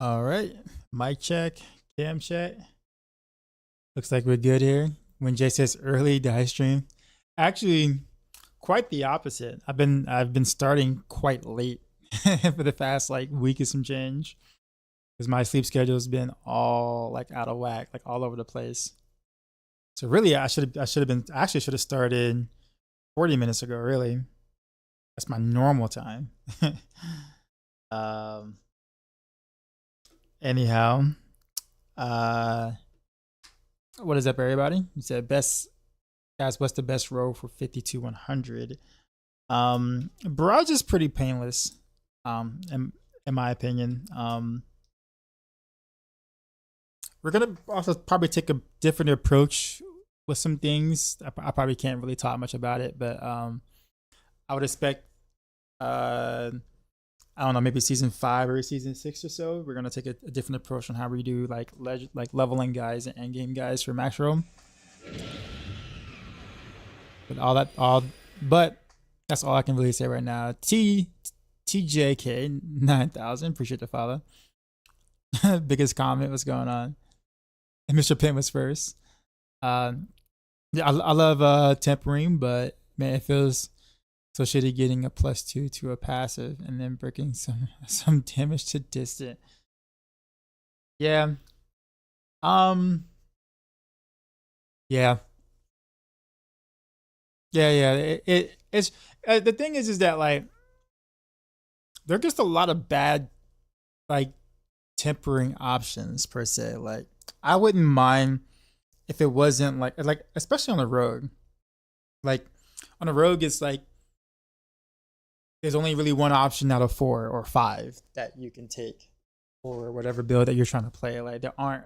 All right, mic check, cam check. Looks like we're good here. When Jay says early die stream, actually, quite the opposite. I've been starting quite late for the past like week or some change because my sleep schedule has been all like out of whack, like all over the place. So really, I actually should have started 40 minutes ago. Really, that's my normal time. um. Anyhow, uh, what is up, everybody? You said best guys. What's the best roll for 52-100? Barrage is pretty painless. In my opinion. We're gonna also probably take a different approach with some things. I probably can't really talk much about it, but I would expect I don't know, maybe season 5 or season 6 or so. We're gonna take a different approach on how we do like leveling guys and endgame guys for Maxroll. But that's all I can really say right now. TJK 9000, appreciate the follow. Biggest comment, what's going on? And Mr. Pin was first. Yeah, I love tempering, but man, it feels so shitty getting a +2 to a passive and then breaking some damage to distant. Yeah. Yeah. Yeah. It's the thing is that like there are just a lot of bad like tempering options per se. Like I wouldn't mind if it wasn't like especially on the rogue. Like on the rogue, it's like there's only really one option out of 4 or 5 that you can take for whatever build that you're trying to play. Like there aren't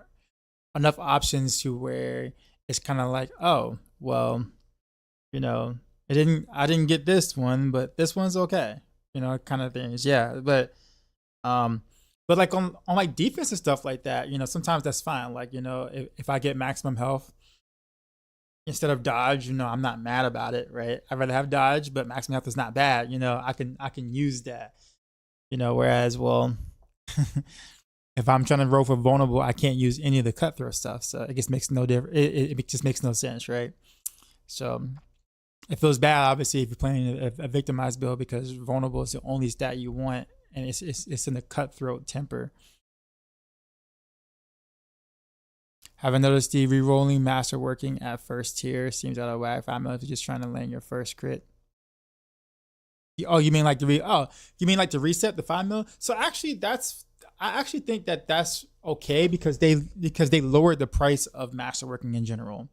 enough options to where it's kind of like, oh, well, you know, I didn't get this one, but this one's okay, you know, kind of things. Yeah, but like on like defense and stuff like that, you know, sometimes that's fine. Like, you know, if I get maximum health instead of dodge, you know, I'm not mad about it, right? I'd rather have dodge, but maximum health is not bad. You know, I can use that. You know, whereas, well, if I'm trying to roll for vulnerable, I can't use any of the cutthroat stuff. So it just makes no difference. It just makes no sense, right? So it feels bad, obviously, if you're playing a victimized build because vulnerable is the only stat you want, and it's in the cutthroat temper. Haven't noticed the re-rolling master working at first tier. Seems out of whack. I don't know if you're just trying to land your first crit. Oh, you mean like the reset the 5 mil? So actually, I actually think that's okay because they lowered the price of masterworking in general.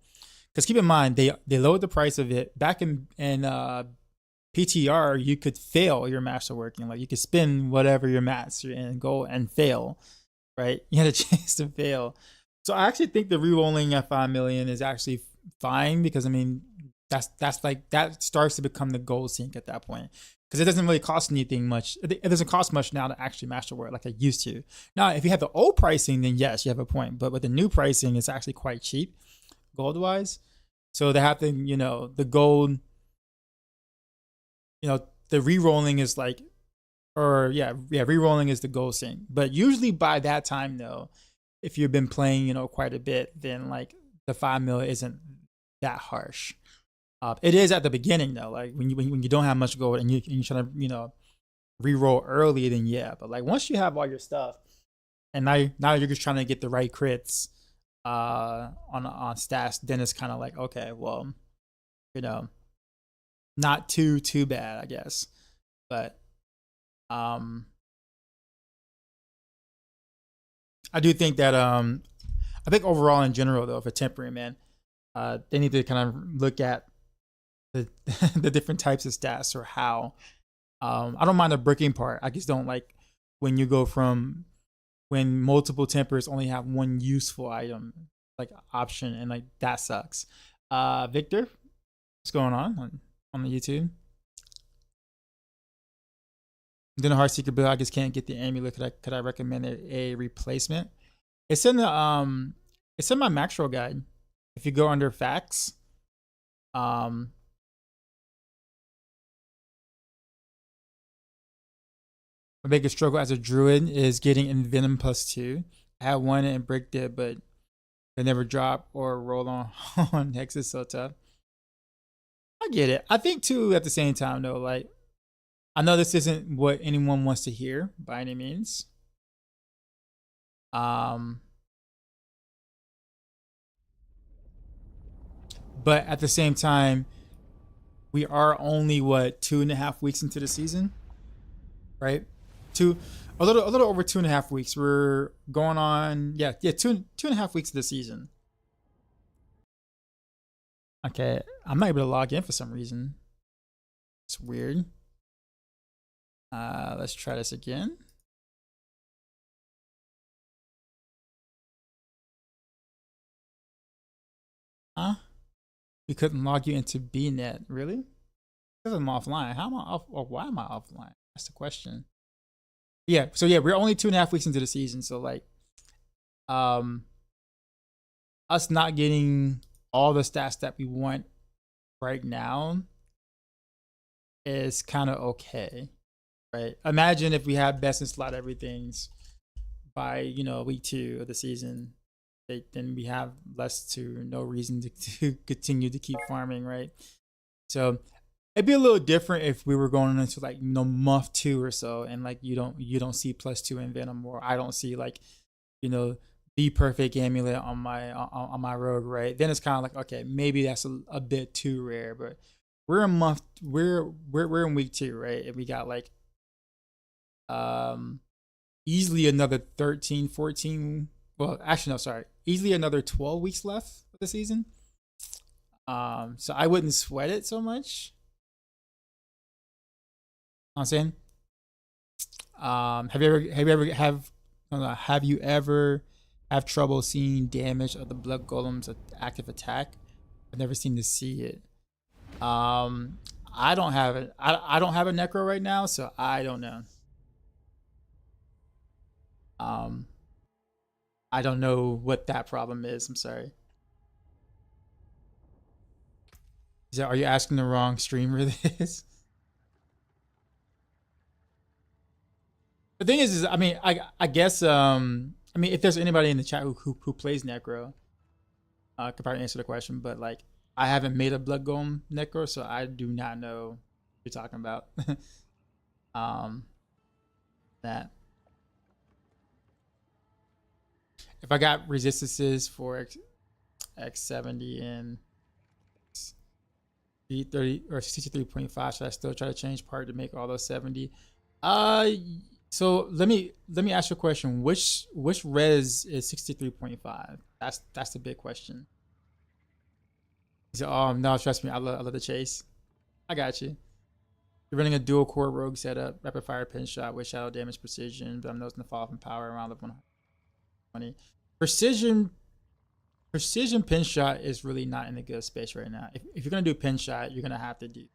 Because keep in mind, they lowered the price of it back in PTR. You could fail your masterworking, like you could spend whatever your mats and go and fail, right? You had a chance to fail. So I actually think the re-rolling at 5 million is actually fine because I mean that's like that starts to become the gold sink at that point because it doesn't really cost anything much. It doesn't cost much now to actually masterwork like it used to. Now, if you have the old pricing, then yes, you have a point. But with the new pricing, it's actually quite cheap, gold wise. So they have to, you know, the gold, you know, the re-rolling is like, or yeah, re-rolling is the gold sink. But usually by that time though, if you've been playing, you know, quite a bit, then like the 5 mil isn't that harsh. It is at the beginning though, like when you don't have much gold and you're trying to, you know, re-roll early, then yeah. But like once you have all your stuff, and now you're just trying to get the right crits on stats, then it's kind of like okay, well, you know, not too bad, I guess. But I do think that I think overall in general though for tempering, man, they need to kind of look at the the different types of stats or how. I don't mind the bricking part. I just don't like when you go from when multiple tempers only have one useful item like option, and like that sucks. Victor, what's going on the YouTube? Doing a Heartseeker build, I just can't get the amulet. Could I recommend a replacement? It's in the it's in my Maxroll guide. If you go under facts, um My biggest struggle as a druid is getting Envenom +2. I had one and bricked it, but they never drop or roll on on Hex is so tough. I get it. I think too at the same time though, like I know this isn't what anyone wants to hear by any means. But at the same time, we are only what 2.5 weeks into the season, right? A little over 2.5 weeks. We're going on, yeah, 2.5 weeks of the season. Okay, I'm not able to log in for some reason. It's weird. Let's try this again. Huh? We couldn't log you into BNet, really? Because I'm offline. How am I off? Or why am I offline? That's the question. Yeah, so yeah, we're only 2.5 weeks into the season, so like, us not getting all the stats that we want right now is kind of okay, right? Imagine if we had best in slot everything's by week 2 of the season, then we have less to no reason to continue to keep farming, right? So it'd be a little different if we were going into like month 2 or so, and like you don't see +2 in Venom, or I don't see like the perfect amulet on my rogue, right? Then it's kind of like, okay, maybe that's a bit too rare, but we're in week 2, right? And we got like easily another 13, 14. Well, actually, no, sorry. Easily another 12 weeks left of the season. So I wouldn't sweat it so much. I'm saying, have you ever have trouble seeing damage of the blood golem's active attack? I've never seemed to see it. I don't have it. I don't have a necro right now, so I don't know. I don't know what that problem is. I'm sorry. Are you asking the wrong streamer this? The thing is I mean, I guess I mean, if there's anybody in the chat who plays necro, could probably answer the question. But like, I haven't made a blood golem necro, so I do not know what you're talking about. That. If I got resistances for X70 and B30 or 63.5, should I still try to change part to make all those 70? So let me ask you a question. Which res is 63.5? That's the big question. He said, "Oh no, trust me, I love the chase. I got you. You're running a dual core rogue setup, rapid fire pin shot with shadow damage precision, but I'm noticing the fall from power around the 120. Precision pin shot is really not in a good space right now. If you're gonna do pin shot, you're gonna have to do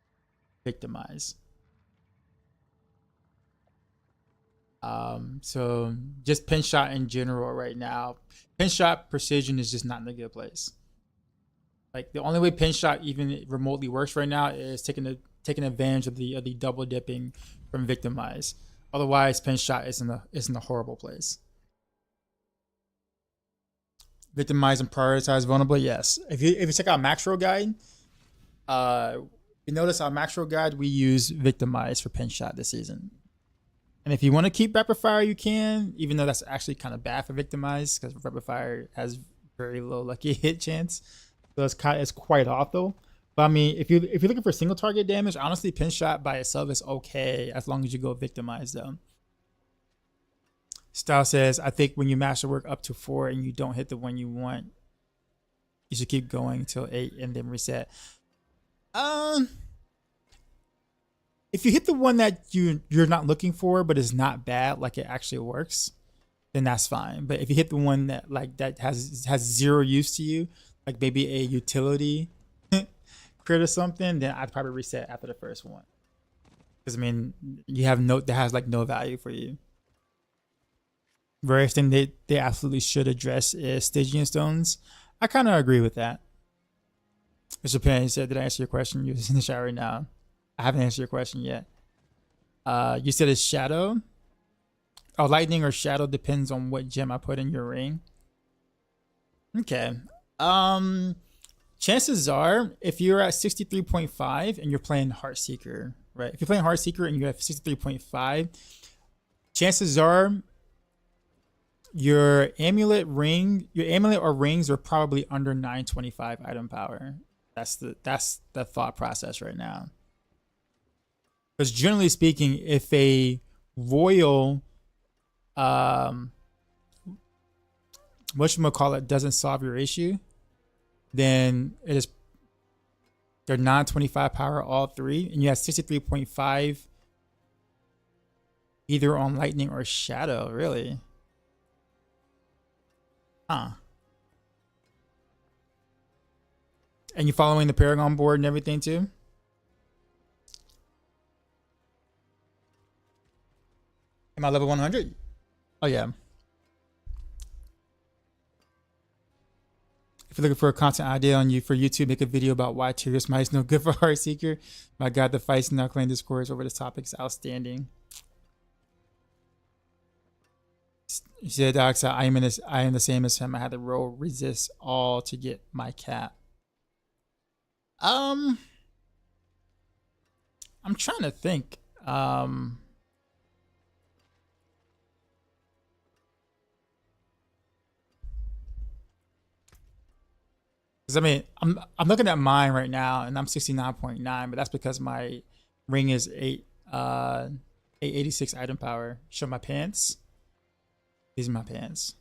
victimize. So just pin shot in general right now, pin shot precision is just not in a good place. Like the only way pin shot even remotely works right now is taking advantage of the double dipping from victimize. Otherwise, pin shot is in a horrible place. Victimize and prioritize vulnerable. Yes. If you check out Maxroll guide, you notice our Maxroll guide we use victimize for pin shot this season. And if you want to keep rapid fire, you can, even though that's actually kind of bad for victimize because rapid fire has very low lucky hit chance. So it's quite off though. But I mean, if you're looking for single target damage, honestly, pin shot by itself is okay as long as you go victimize though. Style says, I think when you masterwork up to 4 and you don't hit the one you want, you should keep going till 8 and then reset. If you hit the one that you're not looking for but is not bad, like it actually works, then that's fine. But if you hit the one that has zero use to you, like maybe a utility crit or something, then I'd probably reset after the first one. Because I mean, you have that has like no value for you. Various thing they absolutely should address is Stygian stones. I kind of agree with that. Mr. Penn said, did I answer your question? You're in the shower right now. I haven't answered your question yet. You said it's shadow. Oh, lightning or shadow depends on what gem I put in your ring. Okay. Chances are, if you're at 63.5 and you're playing Heartseeker, right? If you're playing Heartseeker and you have 63.5, chances are your amulet or rings are probably under 925 item power. That's the thought process right now. Because generally speaking, if a royal whatchamacallit doesn't solve your issue, then it is they're 925 power all three, and you have 63.5 either on lightning or shadow, really. Huh. And you following the Paragon board and everything too? Am I level 100? Oh yeah. If you're looking for a content idea on you for YouTube, make a video about why Tyrius Might is no good for Heartseeker. My god, the fights in our clan discourse over this topic is outstanding. You said, Doc, I am the same as him. I had to roll resist all to get my cap. I'm trying to think. Because I mean, I'm looking at mine right now, and I'm 69.9, but that's because my ring is 886 item power. Show my pants. These are my pants.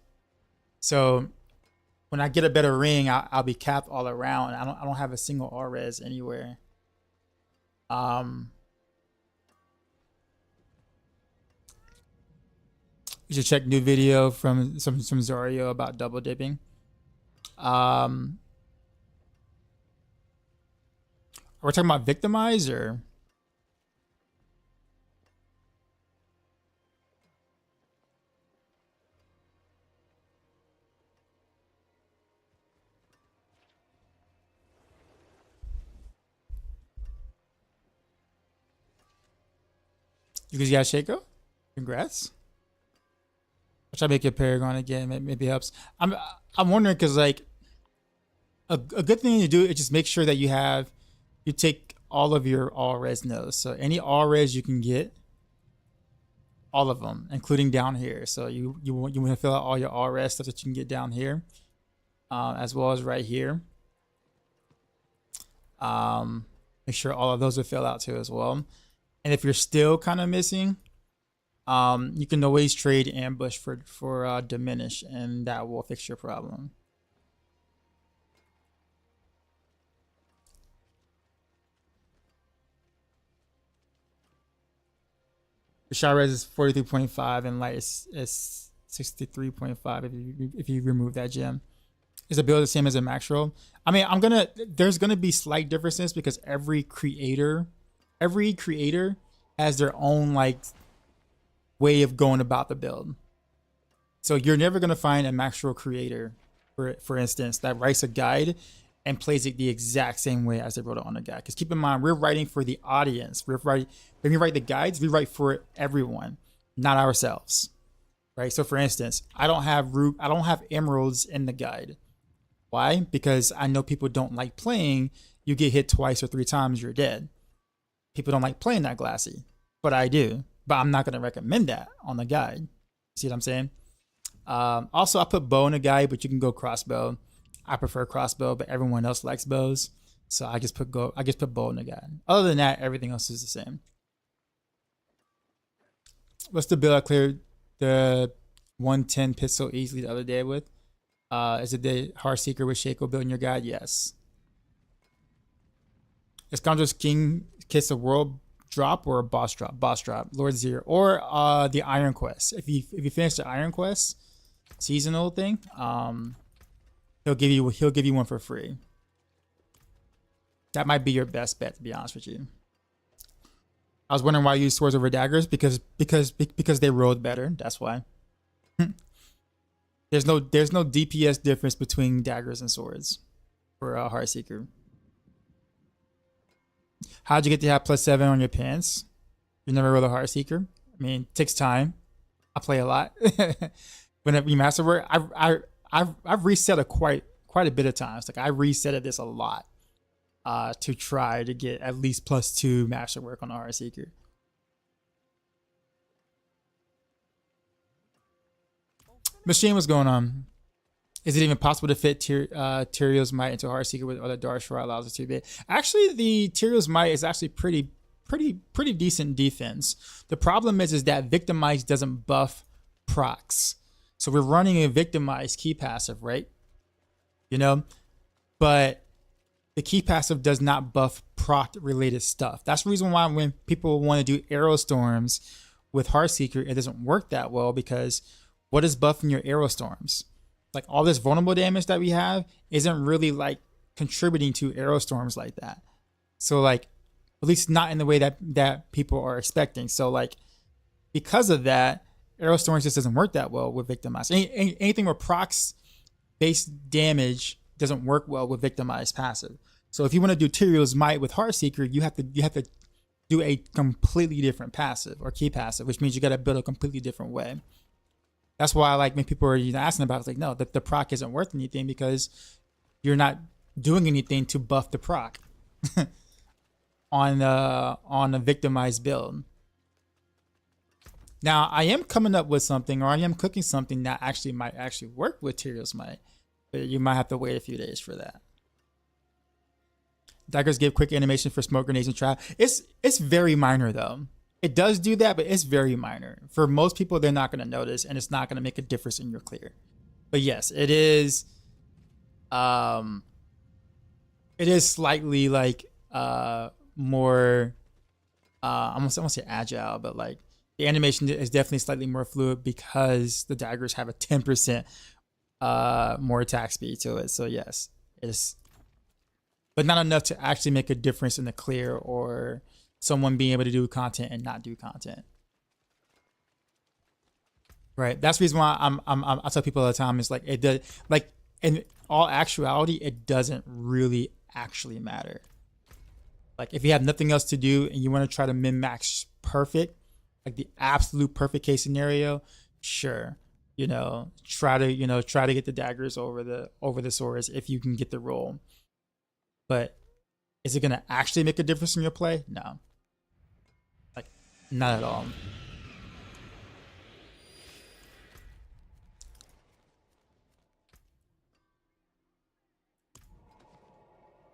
So when I get a better ring, I'll be capped all around. I don't have a single R-res anywhere. You should check new video from Zario about double dipping. We're talking about victimize or you guys got Shaco? Congrats. I'll try to make a Paragon again. Maybe it helps. I'm wondering because like a good thing to do is just make sure that you take all of your all-res nodes. So any all-res you can get, all of them, including down here. So you want to fill out all your all-res stuff that you can get down here, as well as right here. Make sure all of those are filled out too as well. And if you're still kind of missing, you can always trade ambush for diminish, and that will fix your problem. The shot res is 43.5 and light is 63.5 if you remove that gem. Is the build the same as a Maxroll? I mean, there's gonna be slight differences because every creator has their own like way of going about the build. So you're never gonna find a Maxroll creator, for instance, that writes a guide and plays it the exact same way as they wrote it on the guide. Because keep in mind, we're writing for the audience. When we write the guides, we write for everyone, not ourselves, right? So for instance, I don't have emeralds in the guide. Why? Because I know people don't like playing. You get hit twice or 3 times, you're dead. People don't like playing that glassy, but I do. But I'm not going to recommend that on the guide. See what I'm saying? Also, I put bow in the guide, but you can go crossbow. I prefer crossbow, but everyone else likes bows, so I just put bow in the guide. Other than that, everything else is the same. What's the build I cleared the 110 pistol easily the other day with? Is it the Heartseeker with Shaco build in your guide? Yes. Is Conjurer's King Kiss a world drop or a boss drop? Boss drop. Lord Zero or the Iron Quest. If you finish the Iron Quest seasonal thing, he'll give you one for free. That might be your best bet, to be honest with you. I was wondering why you use swords over daggers because they rolled better. That's why. There's no DPS difference between daggers and swords for a Heartseeker. How'd you get to have +7 on your pants? You never rolled a Heartseeker? I mean, it takes time. I play a lot. When it remaster, I've reset it quite a bit of times. Like I resetted this a lot to try to get at least +2 masterwork on Heartseeker. Machine, what's going on? Is it even possible to fit Tyrio's Might into Heartseeker with other Dark Shroud allows it to be? Actually, the Tyrio's Might is actually pretty decent defense. The problem is that Victimize doesn't buff procs. So we're running a Victimize key passive, right? You know? But the key passive does not buff proc related stuff. That's the reason why when people want to do Arrow Storms with Heartseeker, it doesn't work that well, because what is buffing your Arrow Storms? Like all this vulnerable damage that we have isn't really like contributing to Arrow Storms like that. So like, at least not in the way that people are expecting. So like, because of that, Arrow Storms just doesn't work that well with Victimize. Anything where procs based damage doesn't work well with Victimize passive. So if you want to do Tyrio's Might with Heartseeker, you have to do a completely different passive or key passive, which means you got to build a completely different way. That's why, like, when people are asking about it, it's like, no, the proc isn't worth anything because you're not doing anything to buff the proc on a Victimized build. Now, I am coming up with something, or I am cooking something that actually might work with Tyrio's Might, but you might have to wait a few days for that. Daggers give quick animation for smoke grenades and trap. It's very minor though. It does do that, but it's very minor. For most people, they're not going to notice, and it's not going to make a difference in your clear. But yes, it is. It is slightly like more. I won't say agile, but like the animation is definitely slightly more fluid because the daggers have a 10% more attack speed to it. So yes, it's, but not enough to actually make a difference in the clear or someone being able to do content and not do content. Right. That's the reason why I tell people all the time is like, it does, like in all actuality, it doesn't really actually matter. Like if you have nothing else to do and you want to try to min-max perfect, like the absolute perfect case scenario, sure. Try to get the daggers over the swords if you can get the roll. But is it gonna actually make a difference in your play? No. Like, not at all.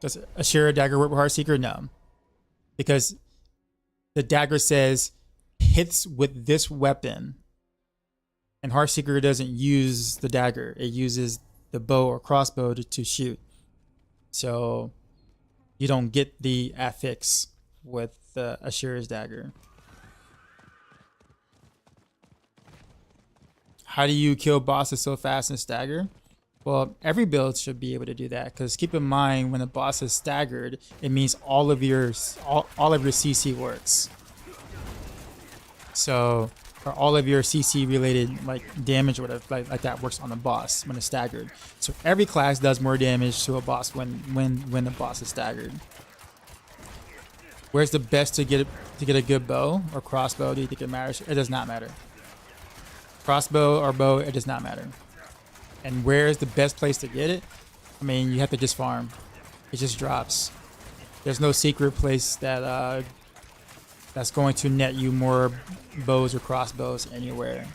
Does a Shira dagger work with Heartseeker? No. Because the dagger says hits with this weapon. And Heartseeker doesn't use the dagger. It uses the bow or crossbow to shoot. So you don't get the affix with Ashira's dagger. How do you kill bosses so fast and stagger? Well, every build should be able to do that, because keep in mind when a boss is staggered, it means all of your CC works. So, or all of your CC related like damage or whatever like that works on the boss when it's staggered. So every class does more damage to a boss when the boss is staggered. Where's the best to get a good bow or crossbow? Do you think it matters? It does not matter. Crossbow or bow, it does not matter. And where's the best place to get it? I mean, you have to just farm. It just drops. There's no secret place that that's going to net you more bows or crossbows anywhere.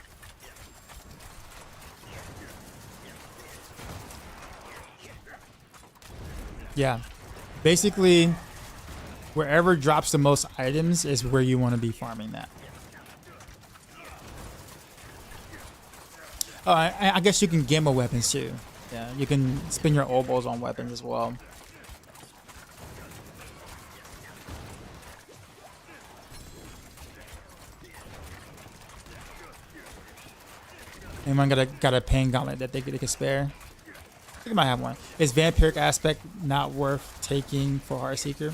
Yeah, basically wherever drops the most items is where you want to be farming that. Oh, I guess you can gamma weapons too. Yeah, you can spin your obols on weapons as well. Anyone got a pain gauntlet that they could spare? I think I might have one. Is vampiric aspect not worth taking for Heartseeker?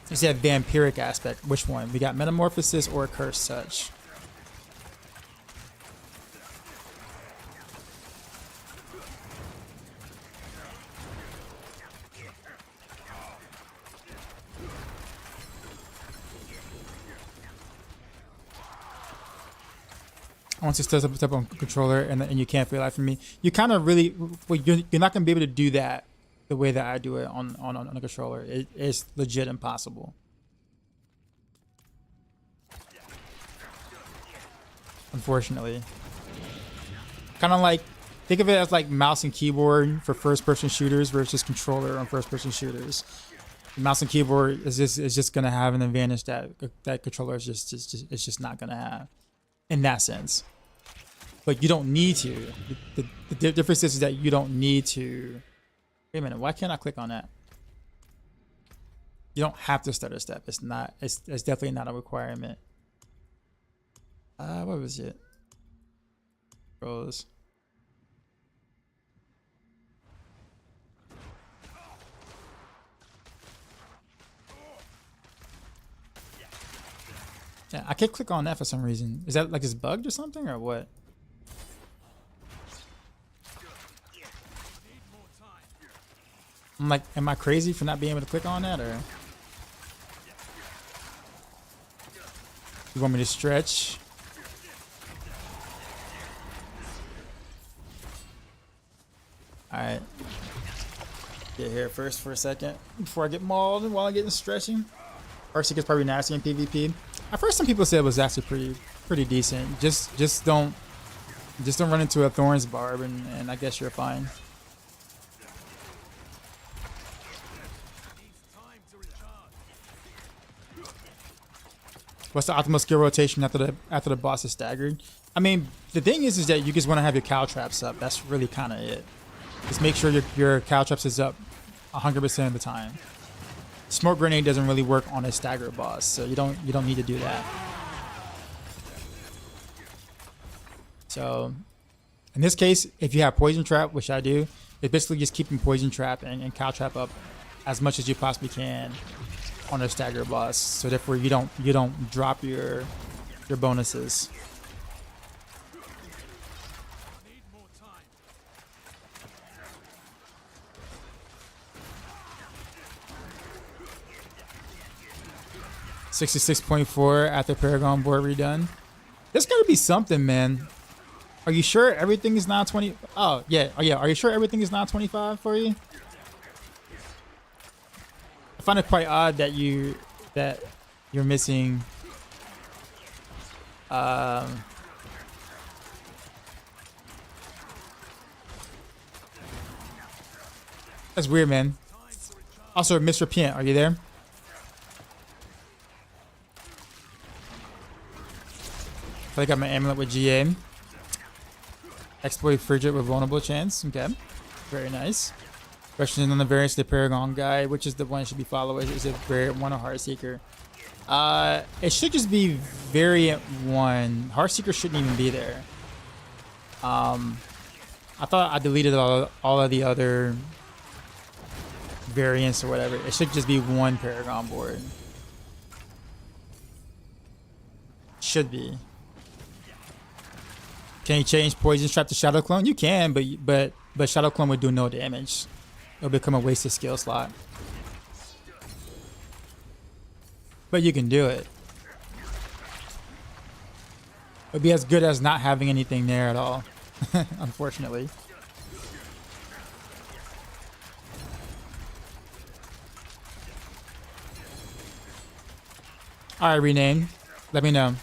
You said vampiric aspect. Which one? We got metamorphosis or cursed touch. once it starts up on controller and you can't feel that from me, you kind of really, well, you're not gonna be able to do that the way that I do it on a controller. It's legit impossible. Unfortunately, kind of like, think of it as like mouse and keyboard for first-person shooters versus controller on first-person shooters. The mouse and keyboard is just gonna have an advantage that controller is just not gonna have, in that sense. But you don't need to. The difference is that you don't need to. Wait a minute, why can't I click on that? You don't have to start a step. It's not. It's definitely not a requirement. What was it? Rose. Yeah, I can't click on that for some reason. Is that like it's bugged or something or what? I'm like, am I crazy for not being able to click on that, or you want me to stretch? All right, get here first for a second before I get mauled while I'm getting stretching. Heartseeker's probably nasty in PvP. At first, some people said it was actually pretty decent. Just don't run into a Thorns barb, and I guess you're fine. What's the optimal skill rotation after the boss is staggered? I mean, the thing is that you just want to have your cow traps up. That's really kind of it. Just make sure your cow traps is up 100% of the time. Smoke grenade doesn't really work on a staggered boss, so you don't need to do that. So, in this case, if you have poison trap, which I do, it's basically just keeping poison trap and cow trap up as much as you possibly can on a staggered boss, so therefore you don't drop your bonuses. $66.4 after Paragon board redone. There's gotta be something, man. Are you sure everything is not 20? Oh yeah. Are you sure everything is not 25 for you? I find it quite odd that you're missing. That's weird, man. Also, Mr. Pient, are you there? I think I'm an amulet with GA. Exploit Frigid with vulnerable chance. Okay. Very nice. Question on the variance of the Paragon guide. Which is the one that should be followed? Is it variant 1 or Heartseeker? It should just be variant 1. Heartseeker shouldn't even be there. I thought I deleted all of the other variants or whatever. It should just be 1 Paragon board. Should be. Can you change Poison Trap to Shadow Clone? You can, but Shadow Clone would do no damage. It'll become a wasted skill slot. But you can do it. It'd be as good as not having anything there at all, unfortunately. Alright, rename. Let me know.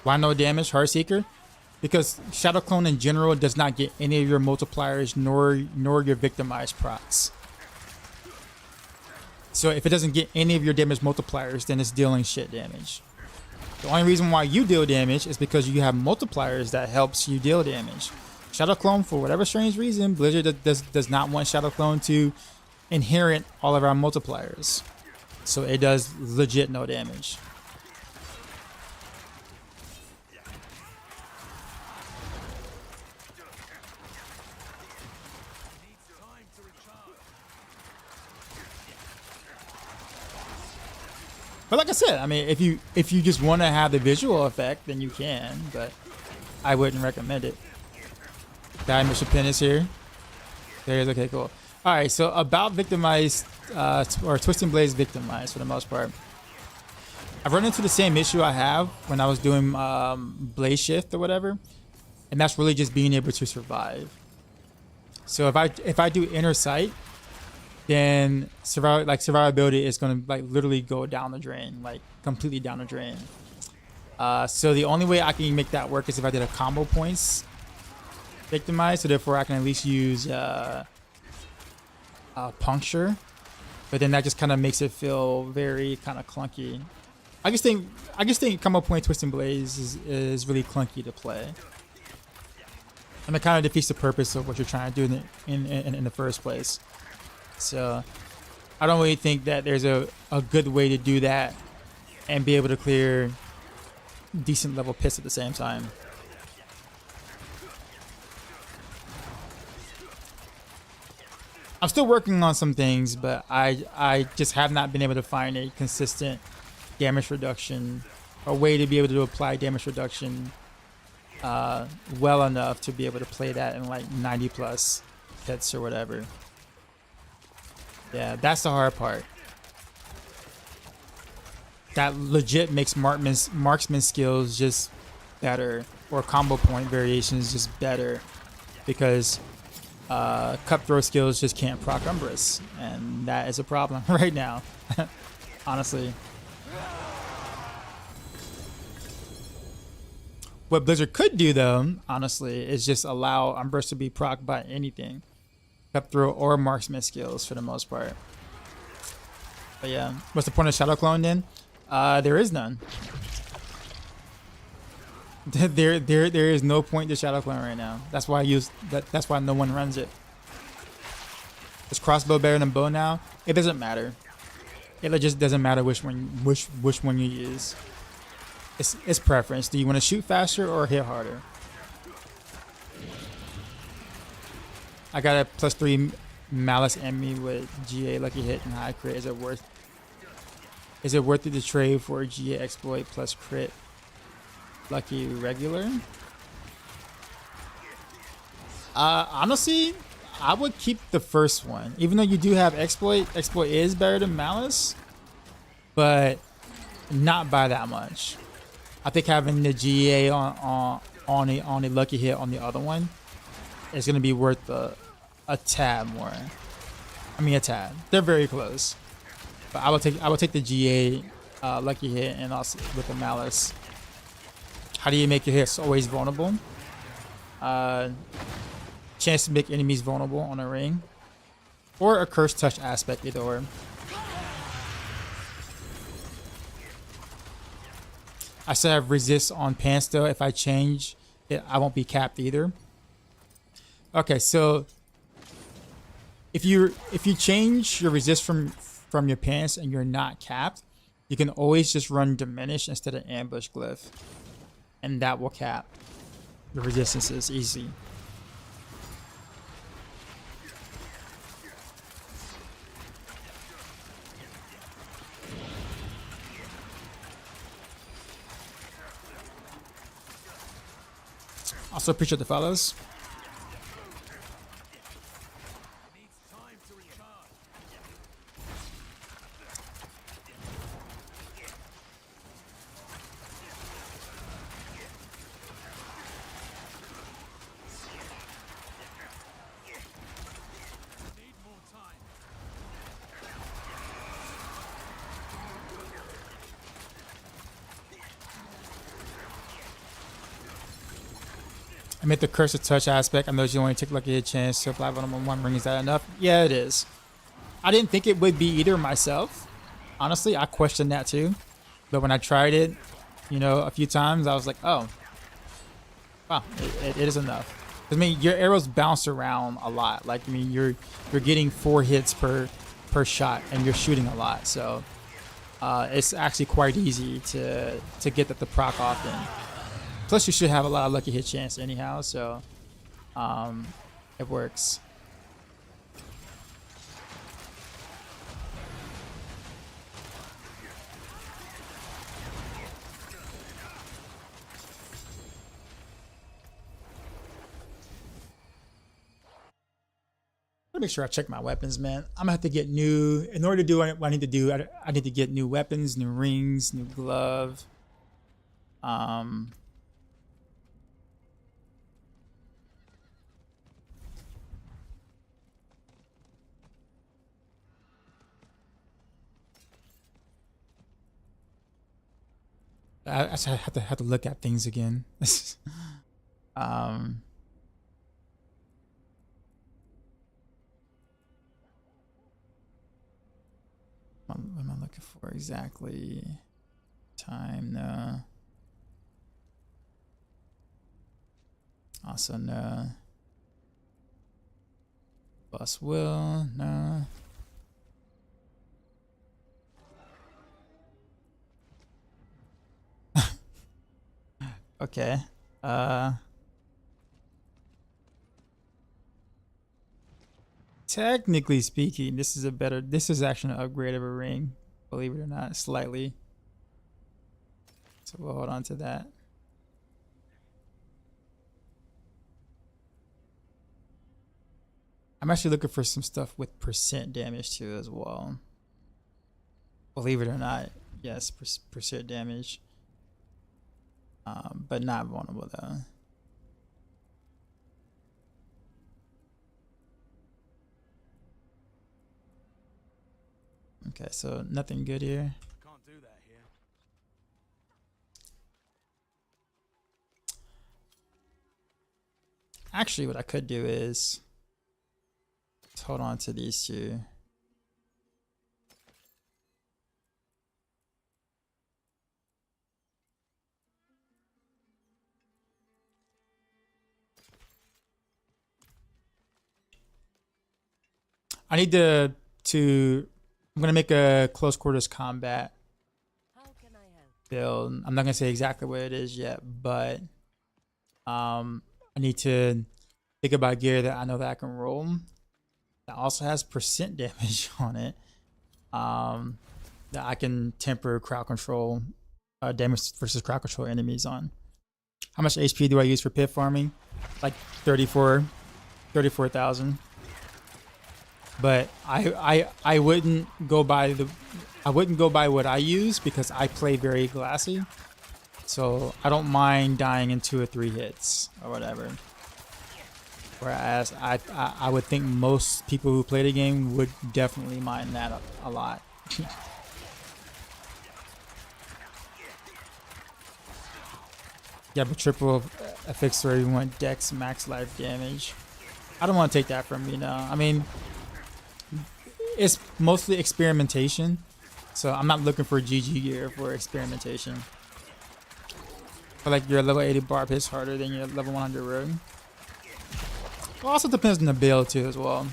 Why no damage, Heartseeker? Because Shadow Clone in general does not get any of your multipliers nor your victimized procs. So if it doesn't get any of your damage multipliers, then it's dealing shit damage. The only reason why you deal damage is because you have multipliers that helps you deal damage. Shadow Clone, for whatever strange reason, Blizzard does not want Shadow Clone to inherit all of our multipliers. So it does legit no damage. But like I said, I mean, if you just want to have the visual effect, then you can, but I wouldn't recommend it. Guy Mr. Pin is here. There he is. Okay, cool. All right, so about victimized or Twisting Blades victimized for the most part. I've run into the same issue I have when I was doing Blaze Shift or whatever. and that's really just being able to survive. So if I do inner sight, then survivability is gonna like literally go down the drain, like completely down the drain. So the only way I can make that work is if I did a combo points victimize, so therefore I can at least use puncture, but then that just kind of makes it feel very kind of clunky. I just think combo point twist and blaze is really clunky to play, and it kind of defeats the purpose of what you're trying to do in the first place. So I don't really think that there's a good way to do that and be able to clear decent level pits at the same time. I'm still working on some things, but I just have not been able to find a consistent damage reduction, a way to be able to apply damage reduction well enough to be able to play that in like 90 plus hits or whatever. Yeah, that's the hard part. That legit makes marksman skills just better, or combo point variations just better, because cutthroat skills just can't proc Umbrus, and that is a problem right now. Honestly, what Blizzard could do though, honestly, is just allow Umbrus to be proc by anything, cutthroat or marksman skills for the most part. But yeah, what's the point of Shadow Clone then? There is none. There is no point to Shadow Clone right now. That's why I use that. That's why no one runs it. Is crossbow better than bow now? It doesn't matter. It just doesn't matter which one you use. It's preference. Do you want to shoot faster or hit harder? I got a +3 malice enemy with GA lucky hit and high crit. Is it worth it to trade for a GA exploit plus crit lucky regular? Honestly, I would keep the first one. Even though you do have exploit is better than malice, but not by that much. I think having the GA on a lucky hit on the other one is going to be worth a tad more. I mean, a tad. They're very close. But I would take the GA lucky hit and also with the malice. How do you make your hits always vulnerable? Chance to make enemies vulnerable on a ring, or a curse touch aspect, either or. I still have resist on pants though. If I change it, I won't be capped either. Okay, so if you change your resist from your pants and you're not capped, you can always just run diminish instead of ambush glyph, and that will cap the resistances easy. Also appreciate the follows. I made the curse of touch aspect. I know you only take lucky a chance to apply one ring. Is that enough? Yeah, it is. I didn't think it would be either myself. Honestly, I questioned that too. But when I tried it, you know, a few times, I was like, oh, wow, it is enough. I mean, your arrows bounce around a lot. Like, I mean, you're getting 4 hits per shot, and you're shooting a lot. So it's actually quite easy to get that the proc often. Plus, you should have a lot of lucky hit chance anyhow, so it works. Let me make sure I check my weapons, man. I'm gonna have to get new. In order to do what I need to do, I need to get new weapons, new rings, new glove. I just have to look at things again. um. What am I looking for exactly? Time, no. Also, no. Bus will, no. Okay. Technically speaking, this is actually an upgrade of a ring, believe it or not, slightly. So we'll hold on to that. I'm actually looking for some stuff with percent damage too as well. Believe it or not, yes, percent damage. But not vulnerable though. Okay, so nothing good here. Can't do that here. Actually, what I could do is hold on to these two. I need to I'm gonna make a close quarters combat build. I'm not gonna say exactly what it is yet, but I need to think about gear that I know that I can roll. That also has percent damage on it. That I can temper crowd control, damage versus crowd control enemies on. How much HP do I use for pit farming? Like 34,000. But I wouldn't go by what I use because I play very glassy. So I don't mind dying in 2 or 3 hits or whatever. Whereas I would think most people who play the game would definitely mind that a lot. Yeah, but triple affects where you want dex max life damage. I don't want to take that from you now. I mean, it's mostly experimentation, so I'm not looking for GG gear for experimentation. But like your level 80 barb hits harder than your level 100 rogue. It also depends on the build too as well.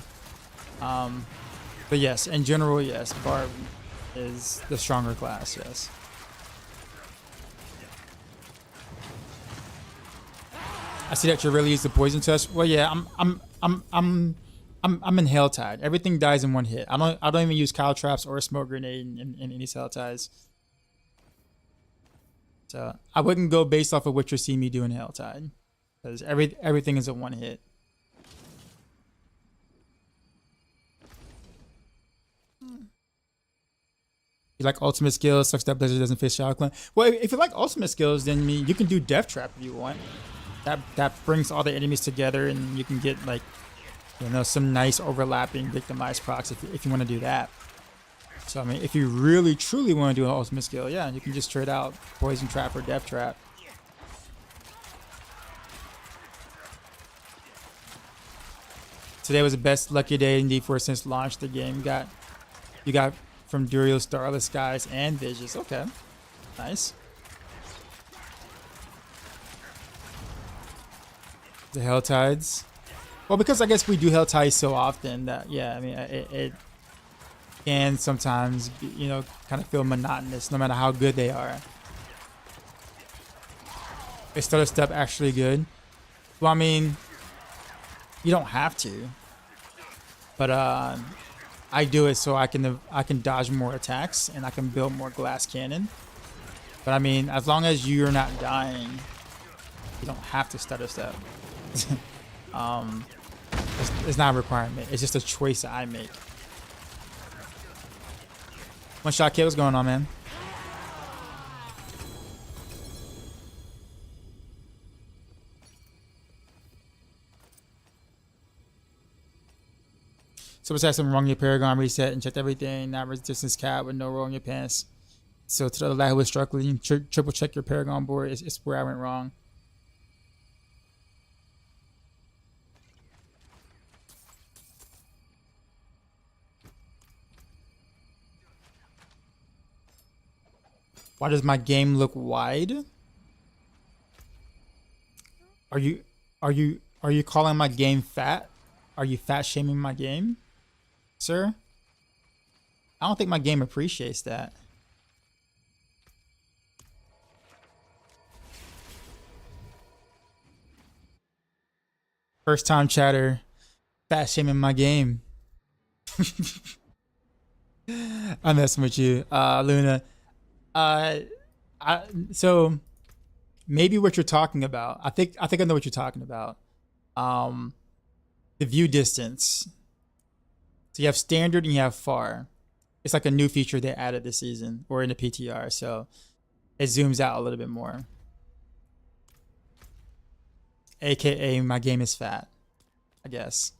But yes, in general, yes, barb is the stronger class. Yes. I see that you really use the poison touch. Well, yeah, I'm in Hell Tide. Everything dies in 1 hit. I don't even use cow traps or a smoke grenade in any Hell Tides. So I wouldn't go based off of what you see me do in Hell Tide, because everything is a 1 hit. You like ultimate skills? Sucks that Blizzard doesn't face Shadow Clan. Well, if you like ultimate skills, then you can do Death Trap if you want. That brings all the enemies together, and you can get like, you know, some nice overlapping victimized procs if you want to do that. So I mean, if you really truly want to do an ultimate skill, yeah, you can just trade out Poison Trap or Death Trap. Today was the best lucky day in D4 since launch. The game you got from Duriel, Starless Skies, and Visions. Okay, nice. The Hell Tides. Well, because I guess we do Hell Tides so often that, yeah, I mean, it can sometimes be, you know, kind of feel monotonous no matter how good they are. Is Stutter Step actually good? Well, I mean, you don't have to, but I do it so I can dodge more attacks and I can build more glass cannon. But I mean, as long as you're not dying, you don't have to Stutter Step. It's not a requirement. It's just a choice I make. One shot kid, what's going on, man? So besides some wrong in your Paragon reset and checked everything, not resistance cap with no roll in your pants. So to the lad who was struggling, triple check your Paragon board. It's where I went wrong. Why does my game look wide? Are you calling my game fat? Are you fat shaming my game, sir? I don't think my game appreciates that. First time chatter, fat shaming my game. I'm messing with you, Luna. So maybe what you're talking about. I think I know what you're talking about. The view distance. So you have standard and you have far. It's like a new feature they added this season or in the PTR. So it zooms out a little bit more. AKA my game is fat, I guess.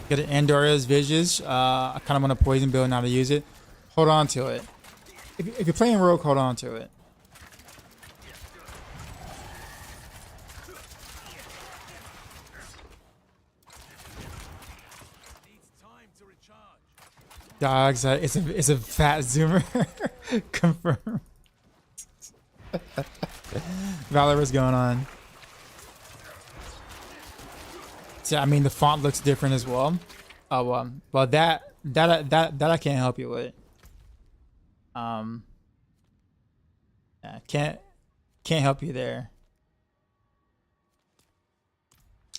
Get an Andoria's Visage. I kind of want a poison build now to use it. Hold on to it. If you're playing Rogue, hold on to it. Dogs, it's a fat zoomer. Confirm. Valor, what's going on? So I mean, the font looks different as well. Oh well, that I can't help you with. Yeah, can't help you there.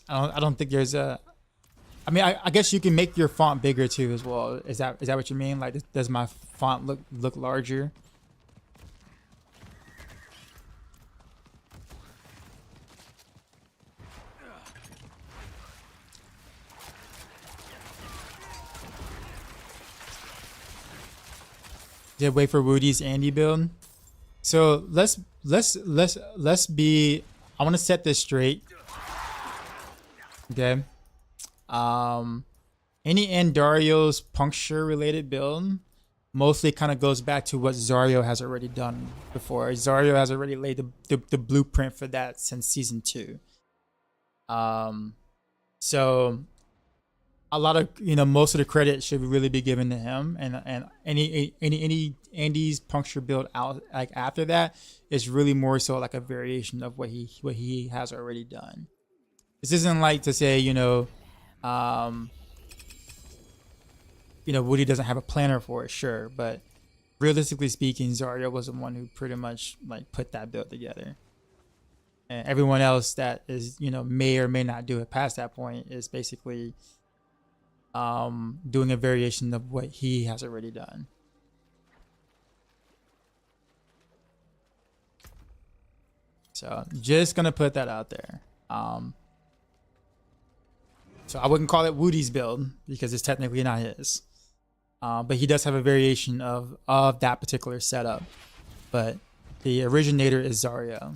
I don't think there's a. I mean, I guess you can make your font bigger too as well. Is that what you mean? Like, does my font look larger? Did wait for Woody's Andy build. So let's be. I want to set this straight. Okay. Any Andario's puncture related build mostly kind of goes back to what Zaryo has already done before. Zaryo has already laid the blueprint for that since season 2. So a lot of, most of the credit should really be given to him, and any Andy's puncture build out like after that is really more so like a variation of what he has already done. This isn't like to say, Woody doesn't have a planner for it, sure, but realistically speaking, Zarya was the one who pretty much like put that build together. And everyone else that is, may or may not do it past that point is basically doing a variation of what he has already done. So just gonna put that out there. So I wouldn't call it Woody's build because it's technically not his. But he does have a variation of that particular setup. But the originator is Zarya.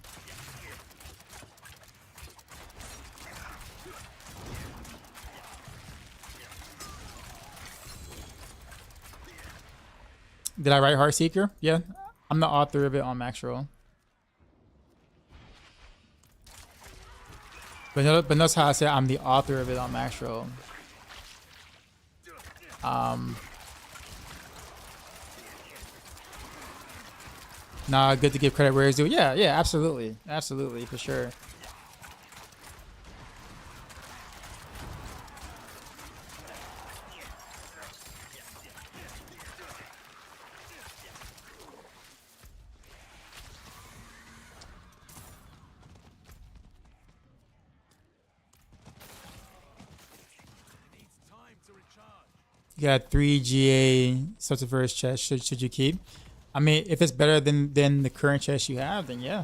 Did I write Heartseeker? Yeah. I'm the author of it on Maxroll. But notice how I said I'm the author of it on Maxroll. Nah, good to give credit where it's due. Yeah, absolutely. Absolutely, for sure. You got 3 GA subterfuge chest. Should you keep? I mean, if it's better than the current chest you have, then yeah.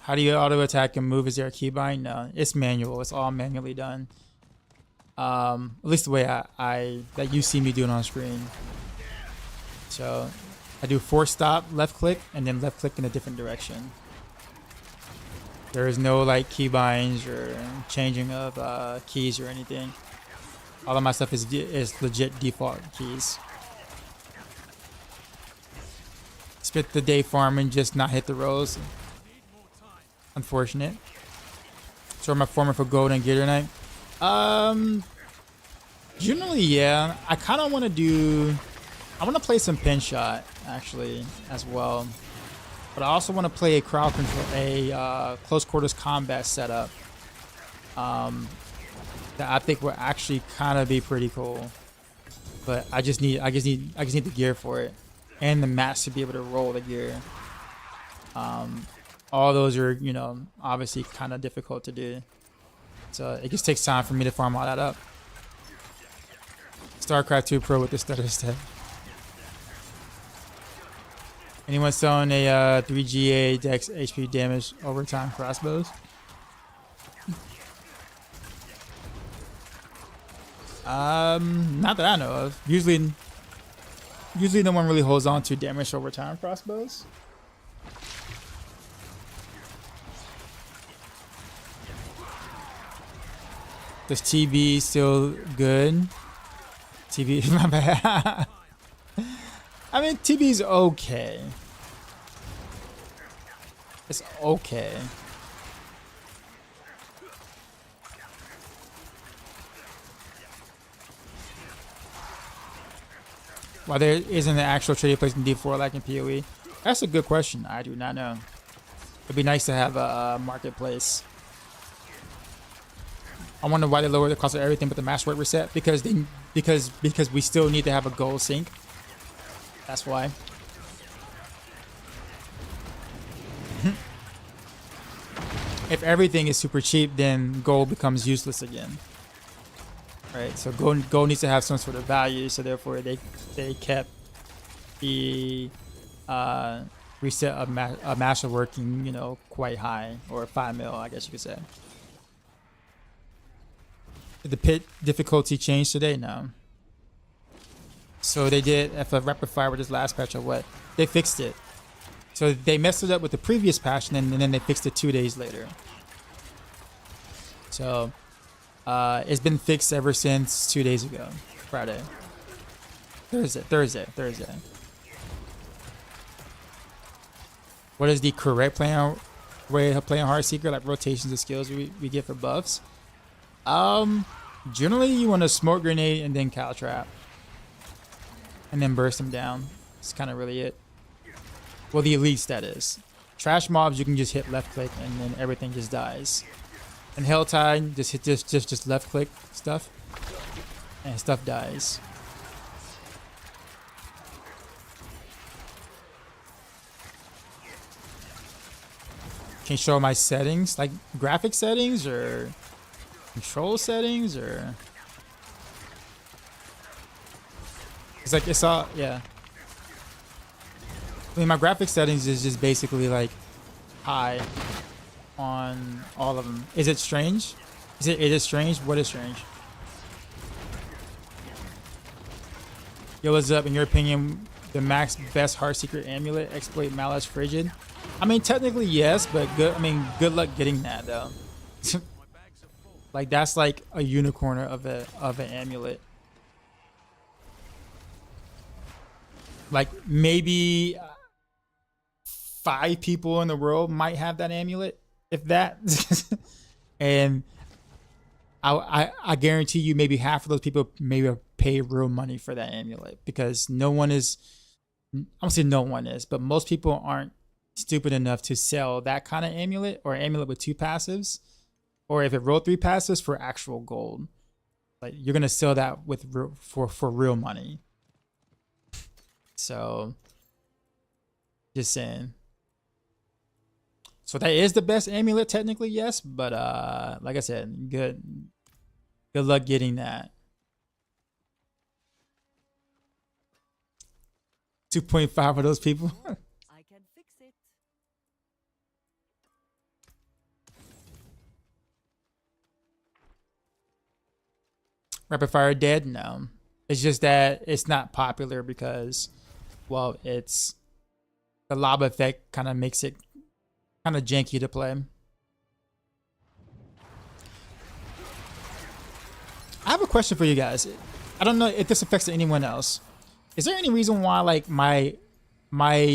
How do you auto attack and move? Is there a keybind? No, it's manual. It's all manually done. At least the way that you see me doing on screen. So I do force stop, left click, and then left click in a different direction. There is no like keybinds or changing of keys or anything. All of my stuff is legit default keys. Spent the day farming, just not hit the rolls. Unfortunate. So am I farming for gold and Gator Night? Generally, yeah. I kind of want to do... I want to play some pin shot, actually, as well. But I also want to play a crowd control, a close quarters combat setup. That I think will actually kind of be pretty cool. But I just need the gear for it, and the mats to be able to roll the gear. All those are, you know, obviously kind of difficult to do. So it just takes time for me to farm all that up. StarCraft 2 Pro with the stutter step. Anyone selling a 3GA Dex HP damage overtime crossbows? Not that I know of. Usually no one really holds on to damage overtime crossbows. Does TB still good? TB, my bad. I mean, TB's okay. It's okay. Why there isn't an actual trading place in D4 like in PoE? That's a good question. I do not know. It'd be nice to have a marketplace. I wonder why they lowered the cost of everything but the master rate reset. Because we still need to have a gold sync. That's why. If everything is super cheap, then gold becomes useless again. Right? So gold needs to have some sort of value, so therefore they kept the reset of master working, you know, quite high, or 5 mil, I guess you could say. Did the pit difficulty change today? No. So they did a rapid fire with this last patch or what? They fixed it. So they messed it up with the previous patch, and then they fixed it 2 days later. So it's been fixed ever since 2 days ago. Friday. Thursday. What is the correct way of playing Heartseeker? Like rotations of skills we get for buffs? Generally you want to smoke grenade and then cow trap. And then burst them down. That's kind of really it. Well, the elites, that is. Trash mobs, you can just hit left click and then everything just dies. And Helltide, just hit just left click stuff, and stuff dies. Can you show my settings, like graphic settings or control settings, or? It's like, it's all, yeah. I mean, my graphic settings is just basically like high on all of them. Is it strange? Is it strange? What is strange? Yo, what's up? In your opinion, the max best Heartseeker amulet exploit Malice Frigid? I mean, technically yes, but good luck getting that though. Like that's like a unicorn of an amulet. Like maybe 5 people in the world might have that amulet, if that. And I guarantee you maybe half of those people maybe pay real money for that amulet, because no one is, I'm gonna say no one is, but most people aren't stupid enough to sell that kind of amulet, or amulet with 2 passives, or if it rolled 3 passives for actual gold. Like you're gonna sell that with for real money. So, just saying. So that is the best amulet, technically, yes. But like I said, good luck getting that. 2.5 of those people. I can fix it. Rapid fire dead? No. It's just that it's not popular because well, it's the lava effect kind of makes it kind of janky to play. I have a question for you guys. I don't know if this affects anyone else. Is there any reason why like my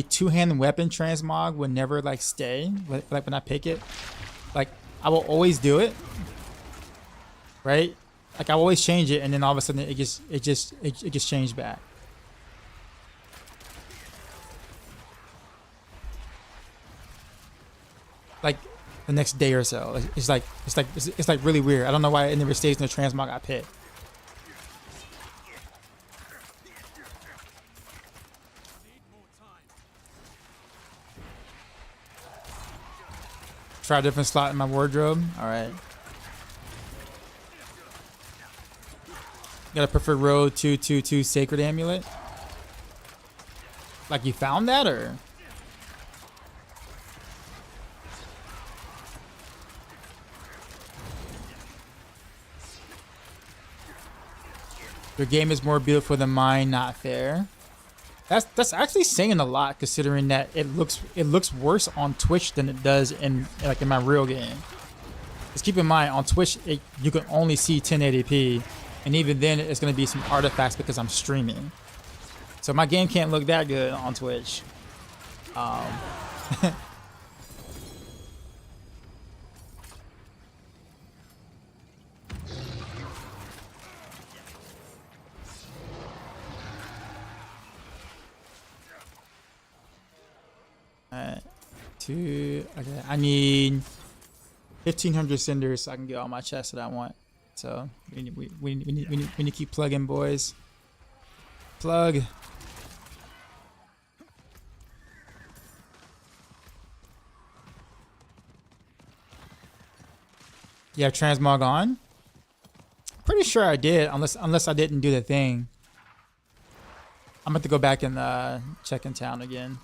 two-hand weapon transmog would never like stay like when I pick it? Like I will always do it, right? Like I always change it, and then all of a sudden it gets changed back. Like the next day or so, it's like really weird. I don't know why it never stays in the transmog I pick. Try a different slot in my wardrobe. All right. Got a preferred road 222 Sacred Amulet. Like you found that, or? Your game is more beautiful than mine. Not fair. That's actually saying a lot, considering that it looks worse on Twitch than it does in my real game. Just keep in mind, on Twitch you can only see 1080p, and even then it's gonna be some artifacts because I'm streaming. So my game can't look that good on Twitch. Okay, I need 1,500 cinders so I can get all my chests that I want. So we need to keep plugging, boys. Plug. You have transmog on? Pretty sure I did, unless I didn't do the thing. I'm about to go back and check in town again.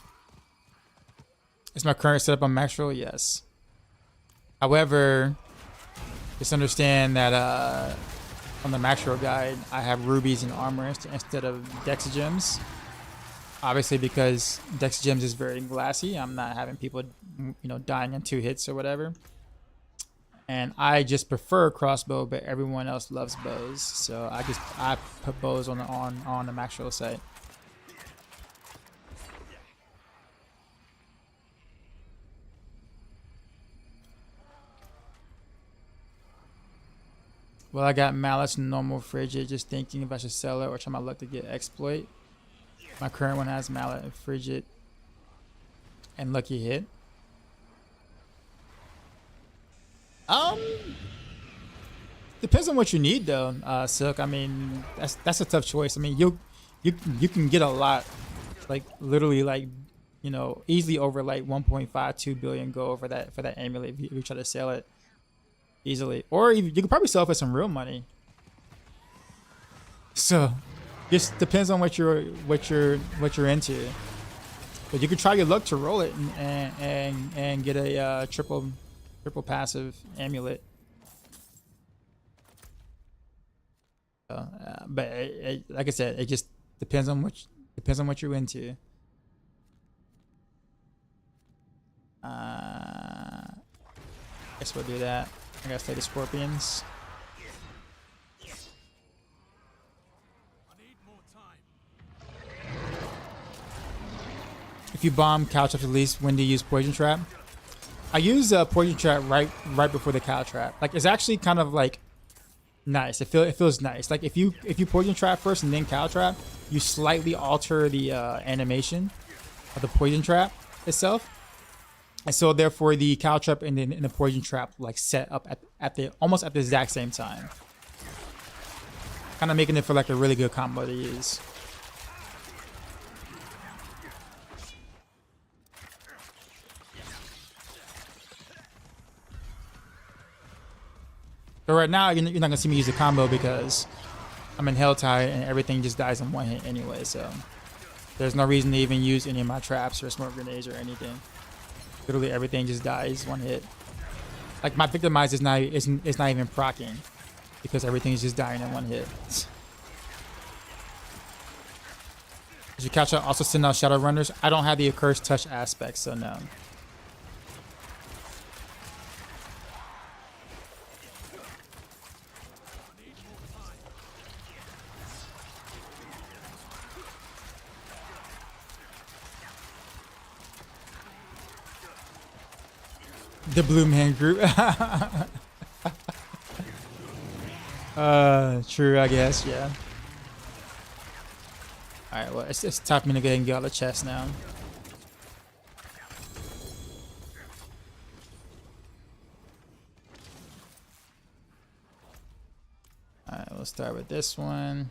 Is my current setup on Maxroll? Yes. However, just understand that on the Maxroll guide, I have rubies and armor instead of dex gems. Obviously, because dex gems is very glassy. I'm not having people, dying in 2 hits or whatever. And I just prefer crossbow, but everyone else loves bows, so I put bows on the Maxroll site. Well, I got malice and normal frigid. Just thinking if I should sell it or try my luck to get exploit. My current one has mallet and frigid and lucky hit. Depends on what you need though, Silk. I mean, that's a tough choice. I mean, you can get a lot, like literally like, easily over like 1.52 billion gold for that amulet if you try to sell it easily, or you could probably sell it for some real money. So, just depends on what you're into. But you could try your luck to roll it and get a triple passive amulet. But like I said, it just depends on what you're into. Guess we'll do that. I gotta slay the scorpions. If you bomb cow trap at least, when do you use poison trap? I use poison trap right before the cow trap. Like it's actually kind of like nice. It feels nice. Like if you poison trap first and then cow trap, you slightly alter the animation of the poison trap itself. And so therefore the cow trap and the poison trap like set up at almost at the exact same time. Kind of making it feel like a really good combo to use. But right now you're not gonna see me use a combo because I'm in Helltide and everything just dies in 1 hit anyway, so there's no reason to even use any of my traps or smoke grenades or anything. Literally everything just dies 1 hit. Like my victimize is not even proccing because everything is just dying in 1 hit. Did you catch up? Also send out shadow runners. I don't have the accursed touch aspect, so no. The Blue Man Group. True, I guess, yeah. Alright, well, it's time for me to go ahead and get out of the chest now. Alright, we'll start with this one.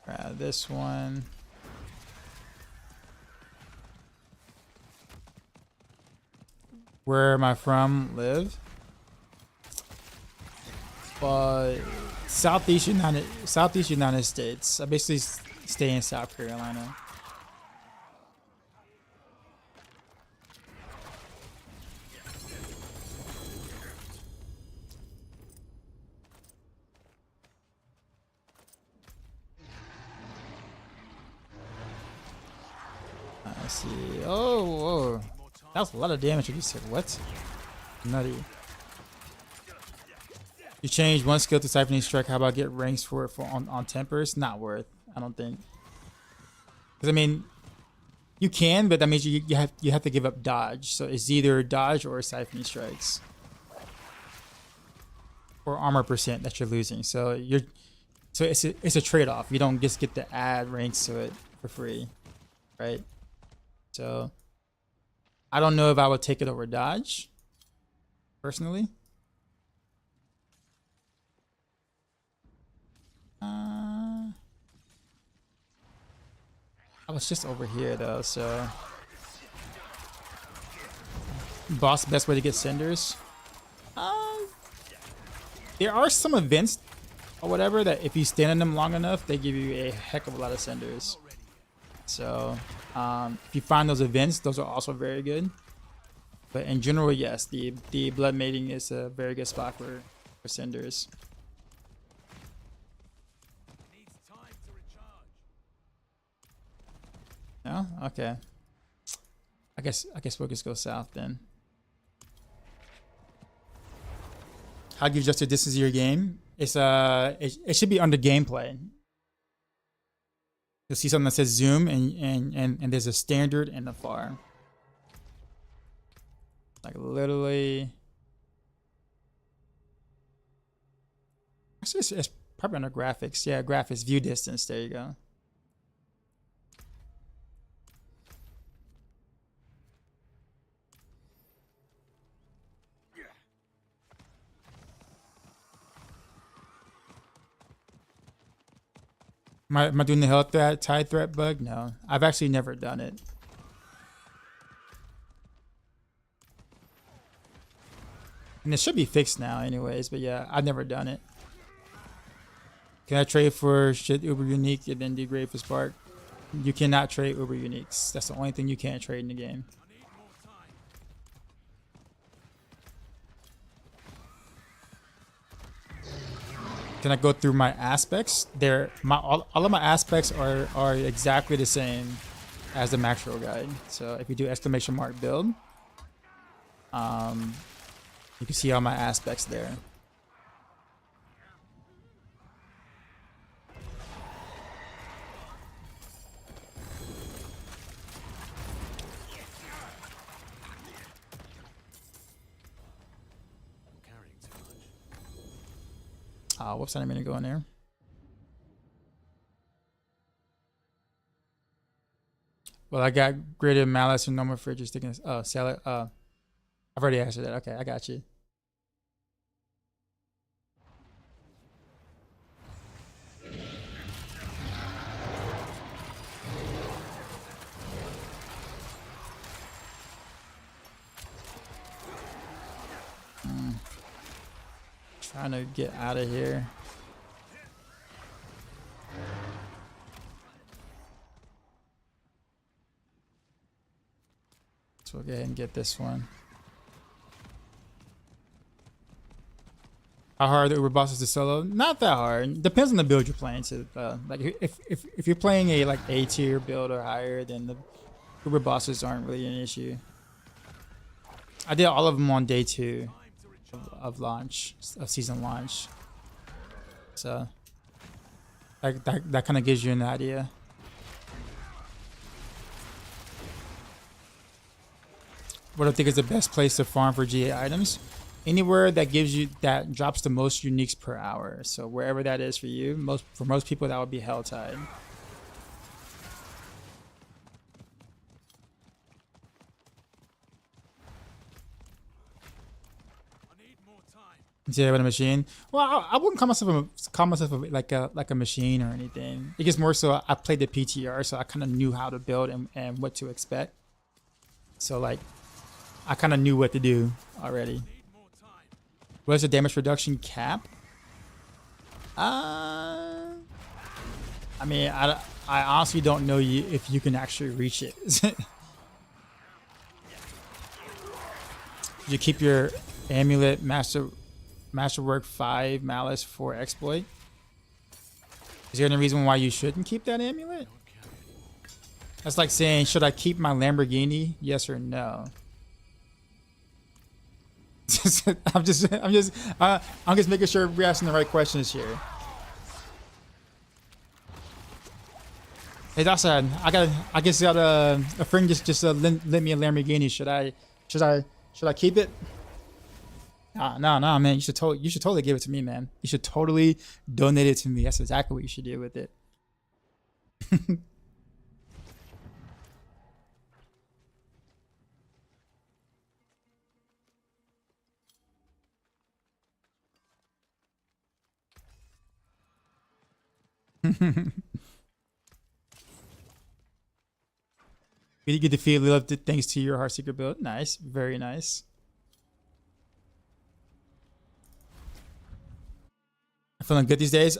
Grab this one. Where am I from? Live? Southeast United States. I basically stay in South Carolina. I see. Oh, whoa. That was a lot of damage. You said what? Nutty. You change one skill to siphoning strike. How about get ranks for it on tempers? Not worth. I don't think. Because I mean, you can, but that means you have to give up dodge. So it's either dodge or siphoning strikes, or armor percent that you're losing. So it's a trade off. You don't just get to add ranks to it for free, right? So I don't know if I would take it over dodge, personally. I was just over here though, so boss best way to get cinders. There are some events or whatever that if you stand in them long enough, they give you a heck of a lot of cinders. So if you find those events, those are also very good. But in general, yes, the blood mating is a very good spot for cinders. No? Okay. I guess we'll just go south then. How do you adjust the distance of your game? It's it should be under gameplay. You'll see something that says zoom and there's a standard and a far. Like literally. Actually, it's probably under graphics. Yeah, graphics, view distance. There you go. Am I doing the health tide threat bug? No, I've actually never done it. And it should be fixed now anyways, but yeah, I've never done it. Can I trade for shit uber unique and then degrade for spark? You cannot trade uber uniques. That's the only thing you can't trade in the game. Can I go through my aspects? All of my aspects are exactly the same as the Maxroll guide. So if you do exclamation mark build, you can see all my aspects there. Whoops, I didn't mean to go in there. Well, I got greater malice and normal fridges sticking. Oh, salad. I've already answered that. Okay, I got you. Trying to get out of here. So we'll go ahead and get this one. How hard the Uber bosses to solo? Not that hard. Depends on the build you're playing. To like if you're playing a like A tier build or higher, then the Uber bosses aren't really an issue. I did all of them on day 2 of launch, of season launch. So that kind of gives you an idea. What I think is the best place to farm for GA items? Anywhere that gives you, that drops the most uniques per hour. So wherever that is for you, for most people that would be Helltide. Yeah, with a machine. Well, I wouldn't call myself like a machine or anything. It gets more so I played the PTR, so I kind of knew how to build and what to expect. So like, I kind of knew what to do already. What's the damage reduction cap? I mean, I honestly don't know if you can actually reach it. You keep your amulet Masterwork 5 Malice 4 exploit. Is there any reason why you shouldn't keep that amulet? That's like saying, should I keep my Lamborghini? Yes or no? I'm just making sure we're asking the right questions here. Hey, that's I guess a friend just lent me a Lamborghini. Should I keep it? No, man. You should totally give it to me, man. You should totally donate it to me. That's exactly what you should do with it. You get to feel loved thanks to your Heartseeker build. Nice, very nice. I'm feeling good these days.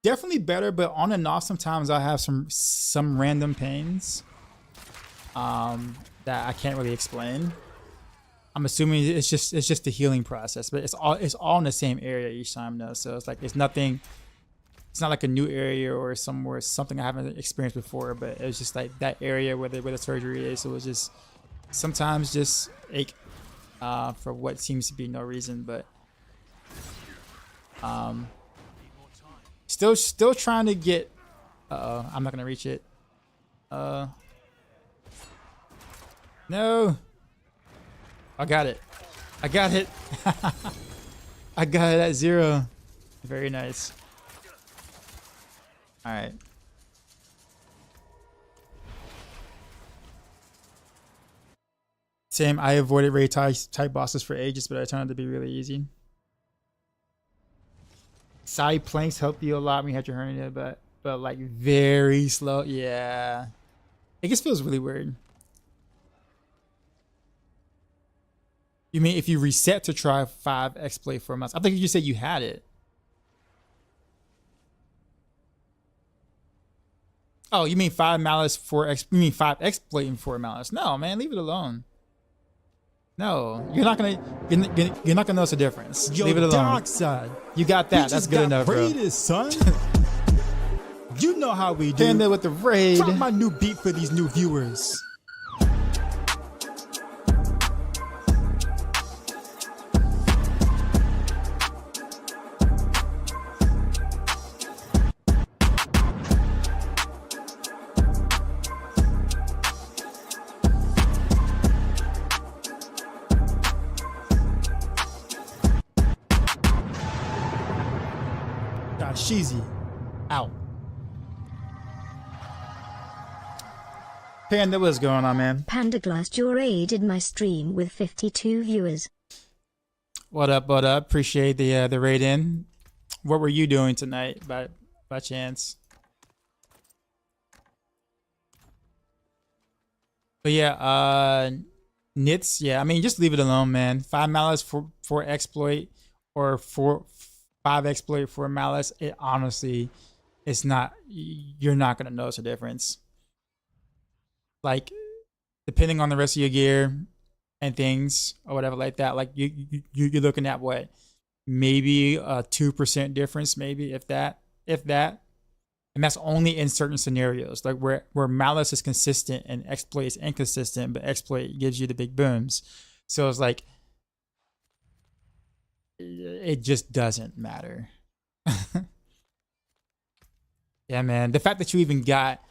Definitely better, but on and off sometimes I have some random pains that I can't really explain. I'm assuming it's just the healing process, but it's all in the same area each time though. So it's like it's not like a new area or something I haven't experienced before, but it was just like that area where the surgery is. So it was just sometimes just ache for what seems to be no reason, but still trying to get. I'm not gonna reach it. No. I got it. I got it at 0. Very nice. All right. Same. I avoided raid type bosses for ages, but I turned out to be really easy. Side planks help you a lot when you had your hernia, but like very slow. Yeah. It just feels really weird. You mean if you reset to try 5 exploit for months? I think you just said you had it. Oh, you mean 5 malice for you mean 5 exploit and 4 malice? No, man, leave it alone. No, you're not gonna notice a difference. Yo, leave it alone. Dark side. You got that. That's good enough, bro. Raided, son. You know how we do. Panda with the raid. Drop my new beat for these new viewers. Sheezy out. Panda, what's going on, man? Panda Glass, you raided my stream with 52 viewers. What up? What up? Appreciate the raid in. What were you doing tonight, by chance? But yeah, nits. Yeah, I mean, just leave it alone, man. 5 malice for exploit or 5 exploit for malice. It honestly, it's not. You're not gonna notice a difference. Like, depending on the rest of your gear and things or whatever like that. Like you're looking at what maybe a 2% difference, maybe if that. And that's only in certain scenarios, like where Malice is consistent and Exploit is inconsistent, but Exploit gives you the big booms. So it's like, it just doesn't matter. Yeah, man. The fact that you even got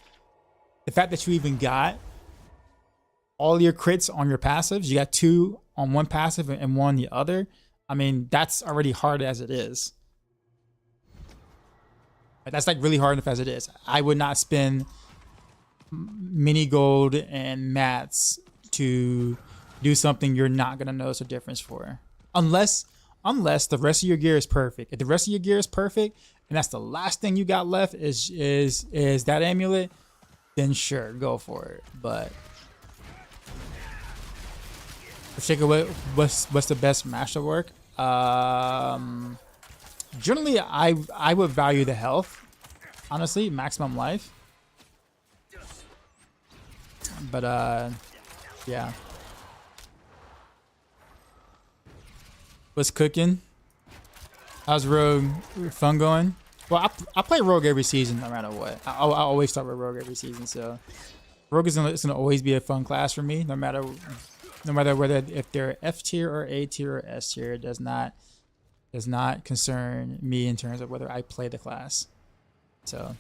all your crits on your passives, you got 2 on one passive and 1 on the other. I mean, that's already hard as it is. That's like really hard enough as it is. I would not spend mini gold and mats to do something you're not gonna notice a difference for, unless the rest of your gear is perfect. If the rest of your gear is perfect and that's the last thing you got left is that amulet, then sure, go for it. But particularly, what's the best master work? Generally, I would value the health. Honestly, maximum life. But yeah. What's cooking? How's Rogue? Fun going? Well, I play Rogue every season, no matter what. I always start with Rogue every season, so Rogue is gonna always be a fun class for me, no matter whether if they're F tier or A tier or S tier. It does not concern me in terms of whether I play the class. So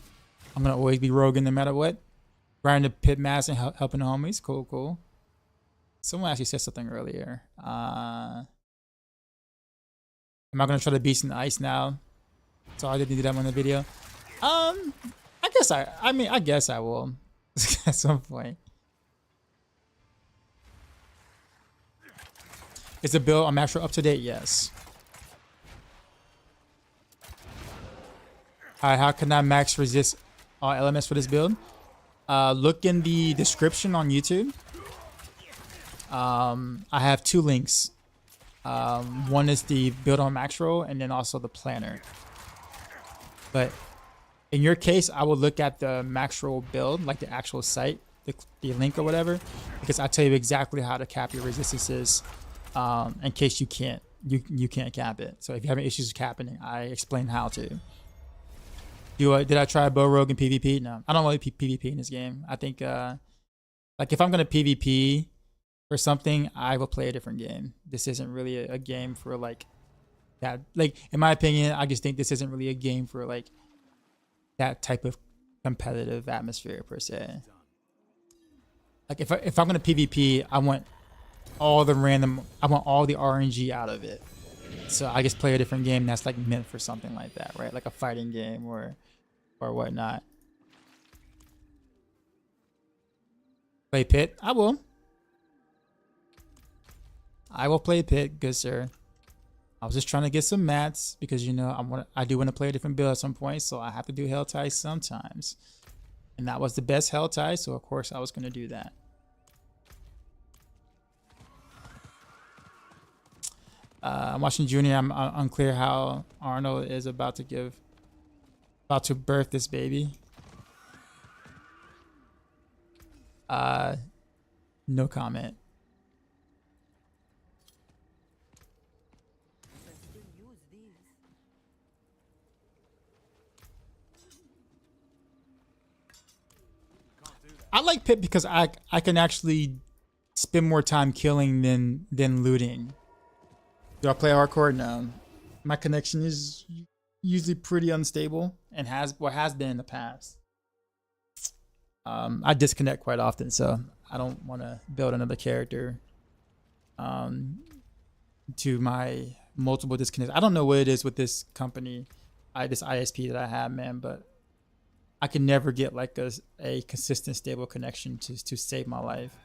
I'm gonna always be Rogue no matter what. Grinding the pit mass and helping the homies. Cool. Someone actually said something earlier. Am I gonna try to beast in the ice now? So I didn't do that on the video. I guess I will at some point. Is the build on Maxroll up to date? Yes. Alright, how can I max resist all elements for this build? Look in the description on YouTube. I have 2 links. One is the build on Maxroll, and then also the planner. But in your case, I will look at the Maxroll build, like the actual site, the link or whatever, because I tell you exactly how to cap your resistances, in case you can't cap it. So if you're having issues with capping, I explain how to. Did I try bow rogue in PvP? No, I don't really PvP in this game. I think like if I'm gonna PvP or something, I will play a different game. This isn't really a game for like that. Like in my opinion, I just think this isn't really a game for like that type of competitive atmosphere per se. Like if I'm gonna PvP, I want all the RNG out of it. So I just play a different game that's like meant for something like that, right? Like a fighting game or whatnot. Play pit? I will play pit, good sir. I was just trying to get some mats because, you know, I do want to play a different build at some point, so I have to do hell ties sometimes. And that was the best hell tie, so of course I was going to do that. I'm watching Junior. I'm unclear how Arnold is about to birth this baby. No comment. I like pit because I can actually spend more time killing than looting. Do I play hardcore? No. My connection is usually pretty unstable and has been in the past. I disconnect quite often, so I don't want to build another character to my multiple disconnects. I don't know what it is with this company, this ISP that I have, man, but I can never get like a consistent, stable connection to save my life.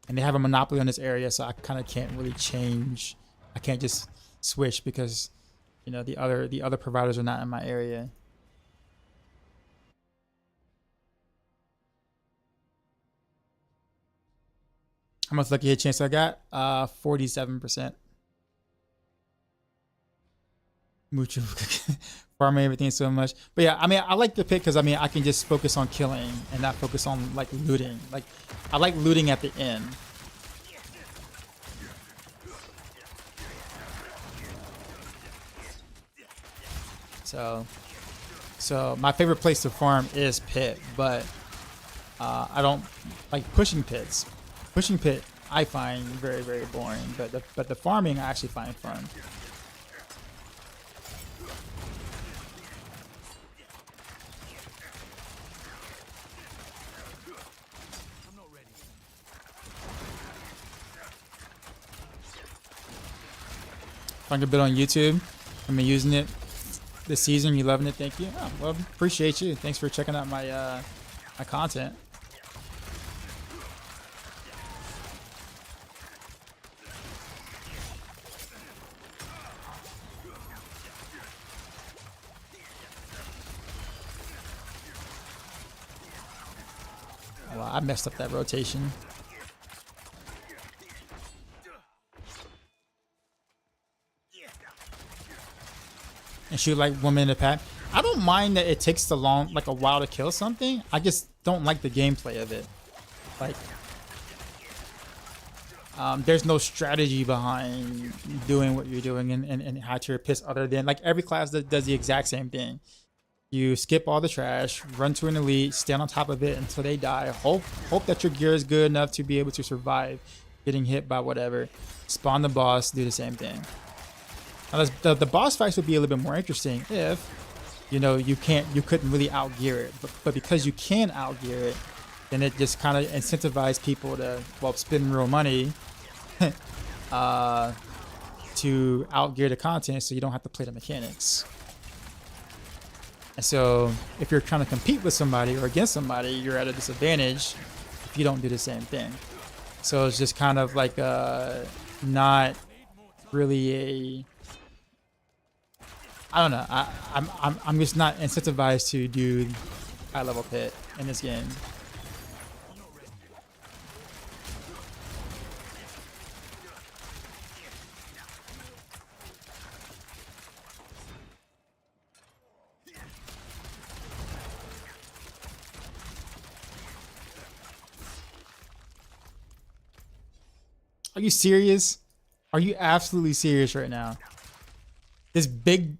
And they have a monopoly on this area, so I kind of can't really change. I can't just switch because, you know, the other providers are not in my area. How much lucky hit chance I got? 47%. Mucho farming everything so much. But yeah, I mean, I like the pick because I mean I can just focus on killing and not focus on like looting. Like I like looting at the end. So my favorite place to farm is pit, but I don't like pushing pits. Pushing pit I find very, very boring, but the farming I actually find fun. Find a bit on YouTube. I've been using it this season. You loving it? Thank you. Oh, well, appreciate you. Thanks for checking out my my content. Well, I messed up that rotation. And shoot like 1 minute a pack. I don't mind that it takes a while to kill something. I just don't like the gameplay of it. Like, there's no strategy behind doing what you're doing in high tier piss other than like every class that does the exact same thing. You skip all the trash, run to an elite, stand on top of it until they die. Hope that your gear is good enough to be able to survive getting hit by whatever. Spawn the boss, do the same thing. Now, the boss fights would be a little bit more interesting if, you know, you couldn't really outgear it, but because you can outgear it, then it just kind of incentivizes people to, well, spend real money to outgear the content, so you don't have to play the mechanics. And so, if you're trying to compete with somebody or against somebody, you're at a disadvantage if you don't do the same thing. So it's just kind of like not really a, I don't know. I'm just not incentivized to do high level pit in this game. Are you serious? Are you absolutely serious right now? This big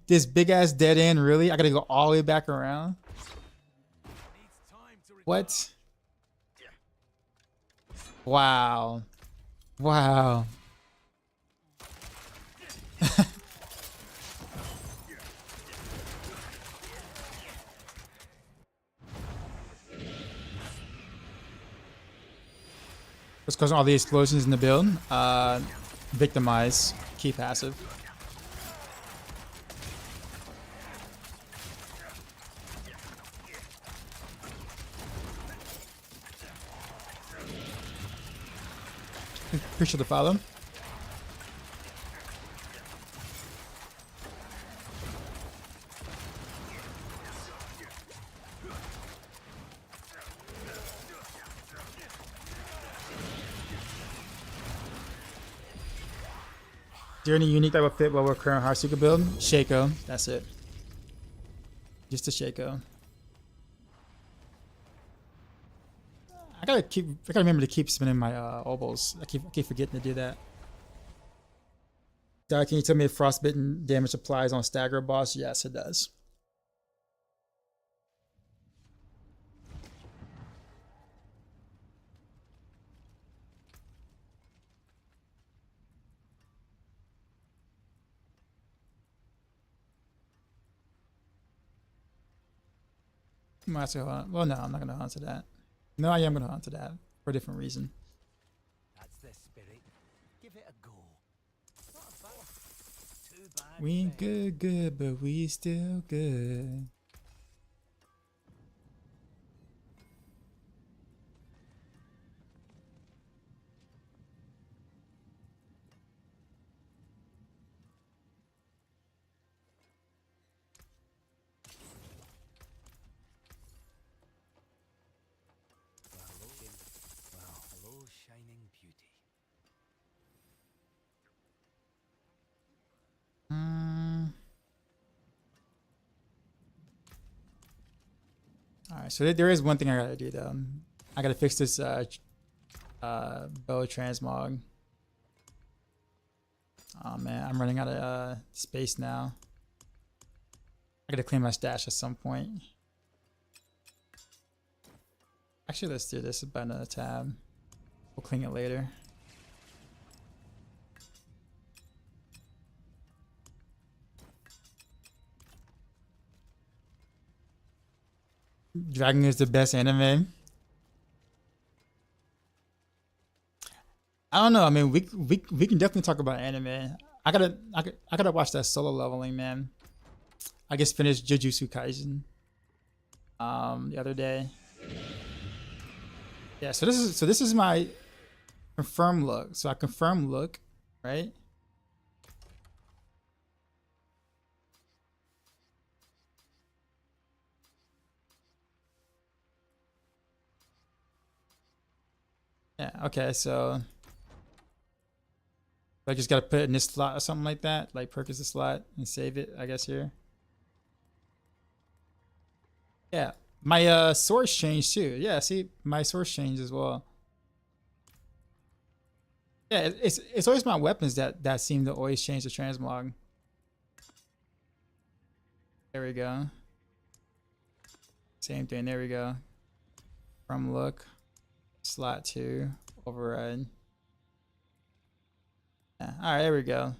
ass dead end, really? I gotta go all the way back around? What? Wow. Wow. What's causing all the explosions in the build? Victimize, key passive. Appreciate the follow. Is there any unique that would fit well with current Heartseeker build? Shaco, that's it. Just a Shaco. I gotta remember to keep spinning my obols. I keep forgetting to do that. Can you tell me if frostbitten damage applies on stagger boss? Yes, it does. Might say, well, no, I'm not gonna answer that. No, I am gonna answer that for a different reason. That's the spirit. Give it a go. Not bad. Too bad. We ain't good, but we still good. Hello, shining beauty. All right, so there is one thing I gotta do though. I gotta fix this bow transmog. Oh man, I'm running out of space now. I gotta clean my stash at some point. Actually, let's do this by another tab. We'll clean it later. Dragon is the best anime. I don't know. I mean, we can definitely talk about anime. I gotta watch that Solo Leveling, man. I just finished Jujutsu Kaisen the other day. Yeah, so this is my confirm look. So I confirm look, right? Yeah, okay, so I just gotta put it in this slot or something like that, like purchase the slot and save it, I guess here. Yeah, my source changed too. Yeah, see, my source changed as well. Yeah, it's always my weapons that seem to always change the transmog. There we go. Same thing. There we go. From look, slot 2, override. Yeah, all right, there we go.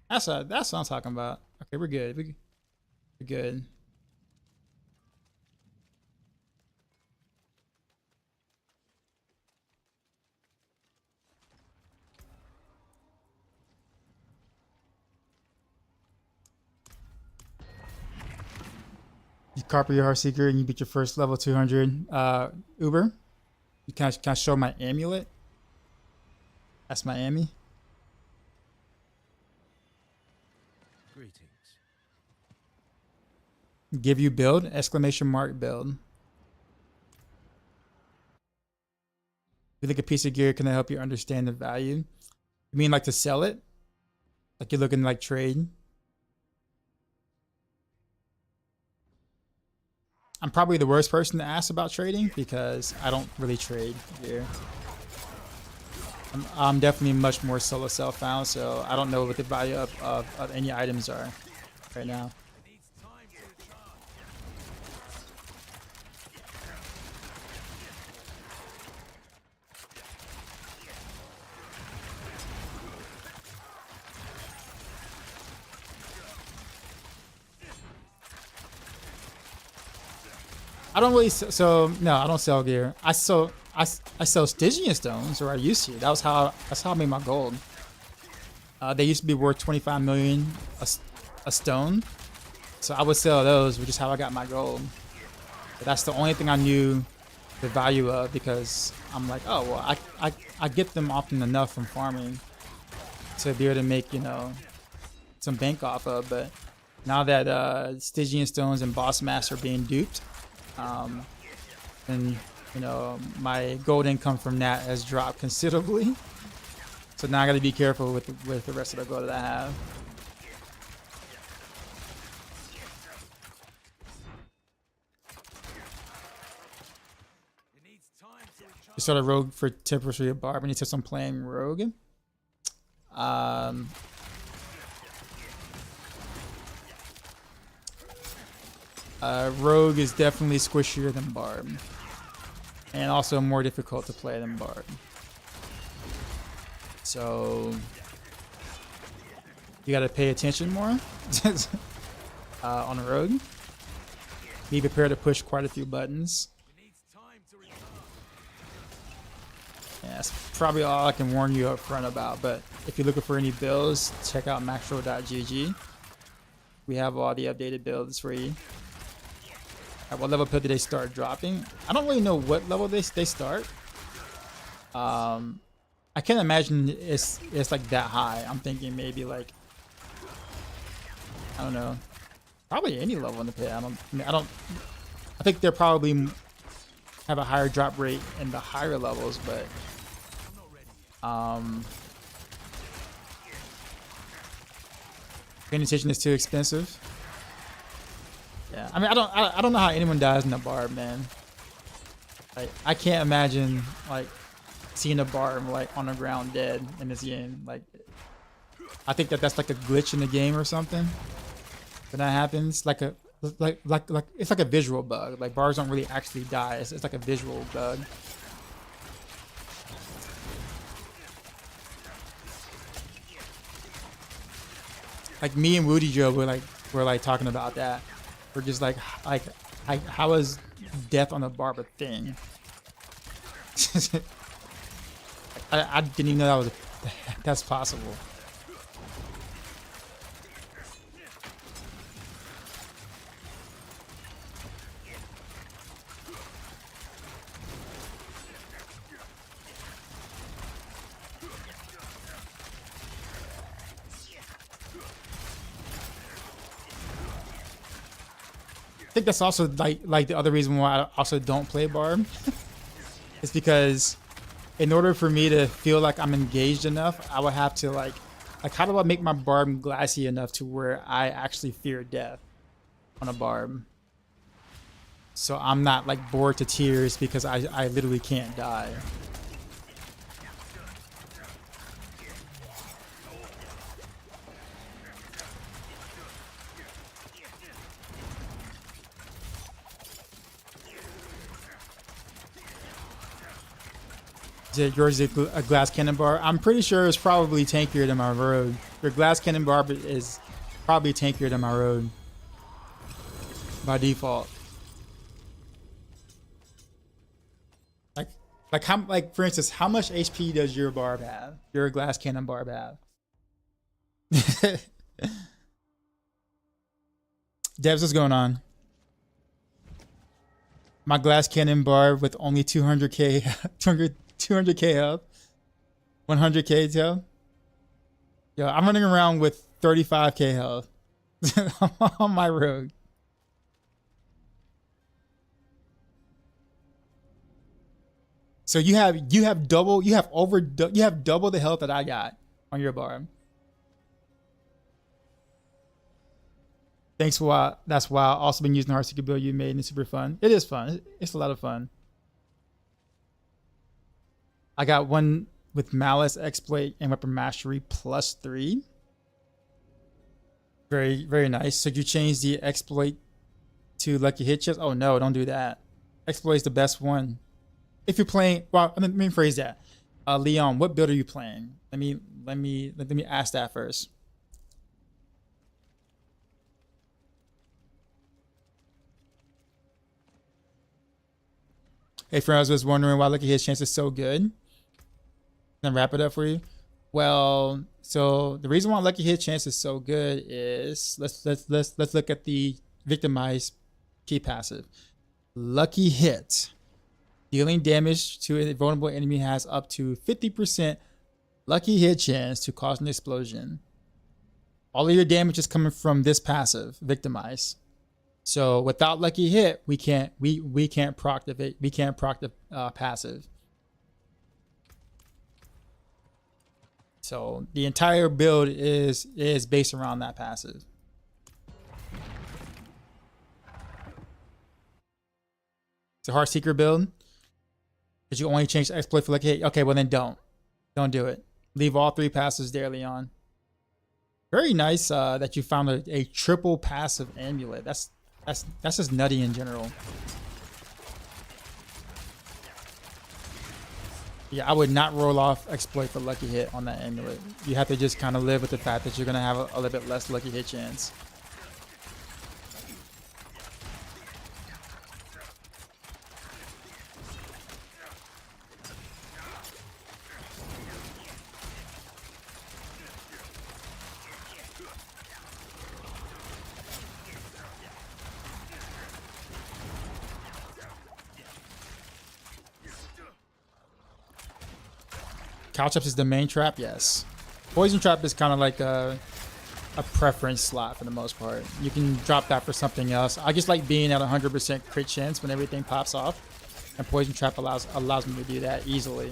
That's what I'm talking about. Okay, we're good. We're good. You copy your Heartseeker and you beat your first level 200 Uber. You can I show my amulet? That's my Ami. Greetings. Give you build? Exclamation mark build. You like a piece of gear, can I help you understand the value? You mean like to sell it? Like you're looking like trade? I'm probably the worst person to ask about trading because I don't really trade gear. I'm definitely much more solo self-found, so I don't know what the value of any items are right now. I don't really no, I don't sell gear. I sell Stygian stones, or I used to. That's how I made my gold. They used to be worth 25 million a stone, so I would sell those, which is how I got my gold. But that's the only thing I knew the value of, because I'm like, oh well, I get them often enough from farming to be able to make, you know, some bank off of. But now that Stygian stones and boss masks are being duped, and you know, my gold income from that has dropped considerably. So now I got to be careful with the rest of the gold that I have. You started Rogue for temporary Barb, and you took some playing Rogue. Rogue is definitely squishier than Barb, and also more difficult to play than Barb. So you got to pay attention more on Rogue. Be prepared to push quite a few buttons. Yeah, that's probably all I can warn you up front about. But if you're looking for any builds, check out maxroll.gg. We have all the updated builds for you. At what level do they start dropping? I don't really know what level they start. I can't imagine it's like that high. I'm thinking maybe like, I don't know, probably any level in the pit. I think they're probably have a higher drop rate in the higher levels, but paying attention is too expensive. Yeah, I mean, I don't know how anyone dies in a Barb, man. Like, I can't imagine like seeing a Barb like on the ground dead in this game. Like, I think that's like a glitch in the game or something. when that happens, like it's like a visual bug. Like barbs don't really actually die. It's like a visual bug. Like me and Woody Joe were like talking about that. We're just like how is death on a barb a thing? I didn't even know that's possible. I think that's also like the other reason why I also don't play barb. It's because in order for me to feel like I'm engaged enough, I would have to like how do I make my barb glassy enough to where I actually fear death on a barb? So I'm not like bored to tears because I literally can't die. Yours is a glass cannon bar. I'm pretty sure it's probably tankier than my road. Your glass cannon bar is probably tankier than my road by default. Like for instance, how much HP does your barb have? Your glass cannon barb have? Devs, what's going on? My glass cannon barb with only 200k 200k health, 100k health. Yo, I'm running around with 35k health on my rogue. So you have double the health that I got on your barb. Thanks for why. That's why I've also been using the Heartseeker build you made, and it's super fun. It is fun. It's a lot of fun. I got one with Malice, Exploit, and Weapon Mastery +3. Very, very nice. So you change the Exploit to Lucky Hit Chance? Oh no, don't do that. Exploit is the best one. If you're playing, well, let me phrase that. Leon, what build are you playing? Let me ask that first. Hey friends, I was wondering why Lucky Hit Chance is so good. Then wrap it up for you. Well, so the reason why Lucky Hit Chance is so good is let's look at the Victimize key passive. Lucky Hit, dealing damage to a vulnerable enemy, has up to 50% Lucky Hit Chance to cause an explosion. All of your damage is coming from this passive, Victimize. So without Lucky Hit, we can't proc the passive. So the entire build is based around that passive. It's a Heartseeker build. Did you only change the exploit for Lucky Hit? Okay, well then don't do it. Leave all 3 passives there, Leon. Very nice that you found a triple passive amulet. That's just nutty in general. Yeah, I would not roll off exploit for Lucky Hit on that amulet. You have to just kind of live with the fact that you're going to have a little bit less Lucky Hit chance. Caltrops is the main trap, yes. Poison trap is kind of like a preference slot for the most part. You can drop that for something else. I just like being at 100% crit chance when everything pops off, and poison trap allows me to do that easily.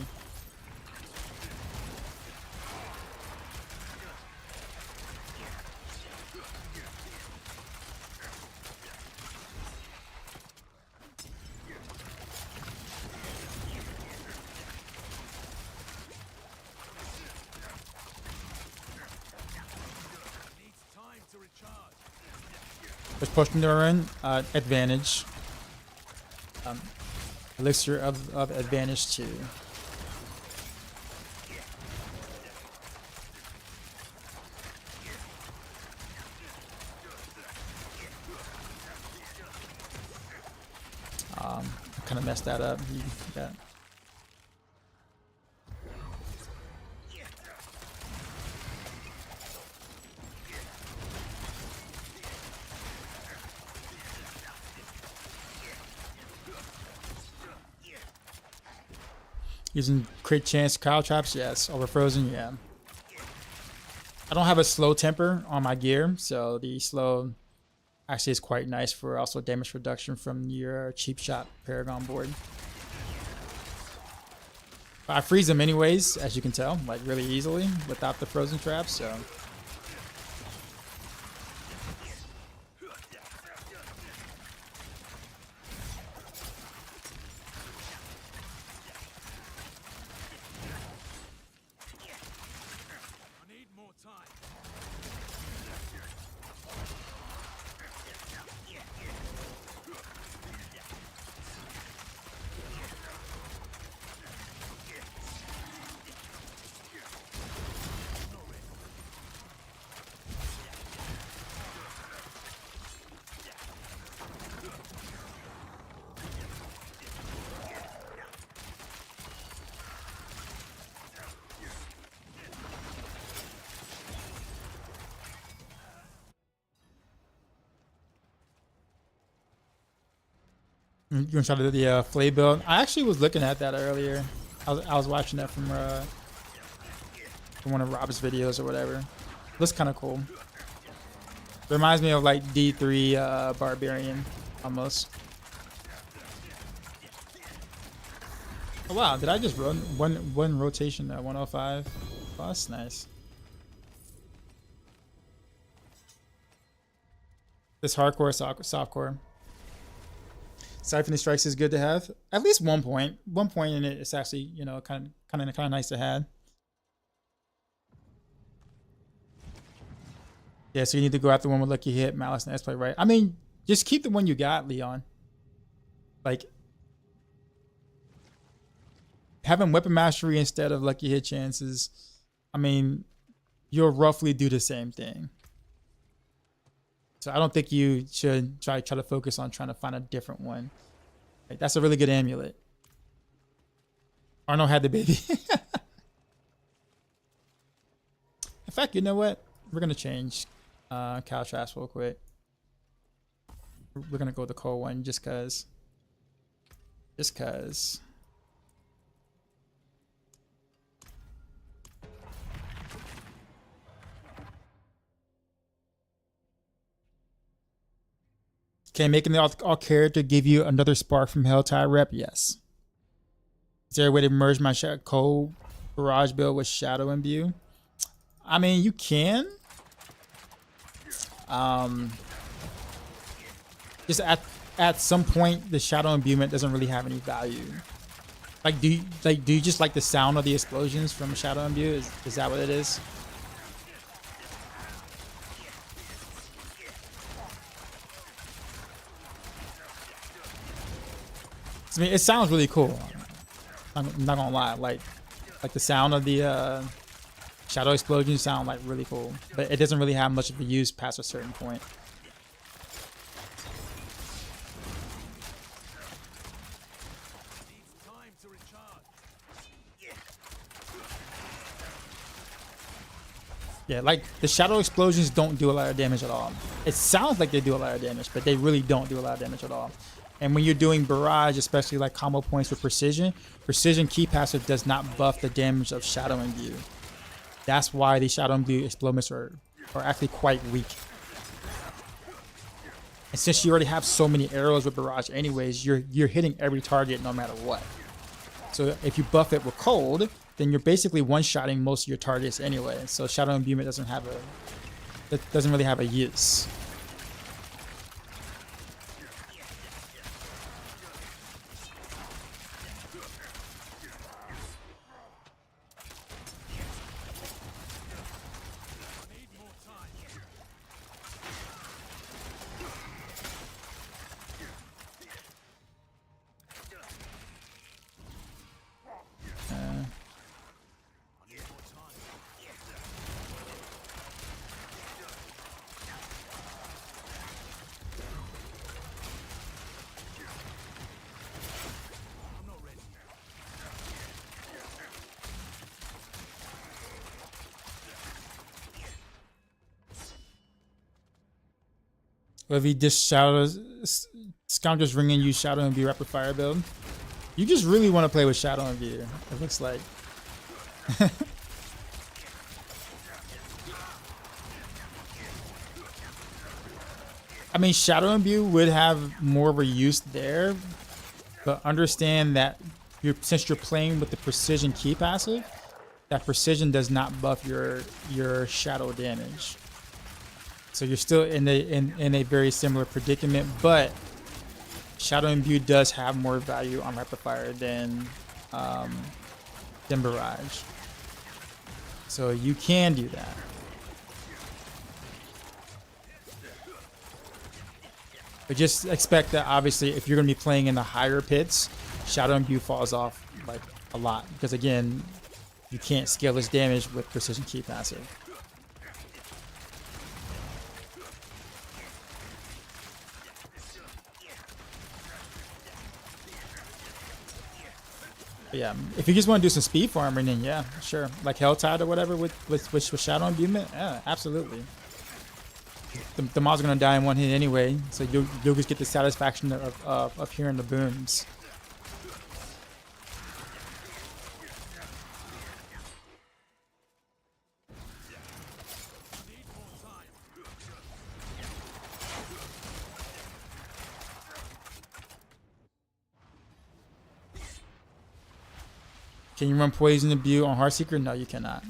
Let's push them in. Advantage. Elixir of advantage too. I kind of messed that up. That. Using crit chance crowd traps, yes. Over frozen, yeah. I don't have a slow temper on my gear, so the slow actually is quite nice for also damage reduction from your cheap shot Paragon board. But I freeze them anyways, as you can tell, like really easily without the frozen traps, so. You gonna try to do the flay build? I actually was looking at that earlier. I was watching that from one of Rob's videos or whatever. Looks kind of cool. Reminds me of like D3 Barbarian almost. Oh wow! Did I just run one rotation at 105? Oh, that's nice. This hardcore, softcore. Siphoning strikes is good to have. At least 1 point. 1 point in it is actually, you know, kind of nice to have. Yeah, so you need to go after one with lucky hit, malice, and S play, right? I mean, just keep the one you got, Leon. Like having weapon mastery instead of lucky hit chances. I mean, you'll roughly do the same thing. So I don't think you should try to focus on trying to find a different one. Like, that's a really good amulet. Arno had the baby. In fact, you know what? We're gonna change Caltraps real quick. We're gonna go with the cold one just cause. Just cause. Can making the alt character give you another spark from Helltide rep? Yes. Is there a way to merge my cold barrage build with shadow imbue? I mean, you can. Just at some point, the shadow imbuement doesn't really have any value. Like, do you just like the sound of the explosions from shadow imbue? Is that what it is? I mean, it sounds really cool. I'm not gonna lie. Like the sound of the shadow explosions sound like really cool, but it doesn't really have much of a use past a certain point. Yeah, like the shadow explosions don't do a lot of damage at all. It sounds like they do a lot of damage, but they really don't do a lot of damage at all. And when you're doing barrage, especially like combo points with precision, precision key passive does not buff the damage of shadow imbue. That's why the shadow imbue explosives are actually quite weak. And since you already have so many arrows with barrage anyways, you're hitting every target no matter what. So if you buff it with cold, then you're basically one-shotting most of your targets anyway. So shadow imbuement doesn't really have a use. Or if he just shadows, Scoundrel's ringing you Shadow and View Rapid Fire build. You just really want to play with Shadow and View, it looks like. I mean, Shadow and View would have more of a use there, but understand that since you're playing with the Precision Key passive, that Precision does not buff your Shadow damage. So you're still in a very similar predicament, but Shadow and View does have more value on Rapid Fire than Barrage. So you can do that. But just expect that obviously if you're going to be playing in the higher pits, Shadow and View falls off like a lot. Because again, you can't scale this damage with Precision Key passive. But yeah, if you just want to do some speed farming, then yeah, sure. Like Helltide or whatever with Shadow and View, yeah, absolutely. The mobs are gonna die in one hit anyway, so you'll just get the satisfaction of hearing the booms. Can you run Poison Imbue on Heartseeker? No, you cannot.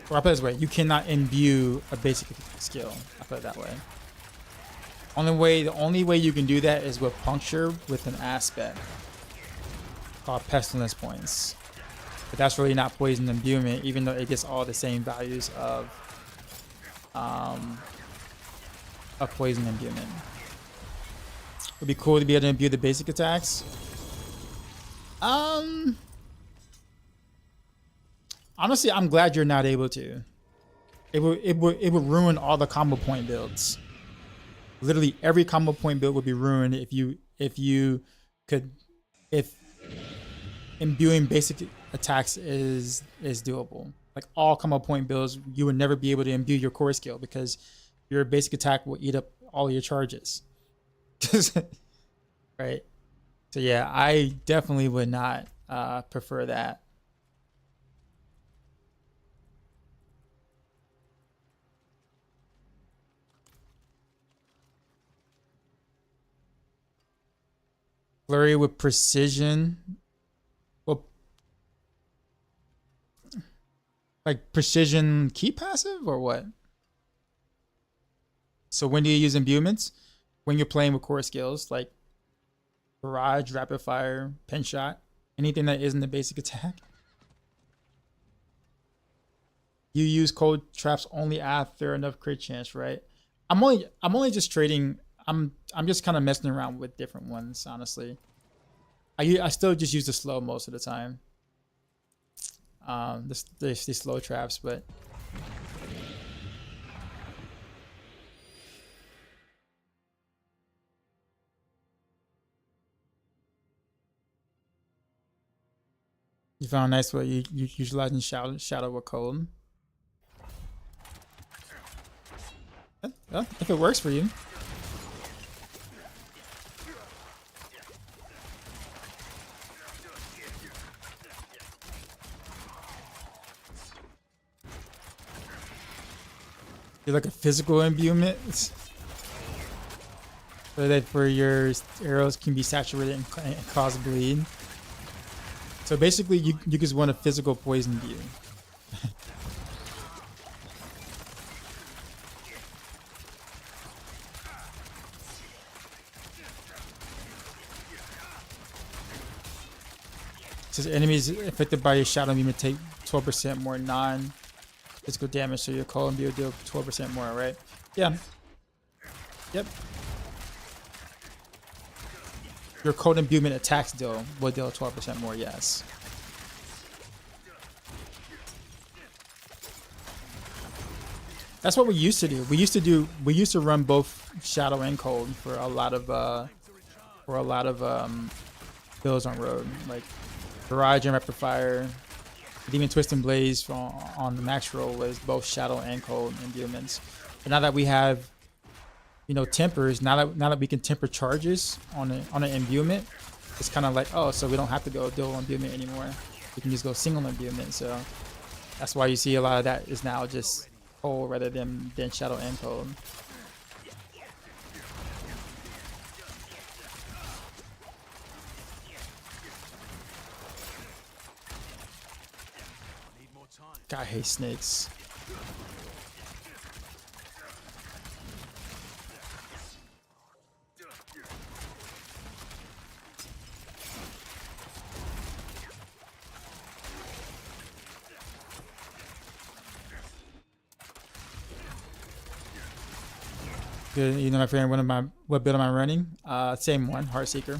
Or I'll put it this way, you cannot imbue a basic skill. I'll put it that way. The only way you can do that is with Puncture with an aspect called Pestilence Points. But that's really not Poison Imbuement, even though it gets all the same values of Poison Imbuement. It would be cool to be able to imbue the basic attacks. Honestly, I'm glad you're not able to. It would ruin all the combo point builds. Literally every combo point build would be ruined if imbuing basic attacks is doable. Like all combo point builds, you would never be able to imbue your core skill because your basic attack will eat up all your charges. Right? So yeah, I definitely would not prefer that. Flurry with precision. Well, like precision key passive or what? So when do you use imbuements? When you're playing with core skills like Barrage, Rapid Fire, Pen Shot, anything that isn't the basic attack. You use cold traps only after enough crit chance, right? I'm only just trading. I'm just kind of messing around with different ones, honestly. I still just use the slow most of the time. The slow traps, but you found a nice way you utilizing shadow with cold. Well, if it works for you. You're like a physical imbuement, so that for your arrows can be saturated and cause bleed. So basically, you just want a physical poison view. Says enemies affected by your shadow imbuement take 12% more non-physical damage, so your cold imbue will deal 12% more, right? Yeah. Yep. Your cold imbuement attacks will deal 12% more, yes. That's what we used to do. We used to run both shadow and cold for a lot of builds on Rogue, like Barrage and Rapid Fire. Demon Twist and Blaze on the Maxroll was both Shadow and Cold imbuements. But now that we have, you know, tempers, now that we can temper charges on an imbuement, it's kind of like, oh, so we don't have to go dual imbuement anymore. We can just go single imbuement. So that's why you see a lot of that is now just Cold rather than Shadow and Cold. God, I hate snakes. Good, you know, my friend, what build am I running? Same one, Heartseeker.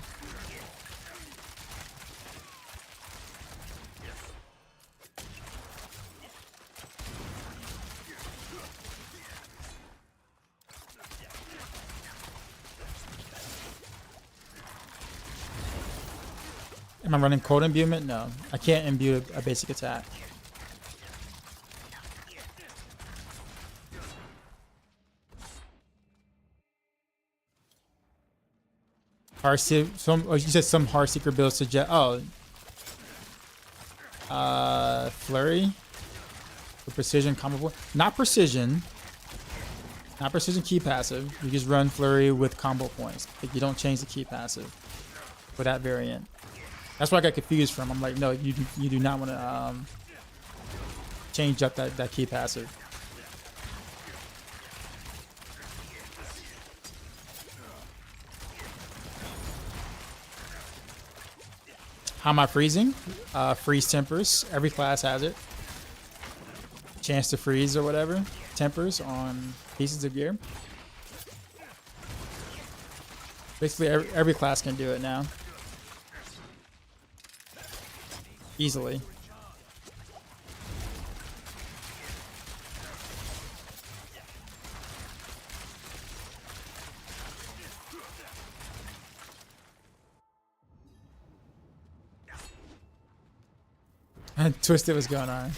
Am I running Cold Imbuement? No, I can't imbue a basic attack. You said some Heartseeker builds suggest. Oh, Flurry for precision combo. Not precision key passive. You just run Flurry with combo points. Like, you don't change the key passive for that variant. That's what I got confused from. I'm like, no, you do not want to change up that key passive. How am I freezing? Freeze tempers. Every class has it. Chance to freeze or whatever. Tempers on pieces of gear. Basically, every class can do it now. Easily. And Twisted was going on.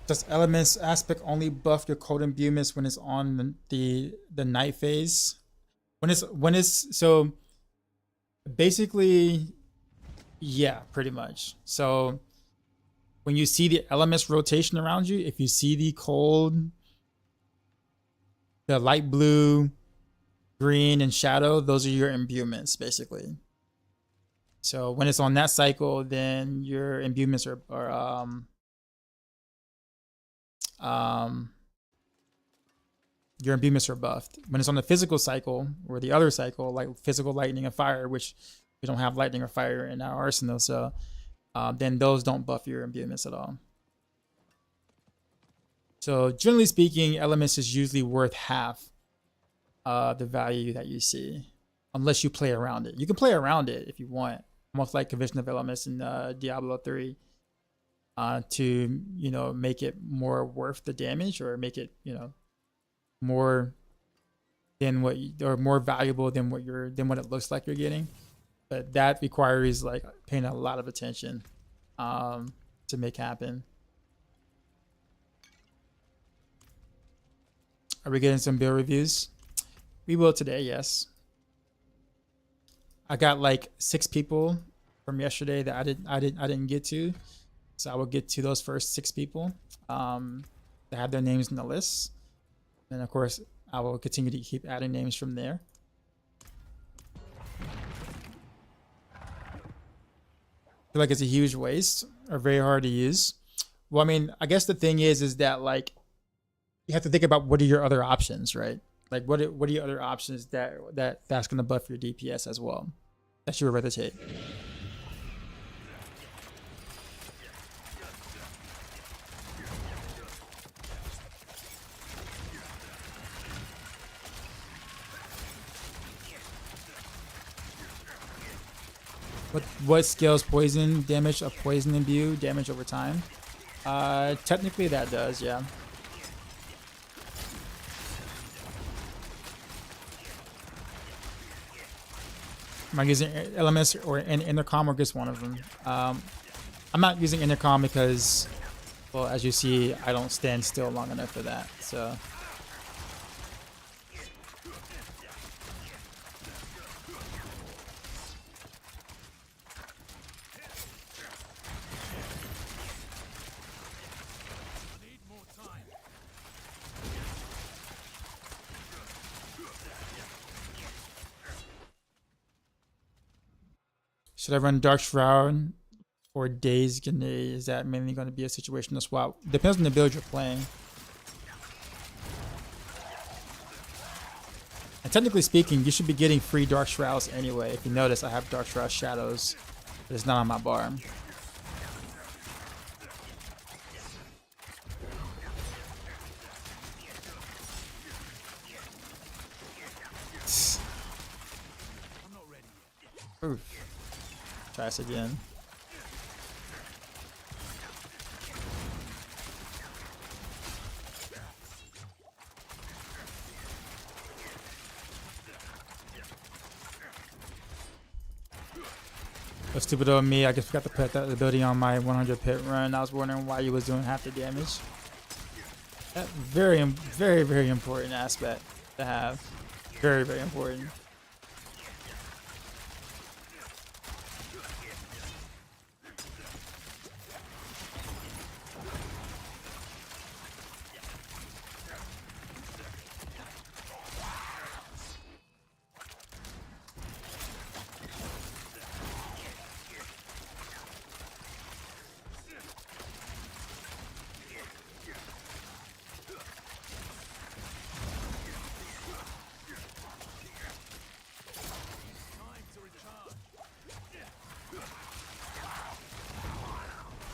Does Elements aspect only buff your Cold Imbuements when it's on the night phase? When it's so basically, yeah, pretty much. So when you see the elements rotation around you, if you see the cold, the light blue, green, and shadow, those are your imbuements basically. So when it's on that cycle, then your imbuements are your imbuements are buffed. When it's on the physical cycle or the other cycle, like physical lightning and fire, which we don't have lightning or fire in our arsenal, so then those don't buff your imbuements at all. So generally speaking, elements is usually worth half the value that you see, unless you play around it. You can play around it if you want, almost like Conviction of Elements in Diablo 3. To, you know, make it more worth the damage, or make it, you know, more than what or more valuable than what it looks like you're getting. But that requires like paying a lot of attention to make happen. Are we getting some build reviews? We will today, yes. I got like 6 people from yesterday that I didn't get to. So I will get to those first 6 people that have their names in the list. And of course, I will continue to keep adding names from there. I feel like it's a huge waste or very hard to use. Well, I mean, I guess the thing is that like, you have to think about what are your other options, right? Like, what are your other options that's gonna buff your DPS as well? That you would rather take. What scales poison damage? A poison imbue damage over time? Technically that does, yeah. Am I using elements or an intercom, or just one of them? I'm not using intercom because, well, as you see, I don't stand still long enough for that. So. Should I run Dark Shroud or Daze Grenade? Is that mainly going to be a situational swap? Depends on the build you're playing. And technically speaking, you should be getting free Dark Shrouds anyway. If you notice, I have Dark Shroud Shadows, but it's not on my bar. Oof. Try this again. That's stupid of me. I just forgot to put that ability on my 100 pit run. I was wondering why you was doing half the damage. That very important aspect to have. Very important.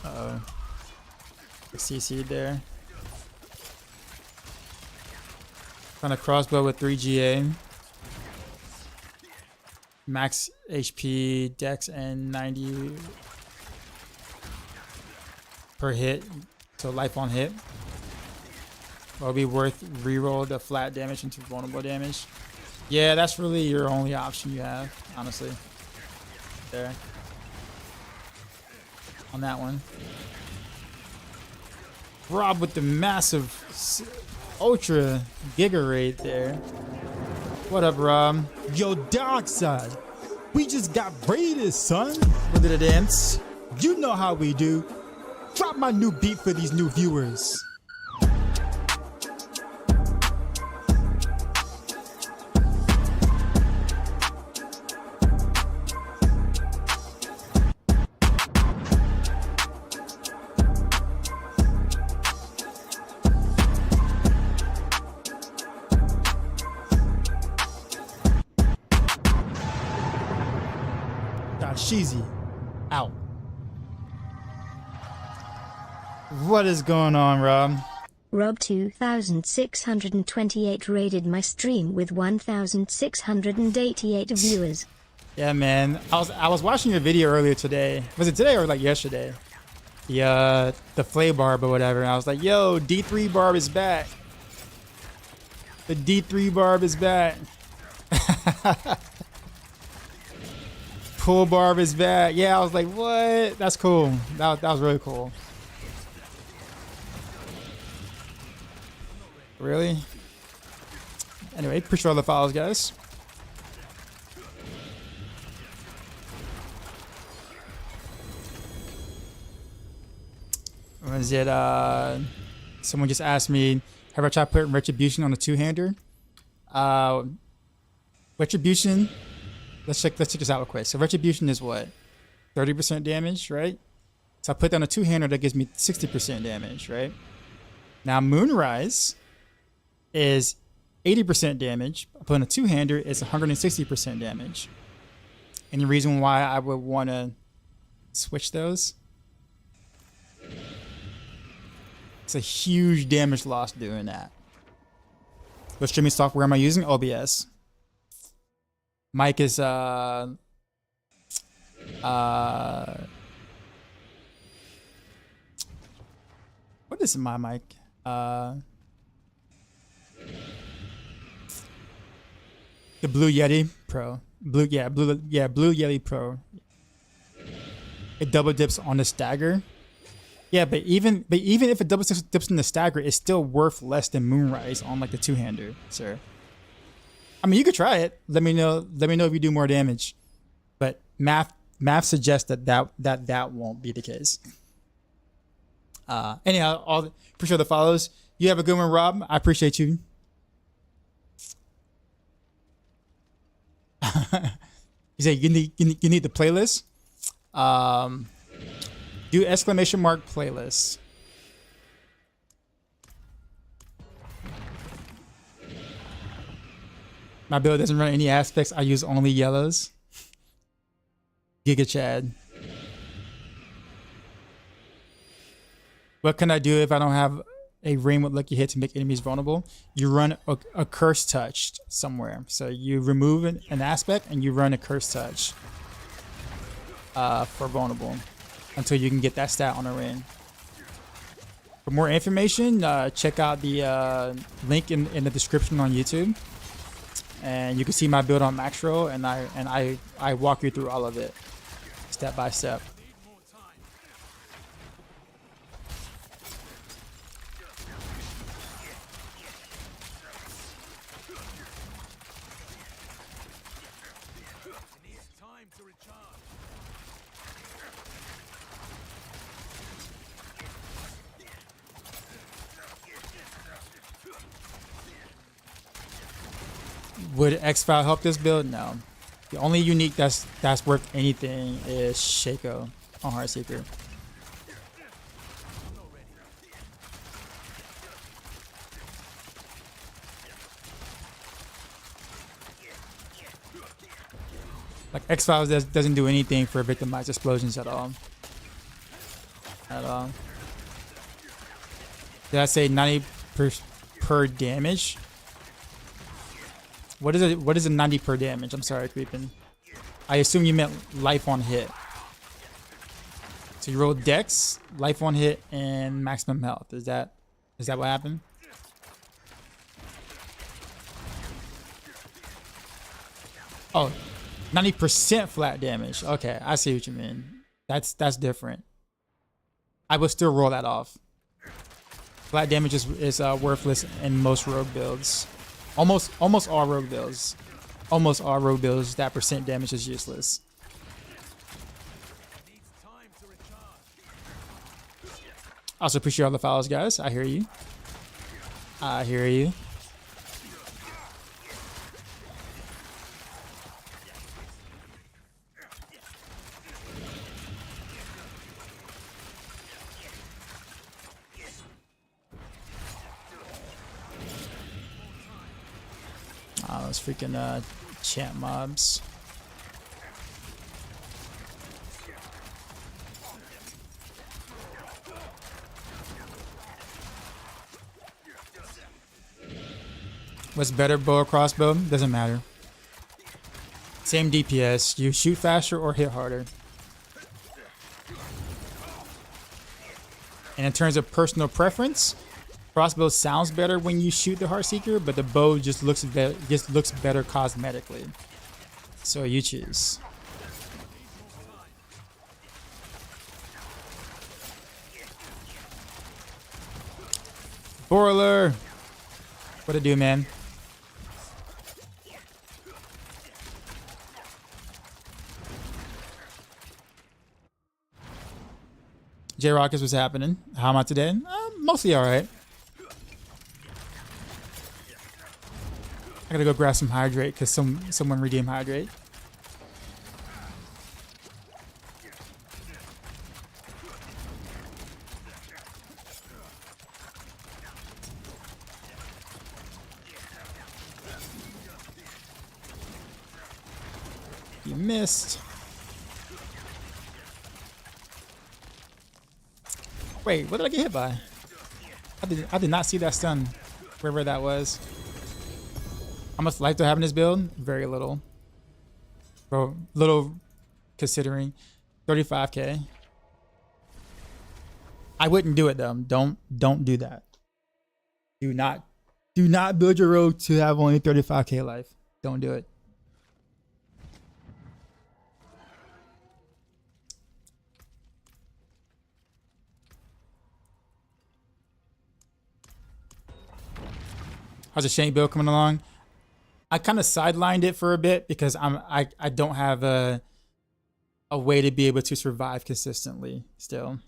Uh-oh. CC there. On a crossbow with 3 GA. Max HP, Dex, and 90 per hit. So life on hit. Will be worth reroll the flat damage into vulnerable damage. Yeah, that's really your only option you have, honestly. There. On that one. Rob with the massive ultra giga raid there. What up, Rob? Yo, Darkside, we just got raided, son. What did it dance? You know how we do. Drop my new beat for these new viewers. Sheezy out. What is going on, Rob? Rob 2628 raided my stream with 1688 viewers. Yeah, man. I was watching your video earlier today. Was it today or like yesterday? The Flay Barb or whatever. And I was like, yo, D3 Barb is back. The D3 Barb is back. Pull Barb is back. Yeah, I was like, what? That's cool. That was really cool. Really? Anyway, appreciate all the follows, guys. Was it, someone just asked me, have I tried putting Retribution on a two-hander? Retribution, let's check this out real quick. So Retribution is what? 30% damage, right? So I put down a two-hander that gives me 60% damage, right? Now Moonrise is 80% damage, but on a two-hander, it's 160% damage. Any reason why I would want to switch those? It's a huge damage loss doing that. What streaming software am I using? OBS. Mic is what is my mic? The Blue Yeti Pro. Blue Yeti Pro. It double dips on the stagger. Yeah, but even if it double dips in the stagger, it's still worth less than Moonrise on like the two-hander, sir. I mean, you could try it. Let me know if you do more damage. But math suggests that won't be the case. Anyhow, appreciate the follows. You have a good one, Rob. I appreciate you. You say you need the playlist. Do exclamation mark playlist. My build doesn't run any aspects. I use only yellows. Giga Chad. What can I do if I don't have a ring with lucky hit to make enemies vulnerable? You run a curse touch somewhere. So you remove an aspect and you run a curse touch for vulnerable until you can get that stat on a ring. For more information, check out the link in the description on YouTube, and you can see my build on Maxroll, and I walk you through all of it step by step. Would X-File help this build? No. The only unique that's worth anything is Shaco on Heartseeker. Like X-Files doesn't do anything for victimized explosions at all. At all. Did I say 90 per damage? What is it? What is a 90 per damage? I'm sorry, Creepin. I assume you meant life on hit. So you roll Dex, life on hit, and maximum health. Is that what happened? Oh, 90% flat damage. Okay, I see what you mean. That's different. I would still roll that off. Flat damage is worthless in most rogue builds. Almost all rogue builds. Almost all rogue builds, that percent damage is useless. Also appreciate all the follows, guys. I hear you. I hear you. Oh, those freaking champ mobs. What's better, bow or crossbow? Doesn't matter. Same DPS. You shoot faster or hit harder. And in terms of personal preference, crossbow sounds better when you shoot the Heartseeker, but the bow just looks better cosmetically. So you choose. Boiler, what it do, man? J Rockets, what's happening? How am I today? Mostly all right. I gotta go grab some hydrate because someone redeemed hydrate. You missed. Wait, what did I get hit by? I did not see that stun, wherever that was. How much life do I have in this build? Very little. Bro, little considering. 35k. I wouldn't do it though. Don't do that. Do not build your rogue to have only 35k life. Don't do it. How's the Shane build coming along? I kind of sidelined it for a bit because I don't have a way to be able to survive consistently still.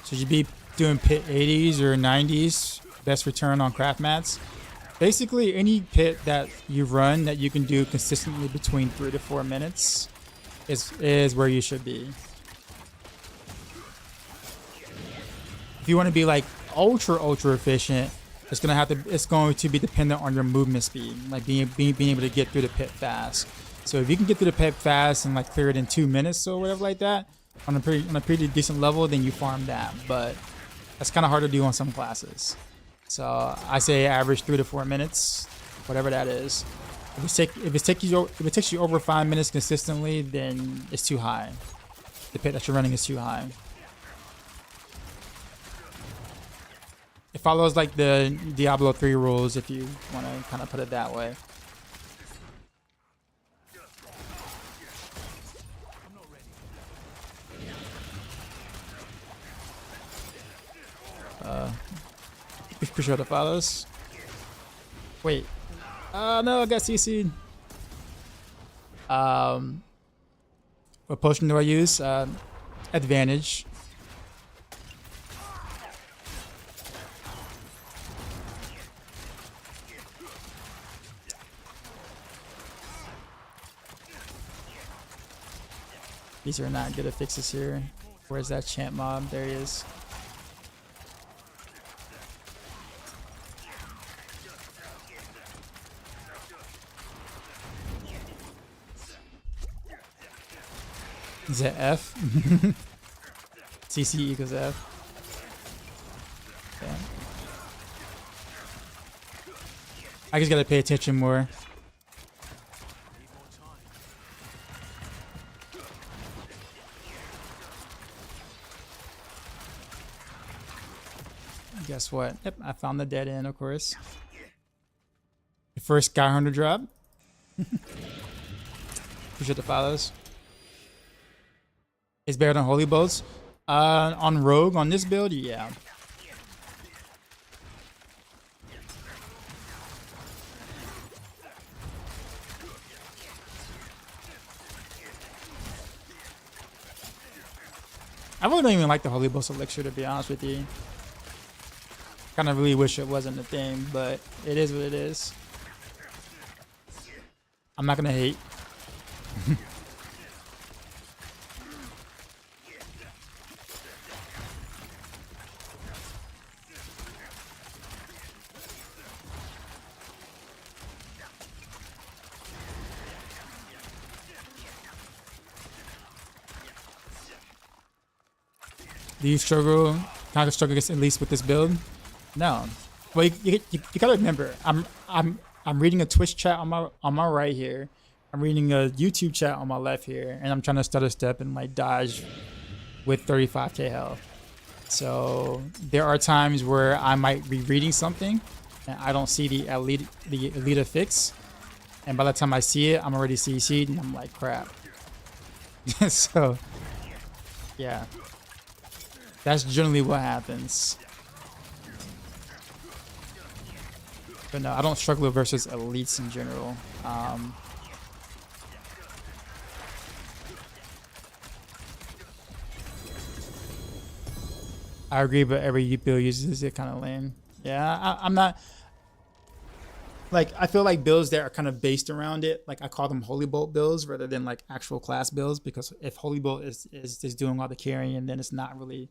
So you'd be doing pit 80s or 90s, best return on craft mats. Basically, any pit that you run that you can do consistently between 3 to 4 minutes is where you should be. If you want to be like ultra efficient, it's going to be dependent on your movement speed, like being able to get through the pit fast. So if you can get through the pit fast and like clear it in 2 minutes or whatever like that, on a pretty decent level, then you farm that. But that's kind of hard to do on some classes. So I say average 3 to 4 minutes, whatever that is. If it takes you over 5 minutes consistently, then it's too high. The pit that you're running is too high. It follows like the Diablo 3 rules, if you want to kind of put it that way. Appreciate the follows. Wait. No, I got CC'd. What potion do I use? Advantage. These are not good at fixes here. Where's that champ mob? There he is. Is that F? CC equals F. Yeah. I just gotta pay attention more. Guess what? Yep, I found the dead end, of course. The first Sky Hunter drop. Appreciate the follows. It's better than Holy Bolts. On Rogue, on this build, yeah. I really don't even like the Holy Bolts elixir, to be honest with you. Kind of really wish it wasn't a thing, but it is what it is. I'm not gonna hate. Do you struggle? Kind of struggle against at least with this build? No. Well, you gotta remember, I'm reading a Twitch chat on my right here. I'm reading a YouTube chat on my left here, and I'm trying to stutter step and like dodge with 35k health. So there are times where I might be reading something and I don't see the elite fix, and by the time I see it, I'm already CC'd, and I'm like, crap. So yeah. That's generally what happens. But no, I don't struggle versus elites in general. I agree, but every build uses it kind of lame. Yeah, I'm not. Like, I feel like builds that are kind of based around it, like I call them Holy Bolt builds rather than like actual class builds, because if Holy Bolt is doing all the carrying, then it's not really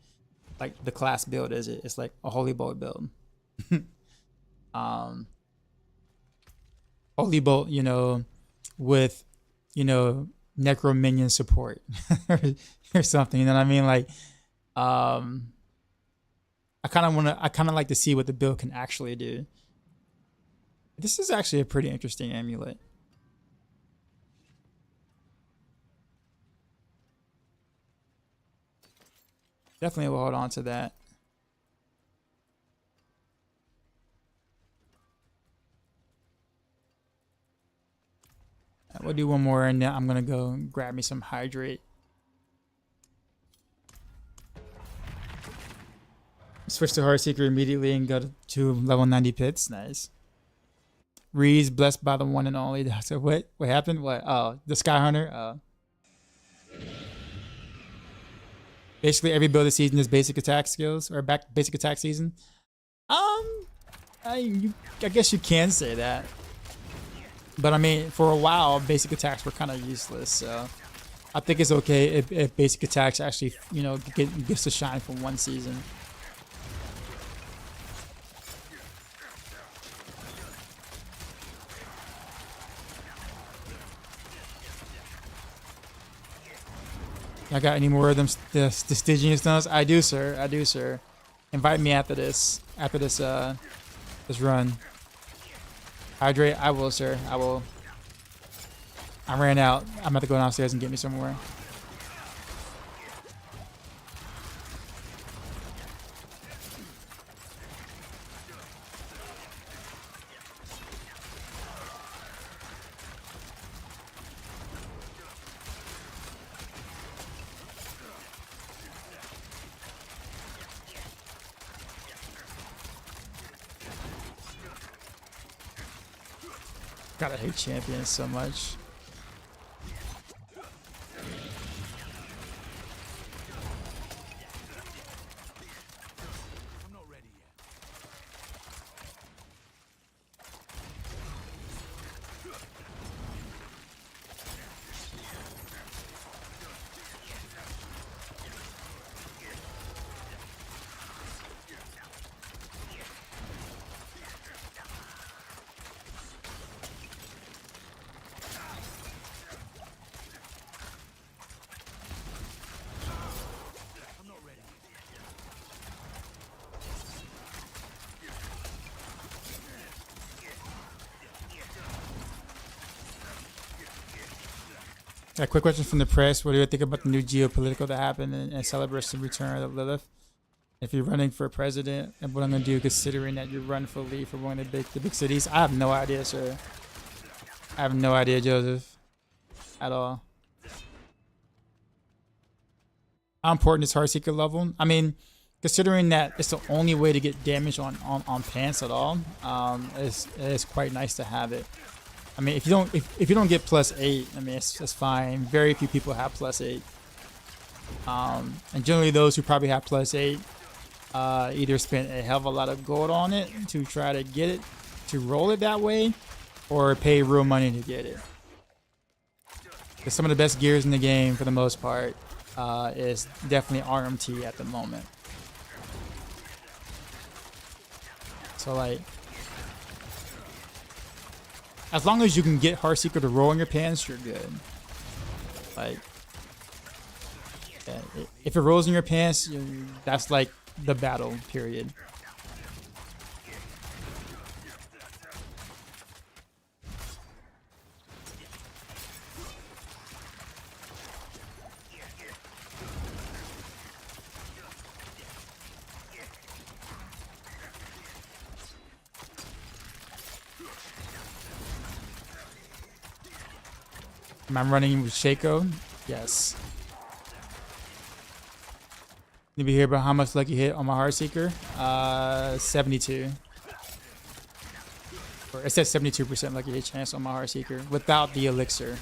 like the class build, is it? It's like a Holy Bolt build. Holy Bolt, you know, with, you know, Necro Minion support or something, you know what I mean? Like, I kind of like to see what the build can actually do. This is actually a pretty interesting amulet. Definitely will hold on to that. We'll do one more and then I'm gonna go grab me some hydrate. Switch to Heartseeker immediately and go to level 90 pits. Nice. Reed's blessed by the one and only. So what happened? What? Oh, the Sky Hunter. Basically every build this season is basic attack skills or basic attack season. I guess you can say that. But I mean, for a while, basic attacks were kind of useless. So I think it's okay if basic attacks actually, you know, gets to shine for one season. I got any more of them the Stygian stones? I do, sir. I do, sir. Invite me after this. After this this run. Hydrate. I will, sir. I will. I ran out. I'm about to go downstairs and get me some more. God, I hate champions so much. I'm not ready yet. A quick question from the press. What do you think about the new geopolitical that happened and celebrates the return of Lilith? If you're running for president, and what I'm gonna do, considering that you run for lead for one of the big cities, I have no idea, sir. I have no idea, Joseph, at all. How important is Heartseeker level? I mean, considering that it's the only way to get damage on pants at all, it's quite nice to have it. I mean, if you don't get +8, I mean, it's fine. Very few people have +8, and generally those who probably have +8 either spent a hell of a lot of gold on it to try to get it, to roll it that way, or pay real money to get it. Because some of the best gears in the game, for the most part, is definitely RMT at the moment. So like, as long as you can get Heartseeker to roll in your pants, you're good. Like, yeah, if it rolls in your pants, that's like the battle, period. Am I running with Shaco? Yes. Need to hear about how much lucky hit on my Heartseeker? 72. Or it says 72% lucky hit chance on my Heartseeker without the elixir.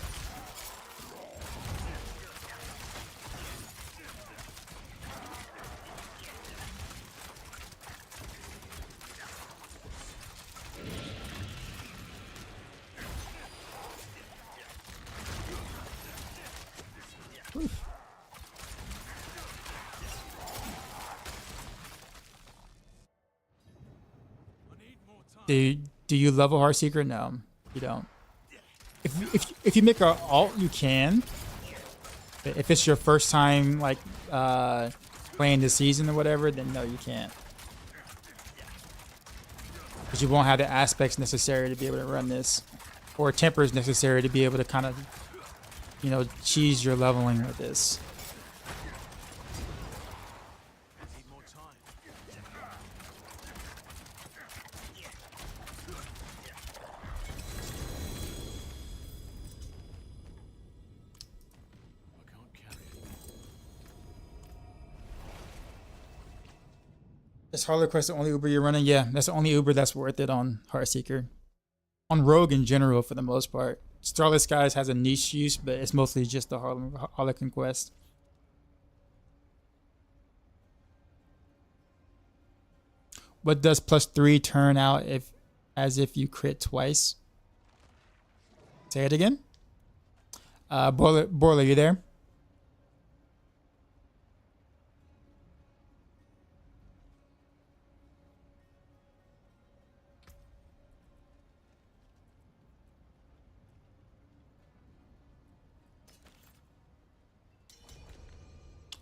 Do you level Heartseeker? No, you don't. If you make a alt, you can. If it's your first time like playing the season or whatever, then no, you can't. Because you won't have the aspects necessary to be able to run this, or tempers necessary to be able to kind of, you know, cheese your leveling with this. Is Harley Quest the only Uber you're running? Yeah, that's the only Uber that's worth it on Heartseeker. On Rogue in general, for the most part. Starlit Skies has a niche use, but it's mostly just the Harlequin Quest. What does +3 turn out as if you crit twice? Say it again. Boiler, you there?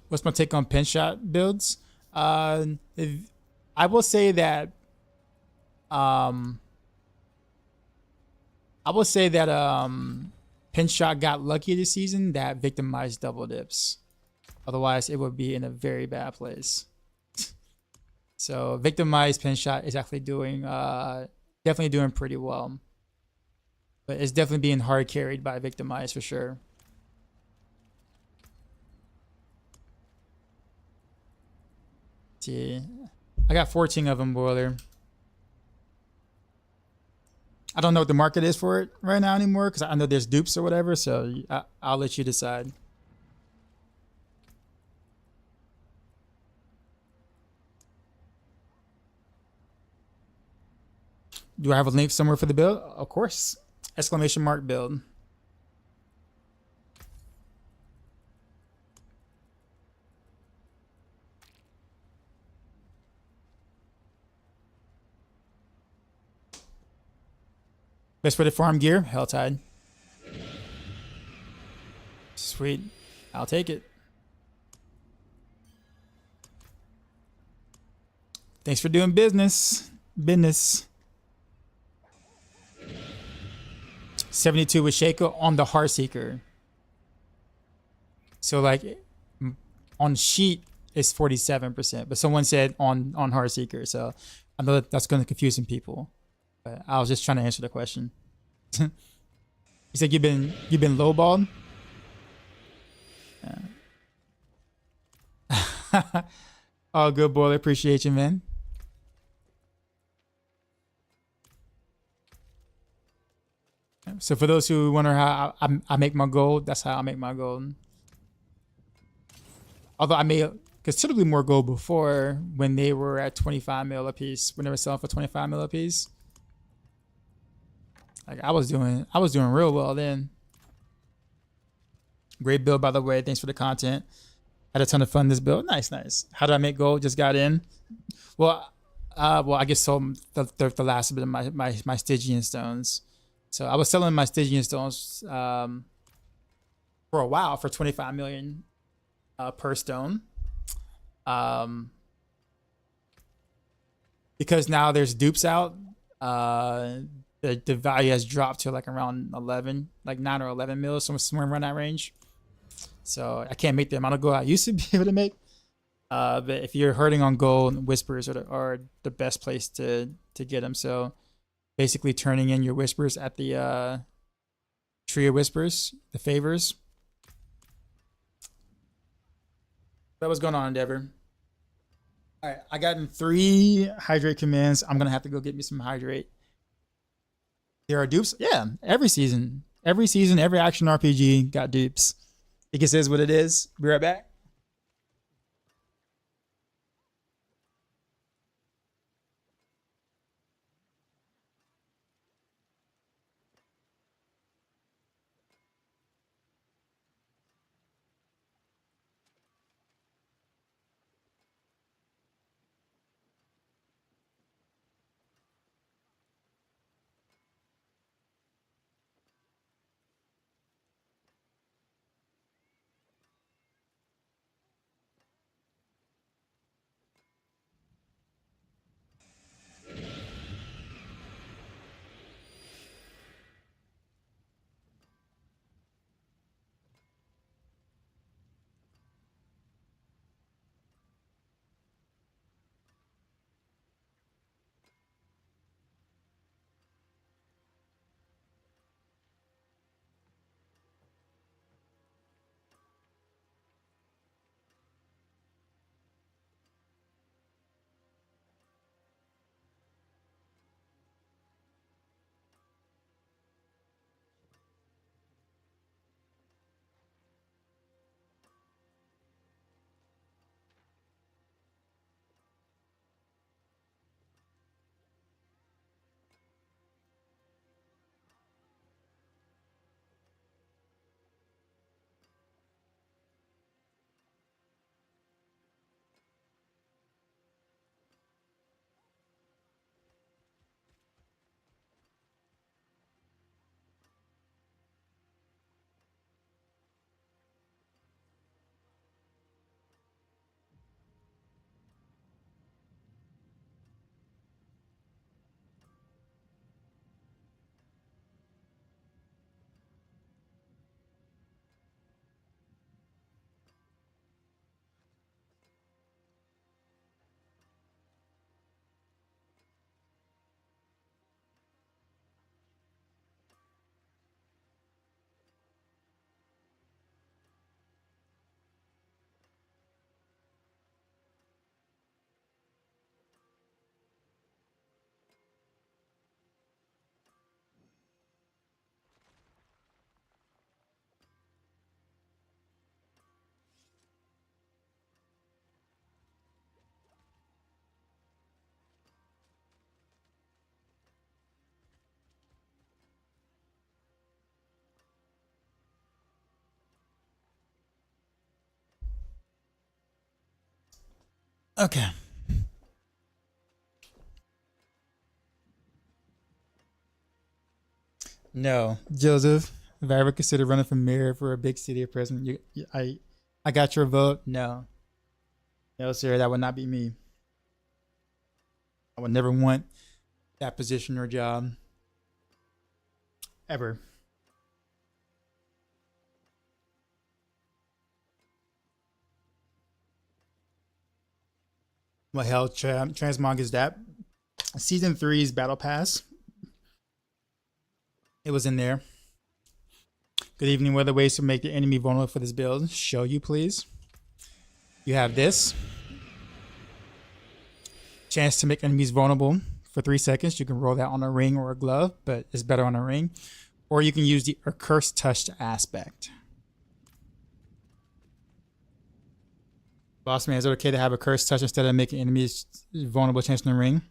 What's my take on pin shot builds? I will say that pin shot got lucky this season that victimized double dips. Otherwise, it would be in a very bad place. So victimized pin shot is actually doing definitely doing pretty well. But it's definitely being hard carried by victimized for sure. See, I got 14 of them, Boiler. I don't know what the market is for it right now anymore because I know there's dupes or whatever, so I'll let you decide. Do I have a link somewhere for the build? Of course. Exclamation mark build. Best way to farm gear? Helltide. Sweet. I'll take it. Thanks for doing business. 72 with Shaco on the Heartseeker. So like on sheet it's 47%, but someone said on Heartseeker. So I know that's going to confuse some people. But I was just trying to answer the question. You said you've been lowballed? Yeah. Oh, good boy. I appreciate you, man. So for those who wonder how I make my gold, that's how I make my gold. Although I made considerably more gold before when they were at 25 mil a piece, when they were selling for 25 mil a piece. Like I was doing real well then. Great build, by the way. Thanks for the content. Had a ton of fun this build. Nice. How did I make gold? Just got in. Well, I guess sold the last bit of my Stygian stones. So I was selling my Stygian stones for a while for 25 million per stone. Because now there's dupes out. The value has dropped to like around 11, like 9 or 11 mils, somewhere around that range. So I can't make the amount of gold I used to be able to make. But if you're hurting on gold, whispers are the best place to get them. So basically turning in your whispers at the tree of whispers, the favors. That was going on, Endeavor. All right, I got in 3 hydrate commands. I'm gonna have to go get me some hydrate. There are dupes. Yeah, every season, every action RPG got dupes. It just is what it is. Be right back. Okay. No, Joseph. If I ever consider running for mayor for a big city or president, I got your vote. No, no, sir, that would not be me. I would never want that position or job ever. What hell transmog is that? Season 3's Battle Pass. It was in there. Good evening. What are the ways to make the enemy vulnerable for this build? Show you, please. You have this. Chance to make enemies vulnerable for 3 seconds. You can roll that on a ring or a glove, but it's better on a ring. Or you can use the Accursed Touch aspect. Boss man, is it okay to have a Cursed Touch instead of making enemies vulnerable chance in the ring?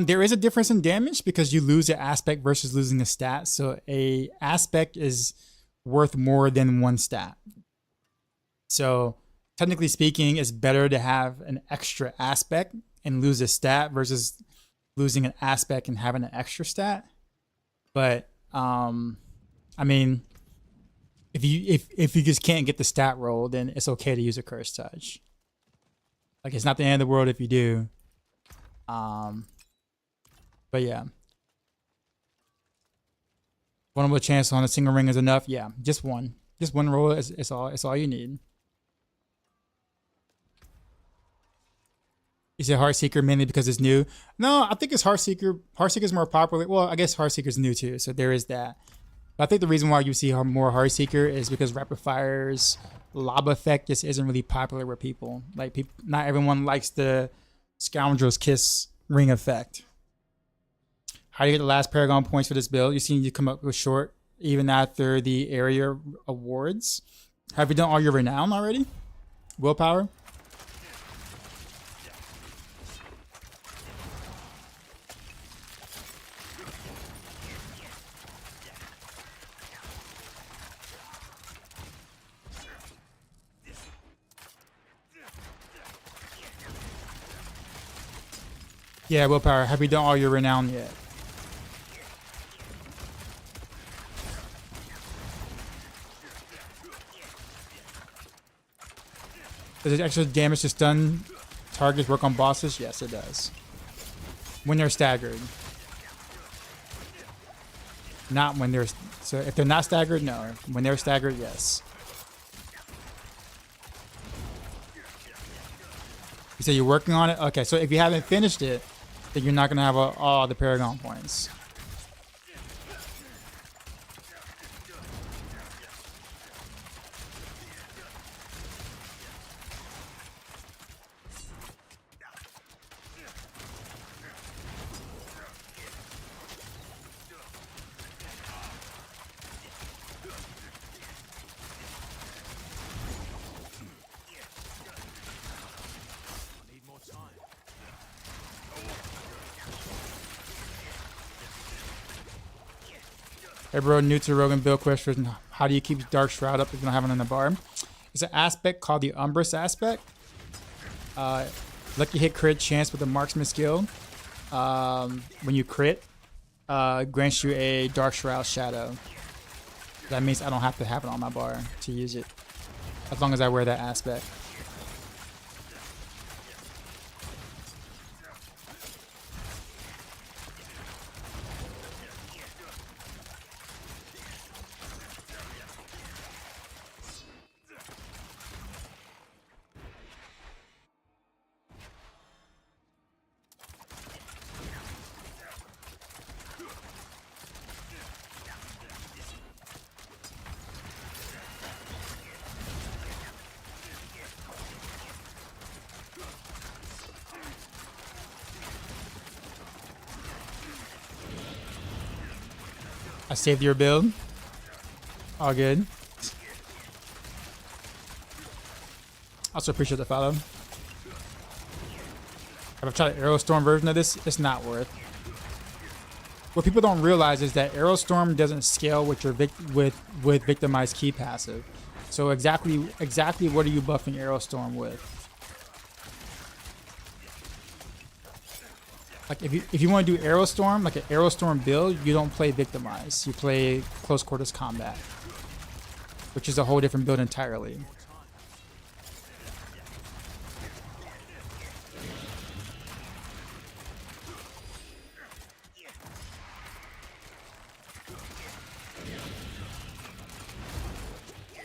There is a difference in damage because you lose an aspect versus losing a stat. So a aspect is worth more than one stat. So technically speaking, it's better to have an extra aspect and lose a stat versus losing an aspect and having an extra stat. But I mean, if you just can't get the stat roll, then it's okay to use a Cursed Touch. Like, it's not the end of the world if you do. But yeah. Vulnerable chance on a single ring is enough. Yeah, just one. Just one roll is all you need. You said Heartseeker mainly because it's new. No, I think it's Heartseeker. Heartseeker's more popular. Well, I guess Heartseeker's new too, so there is that. But I think the reason why you see more Heartseeker is because Rapid Fire's lob effect just isn't really popular with people. Like, not everyone likes the Scoundrel's Kiss ring effect. How do you get the last Paragon points for this build? You seem to come up with short even after the area awards. Have you done all your renown already? Willpower? Yeah, willpower. Have you done all your renown yet? Does it extra damage to stun targets work on bosses? Yes, it does. When they're staggered. Not when they're... So if they're not staggered, no. When they're staggered, yes. You say you're working on it? Okay, so if you haven't finished it, then you're not going to have all the Paragon points. Hey bro, new to Rogue and build question. How do you keep Dark Shroud up if you don't have it on the bar? It's an aspect called the Umbrous aspect. Lucky hit crit chance with the marksman skill. When you crit, grants you a Dark Shroud shadow. That means I don't have to have it on my bar to use it, as long as I wear that aspect. I saved your build. All good. Also appreciate the follow. If I tried an Aerostorm version of this, it's not worth. What people don't realize is that Aerostorm doesn't scale with your with victimized key passive. So exactly what are you buffing Aerostorm with? Like if you want to do Aerostorm, like an Aerostorm build, you don't play Victimize. You play Close Quarters Combat, which is a whole different build entirely.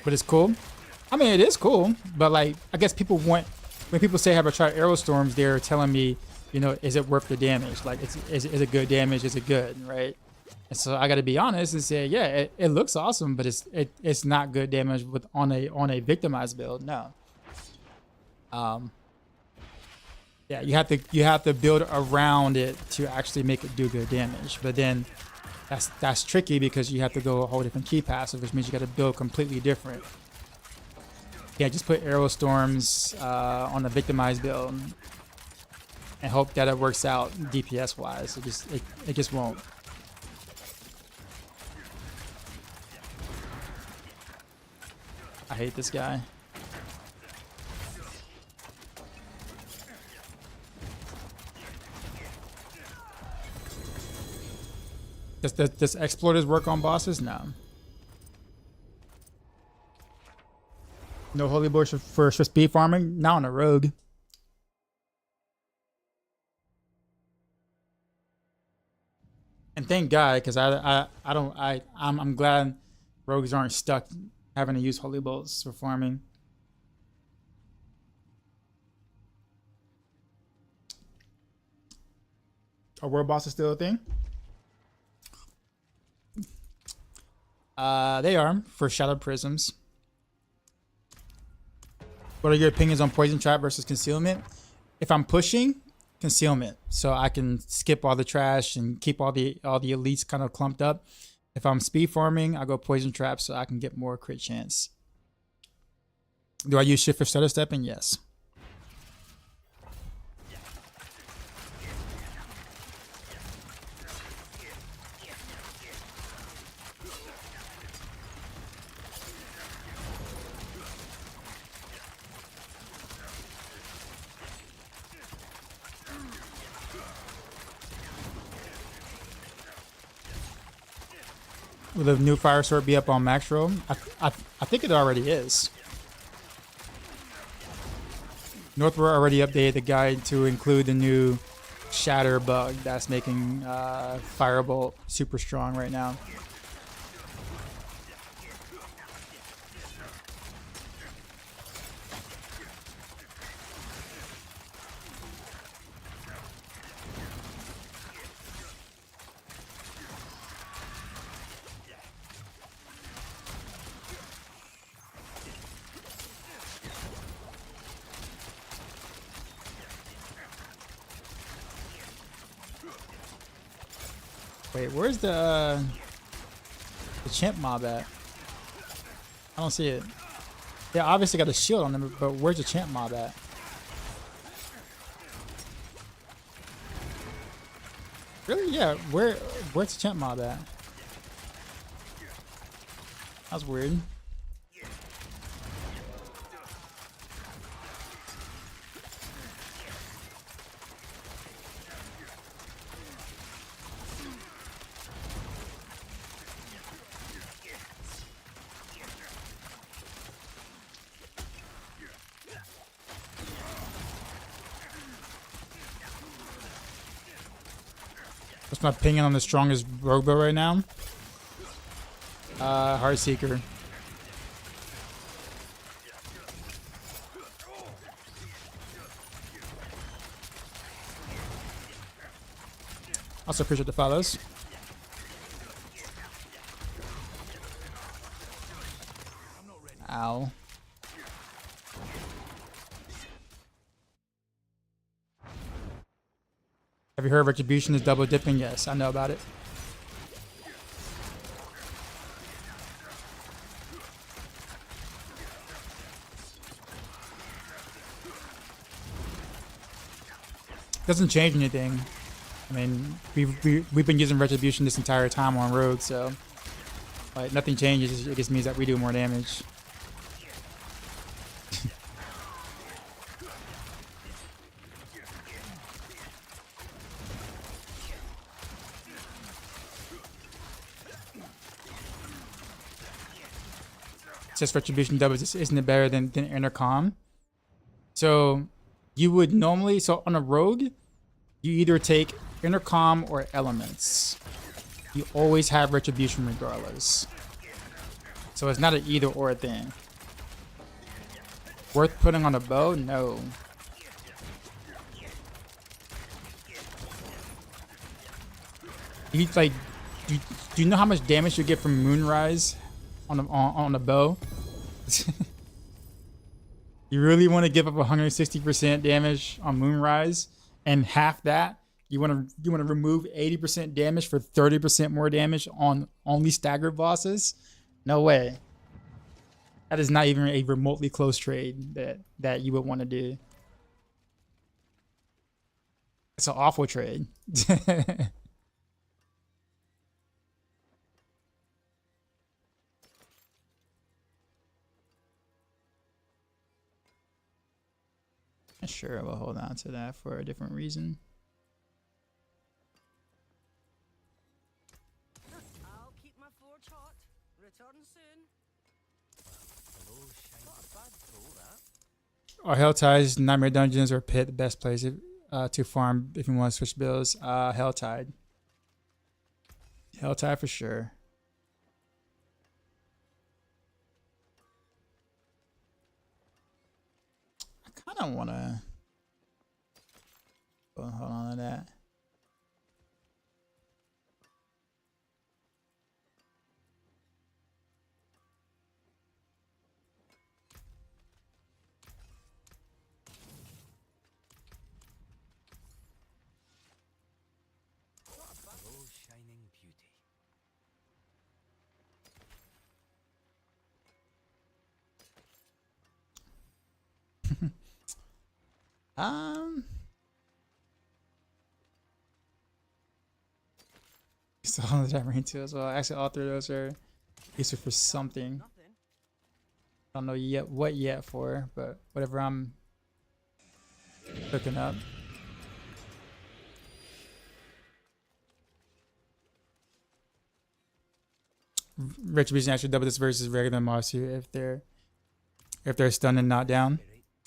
But it's cool. I mean, it is cool, but like, I guess people want, when people say have I tried Aerostorms, they're telling me, you know, is it worth the damage? Like, is it good damage? Is it good, right? And so I got to be honest and say, yeah, it looks awesome, but it's not good damage with on a Victimized build. No. Yeah, you have to build around it to actually make it do good damage. But then that's tricky because you have to go a whole different key passive, which means you got to build completely different. Yeah, just put Aerostorms on the Victimized build and hope that it works out DPS wise. It just won't. I hate this guy. Does Exploiters work on bosses? No. No Holy Bush for speed farming? Not on a rogue. And thank God, because I'm glad rogues aren't stuck having to use Holy Bolts for farming. Are world bosses still a thing? They are for Shadow Prisms. What are your opinions on Poison Trap versus Concealment? If I'm pushing, Concealment, so I can skip all the trash and keep all the elites kind of clumped up. If I'm speed farming, I go Poison Trap so I can get more crit chance. Do I use Shift for stutter stepping? Yes. Will the new Fire Sword be up on Maxroll? I think it already is. Northward already updated the guide to include the new Shatter bug that's making Firebolt super strong right now. Wait, where's the champ mob at? I don't see it. Yeah, obviously got a shield on them, but where's the champ mob at? Really? Yeah, where's the champ mob at? That's weird. What's my opinion on the strongest rogue bow right now? Heartseeker. Also appreciate the follows. Ow. Have you heard Retribution is double dipping? Yes, I know about it. Doesn't change anything. I mean, we've been using Retribution this entire time on Rogue, so like nothing changes. It just means that we do more damage. just retribution double, just isn't it better than intercom? So you would normally, so on a rogue, you either take intercom or elements. You always have retribution regardless. So it's not an either or thing. Worth putting on a bow? No. You like, do you know how much damage you get from Moonrise on a bow? You really want to give up 160% damage on Moonrise, and half that you want to remove 80% damage for 30% more damage on only staggered bosses? No way. That is not even a remotely close trade that you would want to do. It's an awful trade. Sure, we'll hold on to that for a different reason. I'll keep my forge hot. Return soon. Hello, shiny. Not a bad pull, that. Are Hell Tides, Nightmare Dungeons, or Pit the best place to farm if you want to switch builds? Hell Tide. Hell Tide for sure. I kind of want to... Hold on to that. Hello, shining beauty. So all of that marine too as well. Actually, all three of those are useful for something. Nothing. I don't know yet what yet for, but whatever I'm cooking up. Retribution actually double this versus regular Marsu if they're stunned and not down.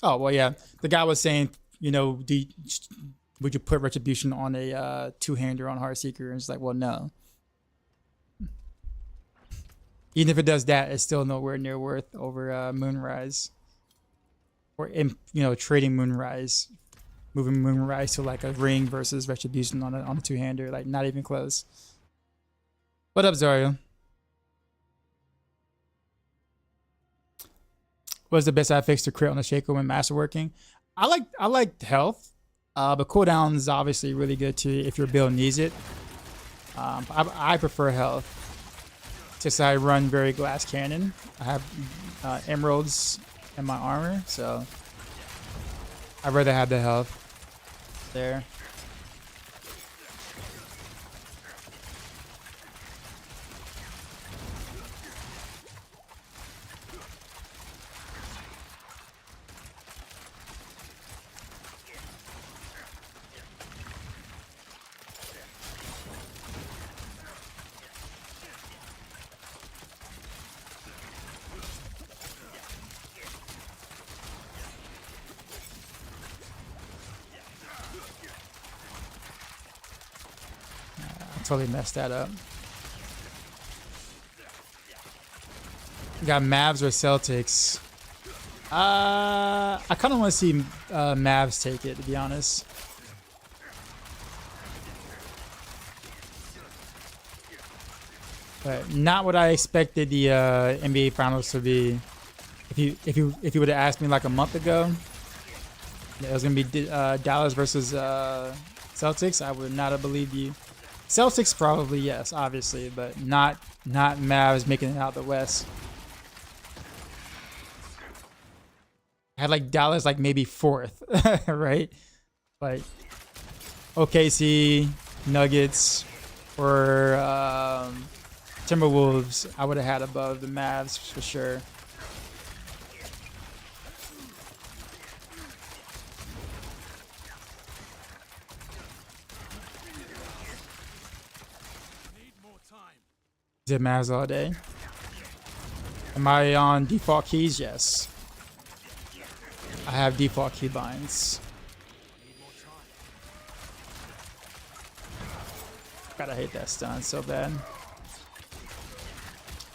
Oh well, yeah. The guy was saying, you know, would you put Retribution on a two-hander on Heartseeker? And it's like, well, no. Even if it does that, it's still nowhere near worth over Moonrise. Or trading Moonrise, moving Moonrise to like a ring versus Retribution on a two-hander, like not even close. What up, Zario? What's the best affix to crit on the Shaco when masterworking? I like health. But cooldown is obviously really good too if your build needs it. I prefer health. Just I run very glass cannon. I have emeralds in my armor, so I'd rather have the health there. Totally messed that up. Got Mavs or Celtics. I kind of want to see Mavs take it, to be honest. But not what I expected the NBA Finals to be. If you would have asked me like a month ago, that it was gonna be Dallas versus Celtics, I would not have believed you. Celtics probably, yes, obviously, but not Mavs making it out the West. I had like Dallas like maybe fourth, right? Like OKC, Nuggets, or Timberwolves, I would have had above the Mavs for sure. Did Mavs all day. Am I on default keys? Yes. I have default key binds. God, I hate that stun so bad.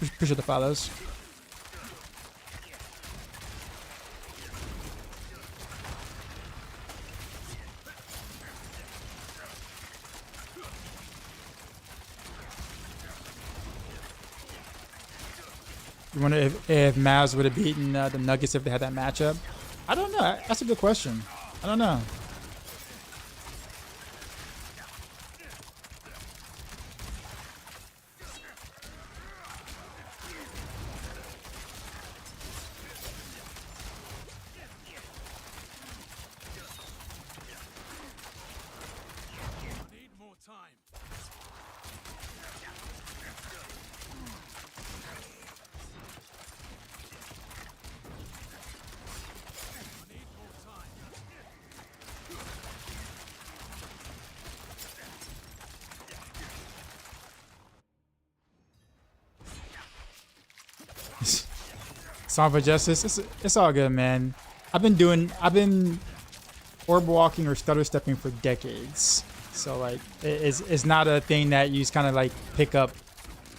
Appreciate the follows. You wonder if Mavs would have beaten the Nuggets if they had that matchup? I don't know. That's a good question. I don't know. Song for Justice. It's all good, man. I've been orb walking or stutter stepping for decades. So like it's not a thing that you just kind of like pick up,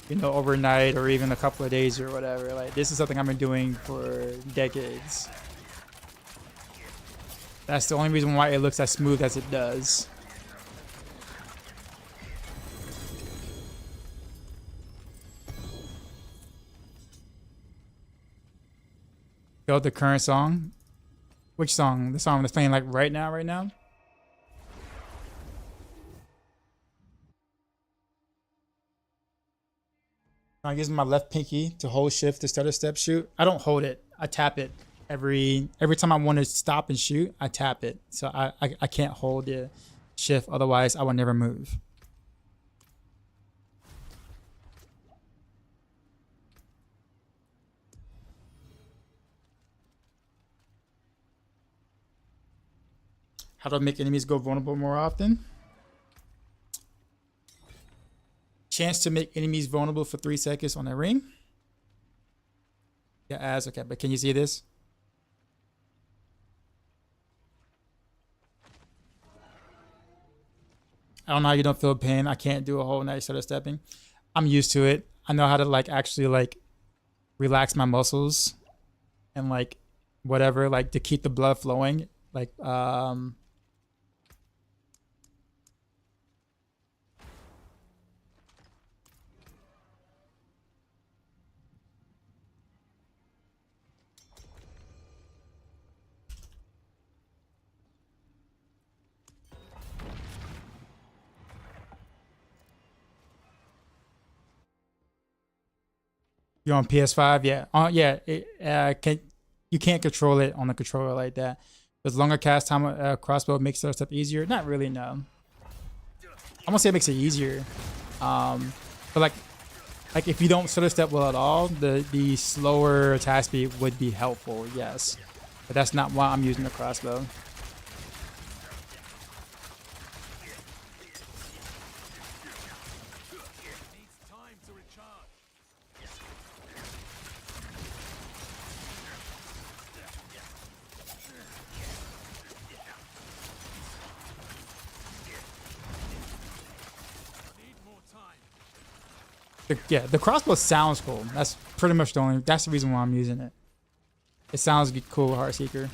you know, overnight or even a couple of days or whatever. Like this is something I've been doing for decades. That's the only reason why it looks as smooth as it does. Go with the current song. Which song? The song that's playing like right now, right now? I use my left pinky to hold shift to stutter step shoot. I don't hold it. I tap it every time I want to stop and shoot. I tap it. So I can't hold the shift. Otherwise, I will never move. How to make enemies go vulnerable more often? Chance to make enemies vulnerable for 3 seconds on a ring. Yeah, as okay, but can you see this? I don't know how you don't feel pain. I can't do a whole night stutter stepping. I'm used to it. I know how to like actually like relax my muscles and like whatever, like to keep the blood flowing. Like you're on PS5, yeah. Yeah, you can't control it on the controller like that. Does longer cast time crossbow makes that stuff easier? Not really, no. I'm gonna say it makes it easier. But like if you don't stutter step well at all, the slower attack speed would be helpful, yes. But that's not why I'm using the crossbow. Yeah, the crossbow sounds cool. That's pretty much that's the reason why I'm using it. It sounds cool with Heartseeker.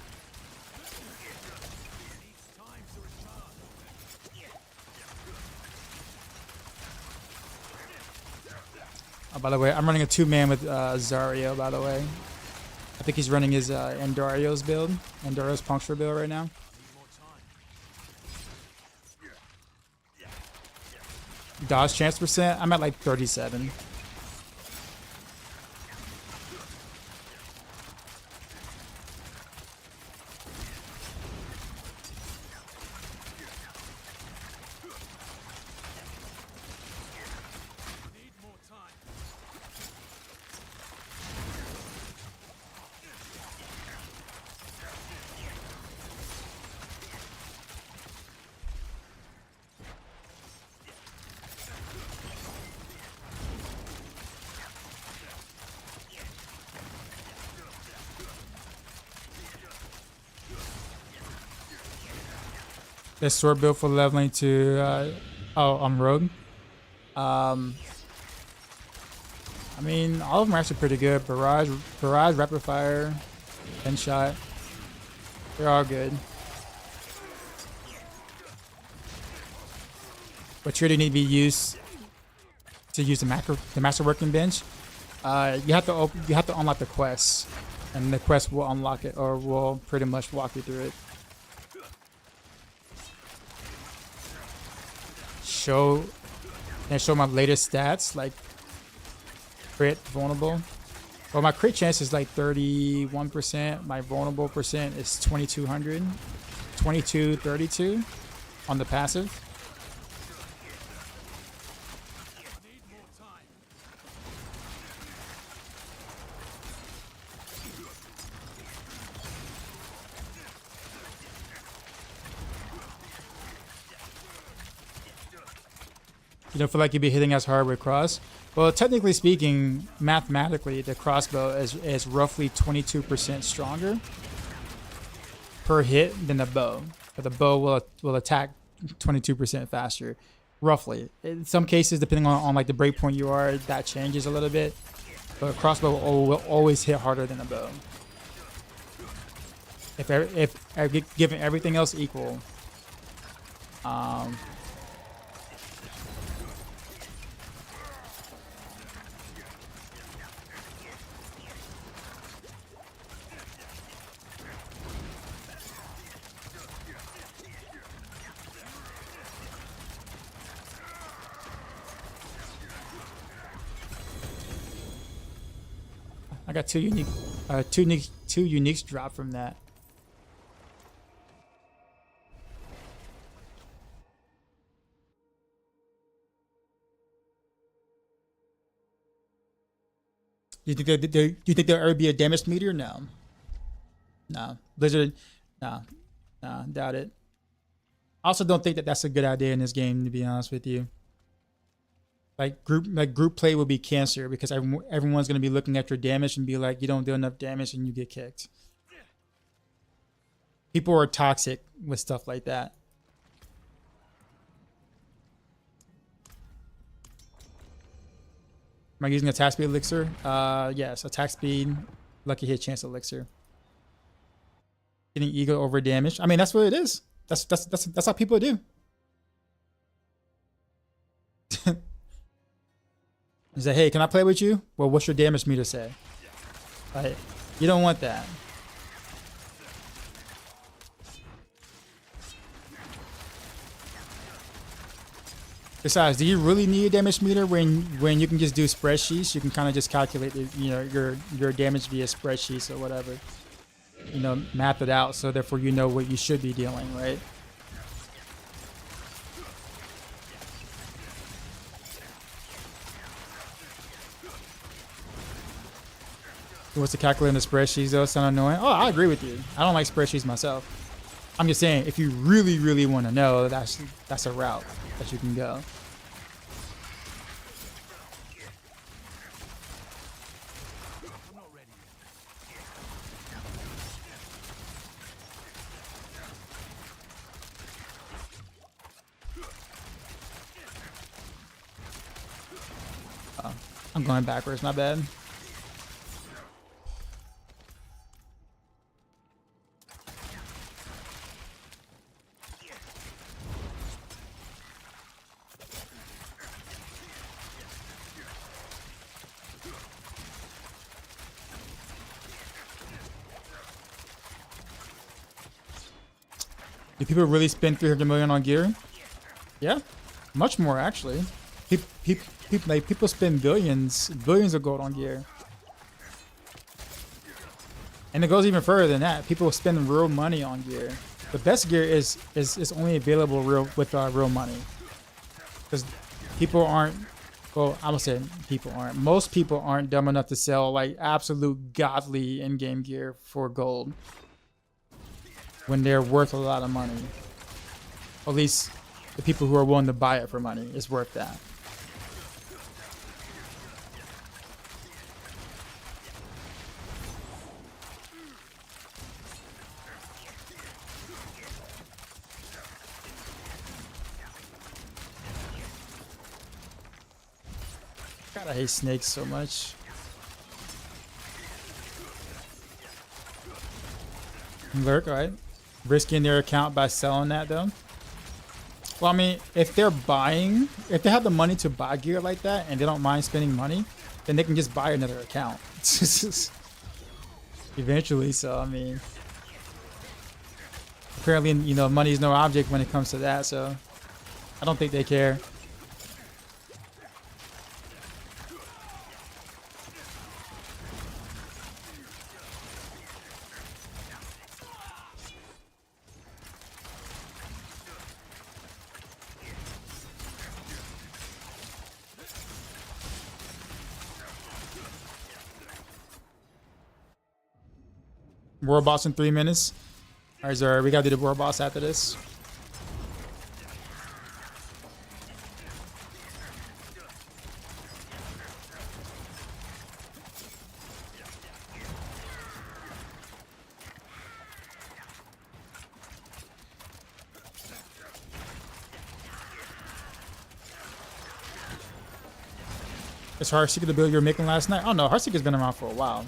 Oh, by the way, I'm running a 2-man with Zarya, by the way. I think he's running his Endario's build. Endario's Puncture build right now. Dodge chance percent, I'm at like 37. the sword build for leveling to on Rogue. I mean, all of them are actually pretty good. Barrage, Rapid Fire, 10 shot. They're all good. But you really need to be used to use the master working bench. You have to unlock the quests, and the quest will unlock it, or will pretty much walk you through it. Show my latest stats, like crit vulnerable. Well, my crit chance is like 31%. My vulnerable percent is 2200, 2232 on the passive. You don't feel like you'd be hitting as hard with cross? Well, technically speaking, mathematically, the crossbow is roughly 22% stronger per hit than the bow. But the bow will attack 22% faster, roughly. In some cases, depending on like the breakpoint you are, that changes a little bit. But a crossbow will always hit harder than a bow. If given everything else equal. I got two uniques drop from that. You think there'll ever be a damage meter? No. No. Blizzard, no, doubt it. I also don't think that that's a good idea in this game, to be honest with you. Like group play will be cancer because everyone's gonna be looking at your damage and be like, you don't do enough damage and you get kicked. People are toxic with stuff like that. Am I using attack speed elixir? Yes, attack speed, lucky hit chance elixir. Getting ego over damage. I mean, that's what it is. That's how people do. He said, hey, can I play with you? Well, what's your damage meter say? Like, you don't want that. Besides, do you really need a damage meter when you can just do spreadsheets? You can kind of just calculate, your damage via spreadsheets or whatever. Map it out, so therefore you know what you should be dealing, right? What's the calculator in the spreadsheets though? Sound annoying? Oh, I agree with you. I don't like spreadsheets myself. I'm just saying, if you really, really want to know, that's a route that you can go. Oh, I'm going backwards, my bad. Do people really spend 300 million on gear? Yeah, much more actually. People spend billions of gold on gear, and it goes even further than that. People spend real money on gear. The best gear is only available with real money, because people aren't. Well, I'm gonna say people aren't. Most people aren't dumb enough to sell like absolute godly in-game gear for gold when they're worth a lot of money. At least the people who are willing to buy it for money is worth that. God, I hate snakes so much. Lurk, alright. Risking their account by selling that though. Well, I mean, if they're buying, if they have the money to buy gear like that and they don't mind spending money, then they can just buy another account. Eventually, so I mean, apparently, you know, money is no object when it comes to that, so I don't think they care. World boss in 3 minutes. Alright, Zara, we gotta do the world boss after this. Is Heartseeker the build you were making last night? Oh no, Heartseeker's been around for a while.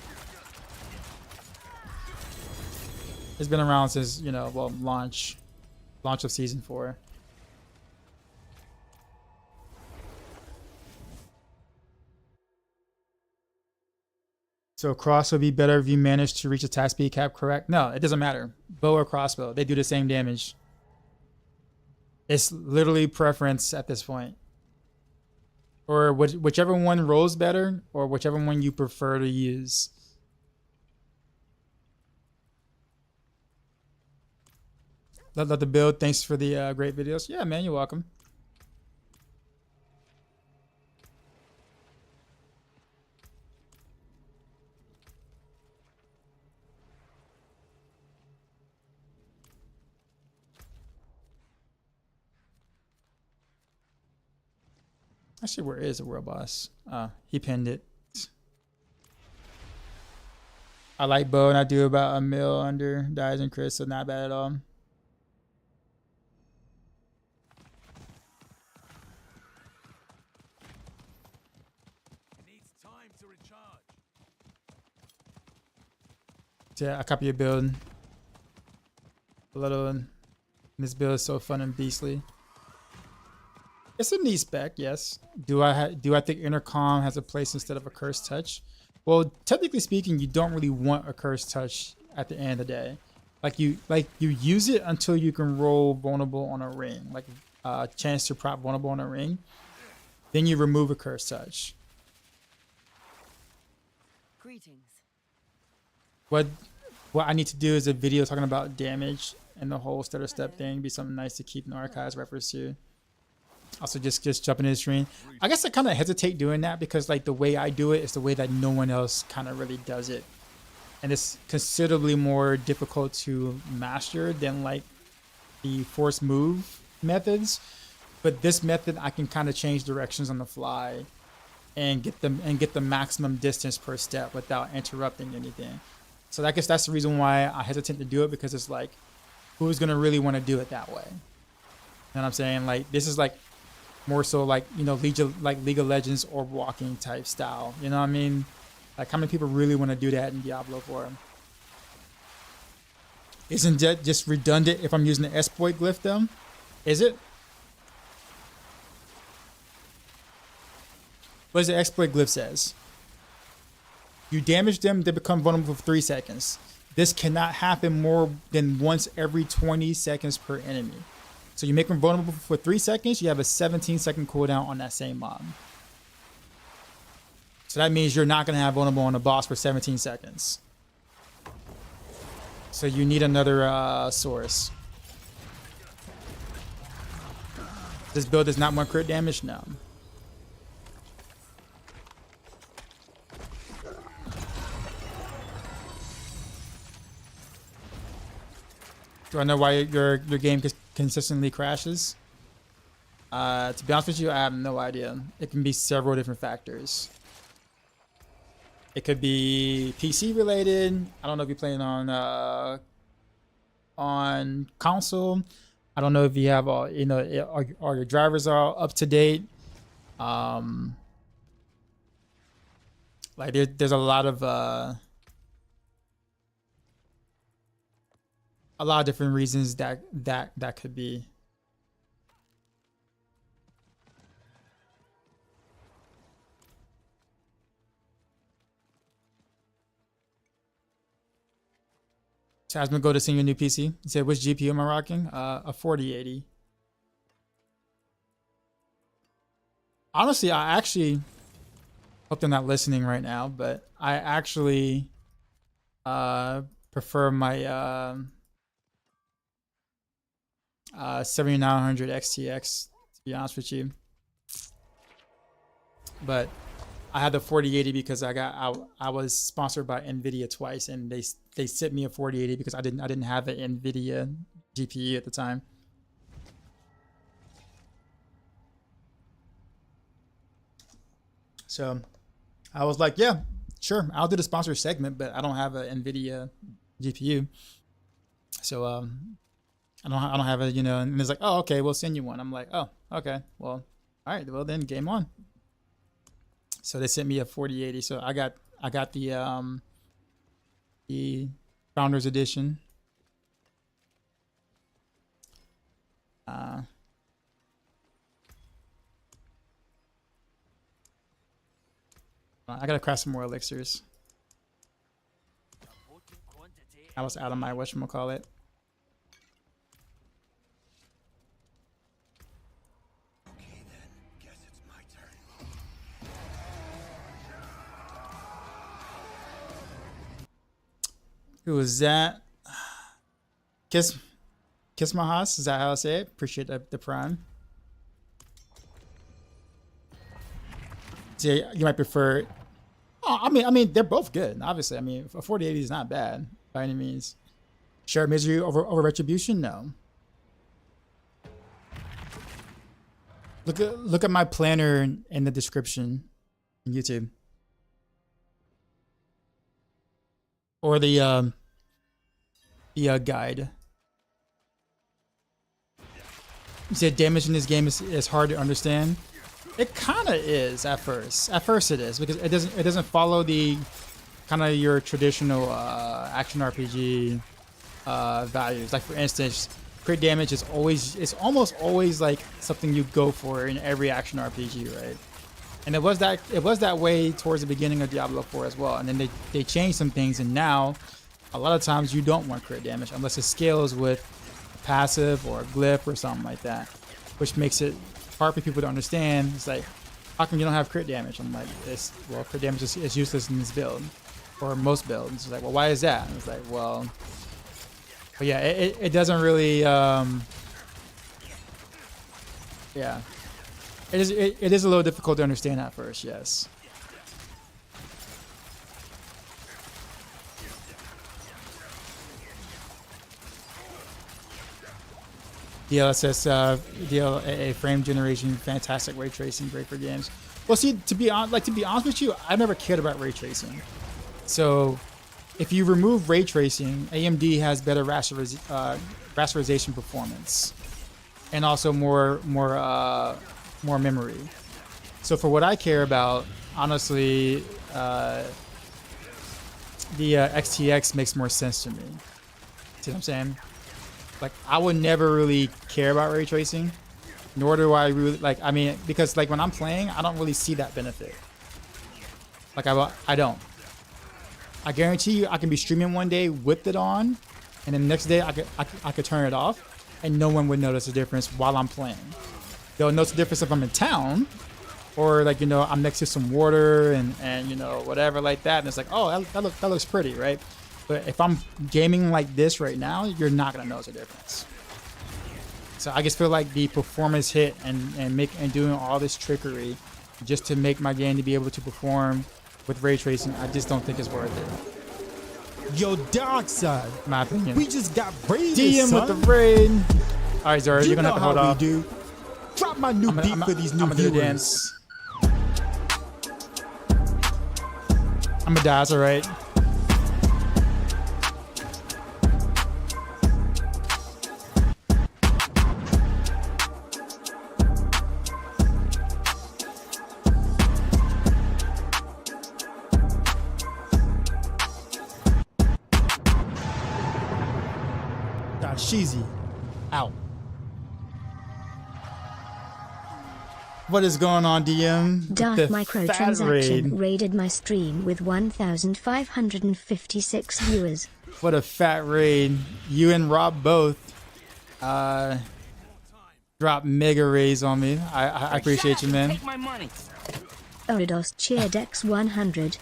It's been around since, you know, well, launch of season 4. So cross would be better if you manage to reach attack speed cap, correct? No, it doesn't matter. Bow or crossbow, they do the same damage. It's literally preference at this point. Or whichever one rolls better, or whichever one you prefer to use. Love the build. Thanks for the great videos. Yeah, man, you're welcome. Actually, where is the world boss? He pinned it. I like bow and I do about a mil under dies and crits, so not bad at all. Yeah, I copy your build. A little. This build is so fun and beastly. It's a neat spec, yes. Do I think intercom has a place instead of a cursed touch? Well, technically speaking, you don't really want a cursed touch at the end of the day. Like you use it until you can roll vulnerable on a ring, like chance to prop vulnerable on a ring. Then you remove a cursed touch. Greetings. What I need to do is a video talking about damage and the whole stutter step thing. Be something nice to keep in archives reference to. Also, just jumping in the stream. I guess I kind of hesitate doing that because like the way I do it is the way that no one else kind of really does it, and it's considerably more difficult to master than like the force move methods. But this method, I can kind of change directions on the fly and get the maximum distance per step without interrupting anything. So I guess that's the reason why I hesitate to do it, because it's like, who's gonna really want to do it that way? You know what I'm saying? Like this is like more so like, you know, League of Legends or walking type style. You know what I mean? Like how many people really want to do that in Diablo 4? Isn't that just redundant if I'm using the exploit glyph though? Is it? What does the exploit glyph says? You damage them, they become vulnerable for 3 seconds. This cannot happen more than once every 20 seconds per enemy. So you make them vulnerable for 3 seconds, you have a 17-second cooldown on that same mob. So that means you're not going to have vulnerable on a boss for 17 seconds. So you need another source. This build does not want crit damage? No. Do I know why your game consistently crashes? To be honest with you, I have no idea. It can be several different factors. It could be PC related. I don't know if you're playing on console. I don't know if you have all, you know, all your drivers are up to date. Like there's a lot of different reasons that could be. Chasman go to sing your new PC. He said, which GPU am I rocking? A 4080. Honestly, I actually hope they're not listening right now, but I actually prefer my 7900 XTX, to be honest with you. But I had the 4080 because I was sponsored by Nvidia twice, and they sent me a 4080 because I didn't have an Nvidia GPU at the time. So I was like, yeah, sure, I'll do the sponsor segment, but I don't have an Nvidia GPU. So I don't have a, you know, and it's like, oh, okay, we'll send you one. I'm like, oh, okay, well, all right, well then game on. So they sent me a 4080. So I got the Founders Edition. I gotta craft some more elixirs. I was out of my whatchamacallit. Okay then, guess it's my turn. Who was that? Kiss my house. Is that how I say it? Appreciate the prime. So you might prefer. Oh, I mean, they're both good. Obviously, I mean, a 4080 is not bad by any means. Shared misery over retribution? No. Look at my planner in the description on YouTube, or the guide. You said damage in this game is hard to understand. It kind of is at first. At first it is, because it doesn't follow the kind of your traditional action RPG values. Like for instance, crit damage is almost always like something you go for in every action RPG, right? And it was that way towards the beginning of Diablo 4 as well. And then they changed some things, and now a lot of times you don't want crit damage unless it scales with a passive or a glyph or something like that, which makes it hard for people to understand. It's like, how come you don't have crit damage? I'm like, well, crit damage is useless in this build, or most builds. It's like, well, why is that? And it's like, well, but yeah, it doesn't really, yeah, it is a little difficult to understand at first, yes. DLSS, DLA frame generation, fantastic ray tracing, great for games. Well, see, to be honest with you, I never cared about ray tracing. So, if you remove ray tracing, AMD has better rasterization performance, and also more memory. So, for what I care about, honestly, the XTX makes more sense to me. See what I'm saying? Like, I would never really care about ray tracing, nor do I really, like, I mean, because like when I'm playing, I don't really see that benefit. Like I don't. I guarantee you, I can be streaming one day with it on, and then the next day I could turn it off, and no one would notice the difference while I'm playing. They'll notice the difference if I'm in town, or like, you know, I'm next to some water and you know, whatever like that, and it's like, oh, that looks pretty, right? But if I'm gaming like this right now, you're not gonna notice a difference. So I just feel like the performance hit and doing all this trickery just to make my game to be able to perform with ray tracing, I just don't think it's worth it. Yo, Dark Side, My opinion. we just got raided, DM son. with the raid. All right, Zora, You you're gonna know have to hold how off. we do. Drop my new beat for these new I'm gonna do the viewers. dance. I'm gonna die. It's all right. Sheezy. Out. What is going on, DM? Dark The microtransaction fat raid. raided my stream with 1,556 viewers. What a fat raid. You and Rob both dropped mega raids on me. I appreciate you, man. Take my money. Oridos cheered X100.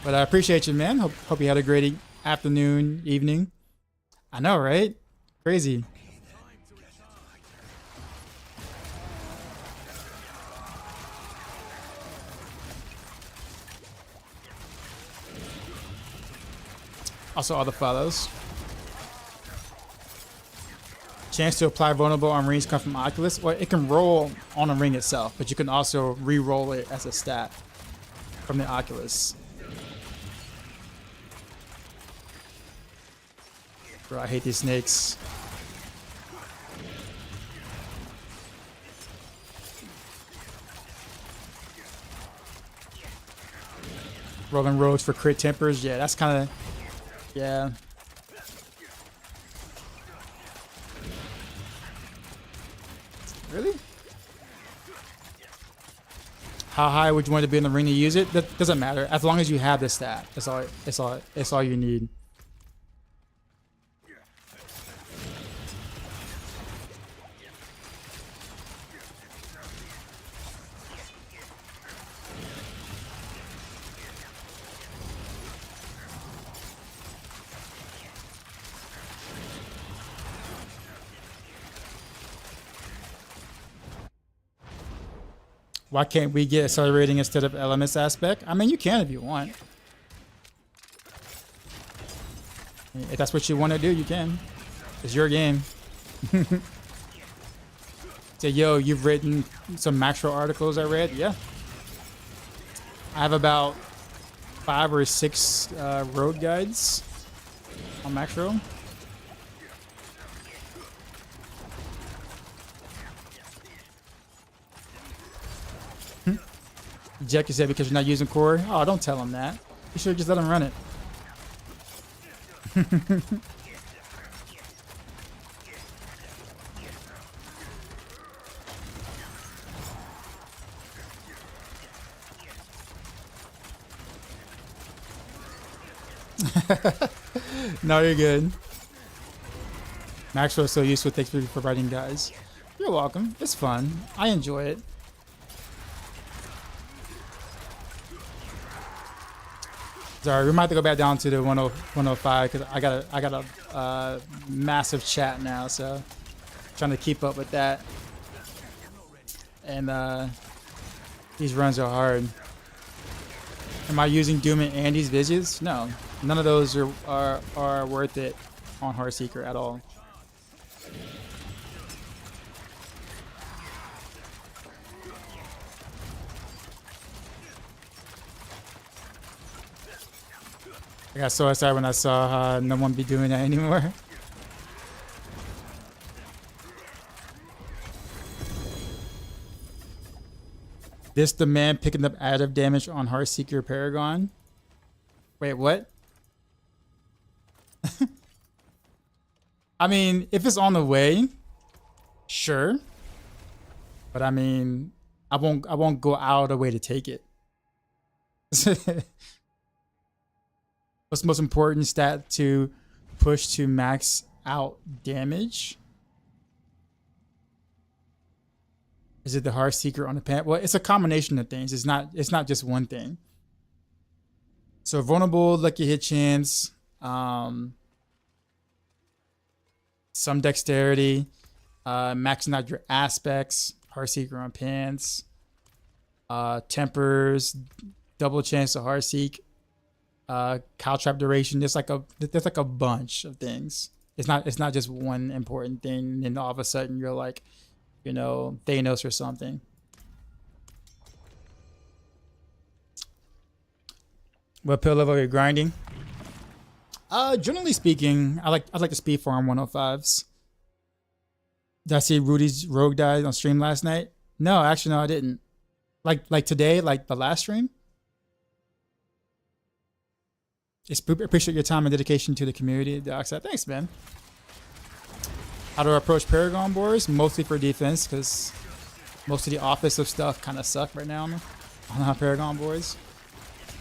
But I appreciate you, man. Hope you had a great afternoon, evening. I know, right? Crazy. Also, all the follows. Chance to apply vulnerable on rings come from Oculus. Well, it can roll on a ring itself, but you can also re-roll it as a stat from the Oculus. Bro, I hate these snakes. Rolling roads for crit tempers. Yeah, that's kind of... Yeah. Really? How high would you want to be in the ring to use it? That doesn't matter. As long as you have the stat. That's all you need. Why can't we get accelerating instead of elements aspect? I mean, you can if you want. If that's what you want to do, you can. It's your game. Say, yo, you've written some Maxroll articles I read? Yeah. I have about 5 or 6 road guides on Maxroll. Jackie said because you're not using core. Oh, don't tell him that. You should just let him run it. No, you're good. Maxroll is so useful. Thanks for providing guys. You're welcome. It's fun. I enjoy it. Sorry, we might have to go back down to the 105 because I got a massive chat now, so trying to keep up with that. And these runs are hard. Am I using Doom and Andy's visions? No, none of those are worth it on Heartseeker at all. I got so excited when I saw no one be doing that anymore. This the man picking up additive damage on Heartseeker Paragon. Wait, what? I mean, if it's on the way, sure. But I mean, I won't go out of the way to take it. What's the most important stat to push to max out damage? Is it the Heartseeker on the pant? Well, it's a combination of things. It's not just one thing. So vulnerable, lucky hit chance, some dexterity, maxing out your aspects, Heartseeker on pants, tempers, double chance to Heartseek. Caltrap duration. There's like a bunch of things. It's not just one important thing, and all of a sudden you're like, you know, Thanos or something. What pill level are you grinding? Generally speaking, I like the speed farm 105s. Did I see Rudy's Rogue died on stream last night? No, actually no, I didn't. Like today, like the last stream. Appreciate your time and dedication to the community. Doc said, thanks, man. How to approach Paragon boards? Mostly for defense, because most of the offensive stuff kind of suck right now on our Paragon boards.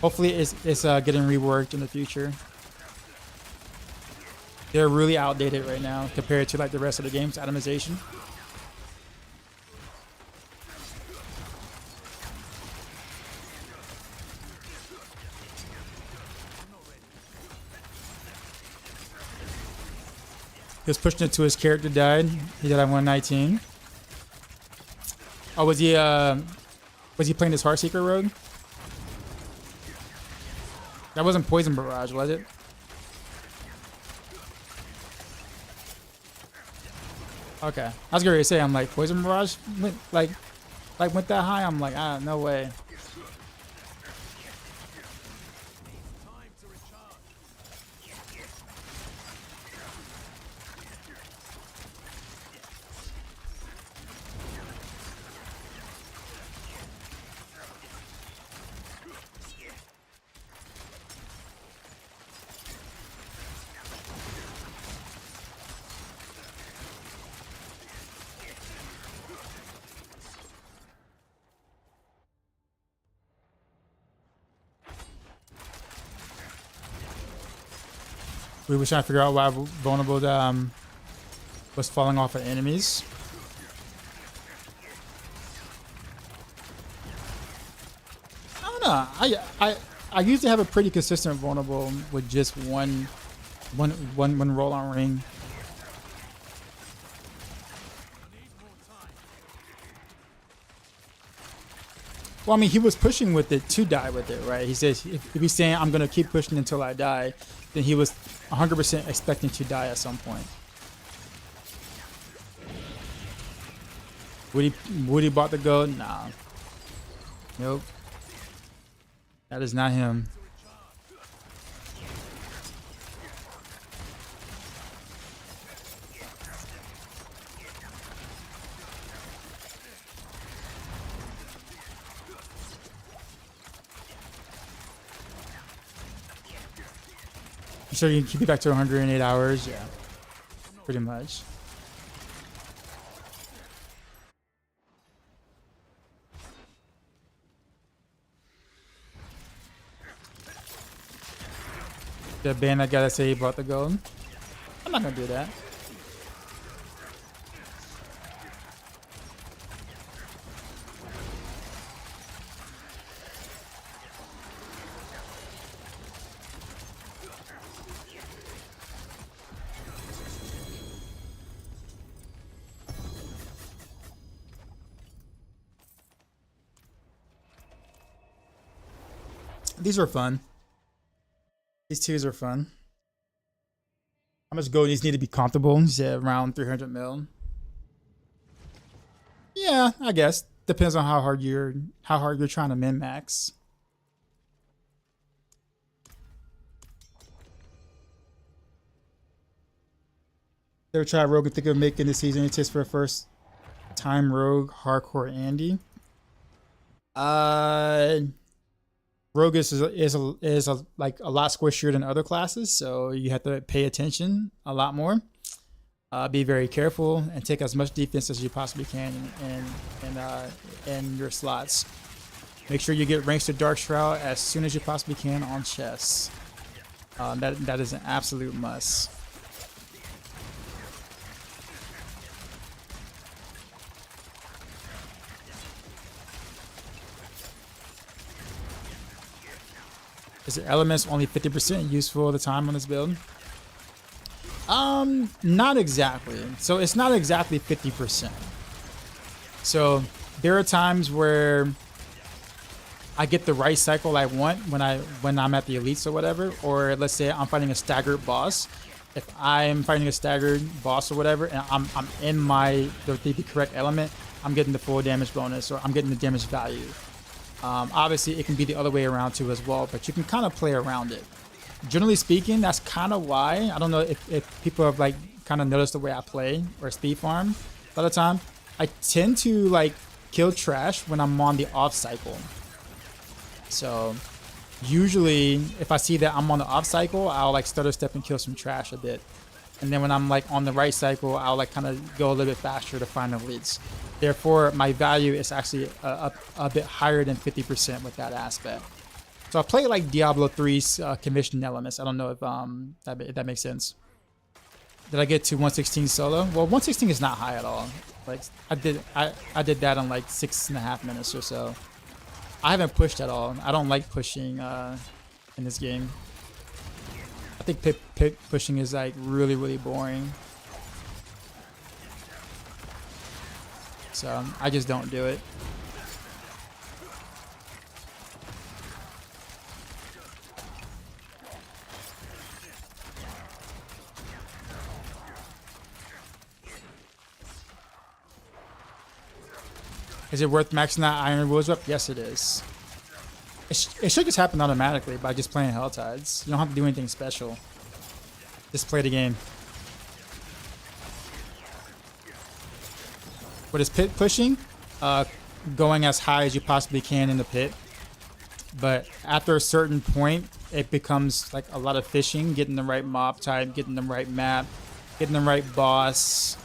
Hopefully it's getting reworked in the future. They're really outdated right now compared to like the rest of the game's atomization. He was pushing it to his character died. He died at 119. Oh, was he playing this Heartseeker Rogue? That wasn't Poison Barrage, was it? Okay. I was gonna say, I'm like, Poison Barrage went went that high? I'm like, no way. We were trying to figure out why vulnerable was falling off of enemies. I don't know. I usually have a pretty consistent vulnerable with just one roll on ring. Well, I mean, he was pushing with it to die with it, right? He says if he's saying I'm gonna keep pushing until I die, then he was 100% expecting to die at some point. Would he bought the gold? Nah. Nope. That is not him. So you can keep it back to 108 hours? Yeah, pretty much. The ban that guy that say he bought the gold. I'm not gonna do that. These are fun. These twos are fun. How much gold needs need to be comfortable? Yeah, around 300 mil. Yeah, I guess depends on how hard you're trying to min max. Ever try Rogue and think of making this season it for a first time Rogue hardcore Andy? Rogue is like a lot squishier than other classes, so you have to pay attention a lot more. Be very careful and take as much defense as you possibly can in your slots. Make sure you get ranks to Dark Shroud as soon as you possibly can on chests. That is an absolute must. Is the elements only 50% useful at the time on this build? Not exactly. So it's not exactly 50%. So there are times where I get the right cycle I want when I'm at the elites or whatever, or let's say I'm fighting a staggered boss. If I'm fighting a staggered boss or whatever, and I'm in the correct element, I'm getting the full damage bonus, or I'm getting the damage value. Obviously, it can be the other way around too as well, but you can kind of play around it. Generally speaking, that's kind of why, I don't know if people have like kind of noticed the way I play or speed farm a lot of the time. I tend to like kill trash when I'm on the off cycle. So usually if I see that I'm on the off cycle, I'll like stutter step and kill some trash a bit. And then when I'm like on the right cycle, I'll like kind of go a little bit faster to find the leads. Therefore, my value is actually a bit higher than 50% with that aspect. So I play like Diablo 3's commissioned elements. I don't know if that makes sense. Did I get to 116 solo? Well, 116 is not high at all. Like I did that in like 6.5 minutes or so. I haven't pushed at all. I don't like pushing in this game. I think pit pushing is like really boring. So I just don't do it. Is it worth maxing that Iron Rules up? Yes, it is. It should just happen automatically by just playing Hell Tides. You don't have to do anything special. Just play the game. What is pit pushing? Going as high as you possibly can in the pit. But after a certain point, it becomes like a lot of fishing, getting the right mob type, getting the right map, getting the right boss.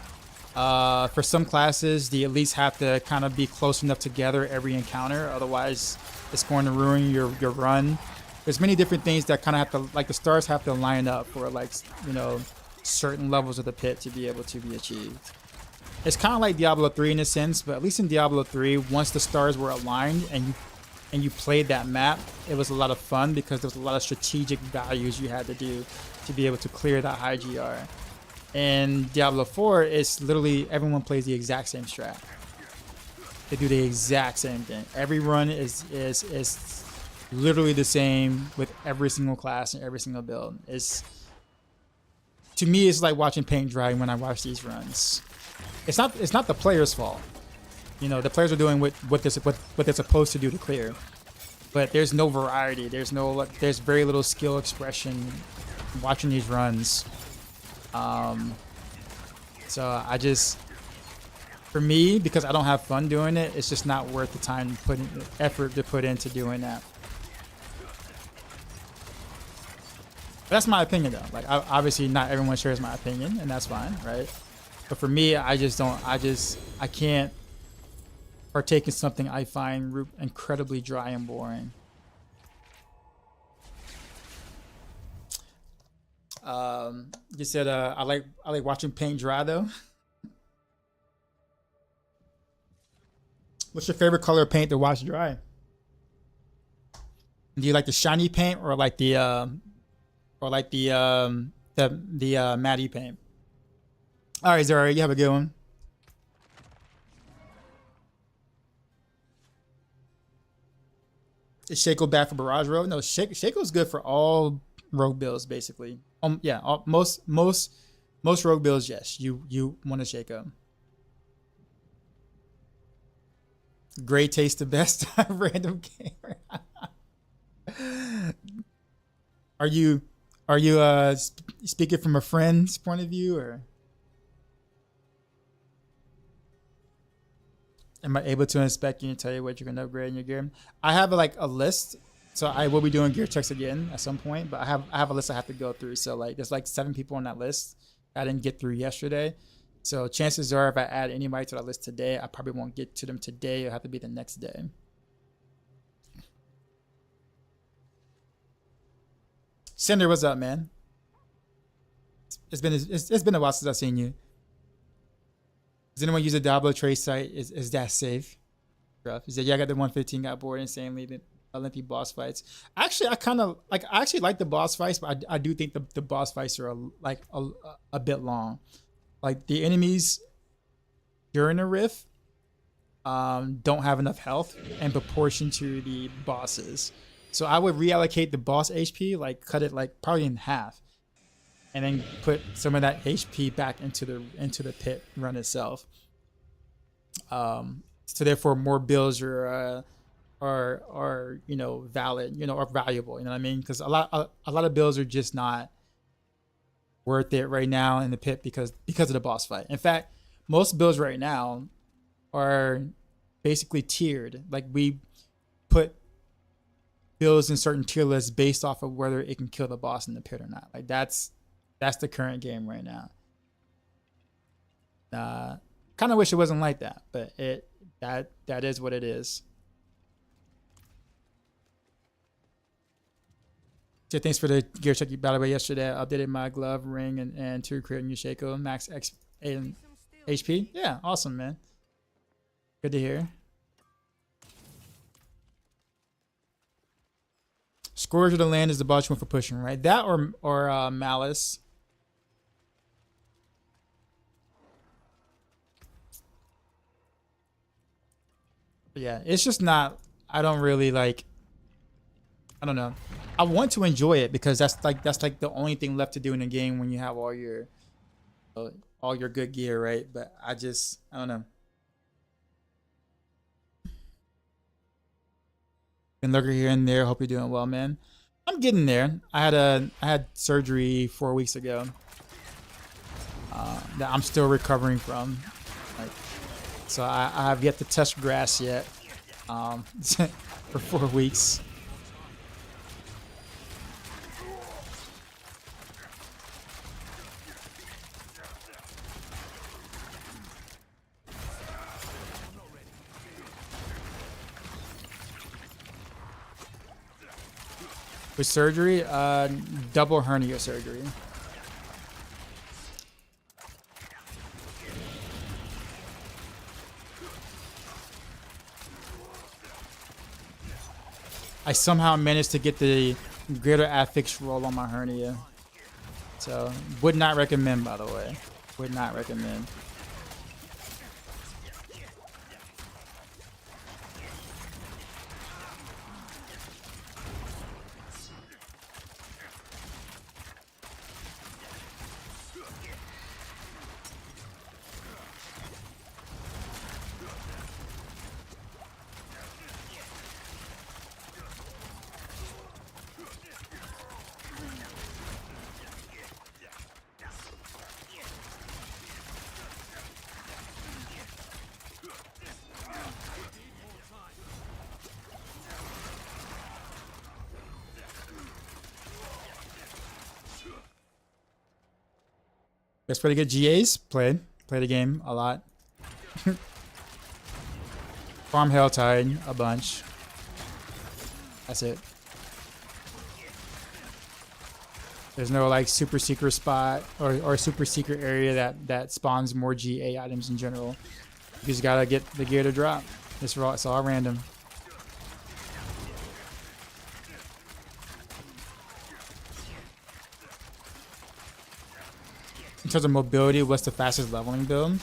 For some classes, the elites have to kind of be close enough together every encounter, otherwise it's going to ruin your run. There's many different things that kind of have to, like the stars have to line up for like, you know, certain levels of the pit to be able to be achieved. It's kind of like Diablo 3 in a sense, but at least in Diablo 3, once the stars were aligned and you played that map, it was a lot of fun because there was a lot of strategic values you had to do to be able to clear that high GR. In Diablo 4, it's literally everyone plays the exact same strat. They do the exact same thing. Every run is literally the same with every single class and every single build. To me, it's like watching paint dry when I watch these runs. It's not the player's fault. You know, the players are doing what they're supposed to do to clear. But there's no variety. There's very little skill expression watching these runs. So for me, because I don't have fun doing it, it's just not worth the time effort to put into doing that. But that's my opinion though. Like obviously not everyone shares my opinion and that's fine, right? But for me, I can't partake in something I find incredibly dry and boring. You said I like watching paint dry though. What's your favorite color of paint to watch dry? Do you like the shiny paint or like the matte paint? All right, Zara, you have a good one. Is Shaco bad for Barrage Rogue? No, Shaco's good for all rogue builds basically. Yeah, most rogue builds, yes, you want to Shaco. Great taste, the best random gamer. Are you speaking from a friend's point of view, or am I able to inspect you and tell you what you're gonna upgrade in your gear? I have like a list, so I will be doing gear checks again at some point. But I have a list I have to go through. So like there's like 7 people on that list I didn't get through yesterday. So chances are, if I add anybody to that list today, I probably won't get to them today. It'll have to be the next day. Cinder, what's up, man? It's been a while since I've seen you. Does anyone use a Diablo trade site? Is that safe? He said, yeah, I got the 115, got bored insanely. Lengthy boss fights. Actually, I actually like the boss fights, but I do think the boss fights are a bit long. Like the enemies during a rift don't have enough health in proportion to the bosses. So I would reallocate the boss HP, like cut it like probably in half, and then put some of that HP back into the pit run itself. So therefore, more builds are you know, valid, you know, or valuable. You know what I mean? Because a lot of builds are just not worth it right now in the pit because of the boss fight. In fact, most builds right now are basically tiered. Like we put builds in certain tier lists based off of whether it can kill the boss in the pit or not. Like that's the current game right now. Kind of wish it wasn't like that, but that is what it is. So thanks for the gear check you by the way yesterday. I updated my glove, ring, and 2 crit new Shaco, max X and HP. Yeah, awesome, man. Good to hear. Scourge of the Land is the boss you want for pushing, right? That or Malice. But yeah, it's just not. I don't really like. I don't know. I want to enjoy it because that's like the only thing left to do in the game when you have all your good gear, right? But I don't know. Been lurking here and there. Hope you're doing well, man. I'm getting there. I had surgery 4 weeks ago that I'm still recovering from. Like, so I have yet to touch grass yet for 4 weeks. With surgery, double hernia surgery. I somehow managed to get the greater affix roll on my hernia. So, would not recommend, by the way. Would not recommend. That's pretty good. GAs played the game a lot. Farm Helltide a bunch. That's it. There's no like super secret spot or super secret area that spawns more GA items in general. You just gotta get the gear to drop. It's all random. In terms of mobility, what's the fastest leveling build?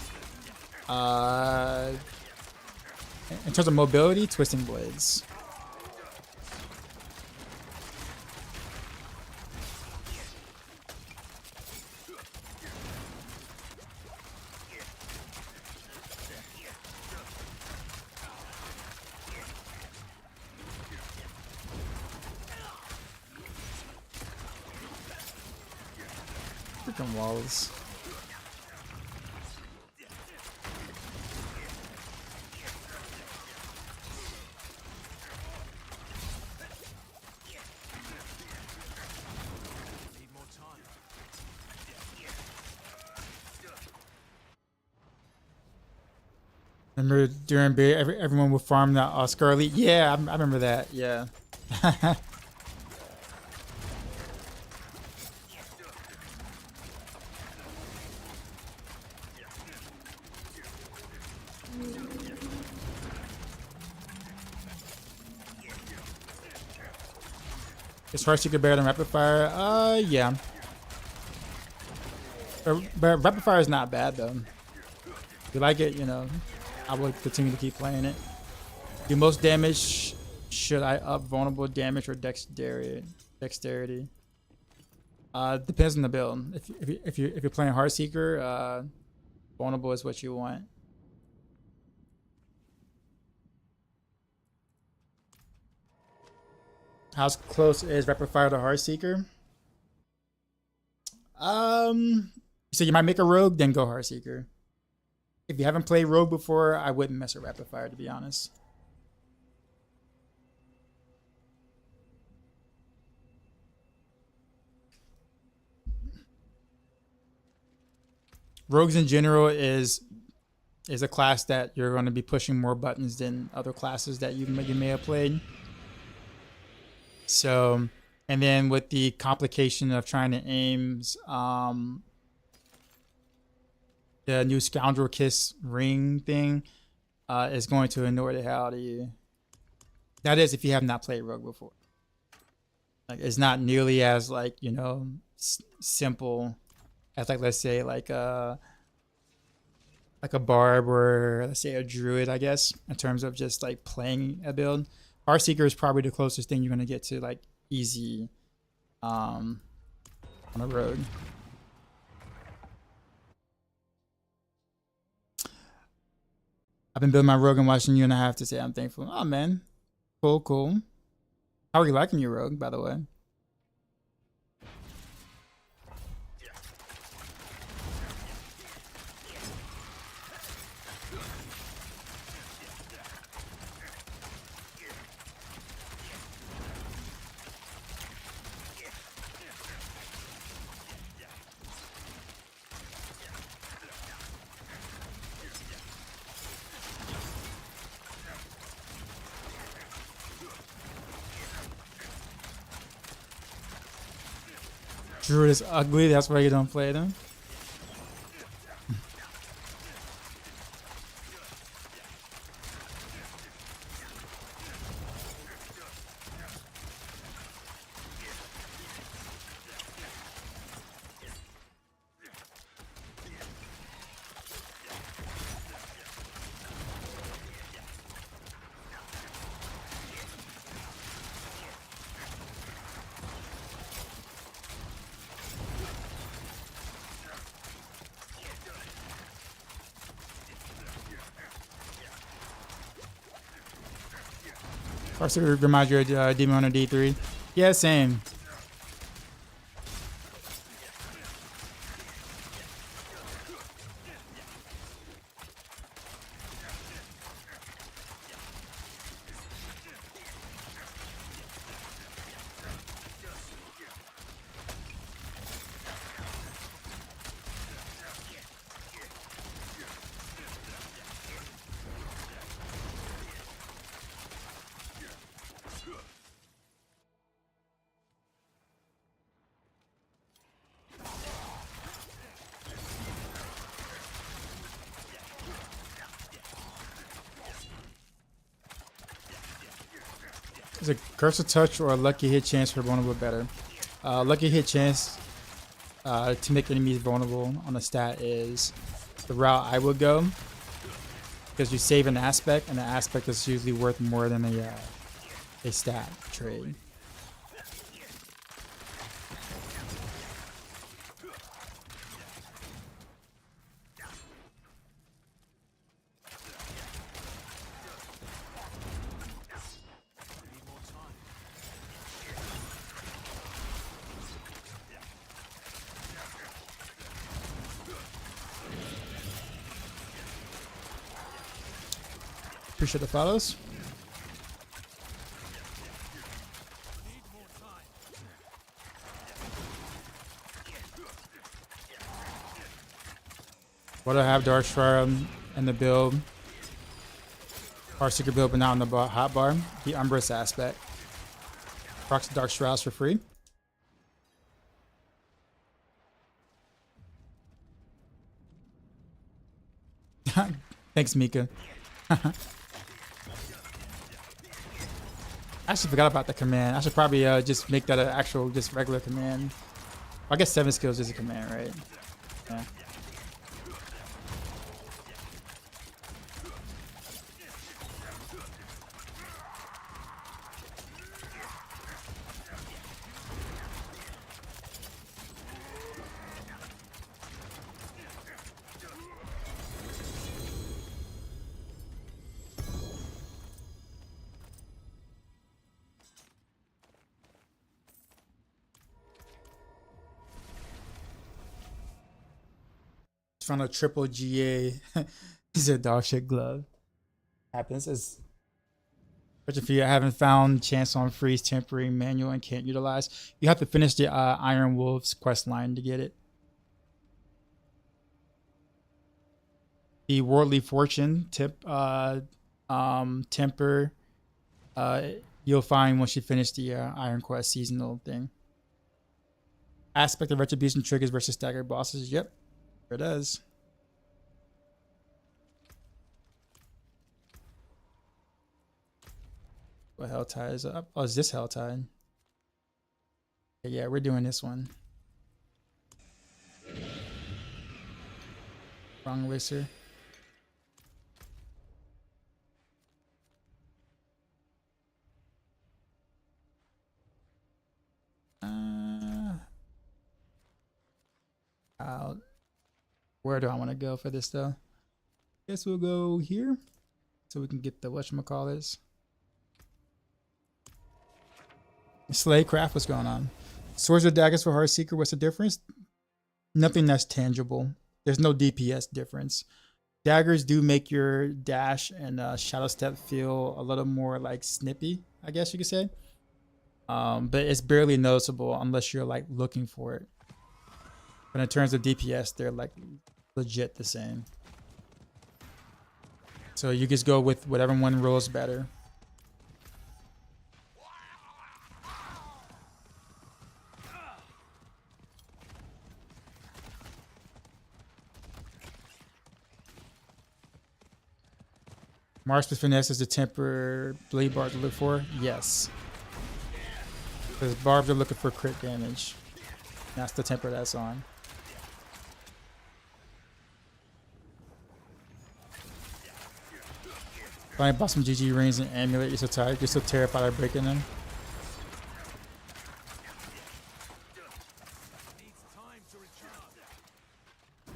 In terms of mobility, Twisting Blades. Freaking walls. Remember during Bay, everyone would farm that Scarlet? Yeah, I remember that. Yeah. Is Heartseeker better than Rapid Fire? Yeah. But Rapid Fire is not bad though. If you like it, you know, I will continue to keep playing it. Do most damage? Should I up vulnerable damage or dexterity? Dexterity. Depends on the build. If you're playing Heartseeker, vulnerable is what you want. How close is Rapid Fire to Heartseeker? So you might make a Rogue, then go Heartseeker. If you haven't played Rogue before, I wouldn't mess with Rapid Fire, to be honest. rogues in general is a class that you're going to be pushing more buttons than other classes that you may have played. So, and then with the complication of trying to aim the new Scoundrel Kiss ring thing is going to annoy the hell out of you. That is, if you have not played Rogue before. Like, it's not nearly as, like, you know, simple as, like, let's say, like a barb or, let's say, a druid, I guess, in terms of just, like, playing a build. Heartseeker is probably the closest thing you're going to get to, like, easy on a rogue. I've been building my rogue and watching you, and I have to say I'm thankful. Oh, man. Cool, cool. How are you liking your rogue, by the way? Druid is ugly, that's why you don't play them. Or sort of reminds you of Demon Hunter D3. Yeah, same. Is a cursor touch or a lucky hit chance for vulnerable better? Lucky hit chance to make enemies vulnerable on a stat is the route I would go, because you save an aspect, and the aspect is usually worth more than a stat trade. Appreciate the follows. What do I have? Dark Shroud in the build. Heartseeker build, but not on the hotbar. The Umbrous aspect. Procs Dark Shrouds for free. Thanks, Mika. I actually forgot about the command. I should probably just make that an actual, just regular command. Well, I guess 7 skills is a command, right? Yeah. Found a triple GA. He's a dog shit glove. Happens as if you haven't found chance on freeze, tempering, manual, and can't utilize. You have to finish the Iron Wolves quest line to get it. the Worldly Fortune temper you'll find once you finish the Iron Quest seasonal thing. Aspect of Retribution triggers versus staggered bosses. Yep, sure does. What hell tide is up? Oh, is this hell tide? Yeah, we're doing this one. Wrong elixir. Where do I want to go for this though? Guess we'll go here so we can get the whatchamacallits. Slaycraft, what's going on? Swords or daggers for Heartseeker, what's the difference? Nothing that's tangible. There's no DPS difference. Daggers do make your dash and shadow step feel a little more like snippy, I guess you could say. But it's barely noticeable unless you're like looking for it. But in terms of DPS, they're like legit the same. So you just go with whatever one rolls better. March with finesse is the temper blade bar to look for? Yes. Because barbs are looking for crit damage. That's the temper that's on. Finally bought some GG rings and amulet. You're so tired. You're so terrified of breaking them.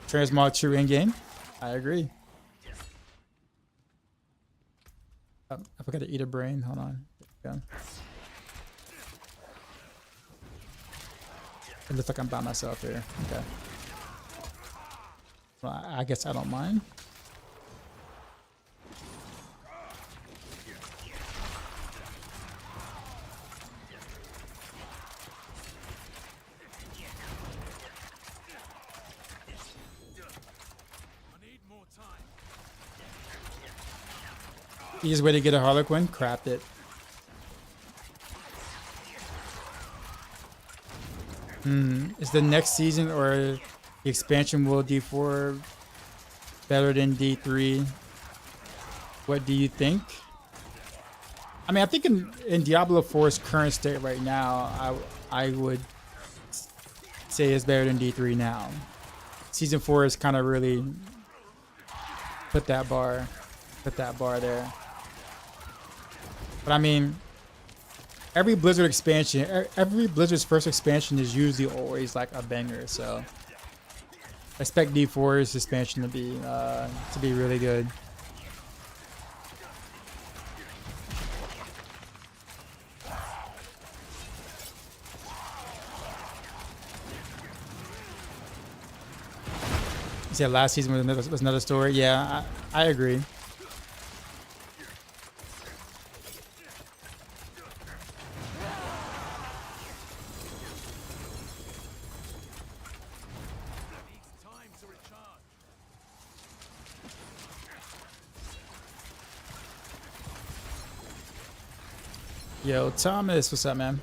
Transmog true in-game. I agree. Oh, I forgot to eat a brain. Hold on. Go. It looks like I'm by myself here. Okay. Well, I guess I don't mind. Easiest way to get a Harlequin? Craft it. Is the next season or the expansion world D4 better than D3? What do you think? I mean, I think in Diablo 4's current state right now, I would say it's better than D3 now. Season 4 is kind of really put that bar there. But I mean, every Blizzard expansion, every Blizzard's first expansion is usually always like a banger. So I expect D4's expansion to be really good. You said last season was another story. Yeah, I agree. Yo, Thomas, what's up, man?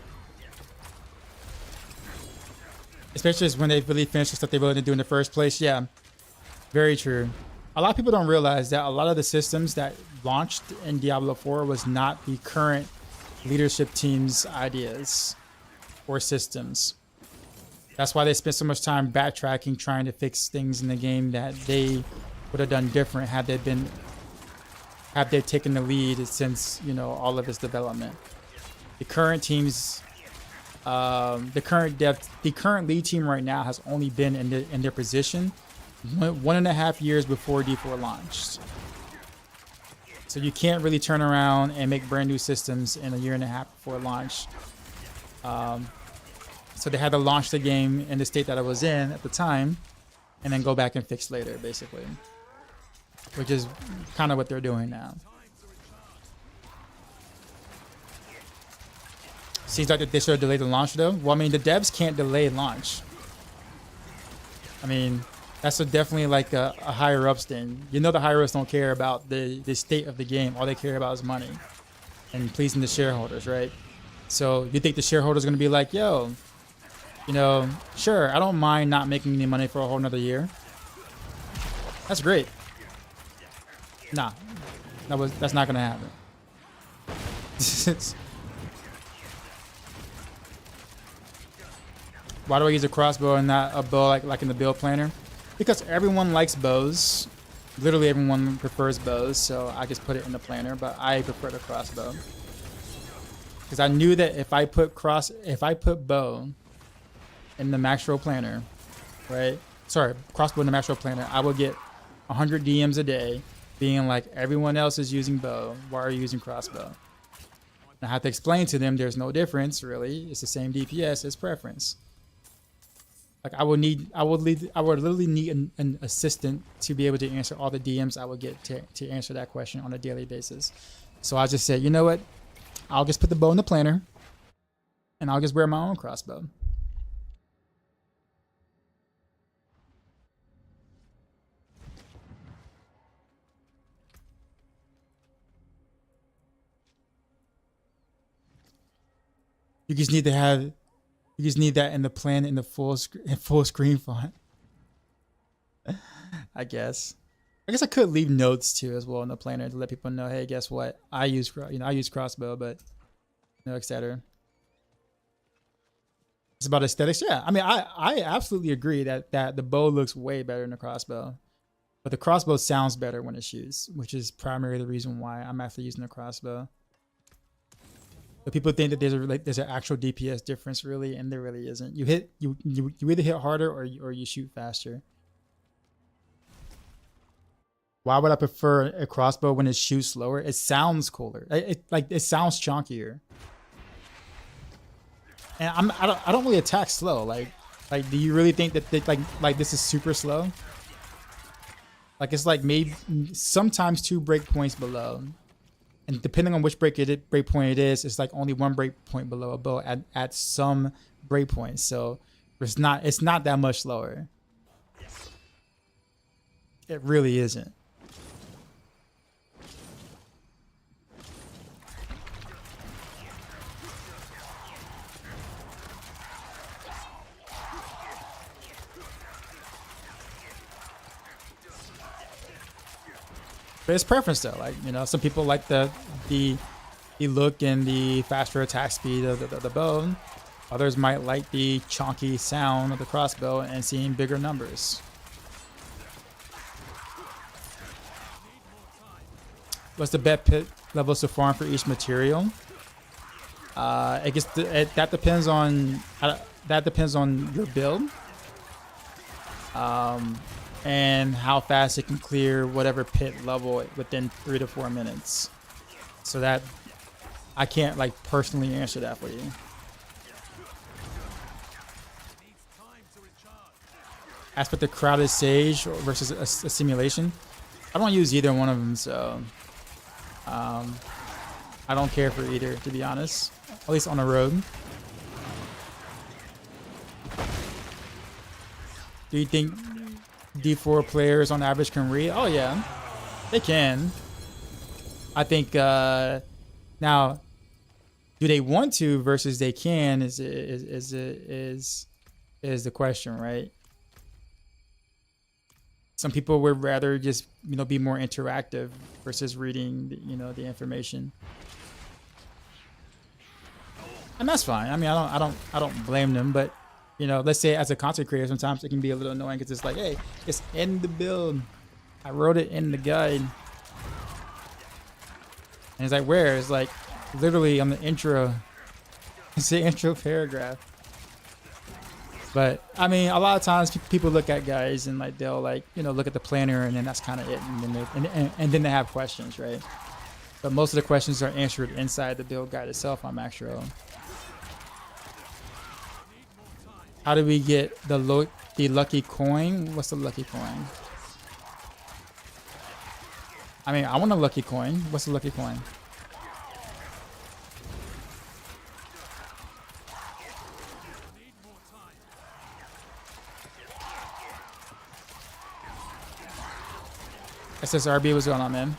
Especially when they really finish the stuff they wanted to do in the first place. Yeah, very true. A lot of people don't realize that a lot of the systems that launched in Diablo 4 was not the current leadership team's ideas or systems. That's why they spent so much time backtracking, trying to fix things in the game that they would have done different had they taken the lead since, you know, all of its development. The current teams, the current lead team right now has only been in their position 1.5 years before D4 launched. So you can't really turn around and make brand new systems in 1.5 years before launch. So they had to launch the game in the state that it was in at the time, and then go back and fix later, basically. Which is kind of what they're doing now. Seems like that they should have delayed the launch though. Well, I mean, the devs can't delay launch. I mean, That's definitely like a higher ups thing. You know, the higher ups don't care about the state of the game. All they care about is money and pleasing the shareholders, right? So you think the shareholders are gonna be like, yo, you know, sure, I don't mind not making any money for a whole nother year. That's great. Nah, that's not gonna happen. Why do I use a crossbow and not a bow like in the build planner? Because everyone likes bows. Literally everyone prefers bows, so I just put it in the planner, but I prefer the crossbow. Because I knew that if I put bow in the Maxroll planner, right? Sorry, crossbow in the Maxroll planner, I will get 100 DMs a day being like, everyone else is using bow, why are you using crossbow? And I have to explain to them there's no difference, really. It's the same DPS, it's preference. Like I would literally need an assistant to be able to answer all the DMs I would get to answer that question on a daily basis. So I just said, you know what? I'll just put the bow in the planner and I'll just wear my own crossbow. You just need that in the plan in the full screen font. I guess I could leave notes too as well in the planner to let people know, hey, guess what? I use crossbow, but etc. It's about aesthetics. Yeah, I mean, I absolutely agree that the bow looks way better than the crossbow, but the crossbow sounds better when it shoots, which is primarily the reason why I'm actually using the crossbow. But people think that there's an actual DPS difference, really, and there really isn't. You either hit harder or you shoot faster. Why would I prefer a crossbow when it shoots slower? It sounds cooler. It sounds chunkier. And I don't really attack slow. Like do you really think that like this is super slow? Like it's like maybe sometimes 2 breakpoints below. And depending on which breakpoint it is, it's like only 1 breakpoint below a bow at some breakpoints. So it's not that much slower. It really isn't. But it's preference though. Like, some people like the look and the faster attack speed of the bow. Others might like the chonky sound of the crossbow and seeing bigger numbers. What's the bet pit level so far for each material? I guess that depends on your build. And how fast it can clear whatever pit level within 3 to 4 minutes. So that I can't personally answer that for you. As for the crowded sage versus a simulation, I don't use either one of them, so I don't care for either, to be honest. At least on a rogue. Do you think D4 players on average can read? Oh yeah, they can. I think now, do they want to versus they can is the question, right? Some people would rather just be more interactive versus reading the information, and that's fine. I mean, I don't blame them, but let's say as a content creator, sometimes it can be a little annoying because it's like, hey, it's in the build. I wrote it in the guide. And it's like, where? It's like literally on the intro. It's the intro paragraph. But I mean, a lot of times people look at guides and they'll look at the planner and then that's kind of it. And then they have questions, right? But most of the questions are answered inside the build guide itself on Maxroll. How do we get the lucky coin? What's the lucky coin? I mean, I want a lucky coin. What's the lucky coin? SSRB, what's going on, man?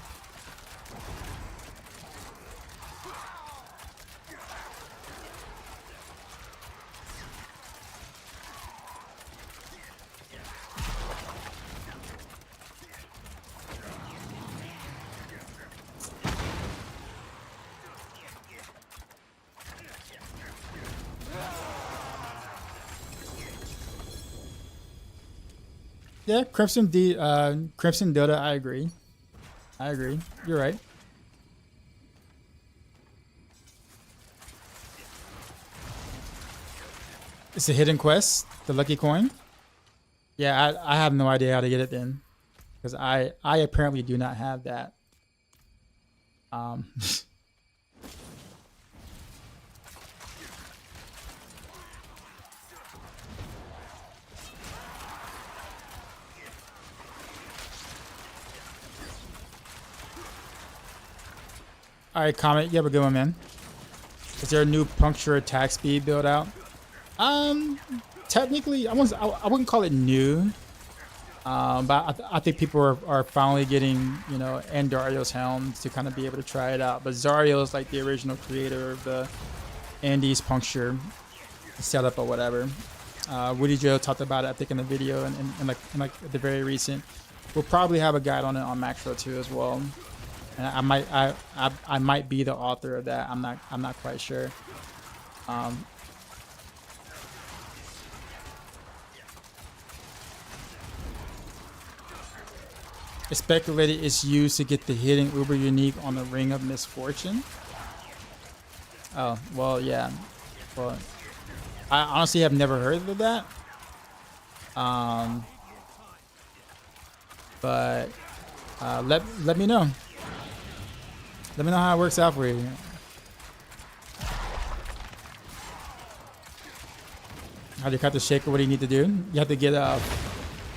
Yeah, Crimson Dota, I agree. You're right. It's a hidden quest, the lucky coin. Yeah, I have no idea how to get it then. Because I apparently do not have that. Alright, Comet, you have a good one, man. Is there a new puncture attack speed build out? Technically, I wouldn't call it new. But I think people are finally getting, you know, Andario's helms to kind of be able to try it out. But Zario is like the original creator of the Andy's puncture setup or whatever. Woody Joe talked about it, I think, in the video and like the very recent. We'll probably have a guide on it on Maxroll too as well. And I might be the author of that. I'm not quite sure. It's speculated it's used to get the hidden uber unique on the Ring of Misfortune. Oh, well, yeah. Well, I honestly have never heard of that. But let me know. Let me know how it works out for you. How do you cut the shaker? What do you need to do? You have to get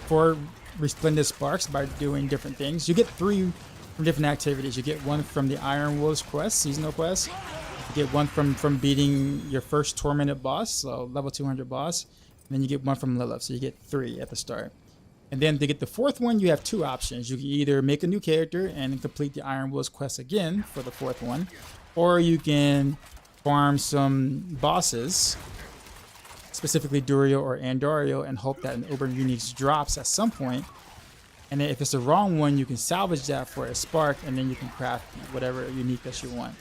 4 resplendent sparks by doing different things. You get 3 from different activities. You get 1 from the Iron Wolves quest, seasonal quest. You get 1 from beating your first tormented boss, so level 200 boss. And then you get 1 from Lilith, so you get 3 at the start. And then to get the 4th one, you have 2 options. You can either make a new character and complete the Iron Wolves quest again for the 4th one, or you can farm some bosses, specifically Durio or Andario, and hope that an Uber Unique drops at some point. And then if it's the wrong one, you can salvage that for a spark, and then you can craft whatever unique that you want,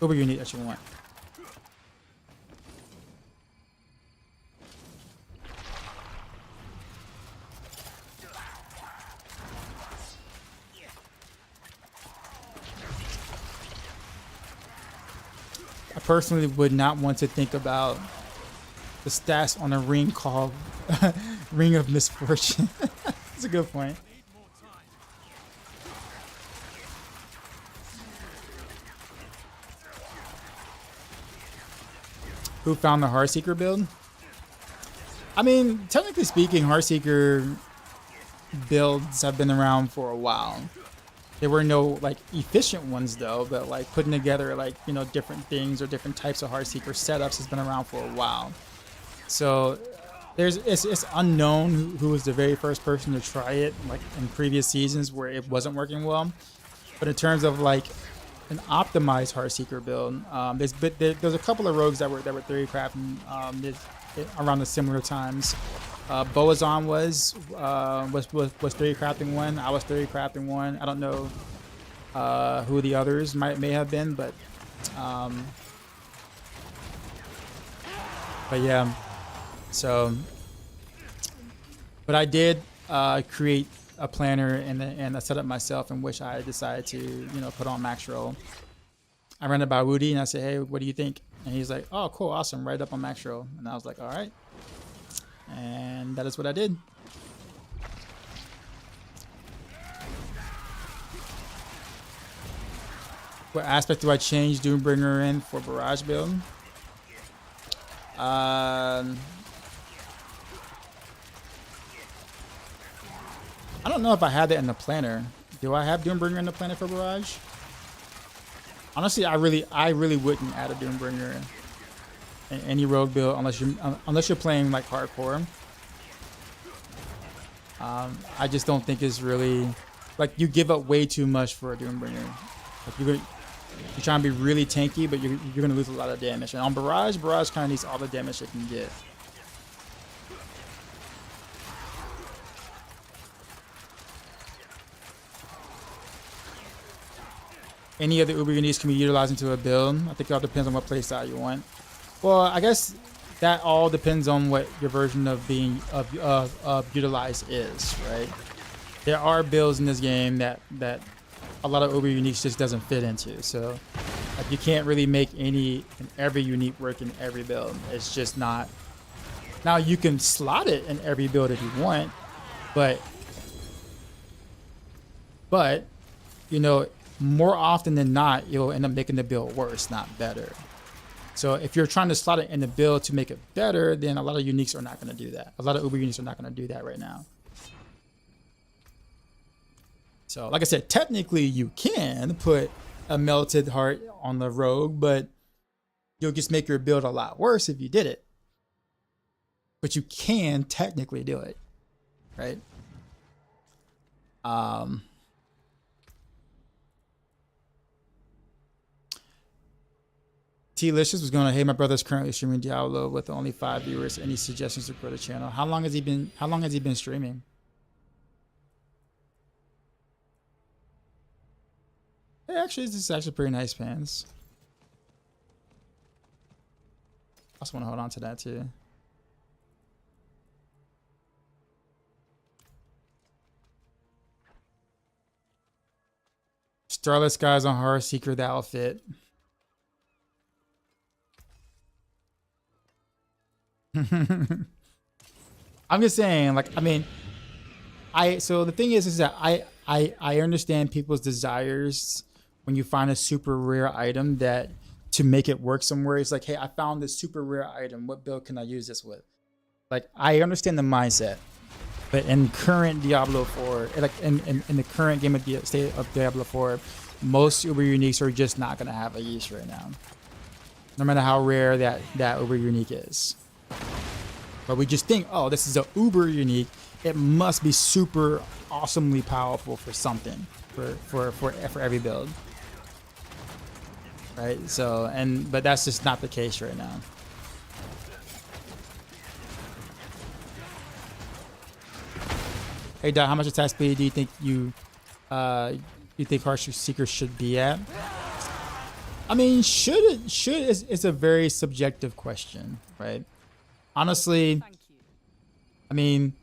Uber Unique that you want. I personally would not want to think about the stats on a ring called Ring of Misfortune. That's a good point. Who found the Heartseeker build? I mean, technically speaking, Heartseeker builds have been around for a while. There were no like efficient ones though, but like putting together like, you know, different things or different types of Heartseeker setups has been around for a while. So it's unknown who was the very first person to try it, like in previous seasons where it wasn't working well. But in terms of like an optimized Heartseeker build, there's a couple of rogues that were theory crafting around the similar times. Boazon was theory crafting one. I was theory crafting one. I don't know who the others may have been, but yeah. So, but I did create a planner and a setup myself, in which I decided to, you know, put on Maxroll. I ran it by Woody and I said, hey, what do you think? And he's like, oh, cool, awesome, right up on Maxroll. And I was like, all right. And that is what I did. What aspect do I change Doombringer in for Barrage build? I don't know if I had that in the planner. Do I have Doombringer in the planner for Barrage? Honestly, I really wouldn't add a Doombringer in any rogue build unless you're playing like hardcore. I just don't think it's really like you give up way too much for a Doombringer. Like you're trying to be really tanky, but you're gonna lose a lot of damage. And on Barrage kind of needs all the damage it can get. Any other Uber uniques can be utilized into a build. I think it all depends on what playstyle you want. Well, I guess that all depends on what your version of being of utilize is, right? There are builds in this game that a lot of Uber uniques just doesn't fit into. So like you can't really make any and every unique work in every build. It's just not. Now you can slot it in every build if you want, but you know, more often than not, you'll end up making the build worse, not better. So if you're trying to slot it in the build to make it better, then a lot of uniques are not going to do that. A lot of Uber uniques are not going to do that right now. So like I said, technically you can put a melted heart on the rogue, but you'll just make your build a lot worse if you did it. But you can technically do it, right? T-Licious was going, hey, my brother's currently streaming Diablo with only 5 viewers. Any suggestions to grow the channel? How long has he been streaming? Hey, actually, this is actually pretty nice pants. I also want to hold on to that too. Starless Skies on Heartseeker, the outfit. I'm just saying, like, I mean, so the thing is that I understand people's desires when you find a super rare item that to make it work somewhere. It's like, hey, I found this super rare item. What build can I use this with? Like, I understand the mindset, but in current Diablo 4, like in the current game of the state of Diablo 4, most Uber uniques are just not gonna have a use right now, no matter how rare that Uber unique is. But we just think, oh, this is a Uber unique. It must be super awesomely powerful for something, for every build, right? So, but that's just not the case right now. Hey, Dot, how much attack speed do you think you think Heartseeker should be at? I mean, should is a very subjective question, right? Honestly, I mean,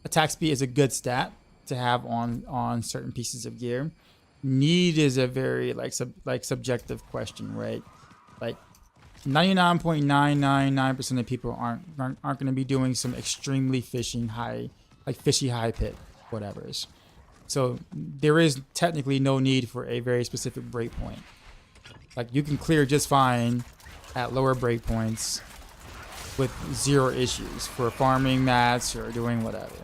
attack speed is a good stat to have on certain pieces of gear. Need is a very subjective question, right? Like 99.999% of people aren't going to be doing some extremely fishy high pit whatevers. So there is technically no need for a very specific breakpoint. Like you can clear just fine at lower breakpoints with zero issues for farming mats or doing whatever,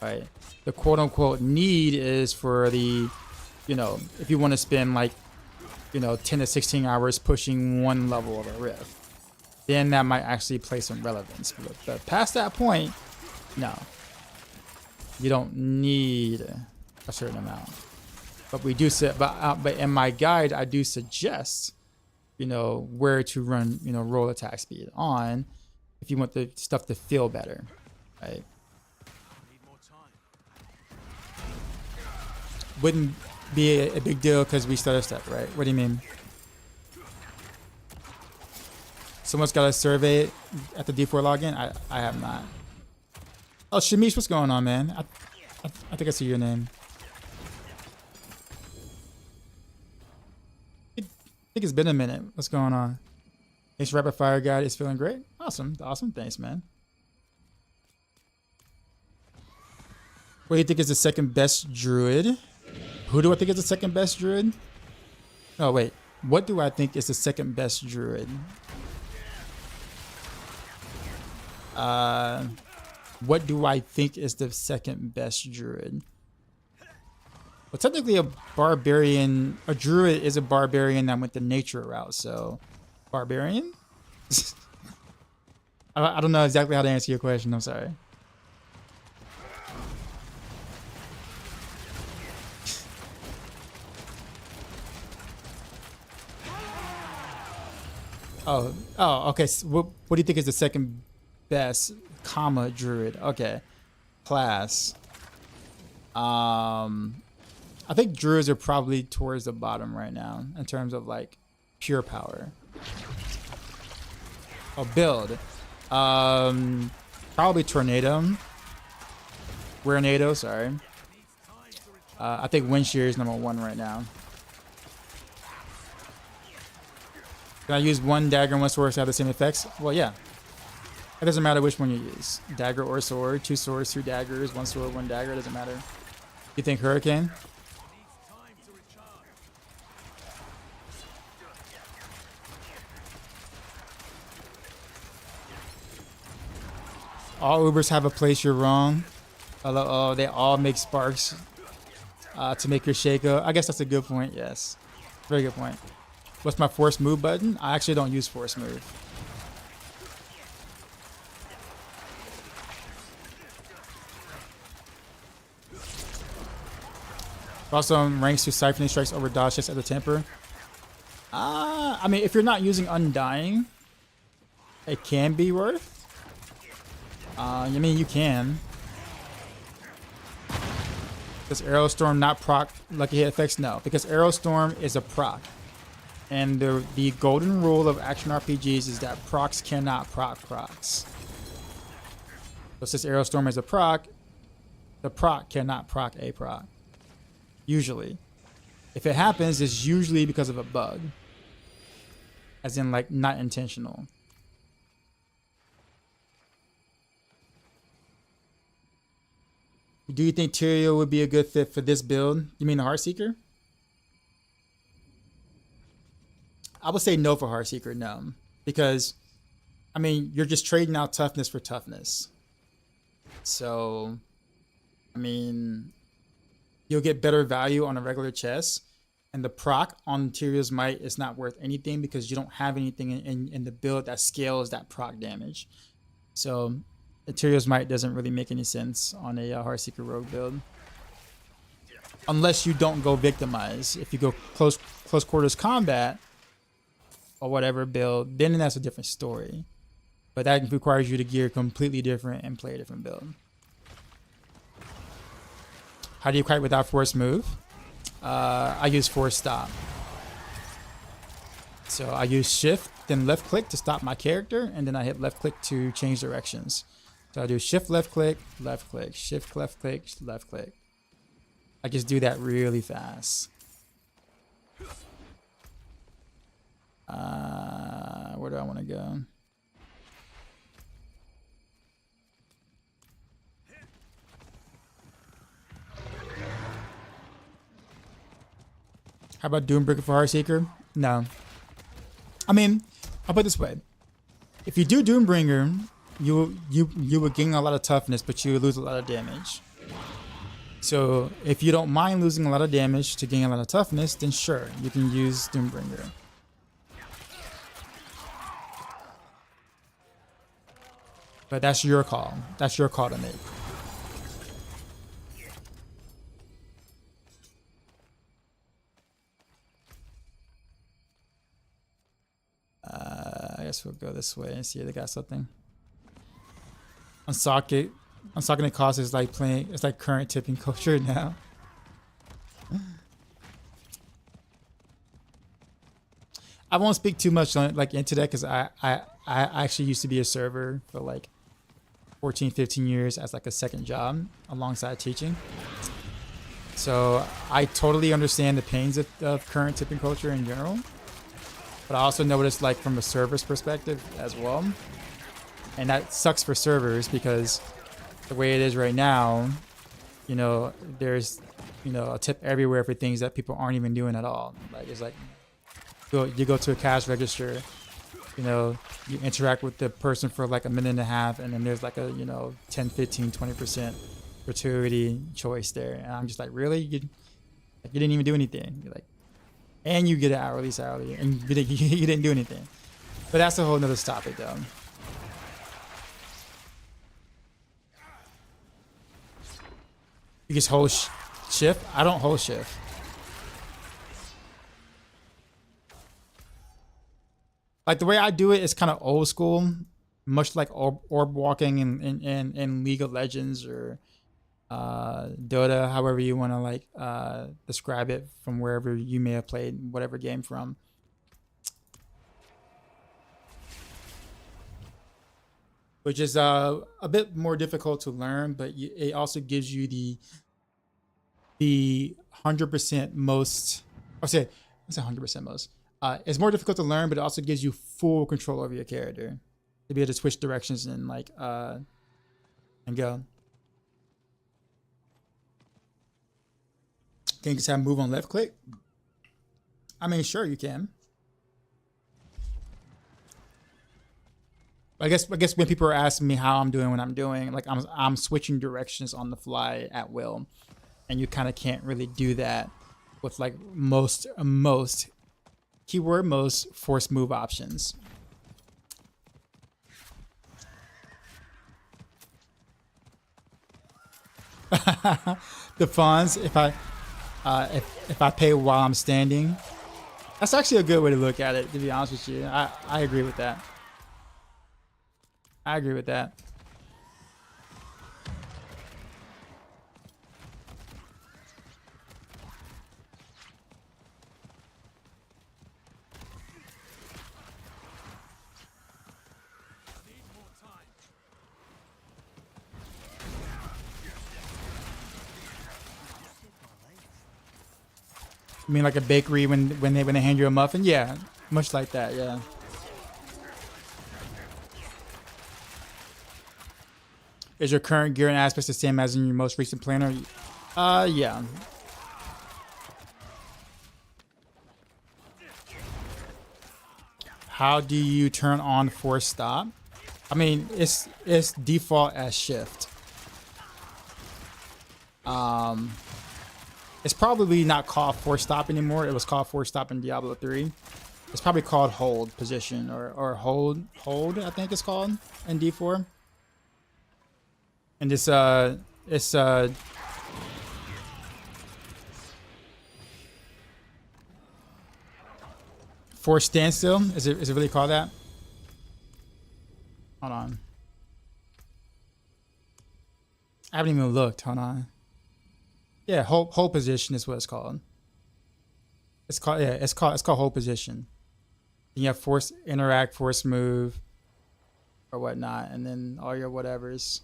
right? The quote unquote need is for the, you know, if you want to spend like, you know, 10 to 16 hours pushing one level of a rift, then that might actually play some relevance. But past that point, no, you don't need a certain amount. But we do say, but in my guide, I do suggest, you know, where to run, you know, roll attack speed on if you want the stuff to feel better, right? Wouldn't be a big deal because we stutter step, right? What do you mean? Someone's got a survey at the D4 login? I have not. Oh, Shamish, what's going on, man? I think I see your name. I think it's been a minute. What's going on? This rapid fire guide is feeling great. Awesome. Thanks, man. What do you think is the second best druid? Who do I think is the second best druid? Oh, wait. What do I think is the second best druid? What do I think is the second best druid? Well, technically a druid is a barbarian that went the nature route, so barbarian? I don't know exactly how to answer your question, I'm sorry. Oh, okay. So what do you think is the second best comma druid? Okay, class. I think druids are probably towards the bottom right now in terms of like pure power. Oh, build. Probably tornado. Tornado, sorry. I think wind shear is number 1 right now. Can I use 1 dagger and 1 sword to have the same effects? Well, yeah. It doesn't matter which one you use. Dagger or sword, 2 swords, 2 daggers, 1 sword, 1 dagger, it doesn't matter. You think hurricane? All Ubers have a place, you're wrong. Oh, they all make sparks to make your Shaco. I guess that's a good point, yes. Very good point. What's my force move button? I actually don't use force move. Also ranks to siphoning strikes over dodge checks at the temper. I mean, if you're not using Undying, it can be worth. I mean, you can. Does Aerostorm not proc lucky hit effects? No, because Aerostorm is a proc. And the golden rule of action RPGs is that procs cannot proc procs. So since Aerostorm is a proc, the proc cannot proc a proc. Usually. If it happens, it's usually because of a bug. As in, like, not intentional. Do you think Tyrael would be a good fit for this build? You mean the Heartseeker? I would say no for Heartseeker, no. Because, I mean, you're just trading out toughness for toughness. So, I mean, you'll get better value on a regular chest. And the proc on Tyrael's Might is not worth anything because you don't have anything in the build that scales that proc damage. So, Tyrael's Might doesn't really make any sense on a Heartseeker Rogue build. Unless you don't go Victimize. If you go close quarters combat or whatever build, then that's a different story. But that requires you to gear completely different and play a different build. How do you kite without force move? I use force stop. So I use shift, then left click to stop my character, and then I hit left click to change directions. So I do shift left click, shift left click, left click. I just do that really fast. Where do I want to go? How about Doombreaker for Heartseeker? No. I mean, I'll put it this way. If you do Doombringer, you would gain a lot of toughness, but you would lose a lot of damage. So if you don't mind losing a lot of damage to gain a lot of toughness, then sure, you can use Doombringer. But that's your call. That's your call to make. I guess we'll go this way and see if they got something. Unsocking the cost is like playing. It's like current tipping culture now. I won't speak too much on like into that because I actually used to be a server for like 14, 15 years as like a second job alongside teaching. So I totally understand the pains of current tipping culture in general. But I also know what it's like from a server's perspective as well. And that sucks for servers because the way it is right now, you know, there's, you know, a tip everywhere for things that people aren't even doing at all. Like it's like you go to a cash register, you know, you interact with the person for like a minute and a half, and then there's like a, you know, 10, 15, 20% gratuity choice there. And I'm just like, really? You didn't even do anything. You're like, and you get an hourly salary, and you didn't do anything. But that's a whole nother topic, though. You just hold shift? I don't hold shift. Like the way I do it is kind of old school, much like orb walking in League of Legends or Dota, however you want to like describe it from wherever you may have played whatever game from. Which is a bit more difficult to learn, but it also gives you the 100% most. I'll say 100% most. It's more difficult to learn, but it also gives you full control over your character to be able to switch directions and like and go. Can you just have move on left click? I mean, sure you can. I guess when people are asking me how I'm doing what I'm doing, like I'm switching directions on the fly at will, and you kind of can't really do that with like most keyword most force move options. The funds if I pay while I'm standing, that's actually a good way to look at it. To be honest with you, I agree with that. I agree with that. You mean like a bakery when they hand you a muffin? Yeah, much like that. Yeah. Is your current gear and aspects the same as in your most recent planner? Yeah. How do you turn on force stop? I mean, it's default as shift. It's probably not called force stop anymore. It was called force stop in Diablo 3. It's probably called hold position or hold, I think it's called in D4. And it's force standstill. Is it really called that? Hold on. I haven't even looked. Hold on. Yeah, hold position is what it's called. It's called hold position. And you have force interact, force move, or whatnot, and then all your whatevers.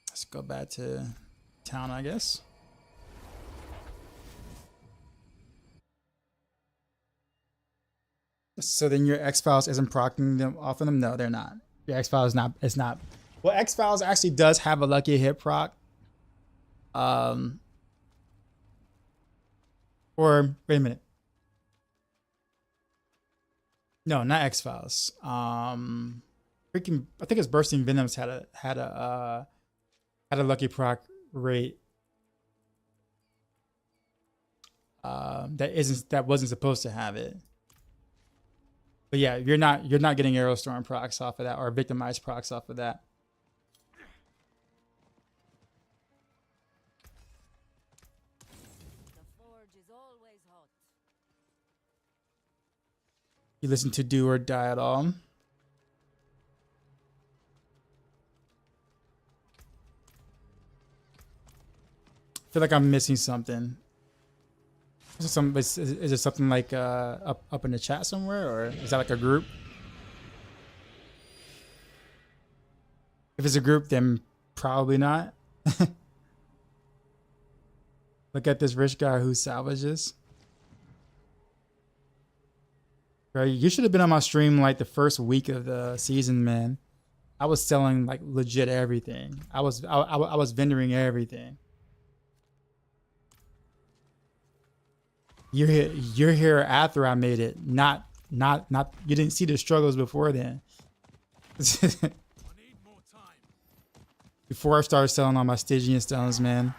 Let's go back to town, I guess. So then your X-Files isn't procking them off of them? No, they're not. Your X-Files it's not. Well, X-Files actually does have a lucky hit proc. Or wait a minute. No, not X-Files. Freaking, I think it's Bursting Venoms had a lucky proc rate that wasn't supposed to have it. But yeah, you're not getting Aerostorm procs off of that or Victimized procs off of that. The forge is always hot. You listen to Do or Die at all? I feel like I'm missing something. Is it something like up in the chat somewhere, or is that like a group? If it's a group, then probably not. Look at this rich guy who salvages. Right, you should have been on my stream like the first week of the season, man. I was selling like legit everything. I was vendoring everything. You're here after I made it. Not you didn't see the struggles before then. before I started selling all my Stygian stones, man.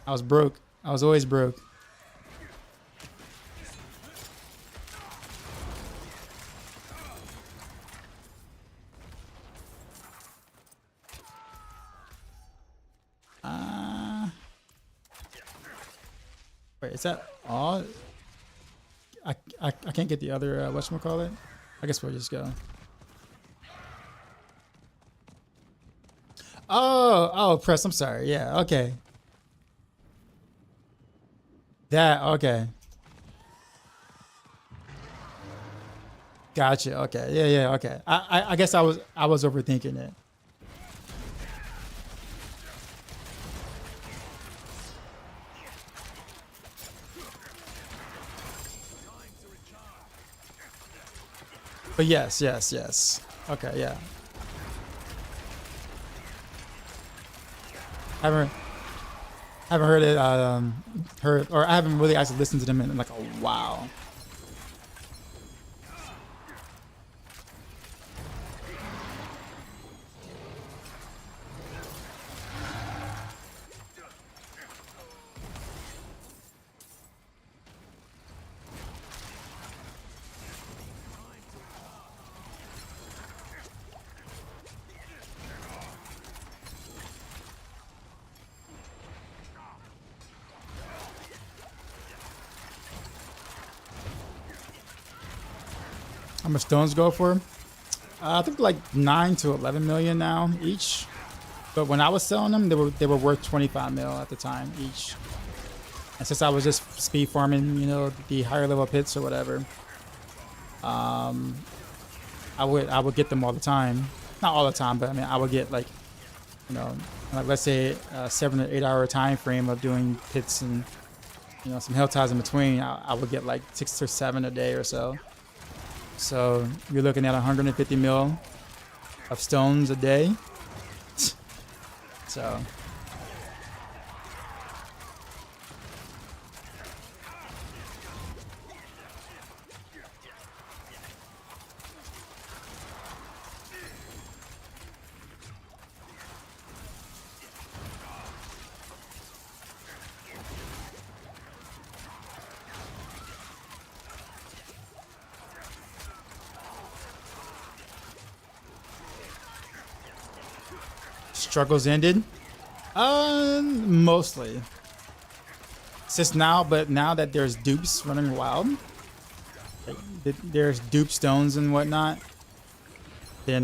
I was broke. I was always broke. Wait, is that all? I can't get the other whatchamacallit? I guess we'll just go. Oh, press. I'm sorry. Yeah, okay. That, okay. Gotcha. Okay. Yeah, okay. I guess I was overthinking it. But yes. Okay, yeah. Haven't heard it. Or I haven't really actually listened to them in like a while. How much stones go for? I think like 9 to 11 million now each. But when I was selling them, they were worth 25 mil at the time each. And since I was just speed farming, you know, the higher level pits or whatever, I would get them all the time. Not all the time, but I mean I would get like, you know, like let's say a 7 or 8 hour time frame of doing pits and, you know, some hill ties in between. I would get like 6 or 7 a day or so. So you're looking at 150 mil of stones a day. So struggles ended? Mostly. Since now, but now that there's dupes running wild, like, there's dupe stones and whatnot, then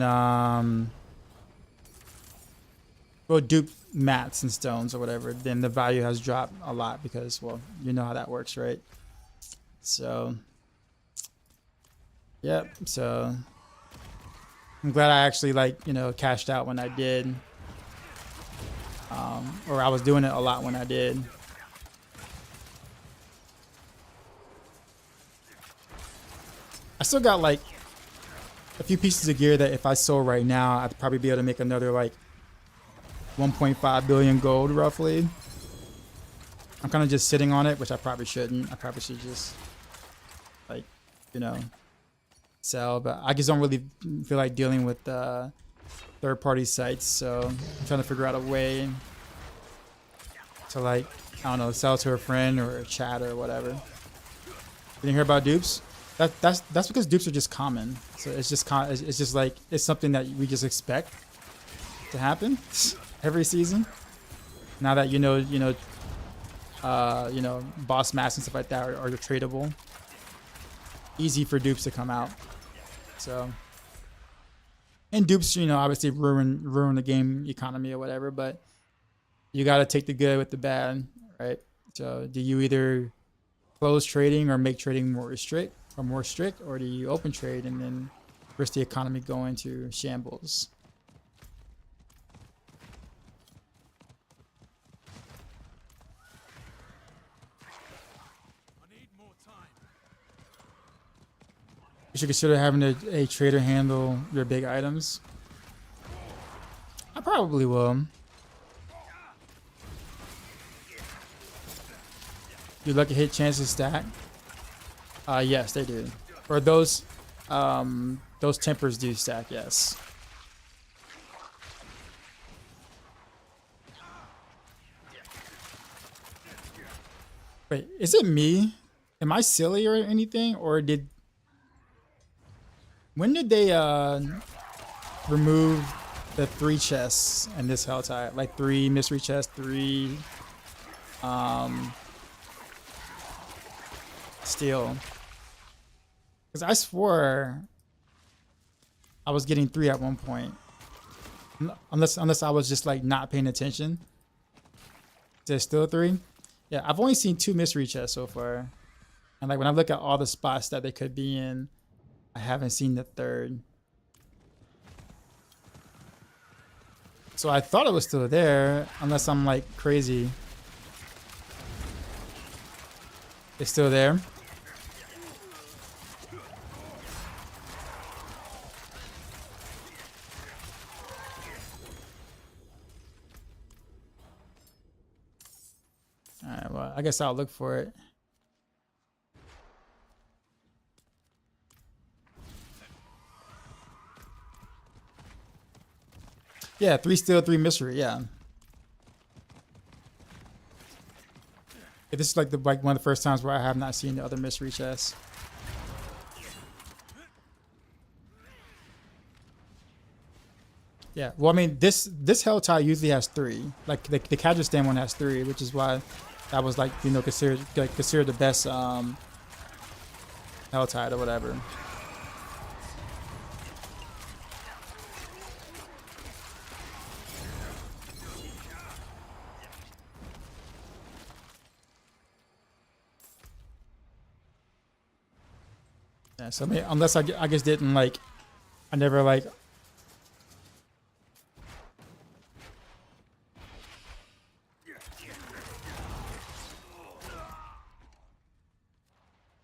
well, dupe mats and stones or whatever, then the value has dropped a lot because, well, you know how that works, right? So, yep. So I'm glad I actually, like, you know, cashed out when I did. Or I was doing it a lot when I did. I still got like a few pieces of gear that if I sold right now, I'd probably be able to make another like 1.5 billion gold roughly. I'm kind of just sitting on it, which I probably shouldn't. I probably should just, like, you know, sell. But I just don't really feel like dealing with third-party sites, so I'm trying to figure out a way to, like, I don't know, sell to a friend or a chat or whatever. You didn't hear about dupes? That's because dupes are just common. So it's just like it's something that we just expect to happen every season. Now that you know, boss masks and stuff like that are tradable. Easy for dupes to come out. So. And dupes, you know, obviously ruin the game economy or whatever, but you got to take the good with the bad, right? So do you either close trading or make trading more strict, or do you open trade and then risk the economy going to shambles? You should consider having a trader handle your big items. I probably will. Your lucky hit chances stack. Yes, they do. Or those tempers do stack. Yes. Wait, is it me? Am I silly or anything? Or when did they remove the 3 chests in this Helltide? Like 3 mystery chests, 3 steel. Because I swore I was getting 3 at one point. Unless I was just like not paying attention. There's still 3? Yeah, I've only seen 2 mystery chests so far. And like when I look at all the spots that they could be in, I haven't seen the 3rd. So I thought it was still there, unless I'm like crazy. It's still there. Alright, well, I guess I'll look for it. Yeah, 3 steel, 3 mystery, yeah. This is like one of the first times where I have not seen the other mystery chests. Yeah, well, I mean, this Helltide usually has 3. Like the Kazakhstan one has 3, which is why that was like, you know, considered the best Helltide or whatever. Yeah, so I mean, unless I just didn't like, I never like.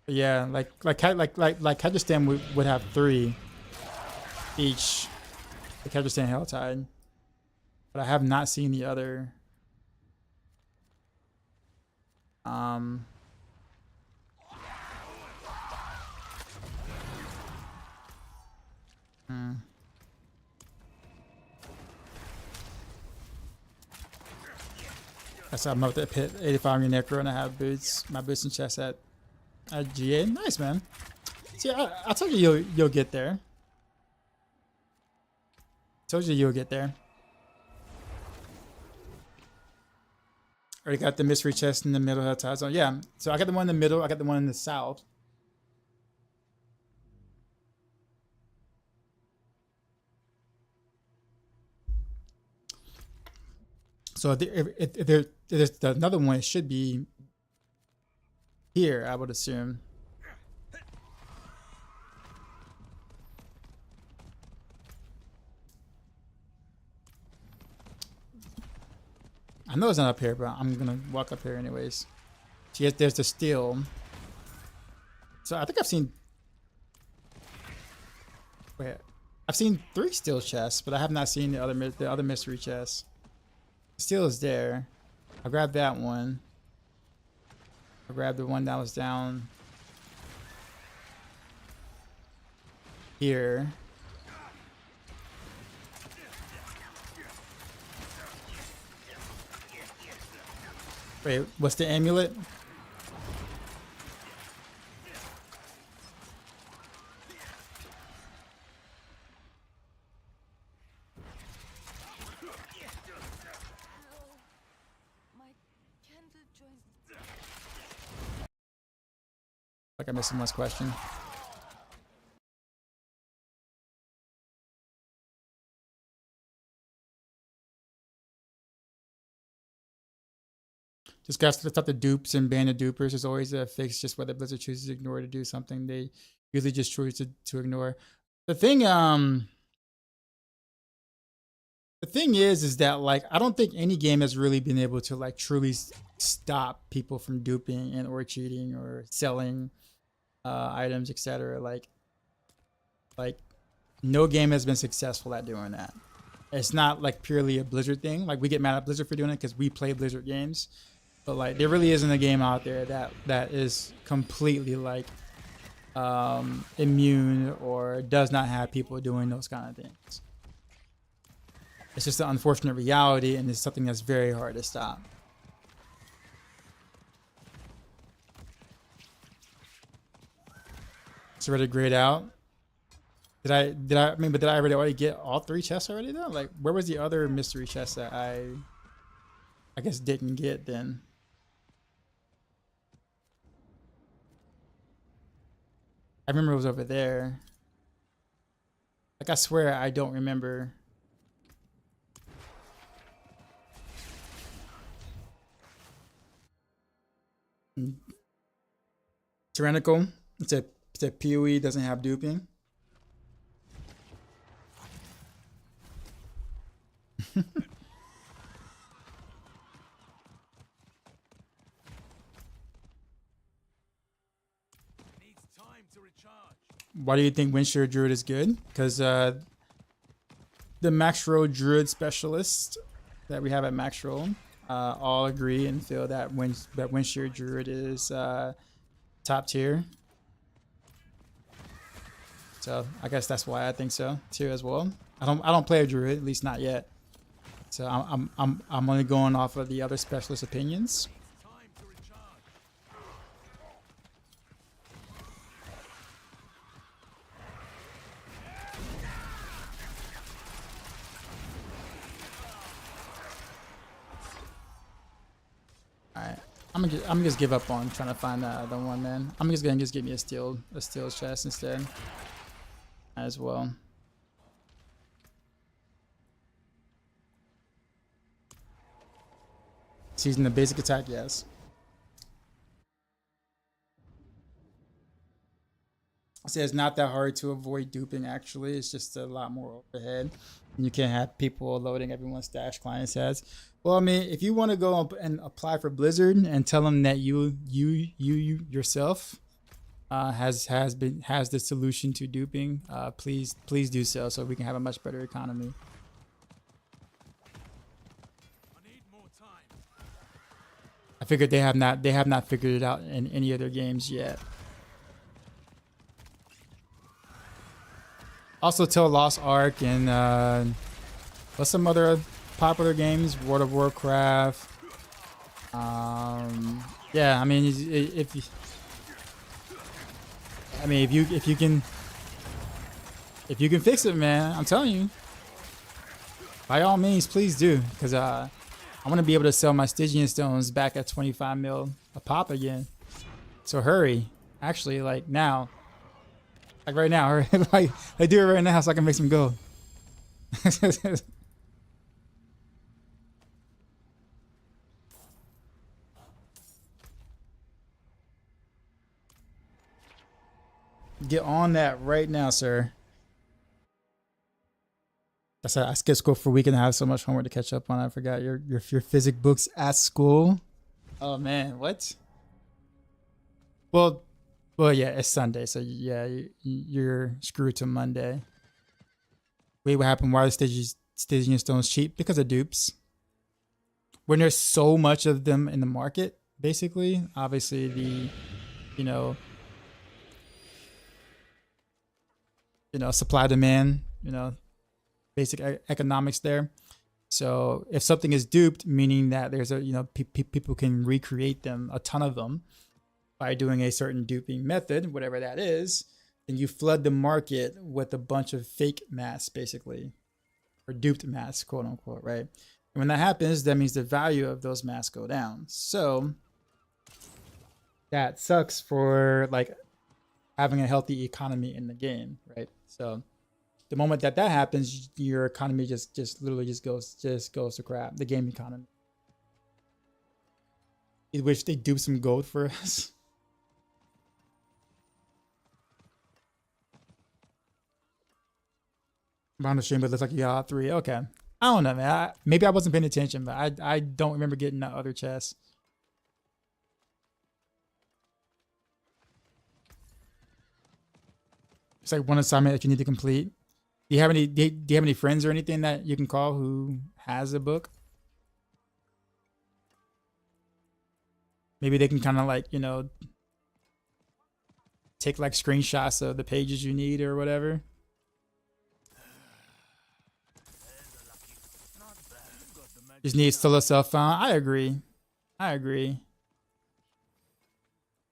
But yeah, like Kazakhstan would have 3 each. The Kazakhstan Helltide, but I have not seen the other. That's how I'm up at pit. 85 on your necro, and I have boots. My boots and chest at GA. Nice, man. See, I told you you'll get there. Told you you'll get there. Already got the mystery chest in the middle of the time zone. Yeah, so I got the one in the middle. I got the one in the south. So if there's another one, it should be here, I would assume. I know it's not up here, but I'm gonna walk up here anyways. So yes, there's the steel. So I think I've seen. Wait, I've seen 3 steel chests, but I have not seen the other mystery chests. Steel is there. I grabbed that one. I grabbed the one that was down here. Wait, what's the amulet? Like I missed someone's question. Just got to stop the dupes and ban the dupers. There's always a fix, just whether Blizzard chooses to ignore to do something. They usually just choose to ignore. The thing is that like I don't think any game has really been able to like truly stop people from duping and or cheating or selling items, etc. Like no game has been successful at doing that. It's not like purely a Blizzard thing. Like we get mad at Blizzard for doing it because we play Blizzard games, but like there really isn't a game out there that is completely like immune or does not have people doing those kind of things. It's just an unfortunate reality, and it's something that's very hard to stop. It's already grayed out. But did I already get all 3 chests already though? Like, where was the other mystery chest that I guess didn't get then? I remember it was over there. Like, I swear I don't remember. Tyrannical. It's a PoE, doesn't have duping. Why do you think Windshield Druid is good? Because the Maxroll Druid specialists that we have at Maxroll all agree and feel that Windshield Druid is top tier. So I guess that's why I think so too as well. I don't play a Druid, at least not yet. So I'm only going off of the other specialist opinions. Alright, I'm gonna just give up on trying to find that other one, man. I'm just gonna get me a steel chest instead, as well. Season the basic attack, yes. See, it's not that hard to avoid duping, actually. It's just a lot more overhead. And you can't have people loading everyone's stash client sets. Well, I mean, if you want to go up and apply for Blizzard and tell them that you yourself has the solution to duping, please do so we can have a much better economy. I figured they have not figured it out in any other games yet. Also, till Lost Ark and what's some other popular games? World of Warcraft. Yeah, I mean, if you can fix it, man, I'm telling you, by all means, please do, because I want to be able to sell my Stygian stones back at 25 mil a pop again. So hurry, actually, like now. Like right now, like do it right now so I can make some gold. Get on that right now, sir. That's I skipped school for a week and I have so much homework to catch up on. I forgot your physics books at school. Oh man, what? Well, yeah, it's Sunday, so yeah, you're screwed to Monday. Wait, what happened? Why are the Stygian stones cheap? Because of dupes. When there's so much of them in the market, basically, obviously the, supply demand, basic economics there. So if something is duped, meaning that there's people can recreate them, a ton of them, by doing a certain duping method, whatever that is, then you flood the market with a bunch of fake masks, basically, or duped masks, quote unquote, right? And when that happens, that means the value of those masks go down. So that sucks for like having a healthy economy in the game, right? So the moment that happens, your economy just literally goes to crap. The game economy. I wish they dupe some gold for us. On the stream, but it looks like you got 3. Okay. I don't know, man. Maybe I wasn't paying attention, but I don't remember getting that other chest. It's like one assignment that you need to complete. Do you have any friends or anything that you can call who has a book? Maybe they can kind of like, take like screenshots of the pages you need or whatever. Just need solo self found. I agree.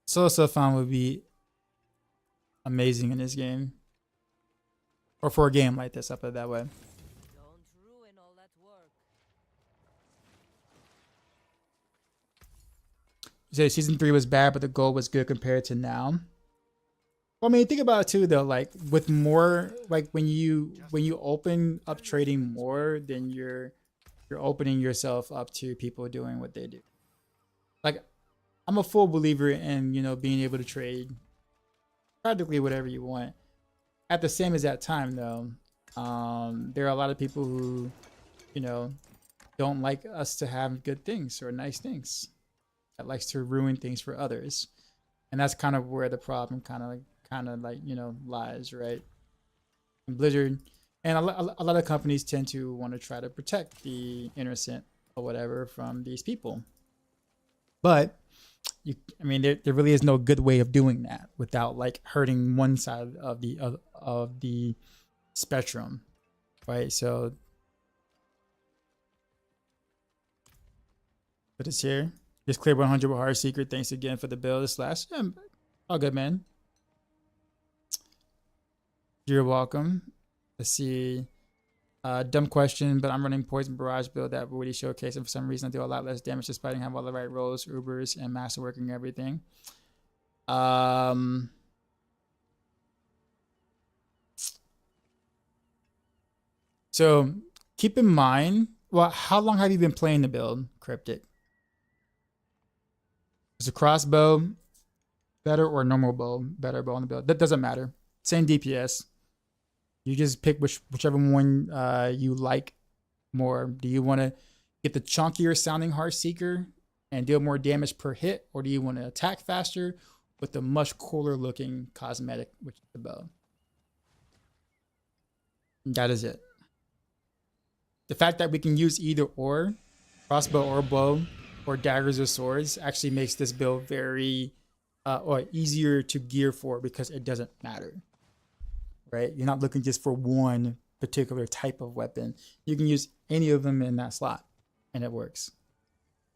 Solo self found would be amazing in this game. Or for a game like this, I'll put it that way. Don't ruin all that work. You say season 3 was bad, but the goal was good compared to now. Well, I mean, think about it too, though. Like with more, like when you open up trading more, then you're opening yourself up to people doing what they do. Like, I'm a full believer in, you know, being able to trade practically whatever you want. At the same as that time, though, there are a lot of people who, you know, don't like us to have good things or nice things. That likes to ruin things for others, and that's kind of where the problem kind of like you know lies, right? And Blizzard and a lot of companies tend to want to try to protect the innocent or whatever from these people, but I mean, there really is no good way of doing that without like hurting one side of the spectrum, right? So, but it's here. Just cleared 100 with Heartseeker. Thanks again for the build. This last, yeah, all good, man. You're welcome. Let's see. Dumb question, but I'm running Poison Barrage build that Woody showcased, and for some reason I do a lot less damage despite having all the right rolls, Ubers, and master working and everything. So keep in mind, well, how long have you been playing the build, Cryptic? Is a crossbow better or normal bow better bow on the build? That doesn't matter. Same DPS. You just pick whichever one you like more. Do you want to get the chunkier sounding Heartseeker and deal more damage per hit, or do you want to attack faster with the much cooler looking cosmetic, which is the bow? That is it. The fact that we can use either or, crossbow or bow, or daggers or swords, actually makes this build very or easier to gear for because it doesn't matter, right? You're not looking just for one particular type of weapon. You can use any of them in that slot and it works.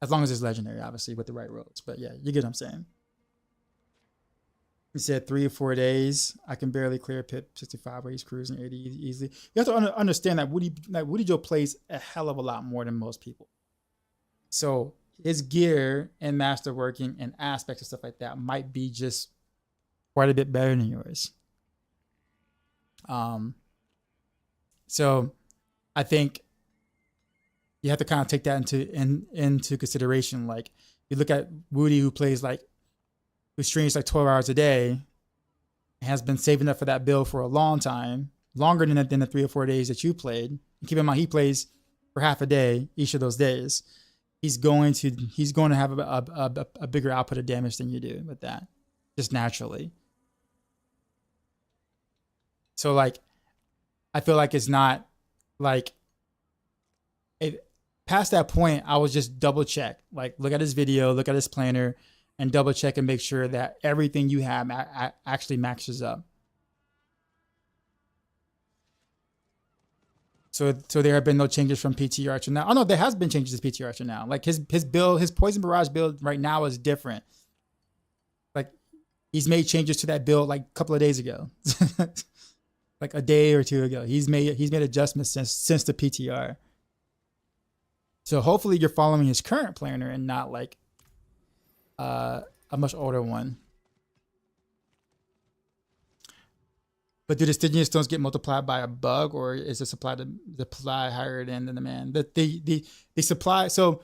As long as it's legendary, obviously, with the right rolls. But yeah, you get what I'm saying. He said 3 or 4 days. I can barely clear pit 65 where he's cruising 80 easily. You have to understand that Woody Joe plays a hell of a lot more than most people. So his gear and masterworking and aspects and stuff like that might be just quite a bit better than yours. So I think you have to kind of take that into consideration. Like you look at Woody, who streams like 12 hours a day, has been saving up for that build for a long time, longer than the 3 or 4 days that you played. And keep in mind, he plays for half a day each of those days. He's going to have a bigger output of damage than you do with that, just naturally. So like, I feel like it's not like it past that point. I would just double check, like look at his video, look at his planner, and double check and make sure that everything you have actually matches up. So there have been no changes from PTR to now. Oh no, there has been changes to PTR to now. Like his build, his Poison Barrage build right now is different. Like he's made changes to that build like a couple of days ago. Like a day or two ago. He's made adjustments since the PTR. So hopefully you're following his current planner and not like a much older one. But do the Stygian stones get multiplied by a bug, or is the supply higher than the demand? The supply. So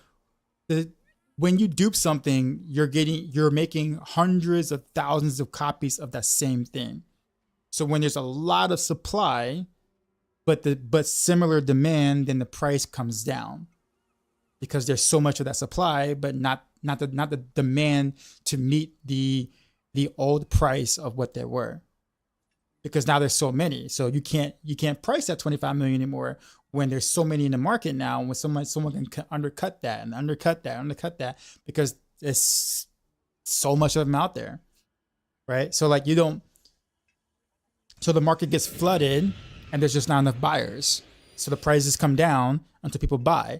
when you dupe something, you're making hundreds of thousands of copies of that same thing. So when there's a lot of supply, but similar demand, then the price comes down because there's so much of that supply, but not the demand to meet the old price of what there were. Because now there's so many, so you can't price at 25 million anymore when there's so many in the market now. When someone can undercut that because there's so much of them out there, right? So like so the market gets flooded and there's just not enough buyers. So the prices come down until people buy.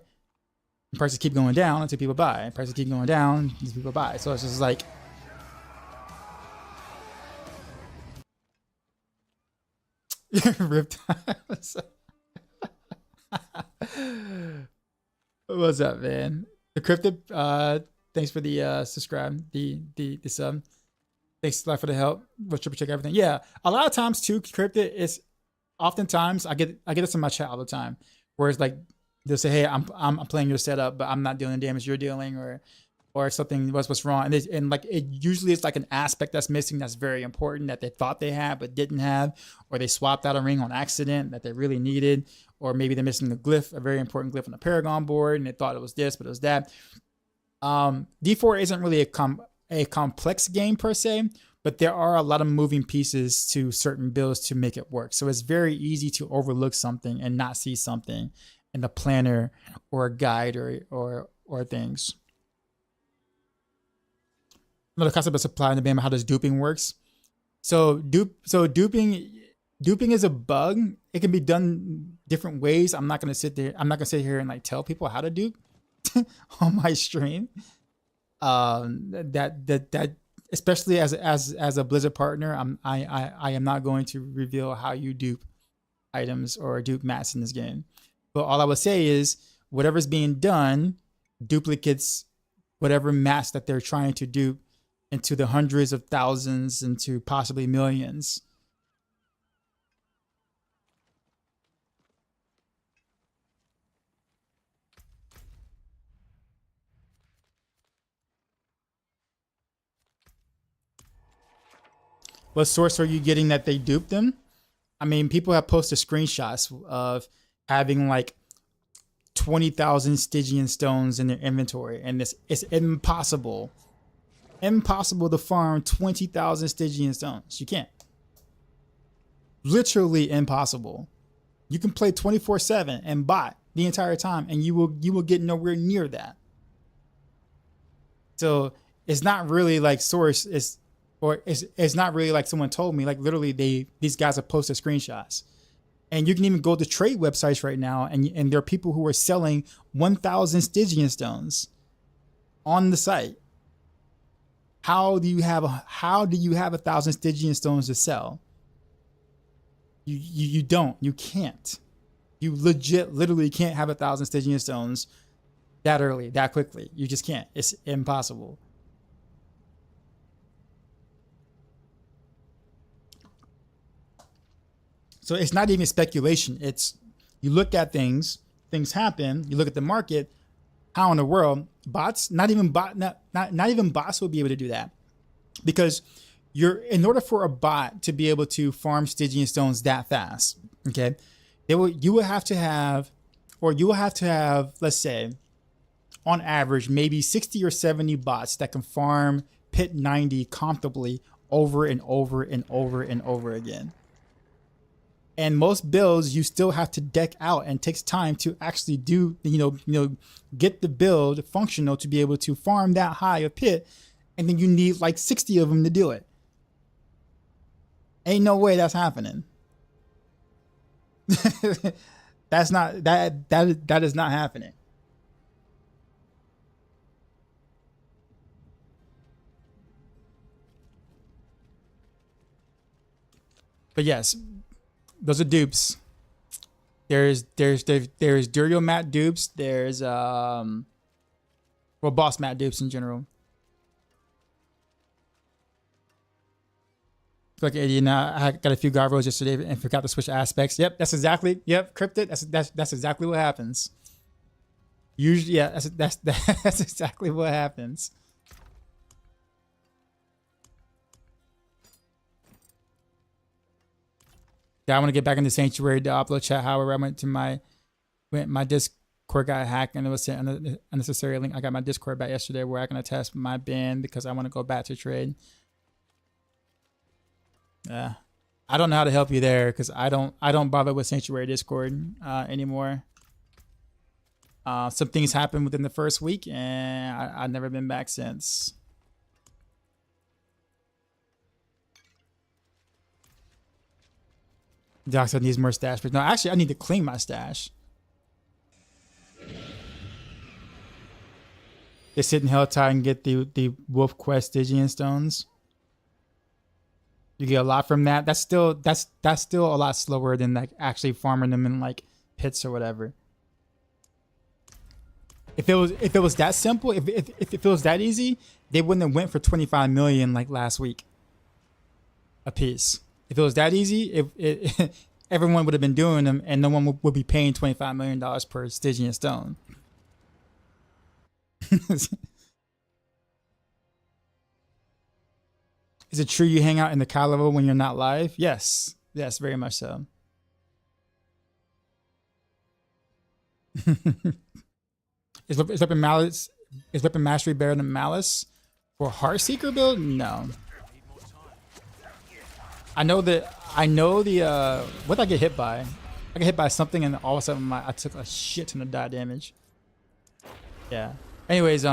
And prices keep going down until people buy. And prices keep going down until people buy. So it's just like. Riptide. What's up, man? Decrypted. Thanks for the subscribe, the sub. Thanks a lot for the help. We'll triple check everything. Yeah, a lot of times too, Decrypted is oftentimes I get this in my chat all the time, where it's like they'll say, "Hey, I'm playing your setup, but I'm not dealing the damage you're dealing," or something. What's wrong? And like it usually it's like an aspect that's missing that's very important that they thought they had but didn't have, or they swapped out a ring on accident that they really needed, or maybe they're missing a glyph, a very important glyph on the Paragon board, and they thought it was this, but it was that. D4 isn't really a complex game per se, but there are a lot of moving pieces to certain builds to make it work. So it's very easy to overlook something and not see something in the planner or a guide or things. Another concept of supply and demand, how does duping works. So duping is a bug. It can be done different ways. I'm not gonna sit here and like tell people how to dupe on my stream. That especially as a Blizzard partner, I am not going to reveal how you dupe items or dupe mats in this game. But all I would say is whatever's being done duplicates whatever mats that they're trying to dupe into the hundreds of thousands, into possibly millions. What source are you getting that they duped them? I mean, people have posted screenshots of having like 20,000 Stygian stones in their inventory, and it's impossible to farm 20,000 Stygian stones. You can't. Literally impossible. You can play 24/7 and bot the entire time, and you will get nowhere near that. So it's not really like source. It's not really like someone told me. Like literally, these guys have posted screenshots, and you can even go to trade websites right now, and there are people who are selling 1,000 Stygian stones on the site. How do you have 1,000 Stygian stones to sell? You don't. You can't. You literally can't have 1,000 Stygian stones that early, that quickly. You just can't. It's impossible. So it's not even speculation. It's you look at things happen. You look at the market. How in the world bots? Not even bots will be able to do that, because in order for a bot to be able to farm Stygian stones that fast, okay, you will have to have, let's say, on average, maybe 60 or 70 bots that can farm pit 90 comfortably over and over and over and over again. And most builds you still have to deck out, and it takes time to actually do, get the build functional to be able to farm that high a pit, and then you need like 60 of them to do it. Ain't no way that's happening. That's not that is not happening. But yes, those are dupes. There's Durio mat dupes. There's boss mat dupes in general. Like I got a few Garvos yesterday and forgot to switch aspects. Yep, cryptid. That's exactly what happens. Usually, yeah, that's exactly what happens. Yeah, I want to get back into Sanctuary Diablo chat. However, I went to my Discord got hacked and it was sent an unnecessary link. I got my Discord back yesterday where I can attest my ban because I want to go back to trade. Yeah, I don't know how to help you there because I don't bother with Sanctuary Discord anymore. Some things happened within the first week and I've never been back since. Doc said needs more stash, but no, actually I need to clean my stash. They sit in Helltide and get the Wolf Quest Stygian stones. You get a lot from that. That's still a lot slower than like actually farming them in like pits or whatever. If it was that simple, if it was that easy, they wouldn't have went for 25 million like last week a piece. If it was that easy, everyone would have been doing them, and no one would be paying $25 million per Stygian stone. Is it true you hang out in the Kyle level when you're not live? Yes. Yes, very much so. Is Weapon Mastery better than Malice? For Heartseeker build? No. I know the what did I get hit by? I got hit by something and all of a sudden I took a shit ton of die damage. Yeah. Anyways,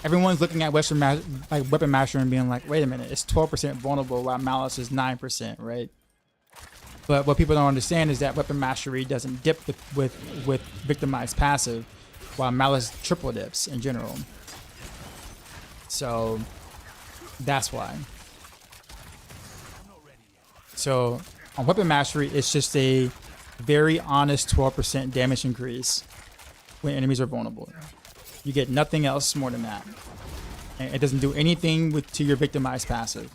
everyone's looking at Weapon Mastery and being like, wait a minute, it's 12% vulnerable while Malice is 9%, right? But what people don't understand is that Weapon Mastery doesn't dip with Victimized passive, while Malice triple dips in general. So that's why. So on Weapon Mastery, it's just a very honest 12% damage increase when enemies are vulnerable. You get nothing else more than that. And it doesn't do anything to your Victimized passive.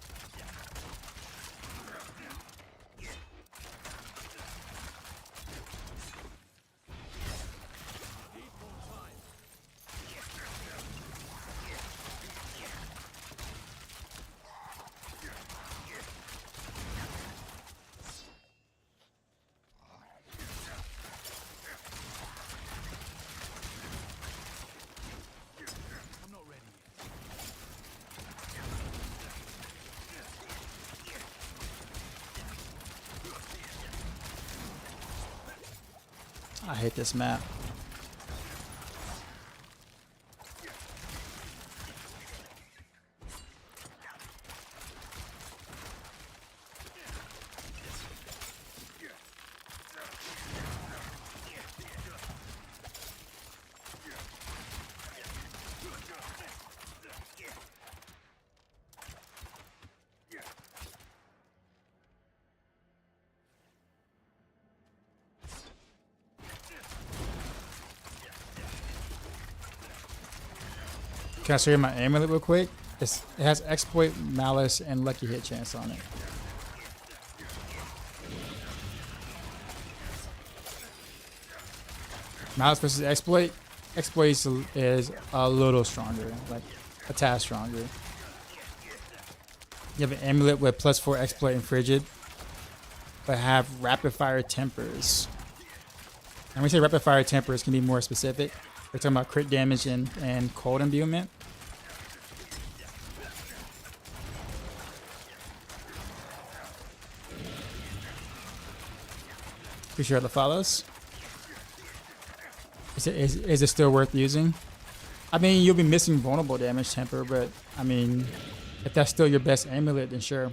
I hate this map. Can I show you my amulet real quick? It has Exploit, Malice, and Lucky Hit Chance on it. Malice versus Exploit. Exploit is a little stronger, like a tad stronger. You have an amulet with +4 Exploit and Frigid, but have Rapid Fire Tempers. And when we say Rapid Fire Tempers, can be more specific. We're talking about crit damage and cold imbuement. Appreciate the follows. Is it still worth using? I mean, you'll be missing vulnerable damage temper, but I mean, if that's still your best amulet, then sure.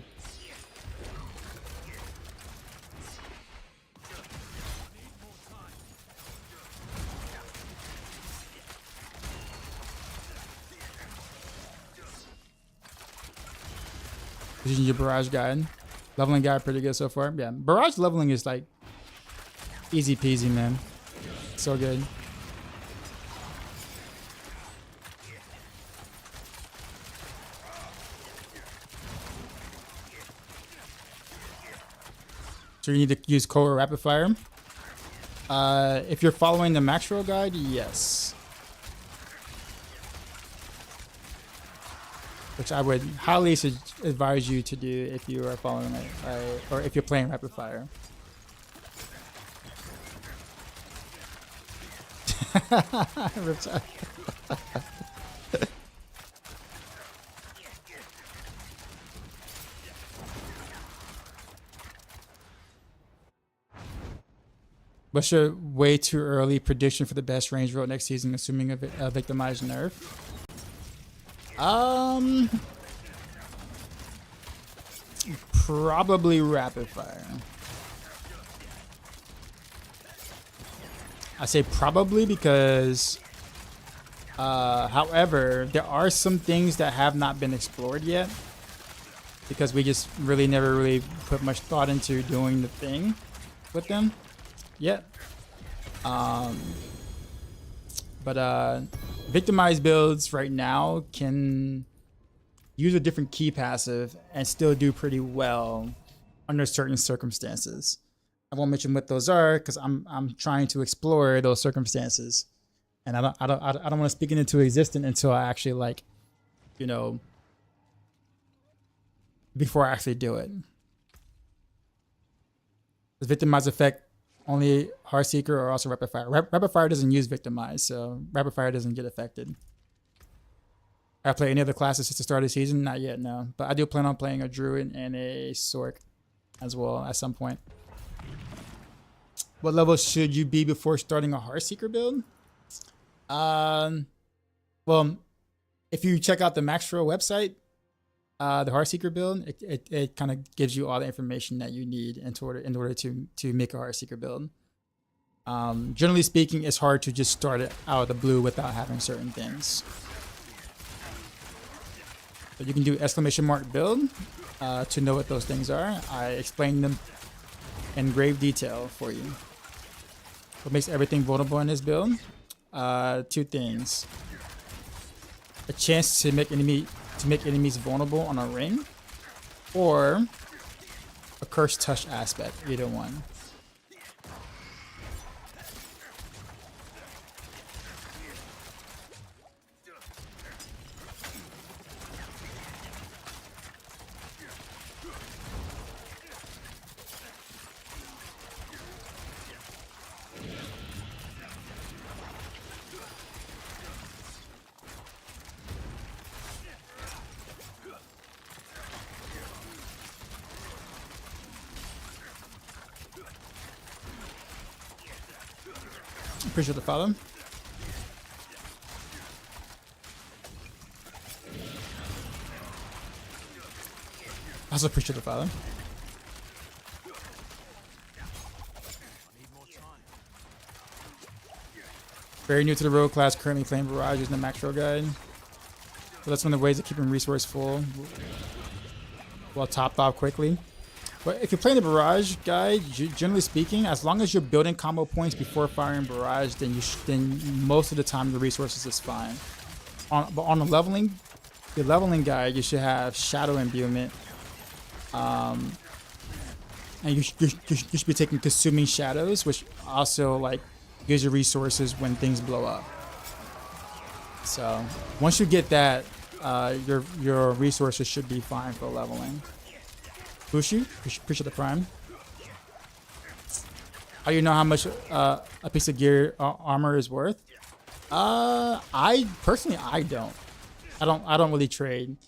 Using your Barrage guide. Leveling guide pretty good so far. Yeah, Barrage leveling is like easy peasy, man. So good. So you need to use Core Rapid Fire. If you're following the Maxroll guide, yes. Which I would highly advise you to do if you are following it, or if you're playing Rapid Fire. What's your way too early prediction for the best range road next season, assuming a victimized nerf? Probably Rapid Fire. I say probably because, however, there are some things that have not been explored yet because we just really never really put much thought into doing the thing with them yet. But victimized builds right now can use a different key passive and still do pretty well under certain circumstances. I won't mention what those are because I'm trying to explore those circumstances, and I don't want to speak it into existence until I actually, like, you know, before I actually do it. Does victimize affect only Heartseeker or also Rapid Fire? Rapid Fire doesn't use victimize, so Rapid Fire doesn't get affected. I play any other classes since the start of the season? Not yet, no. But I do plan on playing a Druid and a Sork as well at some point. What level should you be before starting a Heartseeker build? Well, if you check out the Maxroll website, the Heartseeker build, it kind of gives you all the information that you need in order to make a Heartseeker build. Generally speaking, it's hard to just start it out of the blue without having certain things. But you can do !build to know what those things are. I explain them in grave detail for you. What makes everything vulnerable in this build? Two things: a chance to make enemies vulnerable on a ring, or a cursed touch aspect. Either one. Appreciate the follow. Also appreciate the follow. Very new to the Rogue class, currently playing Barrage using the Maxroll guide. So that's one of the ways of keeping resource full while topped off quickly. But if you're playing the Barrage guide, generally speaking, as long as you're building combo points before firing Barrage, then most of the time the resources is fine. But on the leveling guide, you should have Shadow Imbuement, and you should be taking Consuming Shadows, which also like gives you resources when things blow up. So once you get that, your resources should be fine for leveling. Bushu, appreciate the prime. How do you know how much a piece of gear armor is worth? I personally don't. I don't really trade.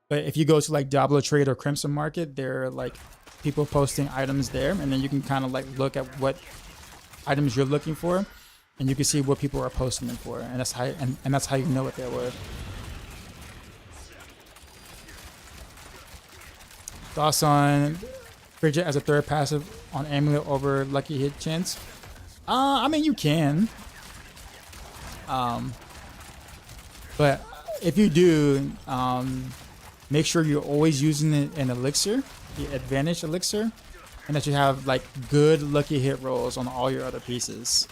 But if you go to like Diablo Trade or Crimson Market, there are like people posting items there, and then you can kind of like look at what items you're looking for, and you can see what people are posting them for, and that's how you know what they're worth. Thoughts on Bridget as a third passive on Amulet over Lucky Hit chance? I mean, you can. But if you do, make sure you're always using an elixir, the advantage elixir, and that you have like good Lucky Hit rolls on all your other pieces.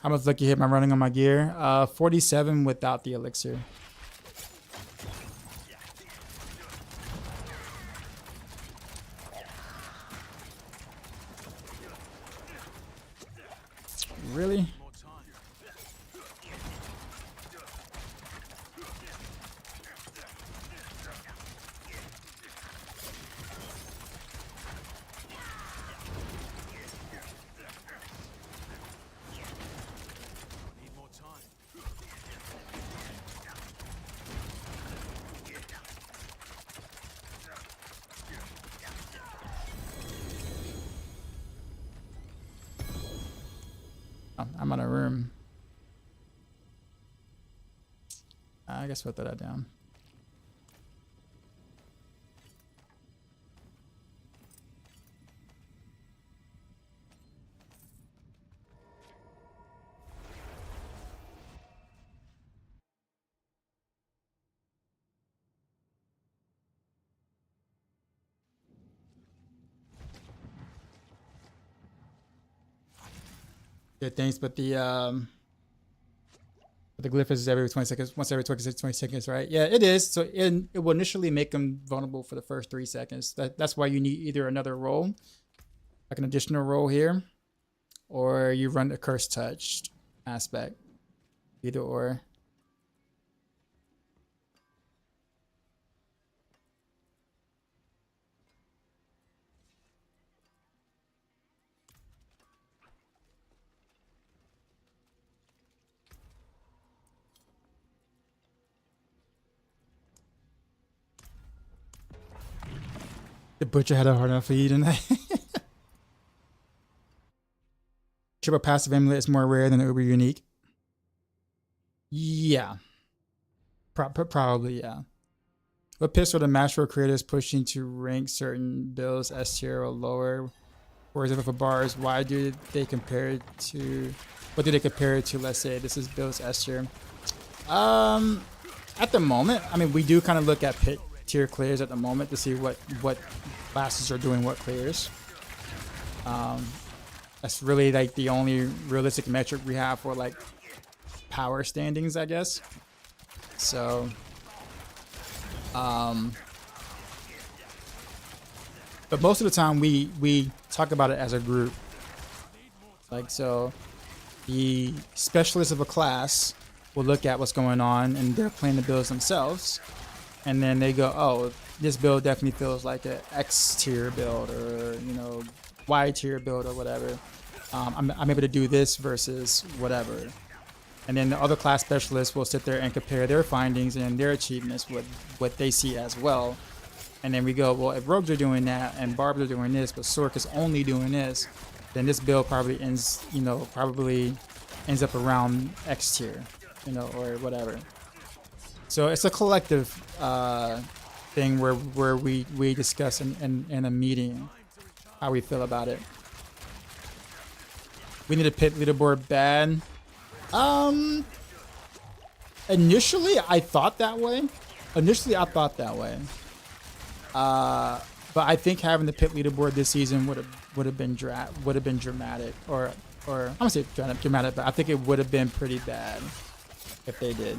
How much Lucky Hit am I running on my gear? 47 without the elixir. Really? I'm out of room. I guess we'll throw that down. Good things, but the glyph is every 20 seconds. Once every 20 seconds, right? Yeah, it is. So it will initially make them vulnerable for the first 3 seconds. That's why you need either another roll, like an additional roll here, or you run the curse touched aspect. Either or. The butcher had a hard enough for you tonight. Triple passive amulet is more rare than the uber unique. Yeah. Probably, yeah. What pistol the Maxroll creators pushing to rank certain builds S tier or lower? Whereas if for bars, why do they compare it to, what do they compare it to? Let's say this is builds S tier. At the moment, I mean, we do kind of look at pit tier clears at the moment to see what classes are doing what clears. That's really like the only realistic metric we have for like power standings, I guess. So but most of the time we talk about it as a group. Like, so the specialist of a class will look at what's going on and they're playing the builds themselves, and then they go, oh, this build definitely feels like an X tier build, or, you know, Y tier build, or whatever. I'm able to do this versus whatever. And then the other class specialists will sit there and compare their findings and their achievements with what they see as well. And then we go, well, if rogues are doing that and barbs are doing this, but Sork is only doing this, then this build probably ends up around X tier, you know, or whatever. So it's a collective thing where we discuss in a meeting how we feel about it. We need a pit leaderboard bad. Initially I thought that way. But I think having the pit leaderboard this season would have been dramatic, or I'm gonna say dramatic, but I think it would have been pretty bad if they did.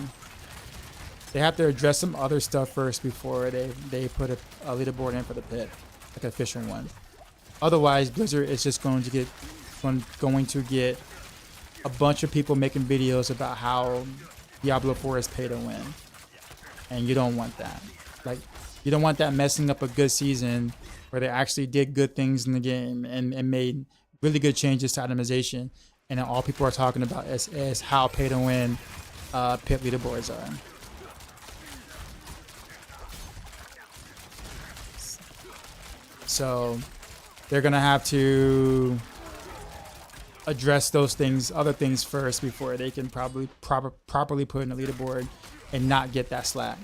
They have to address some other stuff first before they put a leaderboard in for the pit, like an official one. Otherwise, Blizzard is just going to get a bunch of people making videos about how Diablo 4 is pay to win, and you don't want that. Like, you don't want that messing up a good season where they actually did good things in the game and made really good changes to itemization, and then all people are talking about is how pay to win pit leaderboards are. So they're gonna have to address those things, other things first, before they can probably properly put in a leaderboard and not get that slack.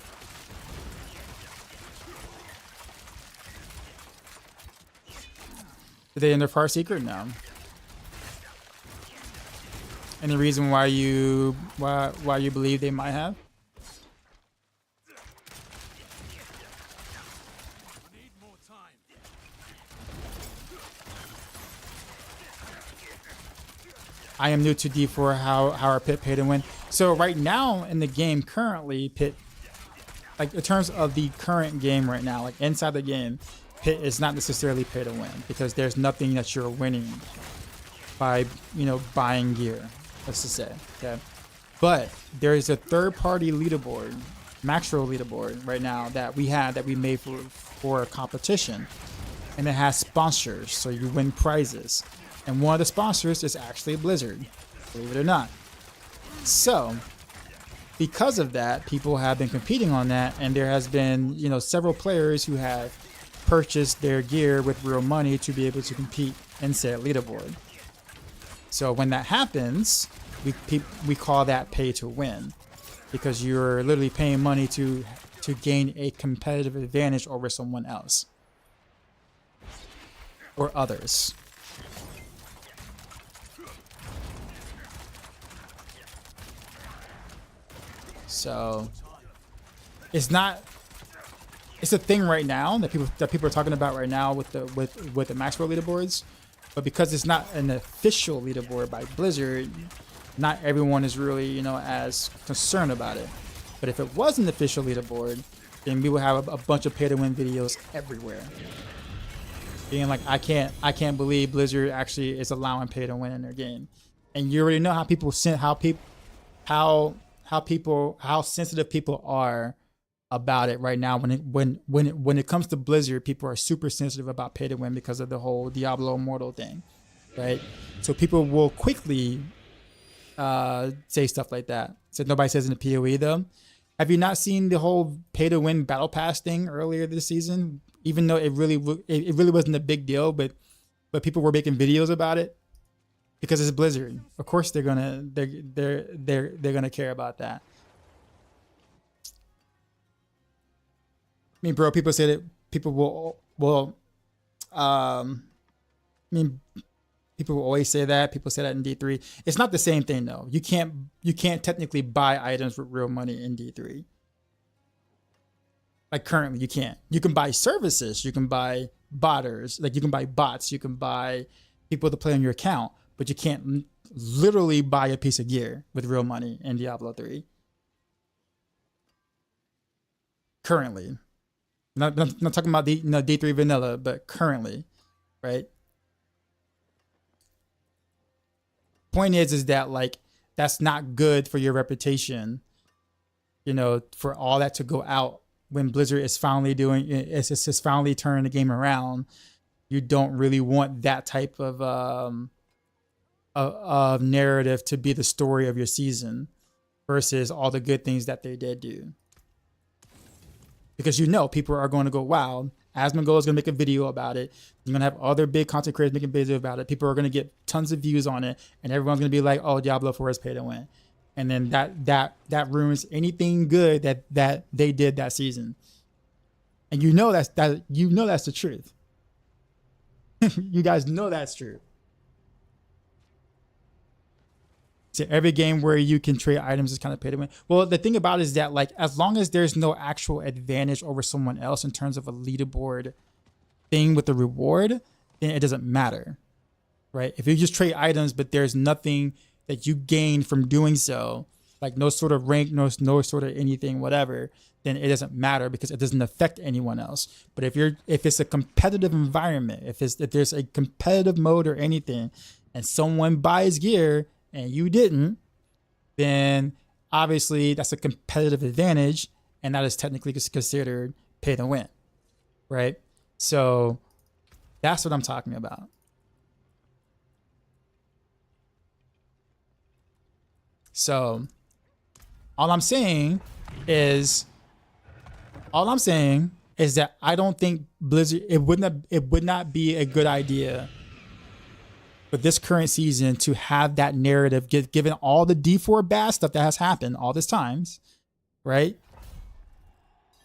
Did they end their Heartseeker? No. Any reason why you believe they might have? I am new to D4. How are pit pay to win? So right now in the game currently, pit, like in terms of the current game right now, like inside the game, pit is not necessarily pay to win, because there's nothing that you're winning by, you know, buying gear, let's just say, okay? But there is a third-party leaderboard, Maxroll leaderboard right now that we made for a competition, and it has sponsors, so you win prizes. And one of the sponsors is actually Blizzard, believe it or not. So, because of that, people have been competing on that, and there has been, you know, several players who have purchased their gear with real money to be able to compete in said leaderboard. So when that happens, we call that pay to win, because you're literally paying money to gain a competitive advantage over someone else or others. So it's a thing right now that people are talking about right now with the Maxroll leaderboards, but because it's not an official leaderboard by Blizzard, not everyone is really, you know, as concerned about it. But if it was an official leaderboard, then we would have a bunch of pay to win videos everywhere. Being like, I can't believe Blizzard actually is allowing pay to win in their game. And you already know how how sensitive people are about it right now. When it comes to Blizzard, people are super sensitive about pay to win because of the whole Diablo Immortal thing, right? So people will quickly say stuff like that. So nobody says in the PoE though. Have you not seen the whole pay to win battle pass thing earlier this season? Even though it really wasn't a big deal, but people were making videos about it because it's Blizzard. Of course they're gonna care about that. I mean, bro, people say that people people will always say that. People say that in D3. It's not the same thing though. You can't technically buy items with real money in D3. Like currently you can't. You can buy services, you can buy botters, like you can buy bots, you can buy people to play on your account, but you can't literally buy a piece of gear with real money in Diablo 3. Currently. Not talking about D3 vanilla, but currently, right? Point is that like that's not good for your reputation, you know, for all that to go out when Blizzard is finally is finally turning the game around. You don't really want that type of narrative to be the story of your season versus all the good things that they did do. Because you know people are going to go wild. Asmongold is going to make a video about it. You're going to have other big content creators making videos about it. People are going to get tons of views on it, and everyone's going to be like, "Oh, Diablo 4 is pay to win," and then that ruins anything good that they did that season. And you know that's the truth. You guys know that's true. So every game where you can trade items is kind of pay to win. Well, the thing about it is that like as long as there's no actual advantage over someone else in terms of a leaderboard thing with the reward, then it doesn't matter, right? If you just trade items but there's nothing that you gain from doing so, like no sort of rank, no sort of anything, whatever, then it doesn't matter because it doesn't affect anyone else. But if it's a competitive environment, if there's a competitive mode or anything, and someone buys gear and you didn't, then obviously that's a competitive advantage, and that is technically considered pay to win, right? So that's what I'm talking about. So all I'm saying is that I don't think Blizzard, it would not be a good idea for this current season to have that narrative, given all the D4 bad stuff that has happened all this times, right?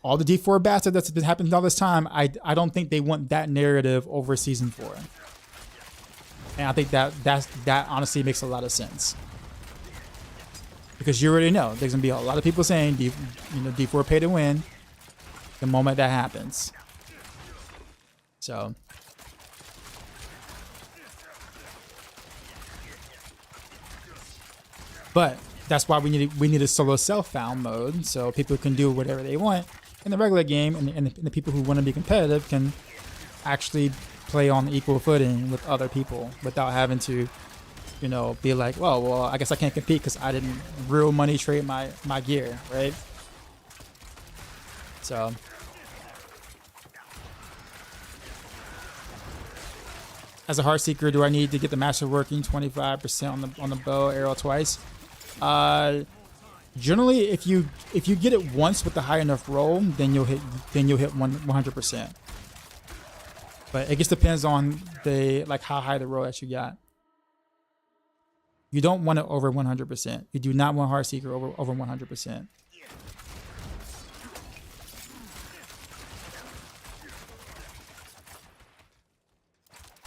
All the D4 bad stuff that's been happening all this time, I don't think they want that narrative over season 4. And I think that honestly makes a lot of sense. Because you already know there's gonna be a lot of people saying D4 pay to win the moment that happens. So but that's why we need a solo self-found mode, so people can do whatever they want in the regular game, and the people who want to be competitive can actually play on equal footing with other people without having to, you know, be like, well, I guess I can't compete because I didn't real money trade my gear, right? So as a Heartseeker, do I need to get the master working 25% on the bow arrow twice? Generally, if you get it once with the high enough roll, then you'll hit 100%. But it just depends on how high the roll that you got. You don't want it over 100%. You do not want Heartseeker over 100%.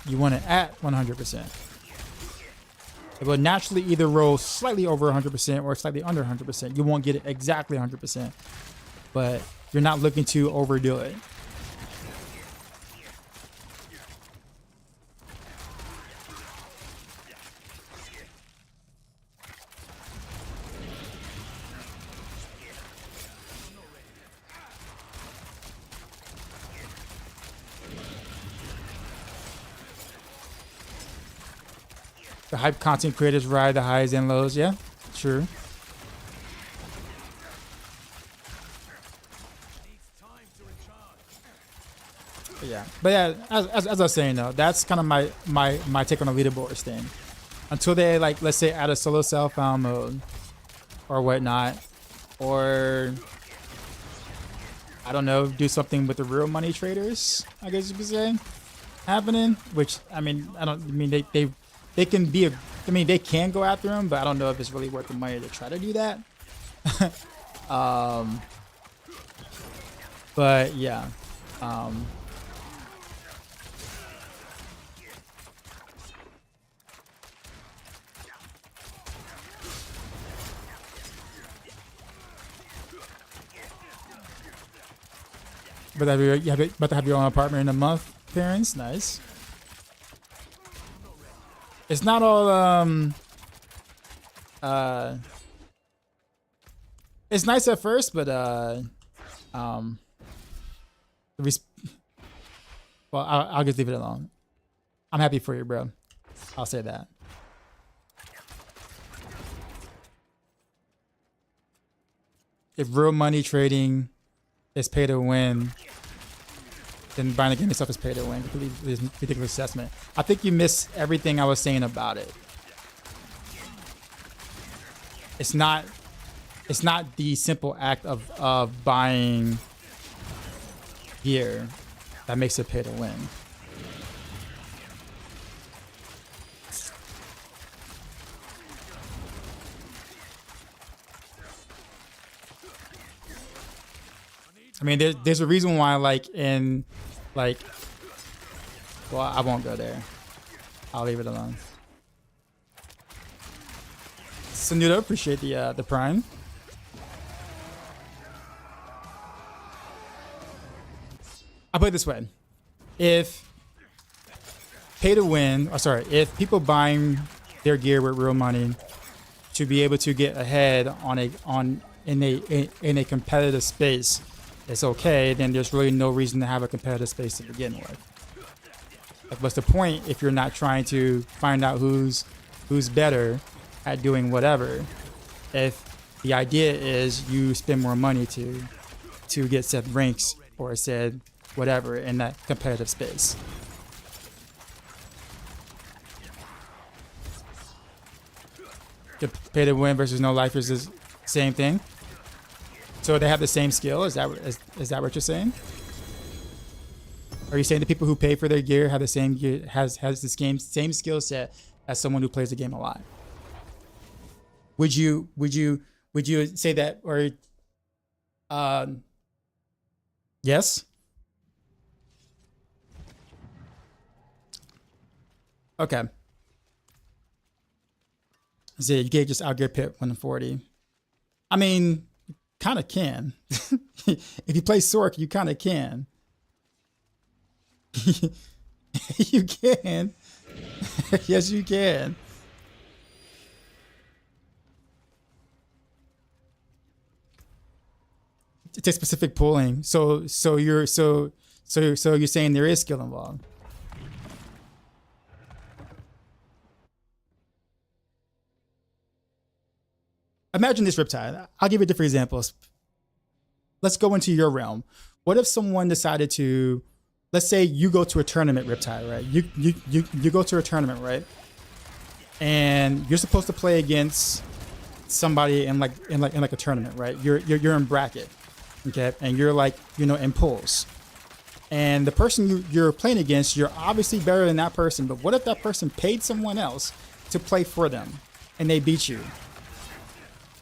You want it at 100%. It will naturally either roll slightly over 100% or slightly under 100%. You won't get it exactly 100%, but you're not looking to overdo it. The hype content creators ride the highs and lows. Yeah, true. But yeah, as I was saying though, that's kind of my take on the leaderboards thing. Until they like, let's say, add a solo self-found mode or whatnot, or I don't know, do something with the real money traders, I guess you could say, happening. Which I mean, they can be they can go after him, but I don't know if it's really worth the money to try to do that. But yeah. But you about to have your own apartment in a month, parents. Nice. It's not all it's nice at first, but well, I'll just leave it alone. I'm happy for you, bro. I'll say that. If real money trading is pay to win, then buying the game itself is pay to win. Ridiculous assessment. I think you miss everything I was saying about it. It's not the simple act of buying gear that makes it pay to win. I mean, there's a reason why, like, well, I won't go there. I'll leave it alone. Sanudo, appreciate the prime. I'll put it this way. If pay to win, or sorry, if people buying their gear with real money to be able to get ahead in a competitive space, it's okay, then there's really no reason to have a competitive space to begin with. Like, what's the point if you're not trying to find out who's better at doing whatever, if the idea is you spend more money to get said ranks or said whatever in that competitive space. Pay to win versus no lifers is the same thing. So they have the same skill. Is that what you're saying? Are you saying the people who pay for their gear have the same gear, has the same skill set as someone who plays the game a lot? Would you say that, or yes? Okay. So you can't just outgear Pip 140. I mean, kind of can. If you play Sork, you kind of can. You can. Yes, you can. It takes specific pulling. So you're saying there is skill involved. Imagine this, Riptide. I'll give you different examples. Let's go into your realm. What if someone decided to, let's say you go to a tournament, Riptide, right? You go to a tournament, right? And you're supposed to play against somebody in like a tournament, right? You're in bracket, okay? And you're like, in pools. And the person you're playing against, you're obviously better than that person. But what if that person paid someone else to play for them? and they beat you.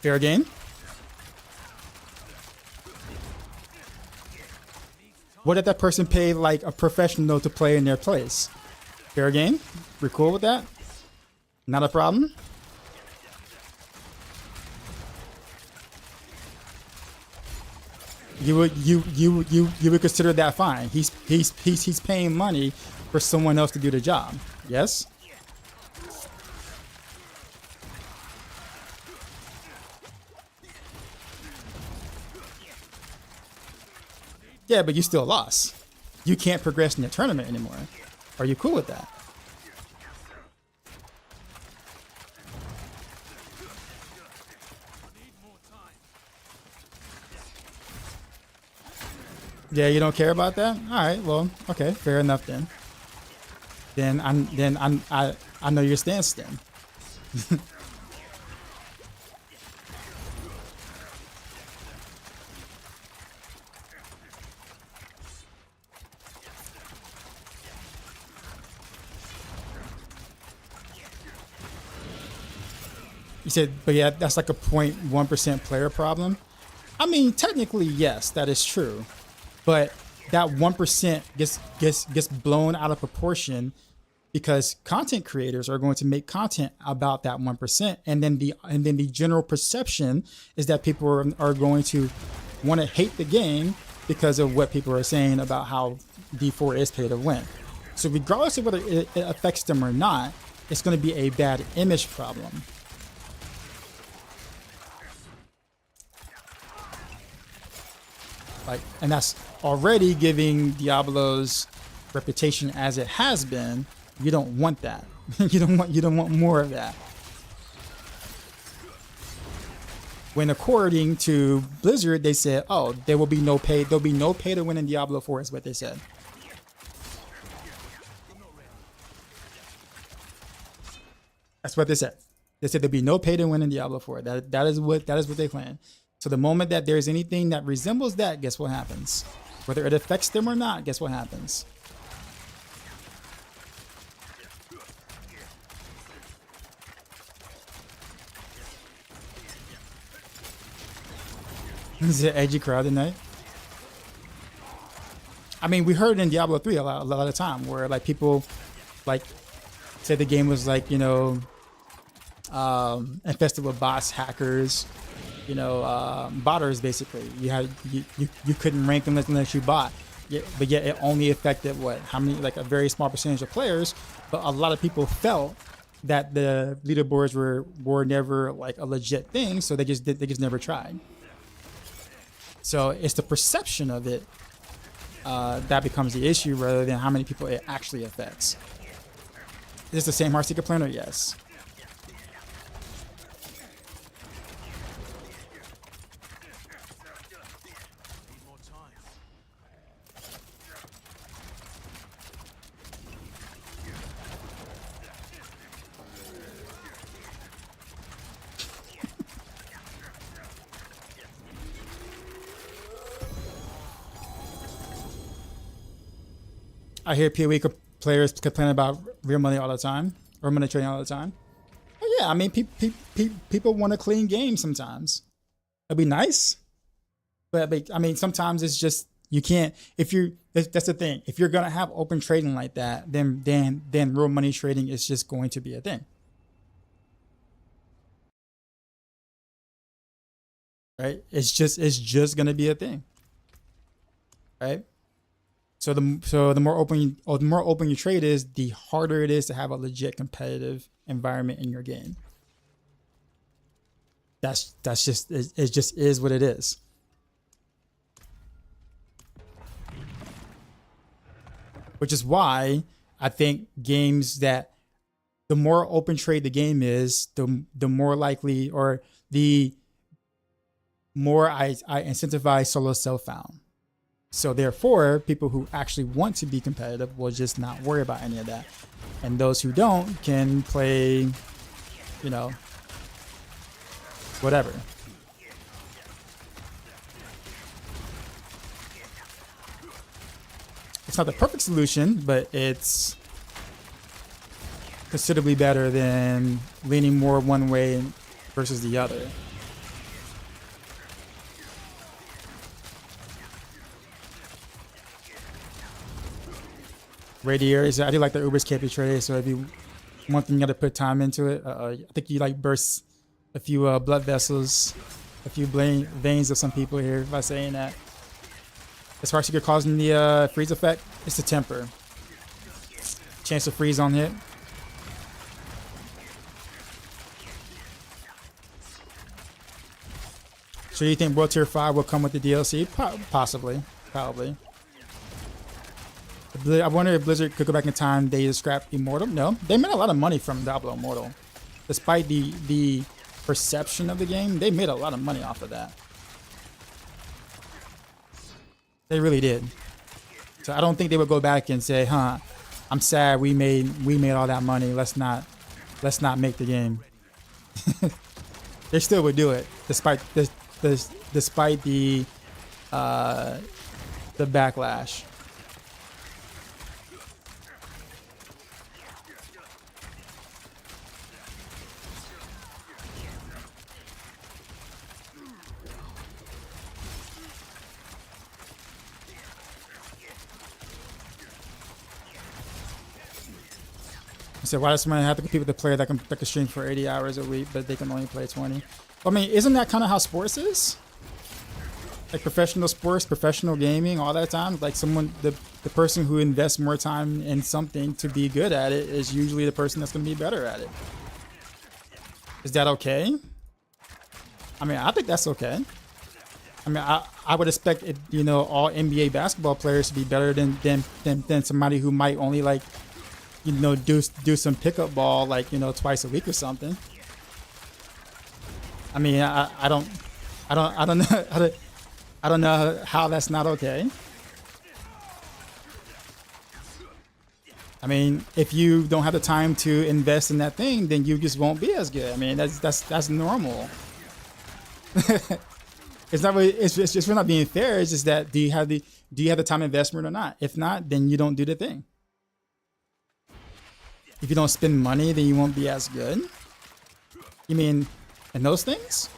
Fair game? What if that person paid like a professional to play in their place? Fair game? We're cool with that? Not a problem? You would consider that fine. He's paying money for someone else to do the job. Yes? Yeah, but you still lost. You can't progress in the tournament anymore. Are you cool with that? Yeah, you don't care about that? All right, well, okay, fair enough then. I know your stance then. You said, but yeah, that's like a 0.1% player problem. I mean, technically, yes, that is true. But that 1% gets blown out of proportion because content creators are going to make content about that 1%, and then the general perception is that people are going to want to hate the game because of what people are saying about how D4 is pay to win. So regardless of whether it affects them or not, it's going to be a bad image problem. Like, and that's already giving Diablo's reputation as it has been. You don't want that. you don't want more of that. When according to Blizzard, they said, "Oh, there'll be no pay to win in Diablo 4," is what they said. That's what they said. They said there'll be no pay to win in Diablo 4. That is what they claim. So the moment that there's anything that resembles that, guess what happens? Whether it affects them or not, guess what happens? Is it edgy crowd tonight? I mean, we heard it in Diablo 3 a lot of time where like people like say the game was like, you know, infested with bots, hackers, you know, botters basically. You couldn't rank unless you bot. But yet it only affected what? How many? Like a very small percentage of players. But a lot of people felt that the leaderboards were never like a legit thing, so they just never tried. So it's the perception of it that becomes the issue rather than how many people it actually affects. Is this the same Heartseeker planner? Yes. I hear PoE players complain about real money all the time, or money trading all the time. Oh yeah, I mean, people want a clean game sometimes. It'd be nice, but I mean, sometimes it's just you can't. If you, that's the thing. If you're gonna have open trading like that, then real money trading is just going to be a thing, right? It's just gonna be a thing, right? So the more open your trade is, the harder it is to have a legit competitive environment in your game. That's just it just is what it is. Which is why I think games that the more open trade the game is, the more likely or the more I incentivize solo self-found. So therefore, people who actually want to be competitive will just not worry about any of that. And those who don't can play, you know, whatever. It's not the perfect solution, but it's considerably better than leaning more one way versus the other. Radiators, I do like the Uber's KP trade, so if you one thing you gotta put time into it. I think you like burst a few blood vessels, a few veins of some people here by saying that. As far as you're causing the freeze effect, it's the temper. Chance to freeze on hit. So you think World Tier 5 will come with the DLC? Possibly. Probably. I wonder if Blizzard could go back in time, they just scrap Immortal. No, they made a lot of money from Diablo Immortal. Despite the perception of the game, they made a lot of money off of that. They really did. So I don't think they would go back and say, huh, I'm sad we made all that money. Let's not make the game. They still would do it despite the backlash. So why does someone have to compete with a player that can stream for 80 hours a week, but they can only play 20? I mean, isn't that kind of how sports is? Like professional sports, professional gaming, all that time. Like the person who invests more time in something to be good at it is usually the person that's going to be better at it. Is that okay? I mean, I think that's okay. I mean, I would expect it, you know, all NBA basketball players to be better than somebody who might only like, you know, do some pickup ball like, you know, twice a week or something. I mean, I don't know how that's not okay. I mean, if you don't have the time to invest in that thing, then you just won't be as good. I mean, that's normal. It's not really, it's just we're not being fair. It's just that do you have the time investment or not? If not, then you don't do the thing. If you don't spend money, then you won't be as good. You mean in those things?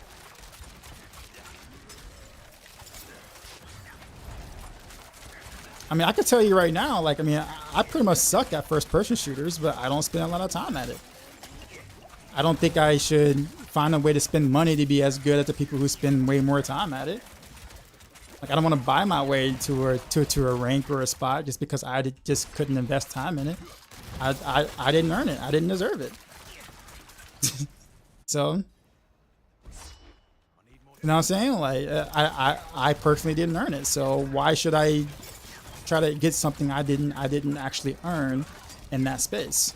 I mean, I could tell you right now, like, I mean, I pretty much suck at first-person shooters, but I don't spend a lot of time at it. I don't think I should find a way to spend money to be as good as the people who spend way more time at it. Like, I don't want to buy my way to a rank or a spot just because I just couldn't invest time in it. I didn't earn it. I didn't deserve it. So, you know what I'm saying? Like, I personally didn't earn it. So why should I try to get something I didn't actually earn in that space?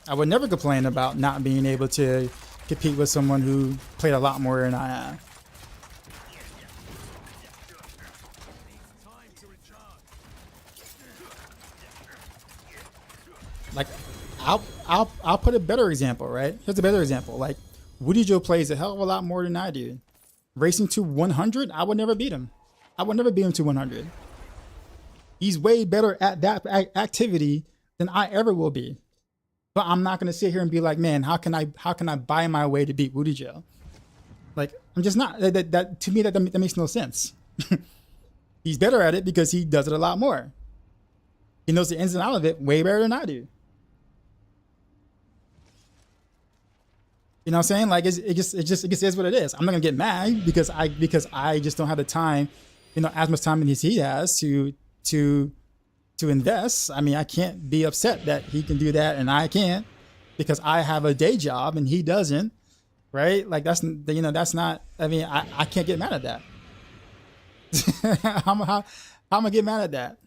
I would never complain about not being able to compete with someone who played a lot more than I have. Like, I'll put a better example, right? Here's a better example. Like, Woody Joe plays a hell of a lot more than I do. Racing to 100, I would never beat him. I would never beat him to 100. He's way better at that activity than I ever will be. But I'm not gonna sit here and be like, man, how can I buy my way to beat Woody Joe? Like, I'm just not. That to me that makes no sense. He's better at it because he does it a lot more. He knows the ins and outs of it way better than I do. You know what I'm saying? Like, it just is what it is. I'm not gonna get mad because I just don't have the time, you know, as much time as he has to invest. I mean, I can't be upset that he can do that and I can't because I have a day job and he doesn't, right? Like, that's, you know, that's not. I mean, I can't get mad at that. How am I gonna get mad at that?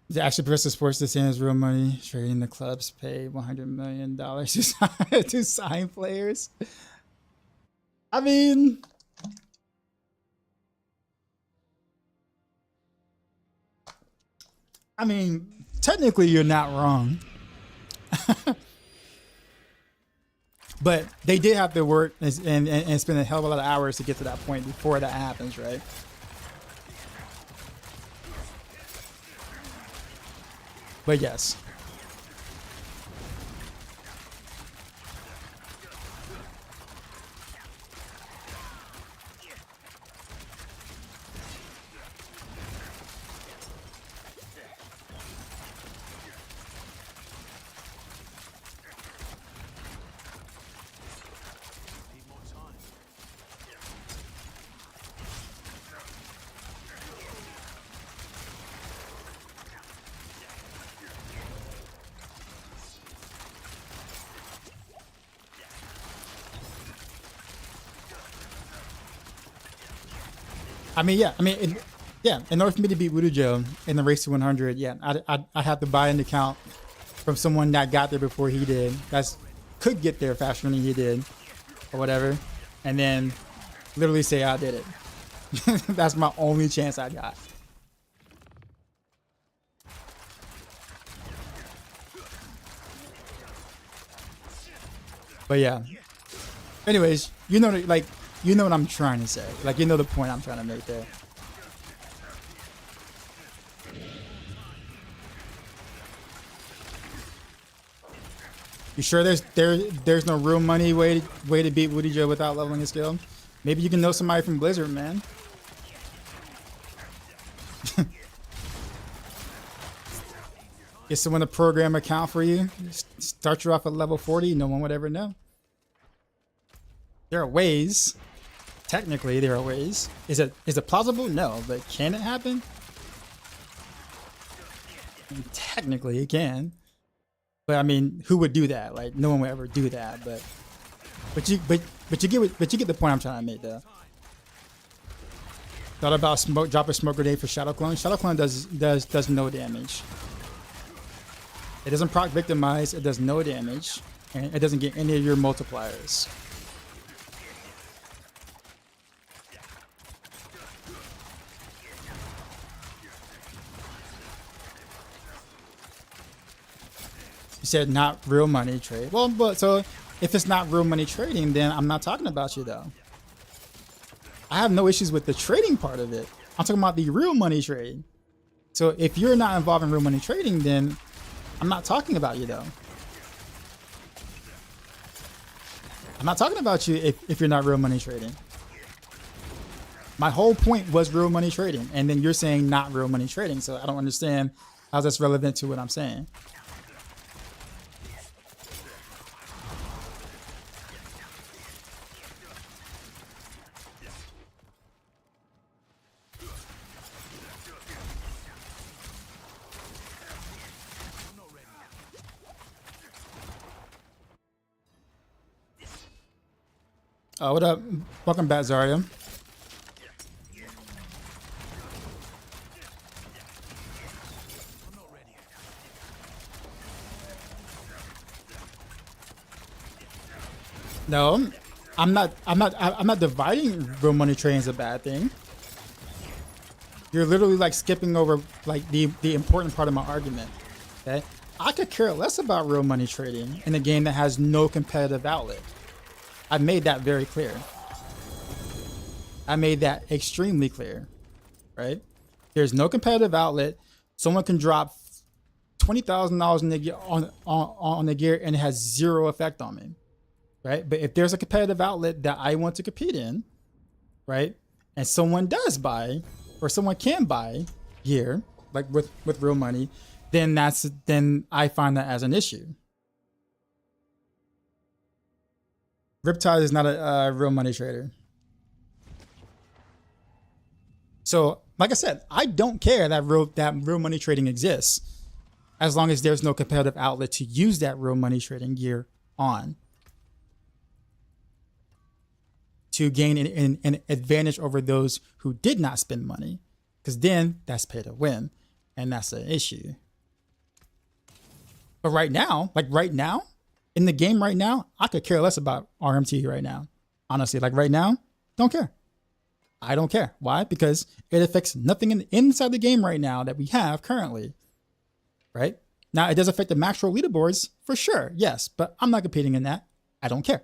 The actual professor sports the same as real money. Trading the clubs pay $100 million to sign players. I mean, technically you're not wrong. But they did have to work and spend a hell of a lot of hours to get to that point before that happens, right? But yes. I mean, yeah. I mean, yeah. In order for me to beat Voodoo Joe in the race to 100, yeah, I have to buy an account from someone that got there before he did. That's could get there faster than he did, or whatever, and then literally say I did it. That's my only chance I got. But yeah. Anyways, you know, like. You know what I'm trying to say. Like, you know the point I'm trying to make there. You sure there's no real money way to beat Woody Joe without leveling his skill? Maybe you can know somebody from Blizzard, man. Get someone to program account for you. Start you off at level 40. No one would ever know. There are ways. Technically, there are ways. Is it plausible? No, but can it happen? I mean, technically, it can. But I mean, who would do that? Like, no one would ever do that. But you get the point I'm trying to make, though. Thought about drop a smoke grenade for Shadow Clone. Shadow Clone does no damage. It doesn't proc victimize. It does no damage, and it doesn't get any of your multipliers. You said not real money trade. Well, but so if it's not real money trading, then I'm not talking about you, though. I have no issues with the trading part of it. I'm talking about the real money trade. So if you're not involved in real money trading, then I'm not talking about you, though. I'm not talking about you if you're not real money trading. My whole point was real money trading, and then you're saying not real money trading. So I don't understand how that's relevant to what I'm saying. What up? Welcome back, Zarya. No, I'm not dividing real money trading as a bad thing. You're literally like skipping over like the important part of my argument. Okay, I could care less about real money trading in a game that has no competitive outlet. I made that very clear. I made that extremely clear, right? There's no competitive outlet. Someone can drop $20,000 on the gear and it has zero effect on me, right? But if there's a competitive outlet that I want to compete in, right, and someone does buy or someone can buy gear like with real money, then I find that as an issue. Riptide is not a real money trader. So, like I said, I don't care that real money trading exists as long as there's no competitive outlet to use that real money trading gear on to gain an advantage over those who did not spend money, because then that's pay to win, and that's an issue. But right now, in the game right now, I could care less about RMT right now. Honestly, like right now, don't care. I don't care. Why? Because it affects nothing inside the game right now that we have currently. right? Now it does affect the Maxroll leaderboards for sure, yes, but I'm not competing in that. I don't care.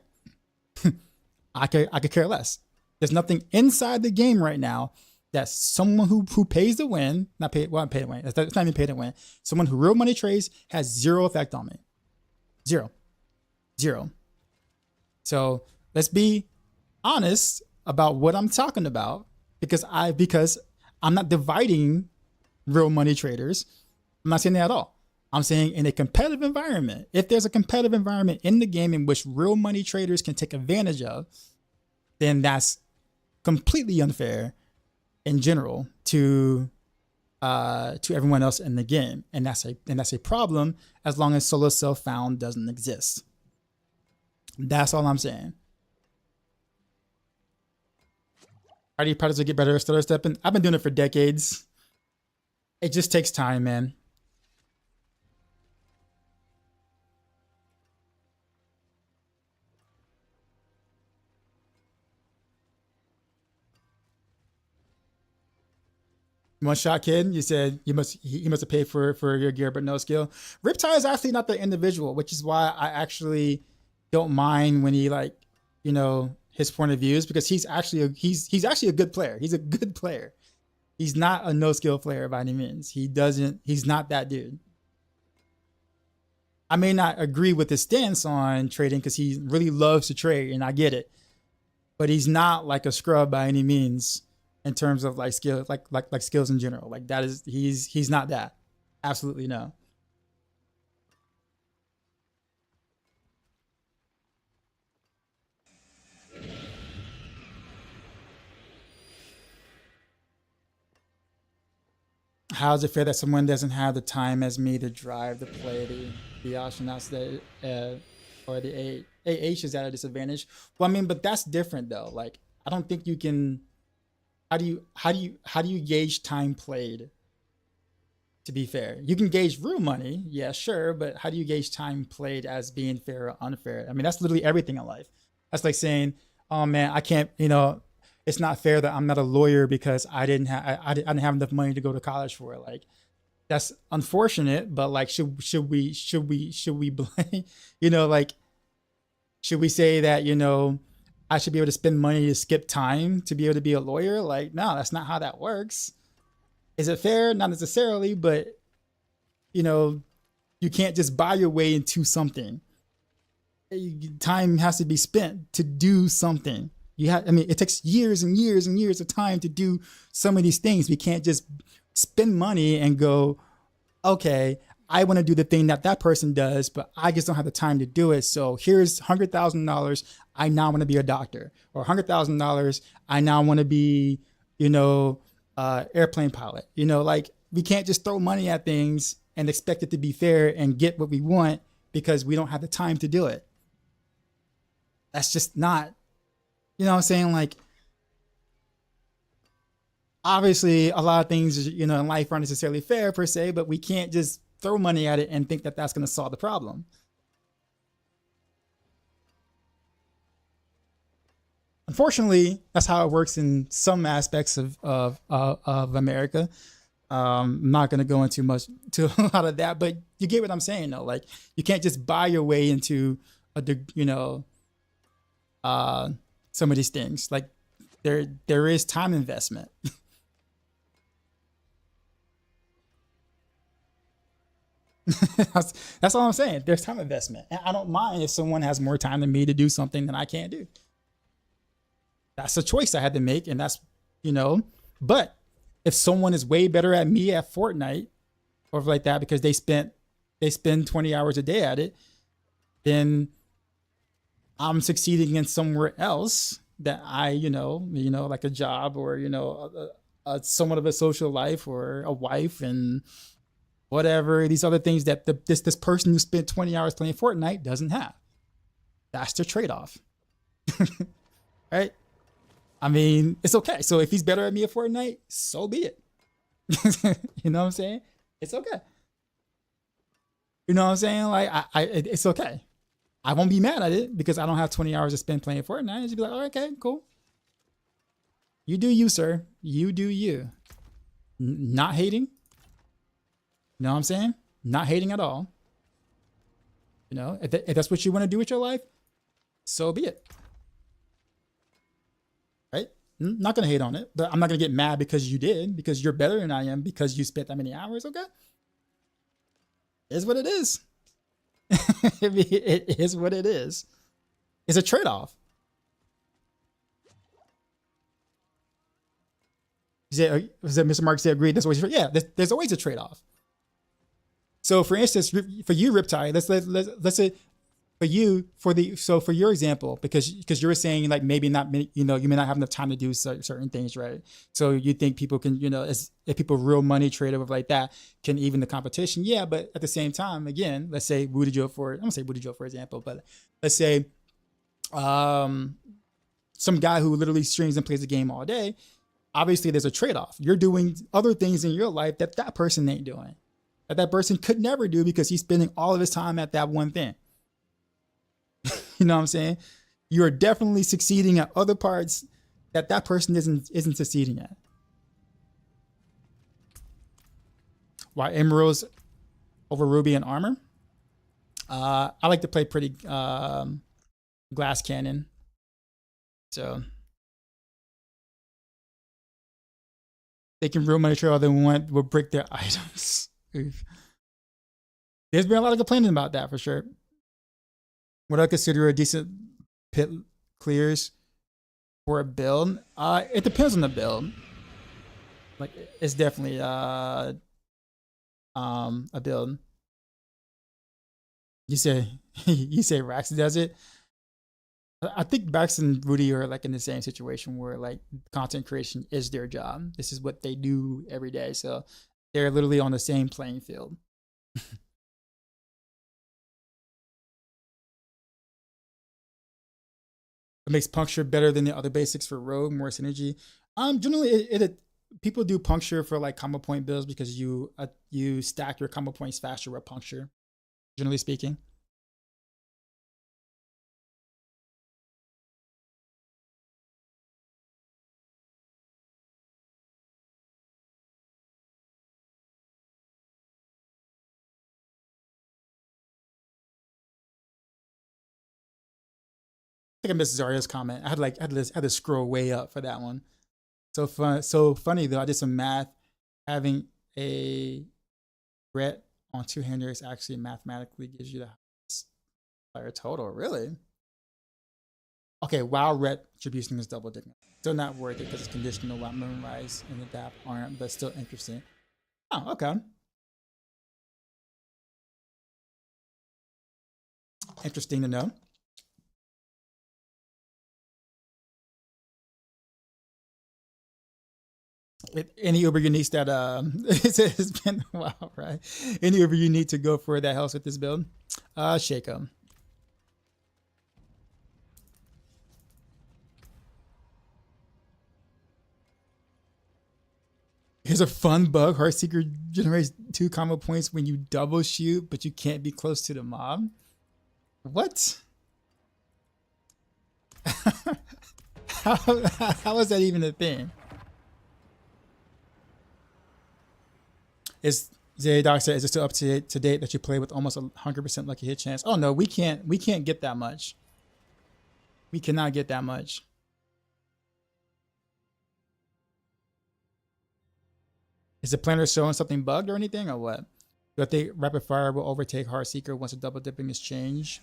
I could care less. There's nothing inside the game right now that someone who pays to win, not pay, well, pay to win. It's not even pay to win. Someone who real money trades has zero effect on me. Zero. So let's be honest about what I'm talking about, because I'm not dividing real money traders. I'm not saying that at all. I'm saying in a competitive environment, if there's a competitive environment in the game in which real money traders can take advantage of, then that's completely unfair in general to everyone else in the game, and that's a problem as long as solo self found doesn't exist. That's all I'm saying. How do you practice to get better at stutter stepping? I've been doing it for decades. It just takes time, man. One shot kid, you said he must have paid for your gear but no skill. Riptide is actually not the individual, which is why I actually don't mind when he, like, you know, his point of views, because he's actually a good player. He's a good player. He's not a no skill player by any means. He's not that dude. I may not agree with his stance on trading because he really loves to trade, and I get it, but he's not like a scrub by any means in terms of like skill, like skills in general. Like that is, he's not that. Absolutely no. How is it fair that someone doesn't have the time as me to drive to play the astronauts or the AH is at a disadvantage? Well, I mean, but that's different though. Like, I don't think you can. How do you gauge time played? To be fair, you can gauge real money, yeah, sure, but how do you gauge time played as being fair or unfair? I mean, that's literally everything in life. That's like saying, oh man, I can't, you know, it's not fair that I'm not a lawyer because I didn't have enough money to go to college for it. Like, that's unfortunate, but like, should we blame, you know, like, should we say that, you know, I should be able to spend money to skip time to be able to be a lawyer? Like, no, that's not how that works. Is it fair? Not necessarily, but, you know, you can't just buy your way into something. Time has to be spent to do something. I mean, it takes years and years and years of time to do some of these things. We can't just spend money and go, okay, I want to do the thing that person does, but I just don't have the time to do it. So here's $100,000. I now want to be a doctor, or $100,000. I now want to be, you know, airplane pilot. You know, like, we can't just throw money at things and expect it to be fair and get what we want because we don't have the time to do it. That's just not, you know what I'm saying? Like, obviously a lot of things, you know, in life aren't necessarily fair per se, but we can't just throw money at it and think that that's going to solve the problem. Unfortunately, that's how it works in some aspects of America. I'm not going to go into a lot of that, but you get what I'm saying though. Like, you can't just buy your way into you know, some of these things. Like, there is time investment. That's all I'm saying. There's time investment, and I don't mind if someone has more time than me to do something that I can't do. That's a choice I had to make, and that's, you know. But if someone is way better at me at Fortnite or like that because they spend 20 hours a day at it, then I'm succeeding in somewhere else that I, you know, like a job or, you know, somewhat of a social life or a wife and whatever, these other things that this person who spent 20 hours playing Fortnite doesn't have. That's the trade-off. Right? I mean, it's okay. So if he's better at me at Fortnite, so be it. You know what I'm saying? It's okay. You know what I'm saying? Like, it's okay. I won't be mad at it because I don't have 20 hours to spend playing Fortnite. I'll just be like, oh, okay, cool. You do you, sir. You do you. Not hating. You know what I'm saying? Not hating at all. You know, if that's what you want to do with your life, so be it. Right? Not going to hate on it, but I'm not going to get mad because you did, because you're better than I am, because you spent that many hours, okay? It's what it is. It is what it is. It's a trade-off. Mr. Mark said, agreed. There's always a trade-off. So, for instance, for you, Riptide, let's say for you, for your example, because you were saying like maybe not, you know, you may not have enough time to do certain things, right? So you think people can, you know, if people real money trade over like that can even the competition, yeah. But at the same time, again, let's say Woody Joe I'm gonna say Woody Joe for example, but let's say some guy who literally streams and plays the game all day. Obviously, there's a trade-off. You're doing other things in your life that person ain't doing. That person could never do because he's spending all of his time at that one thing. You know what I'm saying? You are definitely succeeding at other parts that person isn't succeeding at. Why Emeralds over Ruby and Armor? I like to play pretty Glass Cannon. So they can real money trade all they want, will break their items. Oof. There's been a lot of complaining about that for sure. Would I consider a decent pit clears for a build? It depends on the build. Like it's definitely a build. You say Rax does it. I think Bax and Rudy are like in the same situation where like content creation is their job. This is what they do every day. So they're literally on the same playing field. It makes puncture better than the other basics for Rogue, more synergy. Generally, people do puncture for like combo point builds because you stack your combo points faster with puncture. Generally speaking. I think I missed Zarya's comment. I had to scroll way up for that one. So funny though. I did some math. Having a ret on two-handers actually mathematically gives you the highest player total. Really? Okay. WoW retribution is double dipping. Still not worth it because it's conditional. While Moonrise and Adapt aren't, but still interesting. Oh, okay. Interesting to know. Any Uber uniques that it's been a while, right? Any Uber you need to go for that helps with this build? Shaco. Here's a fun bug. Heartseeker generates 2 combo points when you double shoot, but you can't be close to the mob. What? How is that even a thing? Is Doc said, is it still up to date that you play with almost 100% lucky hit chance? Oh no, we can't get that much. We cannot get that much. Is the planner showing something bugged or anything or what? Do I think rapid fire will overtake Heartseeker once the double dipping is changed?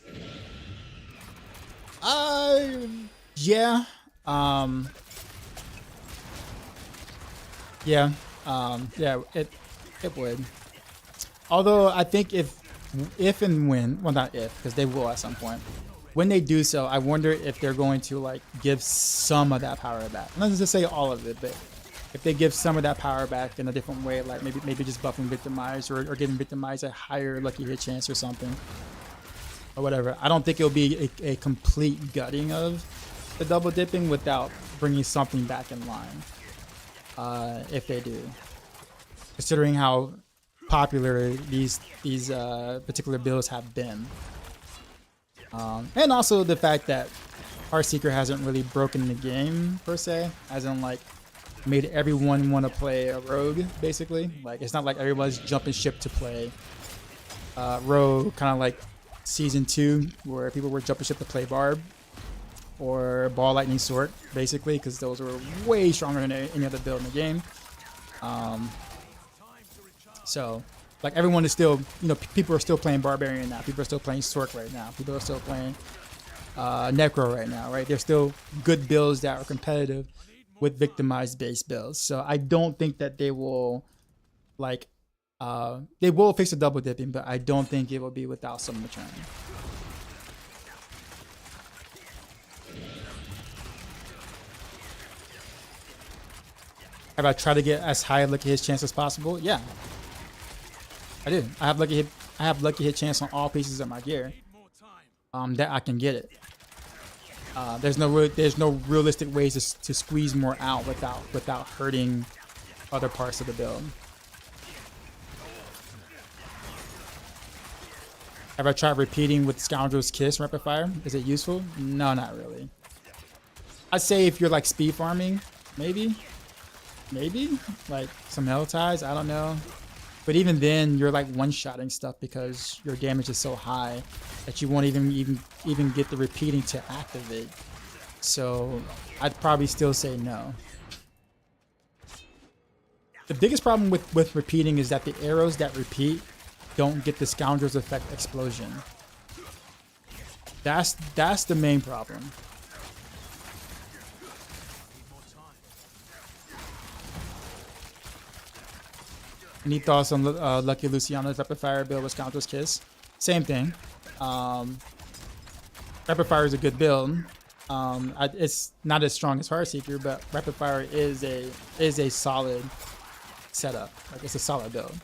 Yeah. Yeah. Yeah, it would. Although I think if and when, well not if, because they will at some point. When they do so, I wonder if they're going to like give some of that power back. Not to say all of it, but if they give some of that power back in a different way, like maybe just buffing Victimize or giving Victimize a higher lucky hit chance or something. Or whatever. I don't think it'll be a complete gutting of the double dipping without bringing something back in line. If they do. Considering how popular these particular builds have been. And also the fact that Heartseeker hasn't really broken the game per se, hasn't like made everyone want to play a rogue basically. Like it's not like everybody's jumping ship to play Rogue, kind of like season 2, where people were jumping ship to play Barb or Ball Lightning Sword, basically, because those were way stronger than any other build in the game. So, like, everyone is still, you know, people are still playing Barbarian now. People are still playing Sork right now. People are still playing Necro right now, right? There's still good builds that are competitive with victimized base builds. So I don't think that they will, like, they will fix the double dipping, but I don't think it will be without some return. Have I tried to get as high a lucky hit chance as possible? Yeah, I do. I have lucky hit chance on all pieces of my gear. That I can get it. There's no realistic ways to squeeze more out without hurting other parts of the build. Have I tried repeating with Scoundrel's Kiss Rapid Fire? Is it useful? No, not really. I'd say if you're like speed farming, maybe like some Hell Ties, I don't know. But even then, you're like one-shotting stuff because your damage is so high that you won't even get the repeating to activate. So I'd probably still say no. The biggest problem with repeating is that the arrows that repeat don't get the Scoundrel's Effect explosion. That's the main problem. Any thoughts on Lucky Luciano's Rapid Fire build with Scoundrel's Kiss? Same thing. Rapid Fire is a good build. It's not as strong as Heartseeker, but Rapid Fire is a solid setup. Like, it's a solid build.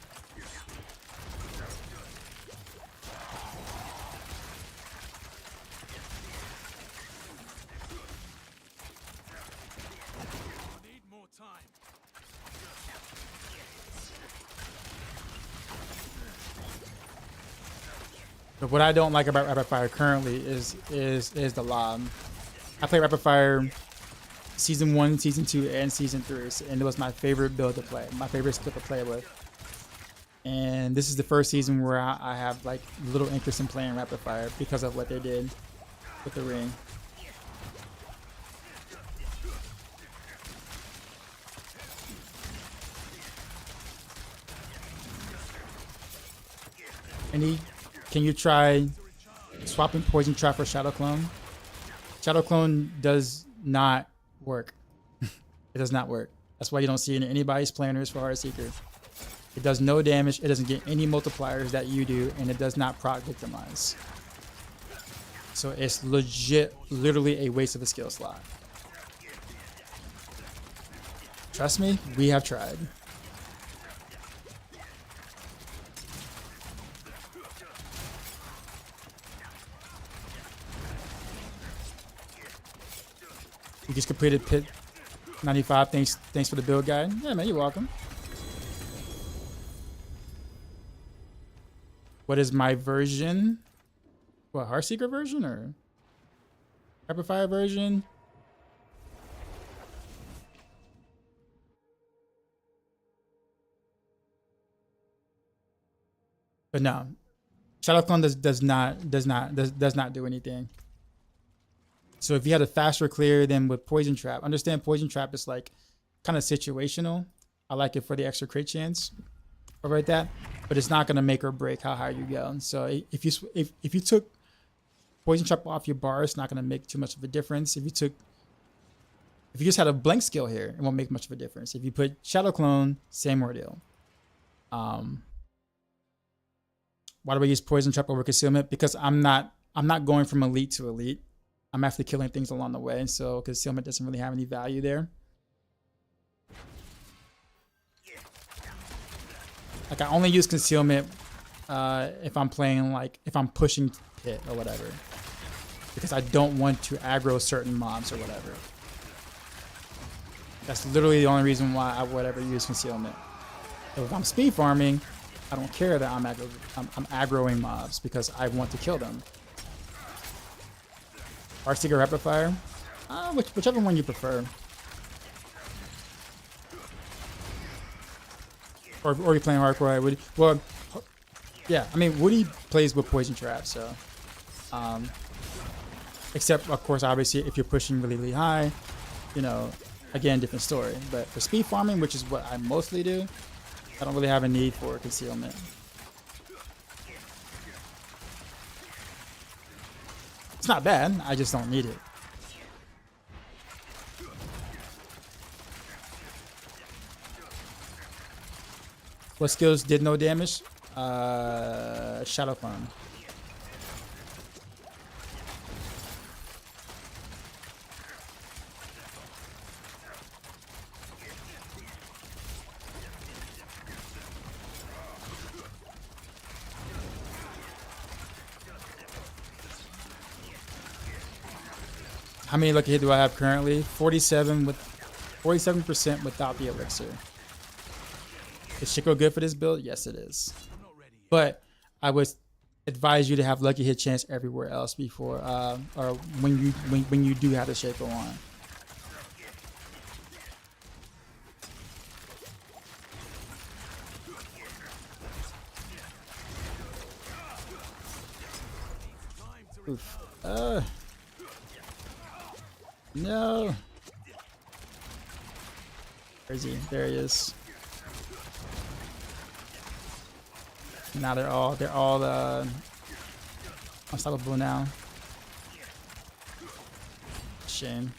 But what I don't like about Rapid Fire currently is the lob. I played Rapid Fire Season 1, Season 2, and Season 3, and it was my favorite build to play, my favorite skill to play with. And this is the first season where I have like little interest in playing Rapid Fire because of what they did with the ring. Can you try swapping Poison Trap for Shadow Clone? Shadow Clone does not work. It does not work. That's why you don't see it in anybody's planners for Heartseeker. It does no damage, it doesn't get any multipliers that you do, and it does not proc victimize. So it's literally a waste of a skill slot. Trust me, we have tried. You just completed Pit 95. Thanks for the build guide. Yeah, man, you're welcome. What is my version? What, Heartseeker version or Rapid Fire version? But no, Shadow Clone does not do anything. So if you had a faster clear than with Poison Trap, understand Poison Trap is like kind of situational. I like it for the extra crit chance, or like that, but it's not gonna make or break how high you go. So if you took Poison Trap off your bar, it's not gonna make too much of a difference. If you just had a blank skill here, it won't make much of a difference. If you put Shadow Clone, same ordeal. Why do I use Poison Trap over Concealment? Because I'm not going from elite to elite. I'm actually killing things along the way, so Concealment doesn't really have any value there. Like, I only use Concealment if I'm playing, like, if I'm pushing Pit or whatever, because I don't want to aggro certain mobs or whatever. That's literally the only reason why I would ever use Concealment. If I'm speed farming, I don't care that I'm aggroing mobs because I want to kill them. Heartseeker Rapid Fire? Whichever one you prefer. Or you're playing hardcore. Well, Yeah, I mean, Woody plays with poison traps, so. Except, of course, obviously, if you're pushing really, really high, you know, again, different story. But for speed farming, which is what I mostly do, I don't really have a need for concealment. It's not bad, I just don't need it. What skills did no damage? Shadow Clone. How many lucky hit do I have currently? 47 with 47% without the elixir. Is Shiko good for this build? Yes, it is. But I would advise you to have lucky hit chance everywhere else before, or when you do have the Shiko on. Oof. No. Where is he? There he is. Now they're all unstoppable now. Shame.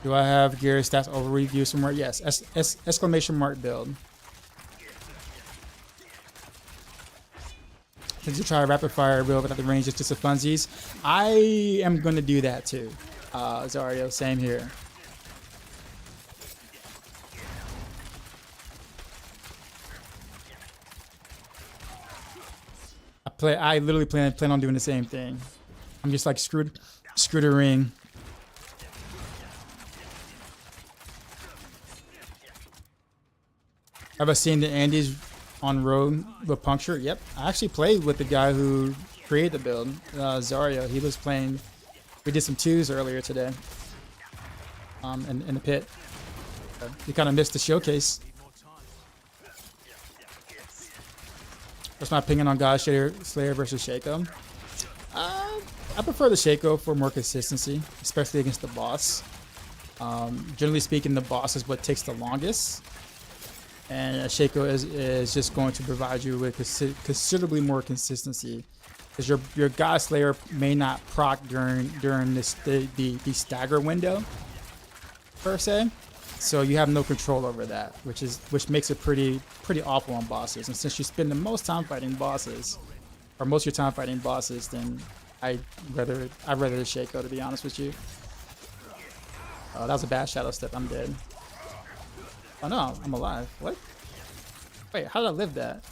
Do I have gear stats overview somewhere? Yes. Exclamation mark build. Since you try a rapid fire build without the range, it's just a funsies. I am gonna do that too. Zario, same here. I literally plan on doing the same thing. I'm just like screwed a ring. Have I seen the Andes on Rogue with Puncture? Yep. I actually played with the guy who created the build, Zario. He was playing. We did some twos earlier today. In the pit. You kind of missed the showcase. What's my opinion on God Slayer versus Shaco? I prefer the Shaco for more consistency, especially against the boss. Generally speaking, the boss is what takes the longest. And Shaco is just going to provide you with considerably more consistency. Because your God Slayer may not proc during the stagger window, per se. So you have no control over that, which makes it pretty awful on bosses. And since you spend the most time fighting bosses, or most of your time fighting bosses, then I'd rather the Shaco, to be honest with you. Oh, that was a bad shadow step. I'm dead. Oh no, I'm alive. What? Wait, how did I live that?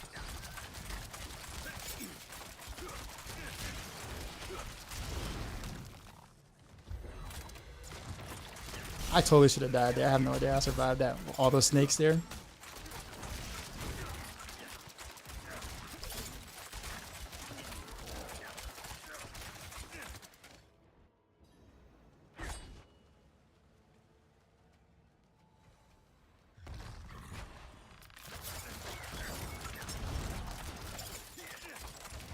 I totally should have died there. I have no idea I survived that. All those snakes there.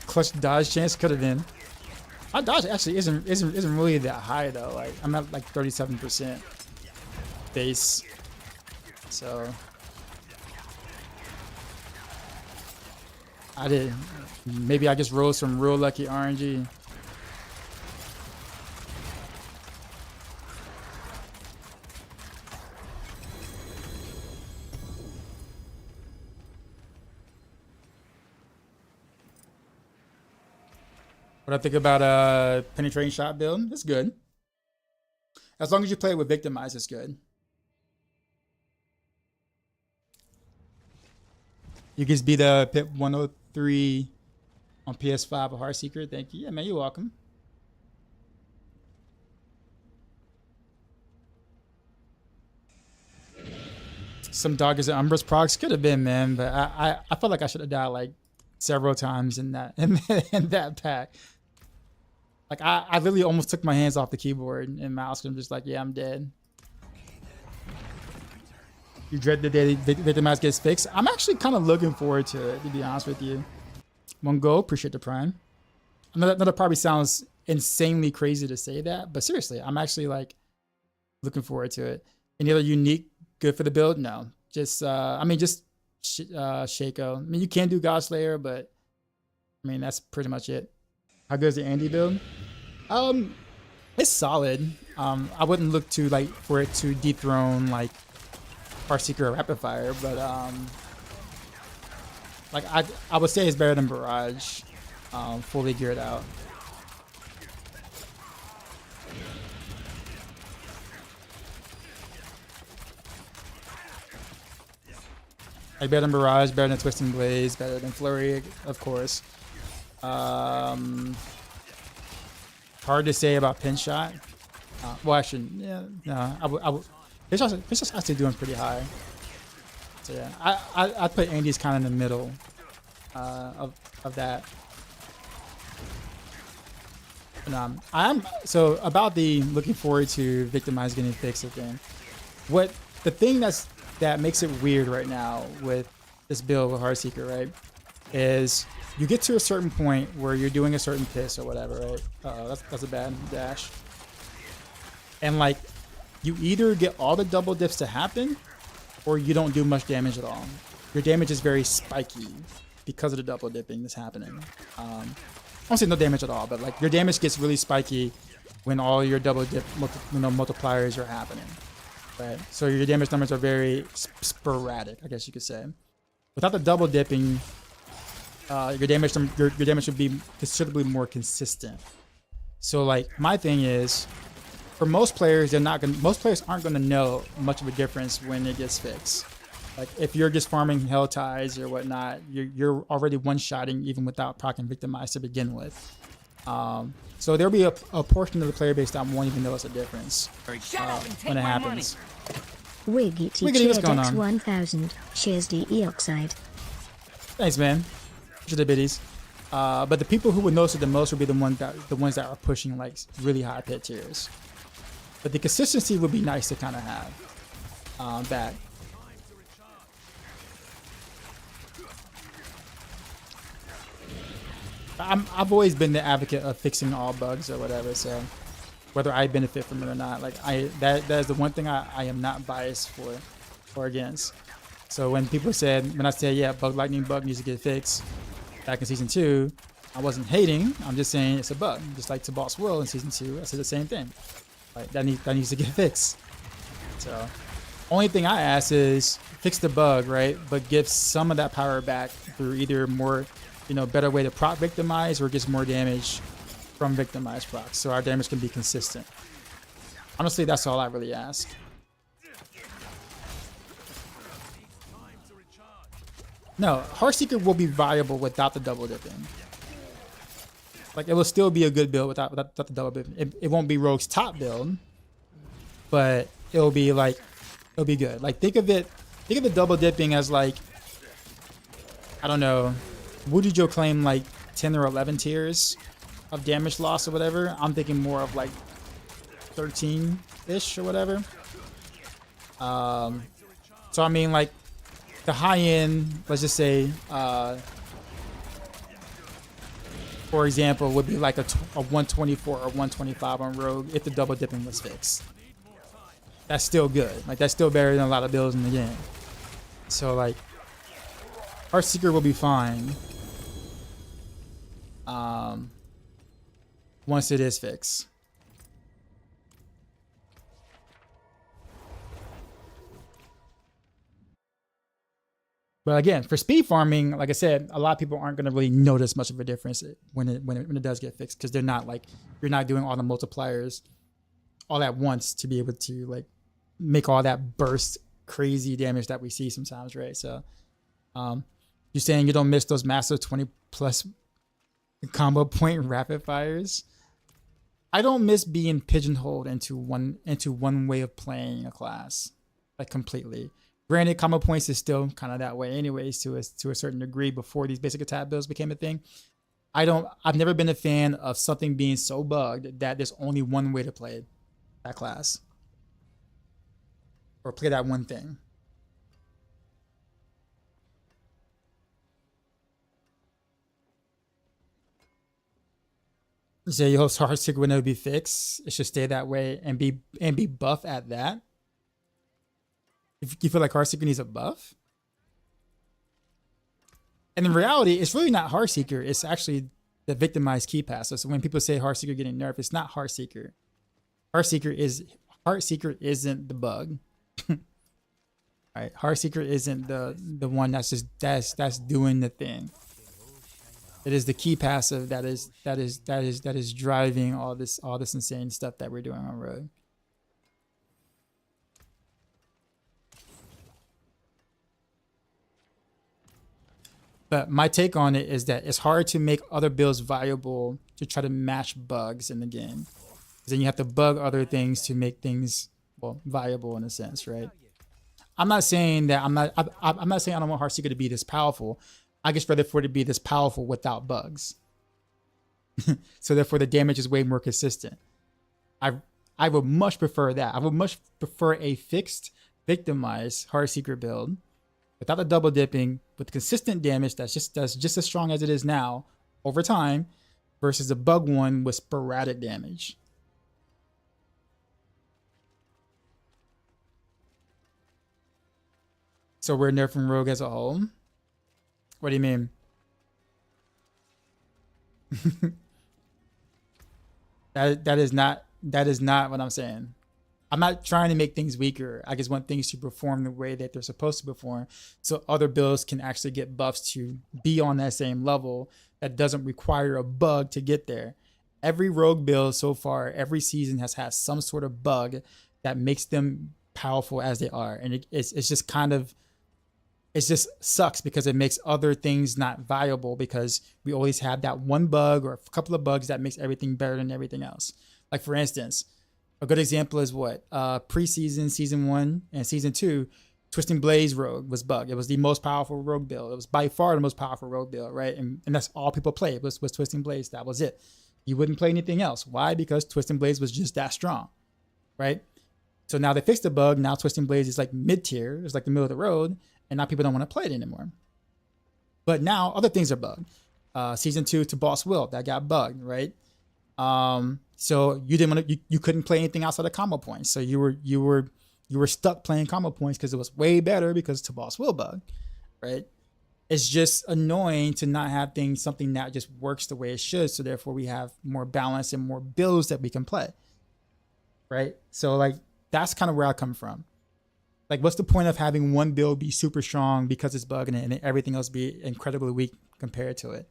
Clutch dodge chance could have been. My dodge actually isn't really that high though. Like I'm at like 37% base. So maybe I just rolled some real lucky RNG. What I think about penetrating shot build, it's good. As long as you play it with Victimize, it's good. You just be the Pip 103 on PS5 a Heartseeker. Thank you. Yeah, man, you're welcome. Some Doggers and Umbras procs could have been, man, but I felt like I should have died like several times in that in that pack. Like I literally almost took my hands off the keyboard and mouse, and I'm just like, yeah, I'm dead. You dread the day Victimize gets fixed. I'm actually kind of looking forward to it, to be honest with you. One go, appreciate the prime. I know that probably sounds insanely crazy to say that, but seriously, I'm actually like looking forward to it. Any other unique good for the build? No, just just Shaco. I mean, you can do Godslayer, but I mean that's pretty much it. How good is the Andy build? It's solid. I wouldn't look to like for it to dethrone like Heartseeker or Rapid Fire, but like I would say it's better than Barrage, fully geared out. Like better than Barrage, better than Twisting Blaze, better than Flurry, of course. Hard to say about Pin Shot. Well, actually, yeah, no, I would. Pin Shot's actually doing pretty high. So yeah, I'd put Andy's kind of in the middle of that. And, I'm so about the looking forward to Victimize getting fixed again. What the thing that makes it weird right now with this build with Heartseeker, right, is you get to a certain point where you're doing a certain piss or whatever, right? That's a bad dash. And like, you either get all the double dips to happen, or you don't do much damage at all. Your damage is very spiky because of the double dipping that's happening. I won't say no damage at all, but like your damage gets really spiky when all your double dip multipliers are happening, right? So your damage numbers are very sporadic, I guess you could say. Without the double dipping, your damage would be considerably more consistent. So like my thing is, for most players, most players aren't gonna know much of a difference when it gets fixed. Like if you're just farming Hell Ties or whatnot, you're already one-shotting even without proccing Victimize to begin with. So there'll be a portion of the player base that won't even notice a difference when it happens. Wiggity, what's going on? 1000 shares DE Oxide. Thanks, man. Appreciate the biddies. But the people who would notice it the most would be the ones that are pushing like really high pit tiers. But the consistency would be nice to kind of have back. I've always been the advocate of fixing all bugs or whatever, so whether I benefit from it or not, like that is the one thing I am not biased for or against. So when I said yeah, lightning bug needs to get fixed back in season 2, I wasn't hating. I'm just saying it's a bug, just like to Boss Will in season 2. I said the same thing. Like that needs to get fixed. So only thing I ask is fix the bug, right? But give some of that power back through either more, better way to proc Victimize or gets more damage from Victimize procs, so our damage can be consistent. Honestly, that's all I really ask. No, Heartseeker will be viable without the double dipping. Like it will still be a good build without the double dipping. It won't be Rogue's top build, but it'll be good. Like think of the double dipping as like, I don't know, would you claim like 10 or 11 tiers of damage loss or whatever? I'm thinking more of like 13-ish or whatever. So I mean like the high end, let's just say, for example, would be like a 124 or 125 on Rogue if the double dipping was fixed. That's still good. Like that's still better than a lot of builds in the game. So like, Heartseeker will be fine once it is fixed. But again, for speed farming, like I said, a lot of people aren't going to really notice much of a difference when it does get fixed, because they're not like, you're not doing all the multipliers all at once to be able to like make all that burst crazy damage that we see sometimes, right? So you're saying you don't miss those massive 20 plus combo point rapid fires? I don't miss being pigeonholed into one way of playing a class, like completely. Granted, combo points is still kind of that way anyways to a certain degree before these basic attack builds became a thing. I've never been a fan of something being so bugged that there's only one way to play that class or play that one thing. So your host Heartseeker would never be fixed. It should stay that way and be buff at that. If you feel like Heartseeker needs a buff. And in reality, it's really not Heartseeker. It's actually the victimized key passer. So when people say Heartseeker getting nerfed, it's not Heartseeker. Heartseeker isn't the bug. Right? Heartseeker isn't the one that's doing the thing. It is the key passive that is driving all this insane stuff that we're doing on Rogue. But my take on it is that it's hard to make other builds viable to try to match bugs in the game. Then you have to bug other things to make things, well, viable in a sense, right? I'm not saying that I'm not saying I don't want Heartseeker to be this powerful. I just rather for it to be this powerful without bugs. So therefore the damage is way more consistent. I would much prefer that. I would much prefer a fixed, victimized Heartseeker build without the double dipping, with consistent damage that's just as strong as it is now over time, versus a bug one with sporadic damage. So we're nerfing Rogue as a whole. What do you mean? that is not what I'm saying. I'm not trying to make things weaker. I just want things to perform the way that they're supposed to perform, so other builds can actually get buffs to be on that same level that doesn't require a bug to get there. Every Rogue build so far, every season has had some sort of bug that makes them powerful as they are, and it's just kind of, it just sucks because it makes other things not viable, because we always have that one bug or a couple of bugs that makes everything better than everything else. Like for instance, a good example is what? Preseason, season 1 and season 2, Twisting Blaze Rogue was bugged. It was the most powerful Rogue build. It was by far the most powerful Rogue build, right? And that's all people played was Twisting Blaze. That was it. You wouldn't play anything else. Why? Because Twisting Blaze was just that strong, right? So now they fixed the bug. Now Twisting Blaze is like mid-tier. It's like the middle of the road. And now people don't want to play it anymore. But now other things are bugged. Season 2 to Boss Will, that got bugged, right? So you didn't want to, you couldn't play anything outside of combo points. So you were stuck playing combo points because it was way better because to Boss Will bug, right? It's just annoying to not have something that just works the way it should. So therefore we have more balance and more builds that we can play, right? So like, that's kind of where I come from. Like, what's the point of having one build be super strong because it's bugging it and everything else be incredibly weak compared to it?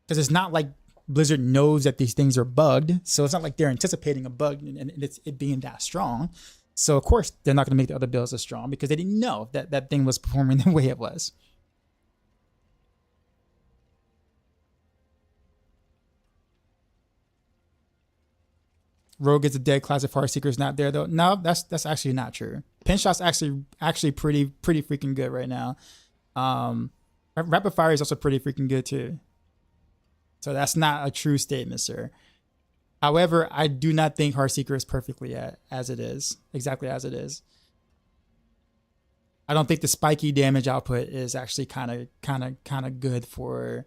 Because it's not like Blizzard knows that these things are bugged. So it's not like they're anticipating a bug and it's it being that strong. So of course they're not going to make the other builds as strong because they didn't know that that thing was performing the way it was. Rogue is a dead class if Heartseeker is not there though. No, that's actually not true. Pinshot's actually pretty freaking good right now. Rapid Fire is also pretty freaking good too. So that's not a true statement, sir. However, I do not think Heartseeker is perfectly as it is, exactly as it is. I don't think the spiky damage output is actually kind of good for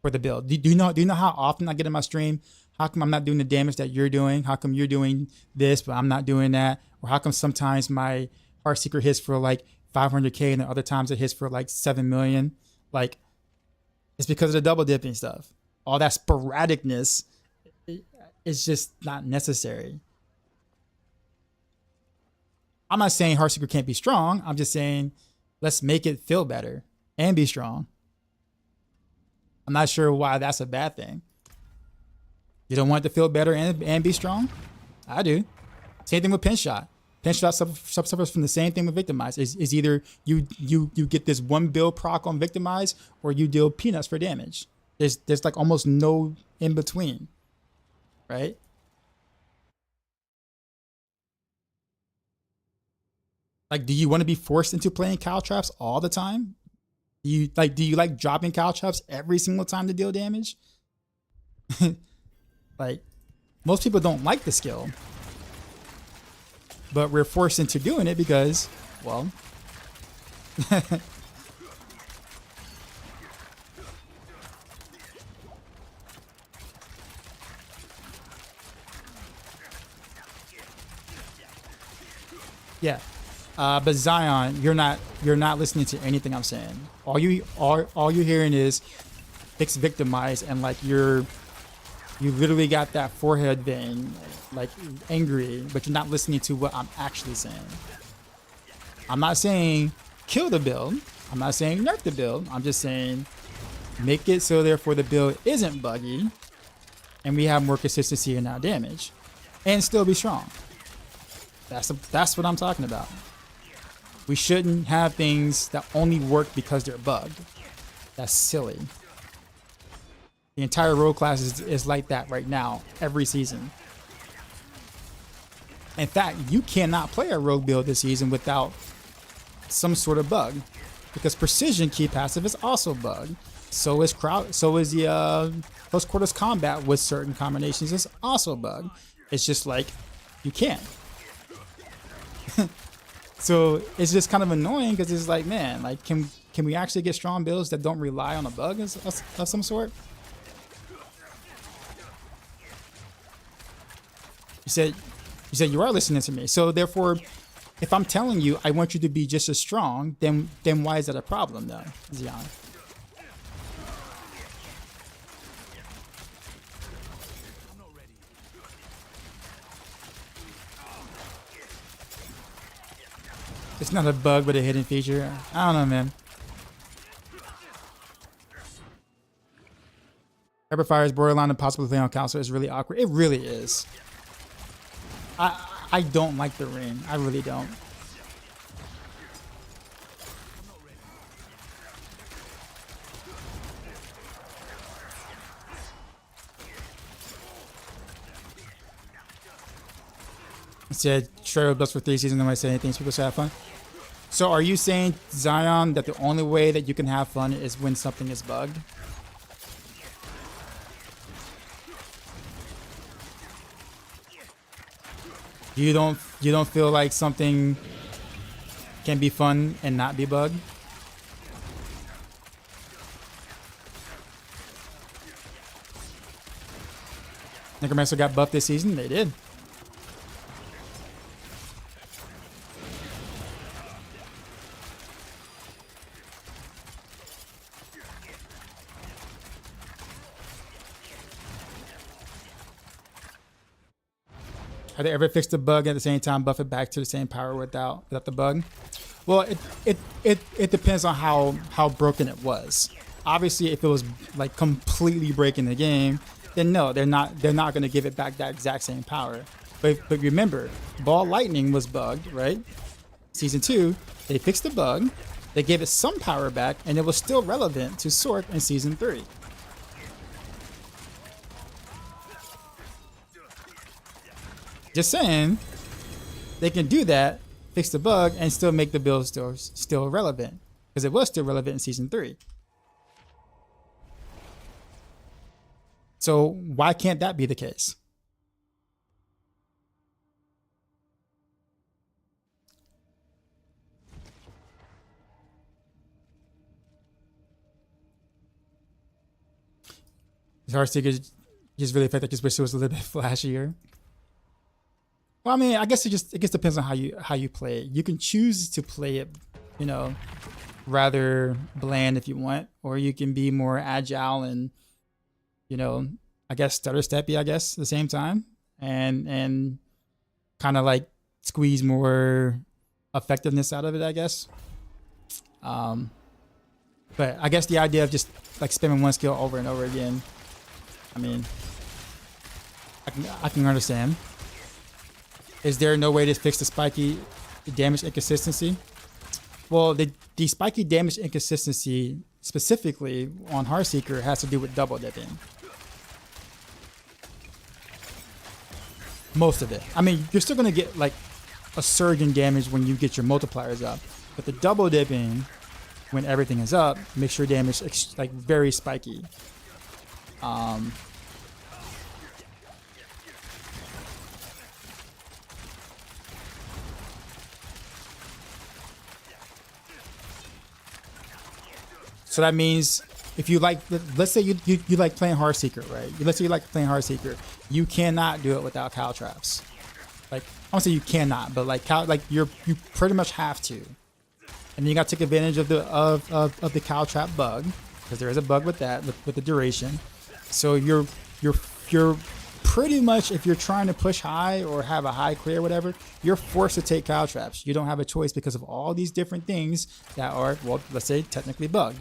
the build. Do you know how often I get in my stream? How come I'm not doing the damage that you're doing? How come you're doing this, but I'm not doing that? Or how come sometimes my Heartseeker hits for like 500K and the other times it hits for like 7 million? Like, it's because of the double dipping stuff. All that sporadicness is just not necessary. I'm not saying Heartseeker can't be strong. I'm just saying let's make it feel better and be strong. I'm not sure why that's a bad thing. You don't want it to feel better and be strong? I do. Same thing with Pinshot. Pinshot suffers from the same thing with Victimize. Is either you get this one build proc on Victimize or you deal peanuts for damage. There's like almost no in between, right? Like, do you want to be forced into playing cow traps all the time? Do you like dropping cow traps every single time to deal damage? Like, most people don't like the skill, but we're forced into doing it because, well, Yeah. But Zion, you're not listening to anything I'm saying. All you're hearing is fix victimize, and like you literally got that forehead vein, like angry, but you're not listening to what I'm actually saying. I'm not saying kill the build. I'm not saying nerf the build. I'm just saying make it so therefore the build isn't buggy and we have more consistency in our damage and still be strong. That's what I'm talking about. We shouldn't have things that only work because they're bugged. That's silly. The entire rogue class is like that right now, every season. In fact, you cannot play a rogue build this season without some sort of bug, because precision key passive is also bugged. So is the close quarters combat with certain combinations is also bugged. It's just like you can't. So it's just kind of annoying because it's like, man, like can we actually get strong builds that don't rely on a bug of some sort? You said you are listening to me. So therefore, if I'm telling you I want you to be just as strong, then why is that a problem though, Zion? It's not a bug, but a hidden feature. I don't know, man. Pepper Fire's borderline impossible to play on console is really awkward. It really is. I don't like the ring. I really don't. It said Shredder Blitz for 3 seasons. Nobody said anything. People should have fun. So are you saying, Zion, that the only way that you can have fun is when something is bugged? You don't feel like something can be fun and not be bugged? Necromancer got buffed this season? They did. Have they ever fixed the bug at the same time, buff it back to the same power without the bug? Well, it depends on how broken it was. Obviously, if it was like completely breaking the game, then no, they're not going to give it back that exact same power. But remember, Ball Lightning was bugged, right? Season 2, they fixed the bug, they gave it some power back, and it was still relevant to Sork in Season 3. Just saying, they can do that, fix the bug, and still make the build still relevant, because it was still relevant in Season 3. So why can't that be the case? Heartseeker just really felt like his wish it was a little bit flashier. Well, I mean, I guess it depends on how you play it. You can choose to play it, you know, rather bland if you want, or you can be more agile and, you know, I guess stutter steppy, I guess, at the same time, and kind of like squeeze more effectiveness out of it, I guess. But I guess the idea of just like spamming one skill over and over again, I mean, I can understand. Is there no way to fix the spiky damage inconsistency? Well, the spiky damage inconsistency specifically on Heartseeker has to do with double dipping. Most of it. I mean, you're still going to get like a surge in damage when you get your multipliers up. But the double dipping, when everything is up, makes your damage like very spiky. So that means if you like, let's say you like playing Heartseeker, right? Let's say you like playing Heartseeker. You cannot do it without cow traps. Like I won't say you cannot, but like you pretty much have to. And then you got to take advantage of the cow trap bug, because there is a bug with that with the duration. So you're pretty much, if you're trying to push high or have a high clear or whatever, you're forced to take cow traps. You don't have a choice because of all these different things that are, well, let's say technically bugged,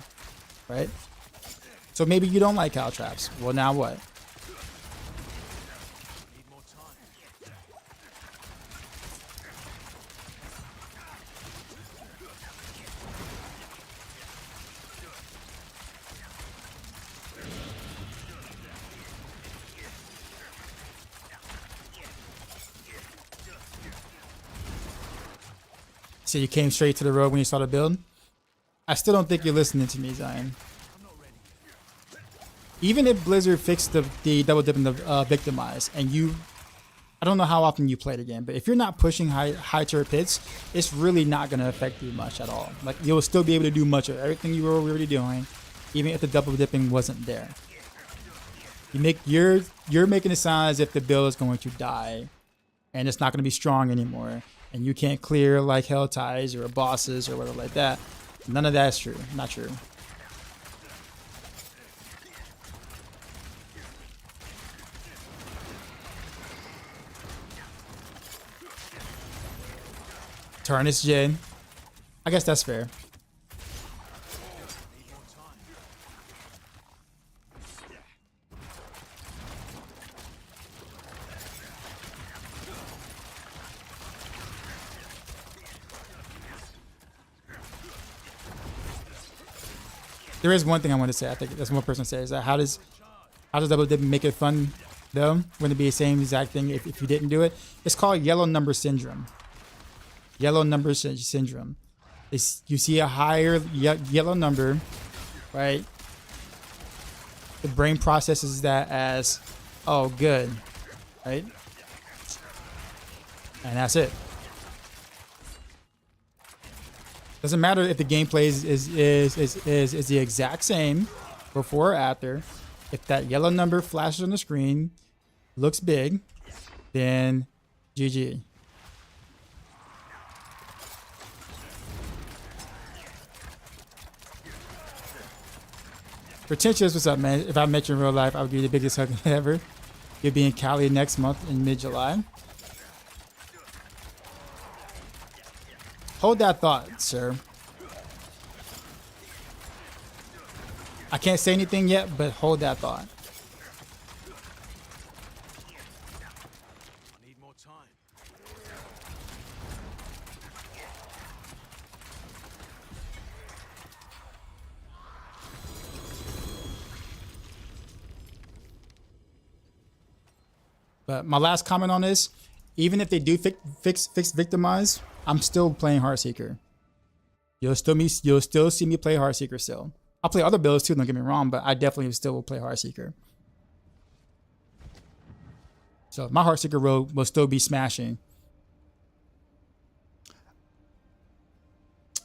right? So maybe you don't like cow traps. Well, now what? So you came straight to the road when you started building? I still don't think you're listening to me, Zion. Even if Blizzard fixed the double dip and the victimize, and I don't know how often you play the game, but if you're not pushing high turret pits, it's really not going to affect you much at all. Like, you'll still be able to do much of everything you were already doing, even if the double dipping wasn't there. You're making it sound as if the build is going to die, and it's not going to be strong anymore, and you can't clear like hell ties or bosses or whatever like that. None of that's true. Not true. Tarnish Jin. I guess that's fair. There is one thing I want to say. I think that's one person says that how does double dip make it fun though? Wouldn't it be the same exact thing if you didn't do it? It's called yellow number syndrome. Yellow number syndrome. You see a higher yellow number, right? The brain processes that as, oh, good, right? And that's it. Doesn't matter if the gameplay is the exact same before or after. If that yellow number flashes on the screen, looks big, then GG. Pretentious, what's up, man? If I met you in real life, I would give you the biggest hug ever. You'll be in Cali next month in mid-July. Hold that thought, sir. I can't say anything yet, but hold that thought. I need more time. But my last comment on this, even if they do fix victimize, I'm still playing Heartseeker. You'll still see me play Heartseeker still. I'll play other builds too, don't get me wrong, but I definitely still will play Heartseeker. So my Heartseeker Rogue will still be smashing.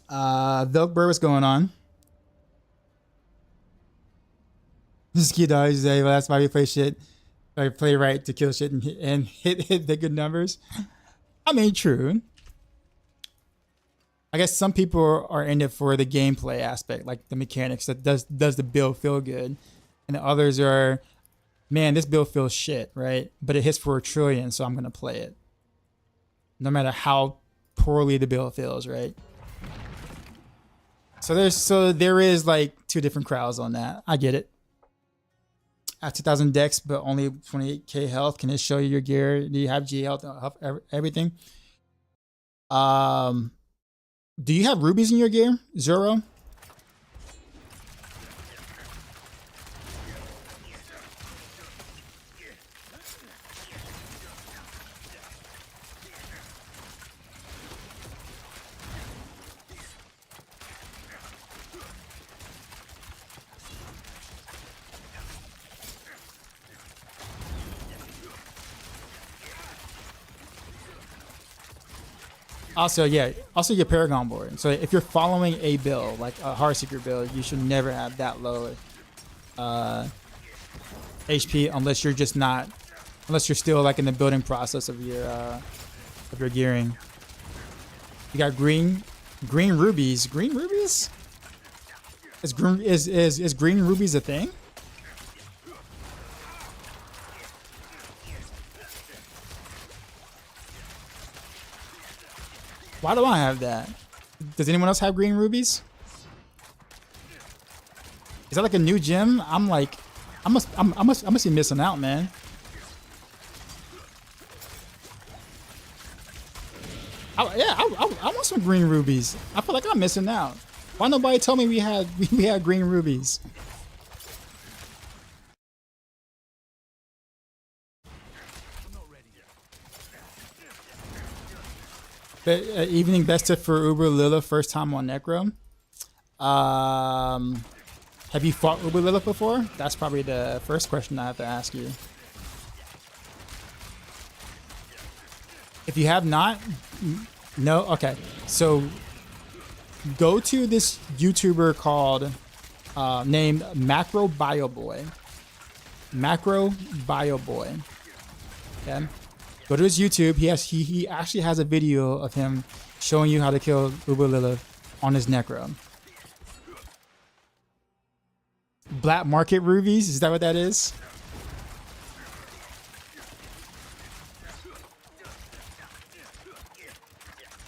Vilkbird, what's going on? This kid always say, well, that's why we play shit. Like play right to kill shit and hit the good numbers. I mean, true. I guess some people are in it for the gameplay aspect, like the mechanics that does the build feel good, and the others are, man, this build feels shit, right? But it hits for a trillion, so I'm gonna play it, no matter how poorly the build feels, right? So there is like two different crowds on that. I get it. At 2,000 dex, but only 28k health. Can it show you your gear? Do you have G health, everything? Do you have rubies in your gear, Zoro? Also, yeah, also your Paragon board. So if you're following a build, like a Heartseeker build, you should never have that low HP unless you're still like in the building process of your of your gearing. You got green rubies. Green rubies? Is green rubies a thing? Why do I have that? Does anyone else have green rubies? Is that like a new gem? I must be missing out, man. I want some green rubies. I feel like I'm missing out. Why nobody told me we had green rubies? Evening best tip for Uber Lilith first time on Necro. Have you fought Uber Lilith before? That's probably the first question I have to ask you. If you have not, no, okay. So go to this YouTuber called named Macro Bio Boy. Macro Bio Boy. Okay. Go to his YouTube. He actually has a video of him showing you how to kill Uber Lilith on his Necro. Black market rubies, is that what that is?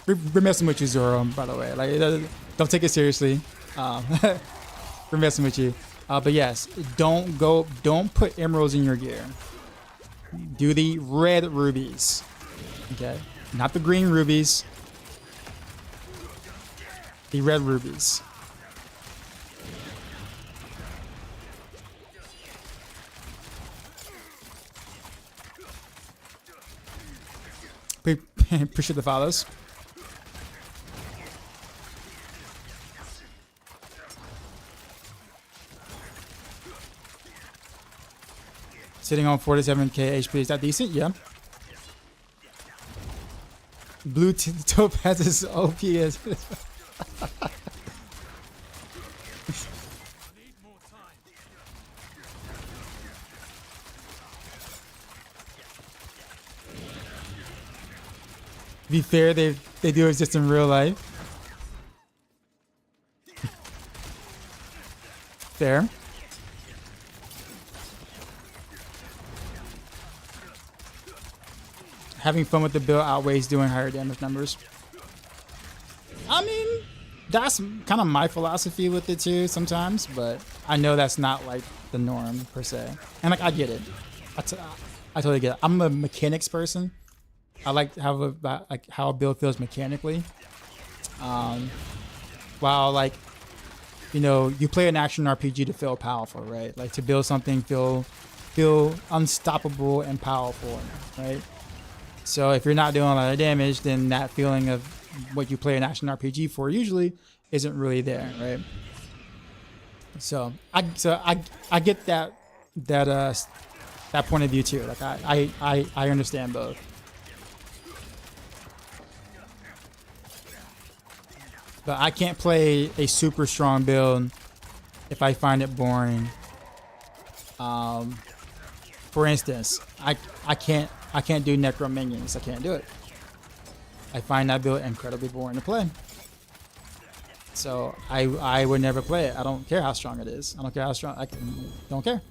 We're messing with you, Zoro, by the way. Like, don't take it seriously. We're messing with you. But yes, don't put emeralds in your gear. Do the red rubies. Okay? Not the green rubies. The red rubies. Appreciate the follows. Sitting on 47k HP, is that decent? Yeah. Blue Topaz is OP as to be fair, they do exist in real life. Fair. Having fun with the build outweighs doing higher damage numbers. I mean, that's kind of my philosophy with it too sometimes, but I know that's not like the norm per se. And like, I get it. I totally get it. I'm a mechanics person. I like how a build feels mechanically. While like, you know, you play an action RPG to feel powerful, right? Like to build something feel unstoppable and powerful, right? So if you're not doing a lot of damage, then that feeling of what you play an action RPG for usually isn't really there, right? So I get that point of view too. Like I understand both. But I can't play a super strong build if I find it boring. For instance, I can't do Necro minions. I can't do it. I find that build incredibly boring to play. So I would never play it. I don't care how strong it is. I don't care how strong. Don't care.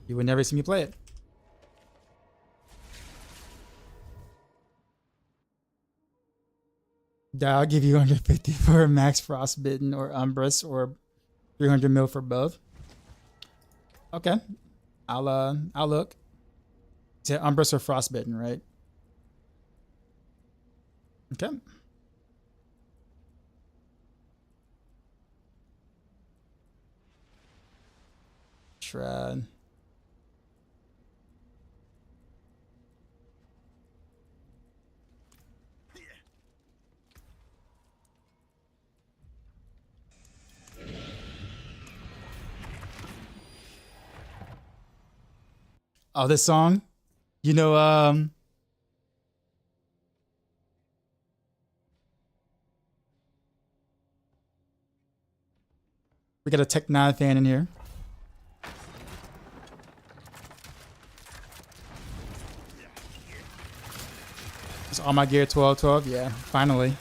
You would never see me play it. I'll give you 150 for Max Frostbitten or Umbrus, or 300 mil for both. Okay, I'll look. Is it Umbrus or Frostbitten, right? Okay. Shred. Oh, this song, you know, we got a Tech 9 fan in here. Is all my gear 12-12? Yeah, finally.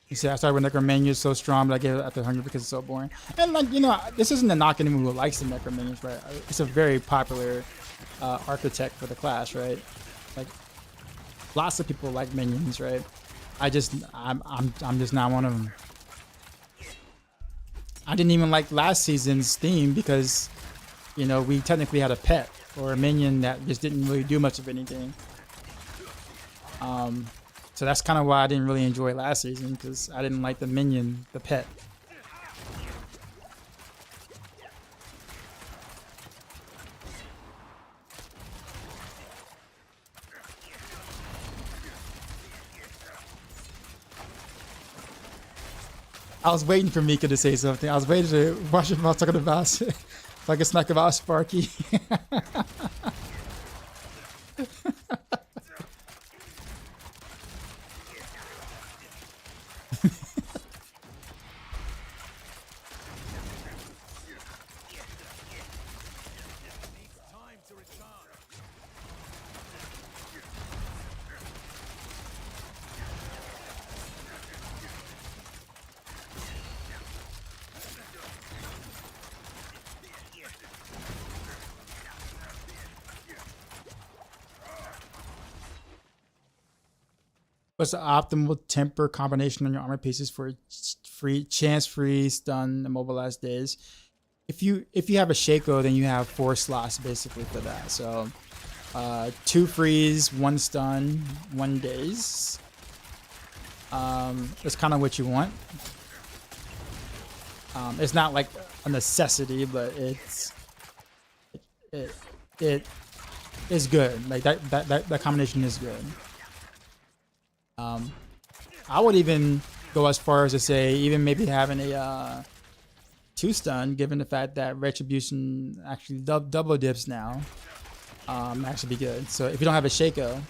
You see, I started with Necromaniacs so strong, but I gave it after 100 because it's so boring. And like, you know, this isn't a knock anyone who likes the Necromaniacs, right? It's a very popular architect for the class, right? Like, lots of people like minions, right? I'm just not one of them. I didn't even like last season's theme because, you know, we technically had a pet or a minion that just didn't really do much of anything. So that's kind of why I didn't really enjoy last season, because I didn't like the minion, the pet. I was waiting for Mika to say something. I was waiting to watch him talking about if I could smack about Sparky. What's the optimal temper combination on your armor pieces for free stun immobilized days? If you have a Shaco, then you have 4 slots basically for that. So 2 freeze, 1 stun, 1 daze. That's kind of what you want. It's not like a necessity, but it is good. Like that combination is good. I would even go as far as to say even maybe having a 2 stun, given the fact that Retribution actually double dips now, actually be good. So if you don't have a Shaco,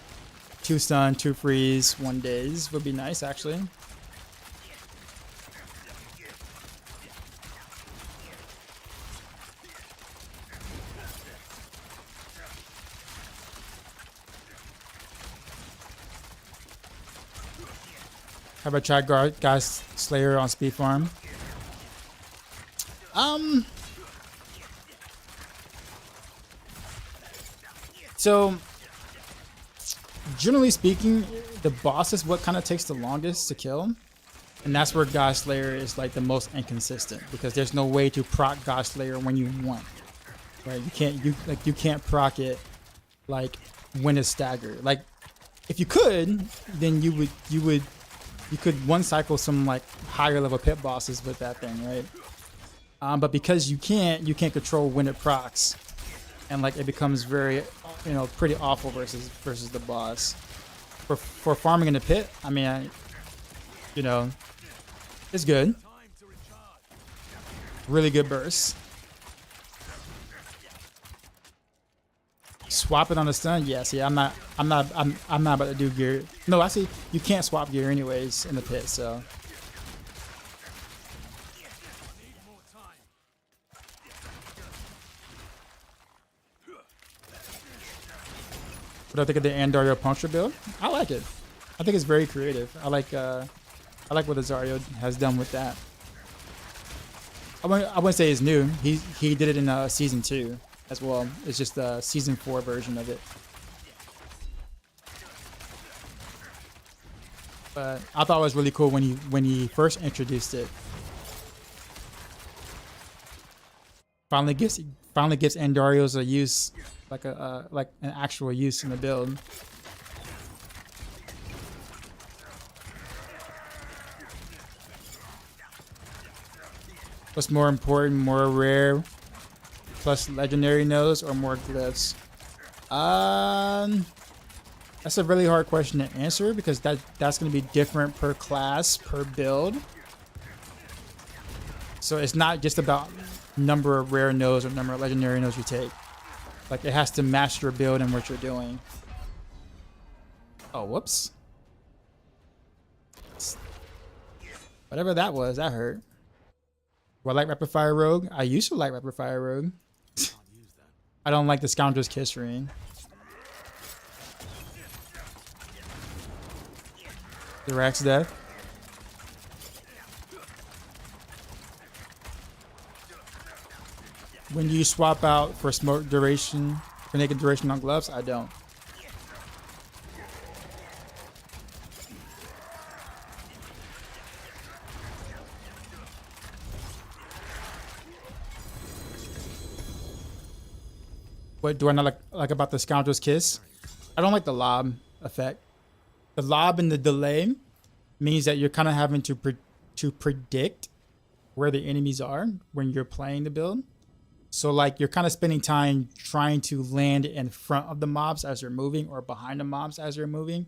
2 stun, 2 freeze, 1 daze would be nice actually. Have I tried Gas Slayer on Speed Farm? So generally speaking, the boss is what kind of takes the longest to kill, and that's where God Slayer is like the most inconsistent, because there's no way to proc God Slayer when you want. Right? You can't proc it like when it's staggered. Like if you could, then you could one cycle some like higher level pit bosses with that thing, right? But because you can't control when it procs, and like it becomes very, you know, pretty awful versus the boss. For farming in the pit, I mean, you know, it's good. Really good burst. Swap it on the stun? Yeah, see, I'm not about to do gear. No, actually, you can't swap gear anyways in the pit, so. What do I think of the Andario puncture build? I like it. I think it's very creative. I like what Azario has done with that. I wouldn't say it's new. He did it in season 2 as well. It's just the season 4 version of it. But I thought it was really cool when he first introduced it. Finally gives Andarios a use, like an actual use in the build. What's more important, more rare plus legendary nodes or more glyphs? That's a really hard question to answer, because that's going to be different per class, per build. So it's not just about number of rare nodes or number of legendary nodes you take. Like, it has to match your build and what you're doing. Oh, whoops. Whatever that was, that hurt. Do I like Rapid Fire Rogue? I used to like Rapid Fire Rogue. I don't like the Scoundrel's Kiss ring. The Rack's death. When you swap out for smoke duration, for naked duration on gloves, I don't. What do I not like about the Scoundrel's Kiss? I don't like the lob effect. The lob and the delay means that you're kind of having to predict where the enemies are when you're playing the build. So like you're kind of spending time trying to land in front of the mobs as they're moving or behind the mobs as they're moving.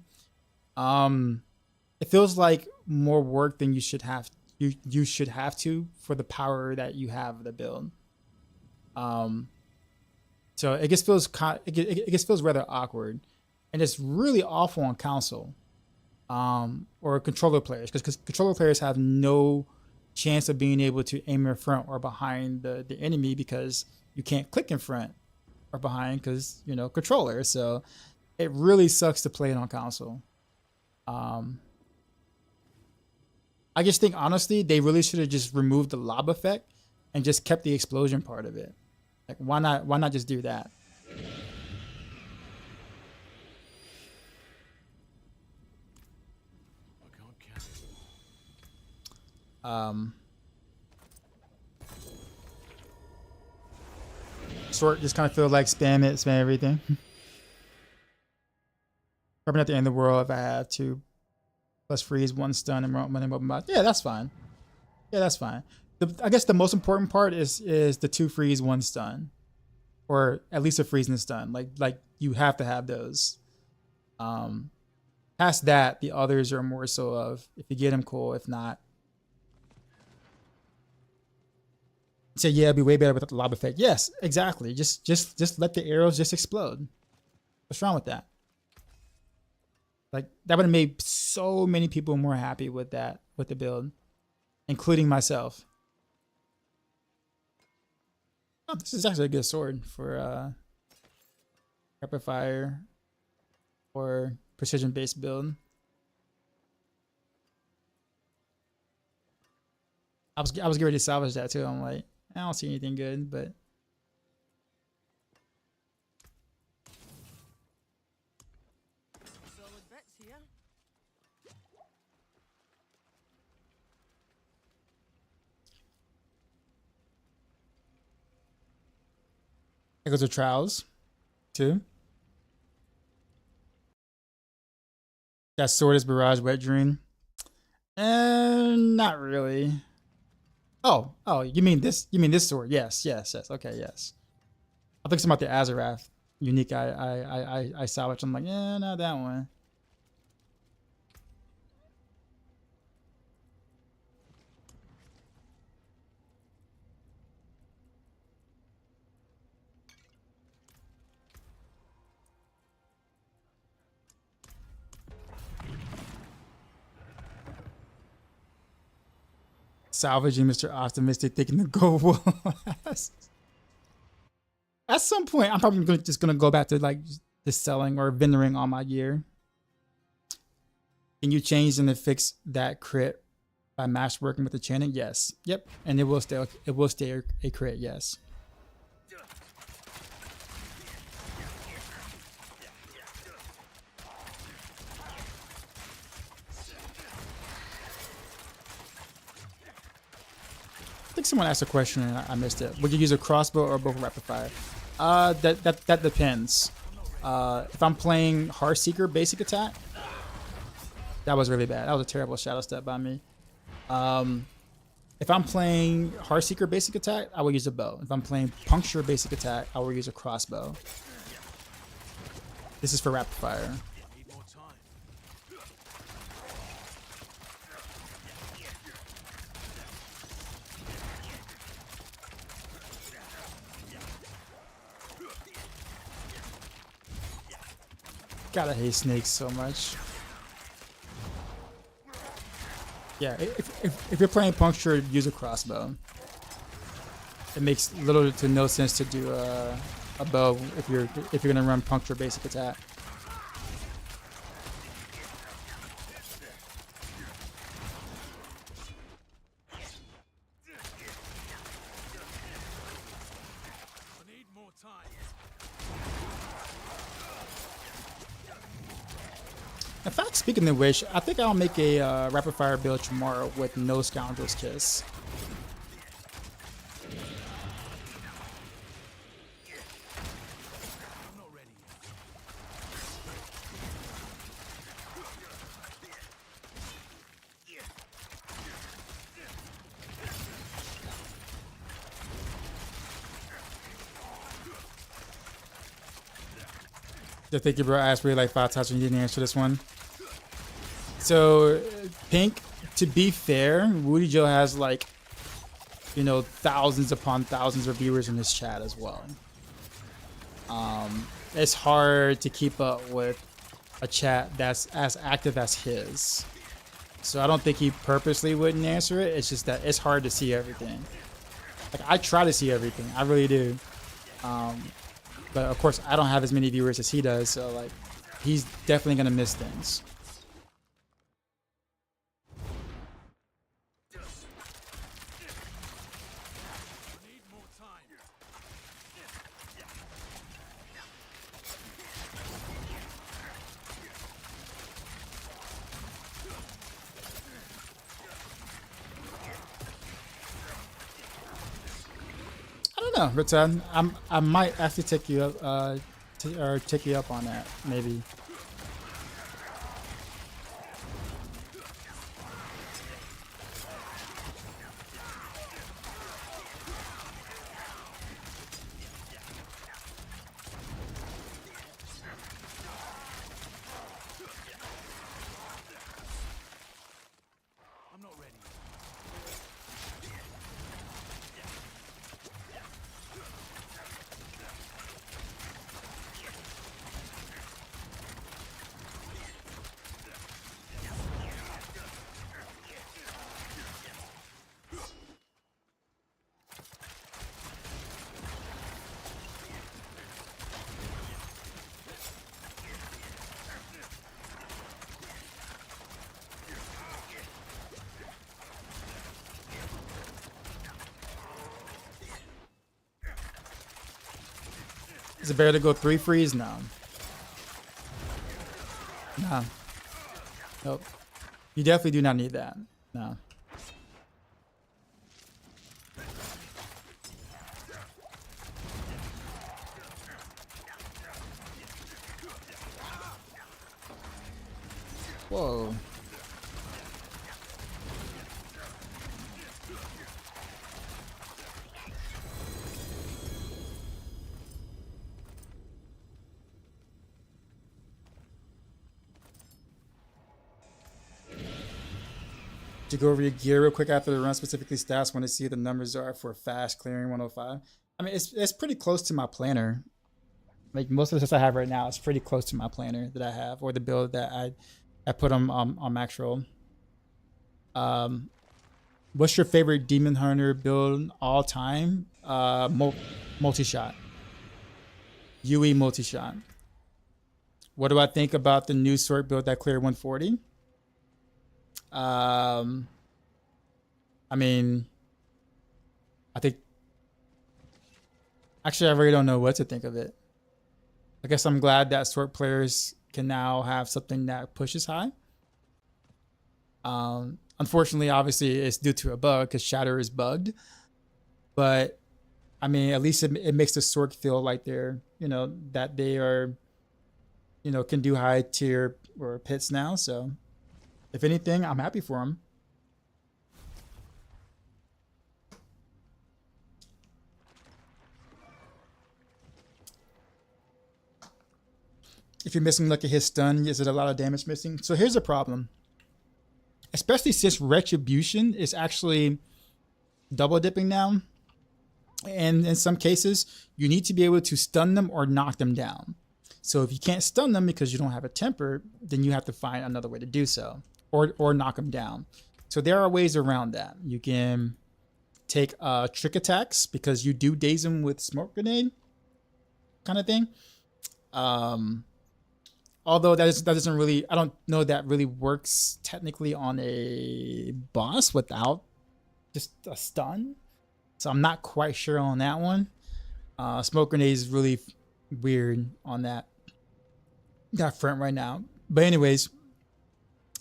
It feels like more work than you should have. You should have to for the power that you have of the build. So it just feels rather awkward, and it's really awful on console or controller players because controller players have no chance of being able to aim in front or behind the enemy because you can't click in front or behind because controller. So it really sucks to play it on console. I just think honestly they really should have just removed the lob effect and just kept the explosion part of it. Like why not just do that? Sort just kind of feel like spam everything. Probably at the end of the world if I have to plus freeze, 1 stun, and run. Yeah, that's fine. Yeah, that's fine. I guess the most important part is the 2 freeze, 1 stun, or at least a freeze and a stun. Like you have to have those. Past that, the others are more so of if you get them, cool. If not, say yeah, it'd be way better with the lob effect. Yes, exactly. Just let the arrows just explode. What's wrong with that? Like that would have made so many people more happy with that with the build, including myself. Oh, this is actually a good sword for rapid fire or precision based build. I was getting ready to salvage that too. I'm like, I don't see anything good, but Solid bits here. Echoes of Trials too. That sword is Barrage Wet Dream. Not really. Oh, you mean this? You mean this sword? Yes. Okay, yes. I think it's about the Azarath unique. I salvaged. I'm like, yeah, not that one. Salvaging Mr. Optimistic, thinking the goal will last. At some point, I'm probably just gonna go back to like just selling or vendoring all my gear. Can you change and fix that crit by mash working with the chanting? Yes. Yep. And it will stay a crit. Yes. I think someone asked a question and I missed it. Would you use a crossbow or both rapid fire? That depends. If I'm playing Heartseeker basic attack, that was really bad. That was a terrible shadow step by me. If I'm playing Heartseeker basic attack, I will use a bow. If I'm playing Puncture basic attack, I will use a crossbow. This is for rapid fire. God, I hate snakes so much. Yeah, if you're playing Puncture, use a crossbow. it makes little to no sense to do a bow if you're gonna run puncture basic attack. In fact, speaking of which, I think I'll make a rapid fire build tomorrow with no Scoundrel's Kiss. I think you bro asked me like 5 times and you didn't answer this one. So, Pink, to be fair, Woody Joe has like, you know, thousands upon thousands of viewers in his chat as well. It's hard to keep up with a chat that's as active as his. So I don't think he purposely wouldn't answer it. It's just that it's hard to see everything. Like I try to see everything, I really do. But of course, I don't have as many viewers as he does, so like, he's definitely gonna miss things. No, Rita, I might actually take you up, take you up on that, maybe. Is it better to go 3 freeze? No. No. Nope. You definitely do not need that. No. Whoa. To go over your gear real quick after the run, specifically stats, want to see the numbers are for fast clearing 105. I mean, it's pretty close to my planner. Like most of the stuff I have right now, it's pretty close to my planner that I have, or the build that I put on Maxroll. What's your favorite Demon Hunter build all time? Multi-shot. UE multi-shot. What do I think about the new sword build that cleared 140? I mean, I think, actually, I really don't know what to think of it. I guess I'm glad that sword players can now have something that pushes high. Unfortunately, obviously, it's due to a bug because Shatter is bugged. But, I mean, at least it makes the sword feel like they're, you know, that they are, you know, can do high tier or pits now, so... If anything, I'm happy for him. If you're missing, look at his stun. Is it a lot of damage missing? So here's the problem. Especially since Retribution is actually double dipping now. And in some cases, you need to be able to stun them or knock them down. So if you can't stun them because you don't have a temper, then you have to find another way to do so. Or knock them down. So there are ways around that. You can take trick attacks because you do daze them with smoke grenade kind of thing. Although that doesn't really, I don't know that really works technically on a boss without just a stun. So I'm not quite sure on that one. Smoke grenade is really weird on that front right now. But anyways,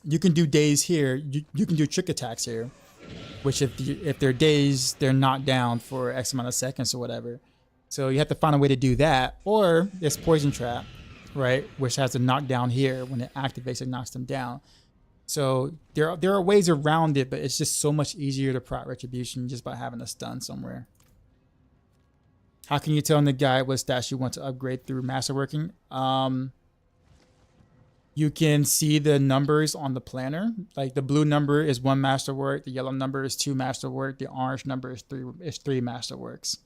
you can do daze here. You can do trick attacks here, which if they're dazed, they're knocked down for X amount of seconds or whatever. So you have to find a way to do that. Or there's poison trap, right, which has a knockdown here. When it activates, it knocks them down. So there are ways around it, but it's just so much easier to prot retribution just by having a stun somewhere. How can you tell in the guide what stats you want to upgrade through masterworking? You can see the numbers on the planner. Like the blue number is 1 masterwork, the yellow number is 2 masterwork, the orange number is 3 masterworks.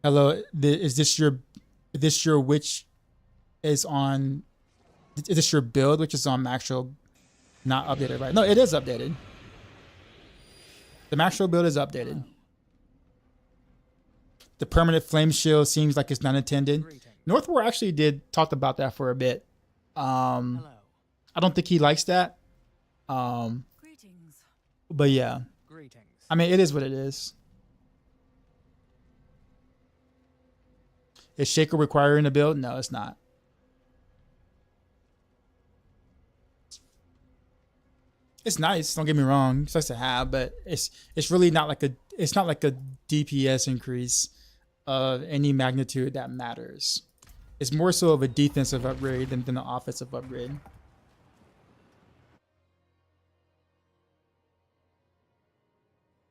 Hello, is this your which is on? Is this your build which is on Maxroll? Not updated, right? No, it is updated. The Maxroll build is updated. The permanent flame shield seems like it's not intended. Northwar actually talked about that for a bit. I don't think he likes that. Greetings. But yeah. Greetings. I mean, it is what it is. Is Shaker requiring a build? No, it's not. It's nice. Don't get me wrong. It's nice to have, but it's really not like a DPS increase of any magnitude that matters. It's more so of a defensive upgrade than an offensive upgrade.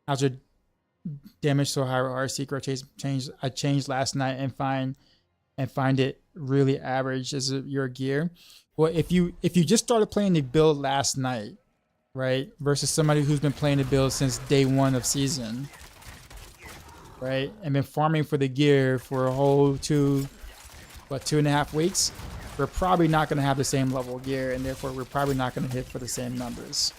How's your damage so high with Heartseeker? I changed last night and find it really average as your gear. Well, if you just started playing the build last night, right, versus somebody who's been playing the build since day 1 of season, right, and been farming for the gear for a whole 2.5 weeks, we're probably not going to have the same level of gear, and therefore we're probably not going to hit for the same numbers.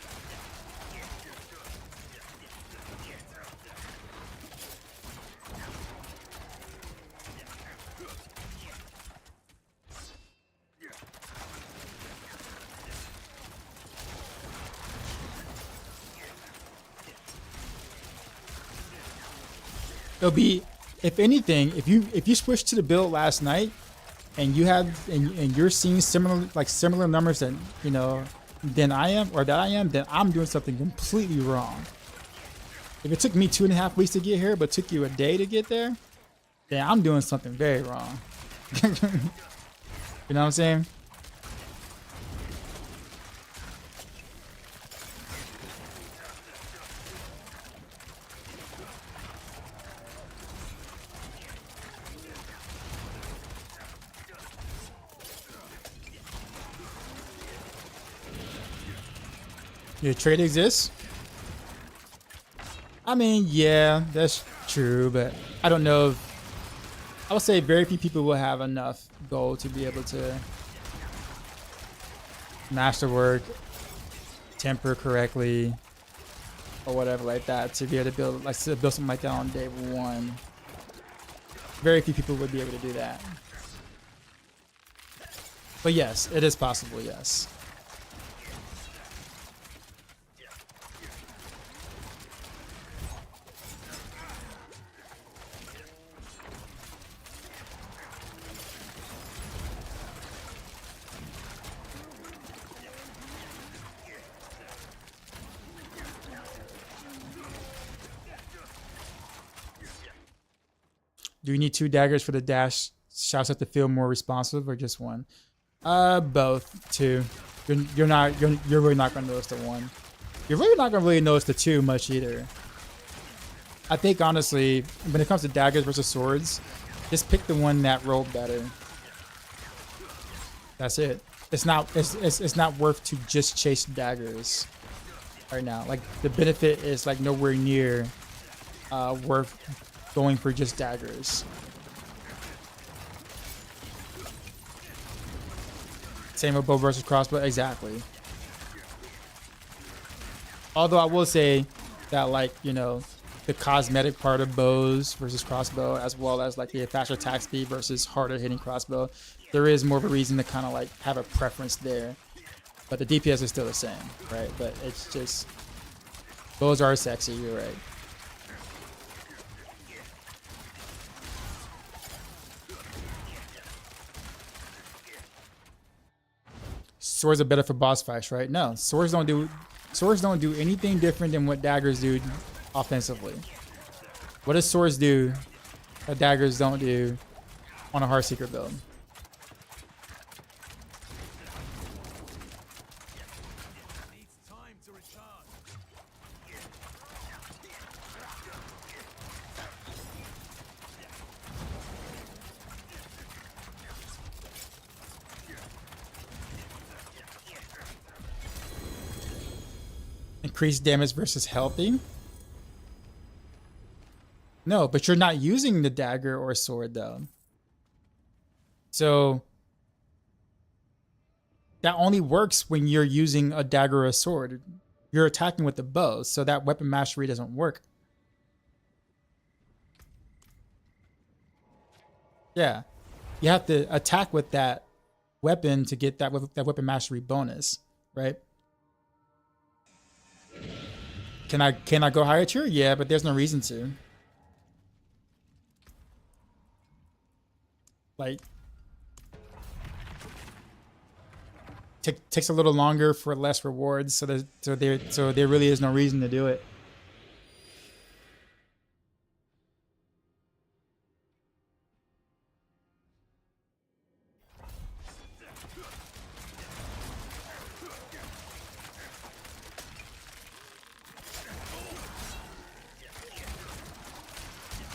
It'll be, if anything, if you switch to the build last night and you have and you're seeing similar numbers that than I am, then I'm doing something completely wrong. If it took me 2.5 weeks to get here, but took you a day to get there, then I'm doing something very wrong. You know what I'm saying? Your trade exists? I mean, yeah, that's true, but I don't know if, I would say very few people will have enough gold to be able to masterwork, temper correctly, or whatever like that to be able to build something like that on day 1. Very few people would be able to do that. But yes, it is possible, yes. Do you need 2 daggers for the dash shots have to feel more responsive, or just 1? Both. 2. You're really not gonna notice the 1. You're really not gonna really notice the 2 much either. I think honestly, when it comes to daggers versus swords, just pick the one that rolled better. That's it. It's not worth to just chase daggers right now. Like the benefit is like nowhere near worth going for just daggers. Same with bow versus crossbow, exactly. Although I will say that, like, you know, the cosmetic part of bows versus crossbow, as well as like the faster attack speed versus harder hitting crossbow, there is more of a reason to kind of like have a preference there. But the DPS is still the same, right? But it's just, bows are sexy, you're right. Swords are better for boss fights, right? No, swords don't do anything different than what daggers do offensively. What does swords do that daggers don't do on a Heartseeker build? Increased damage versus healthy? No, but you're not using the dagger or sword though. So that only works when you're using a dagger or a sword. You're attacking with the bow, so that weapon mastery doesn't work. Yeah, you have to attack with that weapon to get that weapon mastery bonus, right? Can I go higher tier? Yeah, but there's no reason to. Like, takes a little longer for less rewards, so there really is no reason to do it.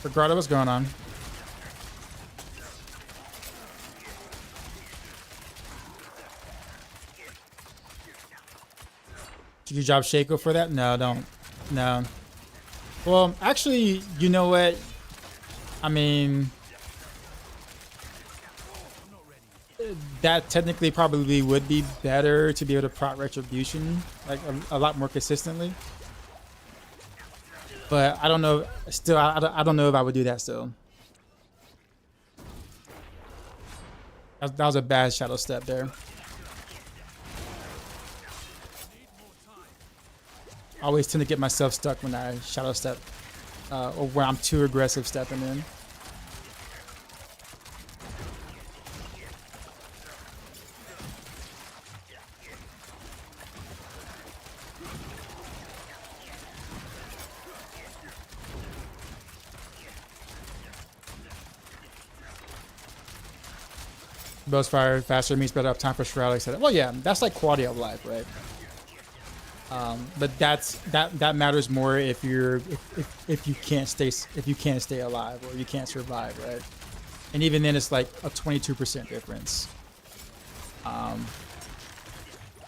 Regardless of what's going on. Did you job Shaco for that? No, don't. No. Well, actually, you know what? I mean, that technically probably would be better to be able to prot retribution like a lot more consistently. But I don't know. Still, I don't know if I would do that still. That was a bad shadow step there. I always tend to get myself stuck when I shadow step, or when I'm too aggressive stepping in. Bows fire faster means better uptime for Shroud, etc. Well, yeah, that's like quality of life, right? But that matters more if you can't stay alive or you can't survive, right? And even then, it's like a 22% difference.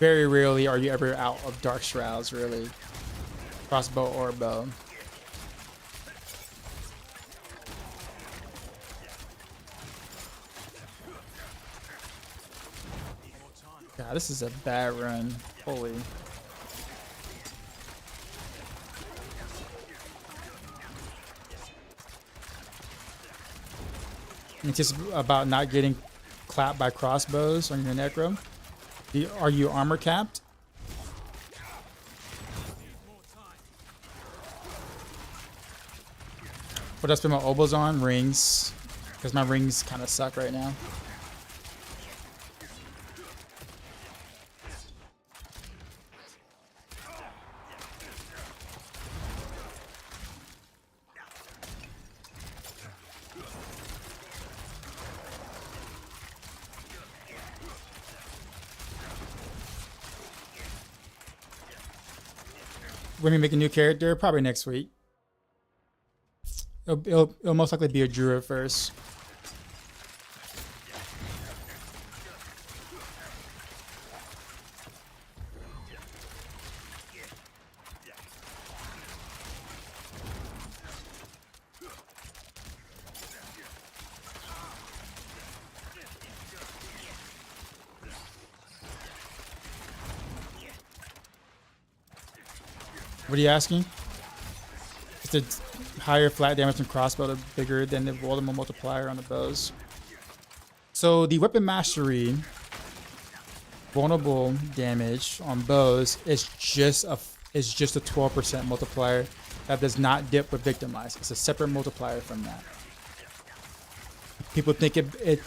Very rarely are you ever out of Dark Shrouds, really, crossbow or bow. God, this is a bad run. Holy. It's just about not getting clapped by crossbows on your necro. Are you armor capped? What I spend my oboes on? Rings. Because my rings kind of suck right now. When we make a new character, probably next week. It'll most likely be a druid first. What are you asking? Is the higher flat damage and crossbow bigger than the ultimate multiplier on the bows? So the weapon mastery vulnerable damage on bows is just a 12% multiplier that does not dip with victimize. It's a separate multiplier from that. People think it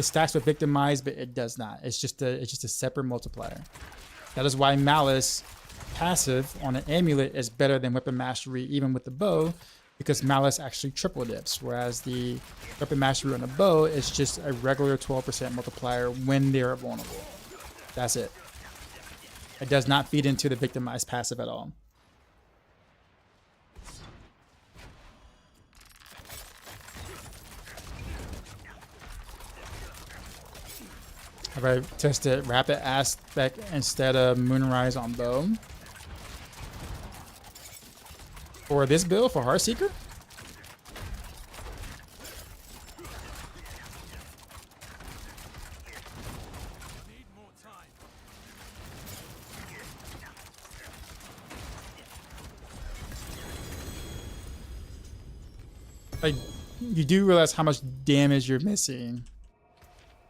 stacks with victimize, but it does not. It's just a separate multiplier. That is why malice passive on an amulet is better than weapon mastery even with the bow, because malice actually triple dips, whereas the weapon mastery on a bow is just a regular 12% multiplier when they're vulnerable. That's it. It does not feed into the victimized passive at all. Have I tested rapid aspect instead of moonrise on bow? For this build, for Heartseeker? Like, you do realize how much damage you're missing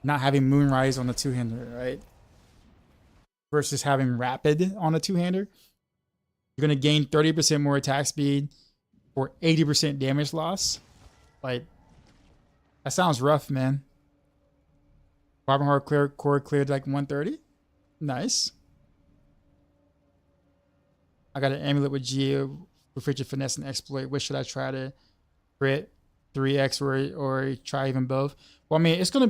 not having moonrise on the two-hander, right? Versus having rapid on a two-hander. You're going to gain 30% more attack speed for 80% damage loss. Like, that sounds rough, man. Carbon core cleared like 130. Nice. I got an amulet with Geo, with feature finesse and exploit. Which should I try to crit? 3x or try even both? Well, I mean, it's gonna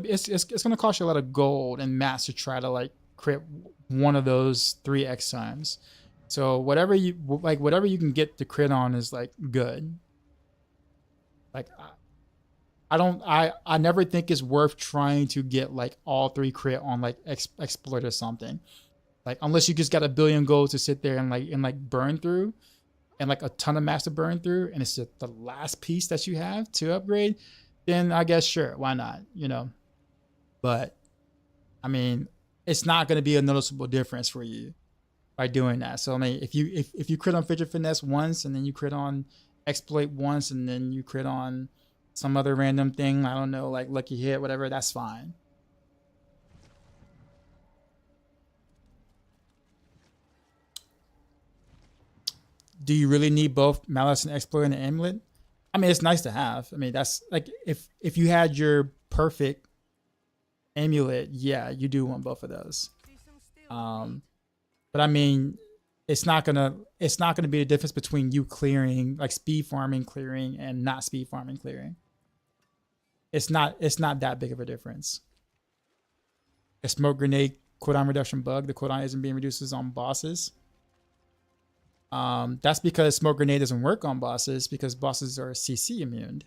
cost you a lot of gold and mats to try to like crit one of those 3x times. So whatever you can get to crit on is like good. Like I never think it's worth trying to get like all 3 crit on like exploit or something. Like unless you just got a billion gold to sit there and burn through, and like a ton of master burn through, and it's just the last piece that you have to upgrade, then I guess sure, why not, you know? But I mean, it's not going to be a noticeable difference for you by doing that. So I mean, if you crit on feature finesse once, and then you crit on exploit once, and then you crit on some other random thing, I don't know, like lucky hit, whatever, that's fine. Do you really need both malice and exploit and amulet? I mean, it's nice to have. I mean, that's like if you had your perfect amulet, yeah, you do want both of those. But I mean, it's not gonna be a difference between you clearing, like speed farming clearing, and not speed farming clearing. It's not that big of a difference. A smoke grenade cooldown reduction bug. The cooldown isn't being reduced on bosses. That's because smoke grenade doesn't work on bosses, because bosses are CC immune.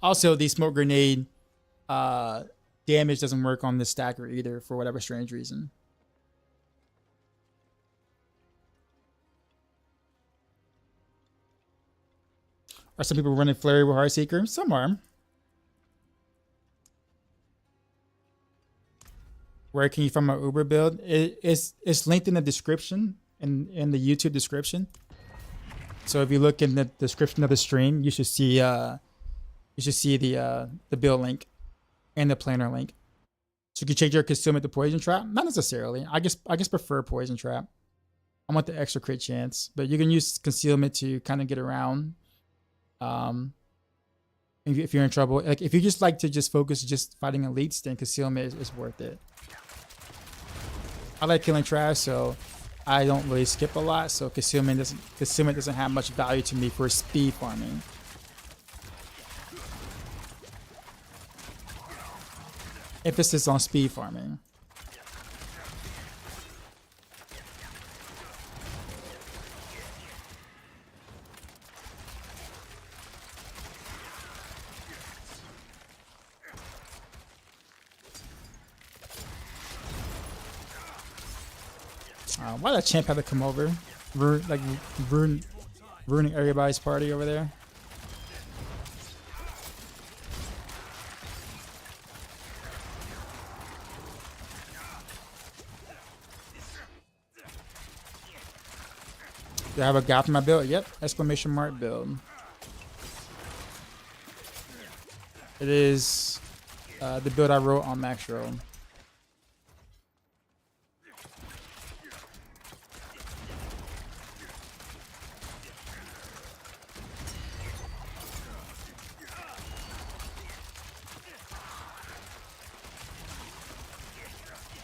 Also, the smoke grenade damage doesn't work on the stacker either, for whatever strange reason. Are some people running Flurry with Heartseeker? Some are. Where can you find my Uber build? It's linked in the description, in the YouTube description. So if you look in the description of the stream, you should see the build link and the planner link. So you can change your concealment to poison trap. Not necessarily. I guess prefer poison trap. I want the extra crit chance, but you can use concealment to kind of get around. If you're in trouble, like if you just like to just focus just fighting elites, then concealment is worth it. I like killing trash, so I don't really skip a lot. So concealment doesn't have much value to me for speed farming. Emphasis on speed farming. Why that champ had to come over? Ruining everybody's party over there. Do I have a guy for my build? Yep, exclamation mark build. It is the build I wrote on Maxroll.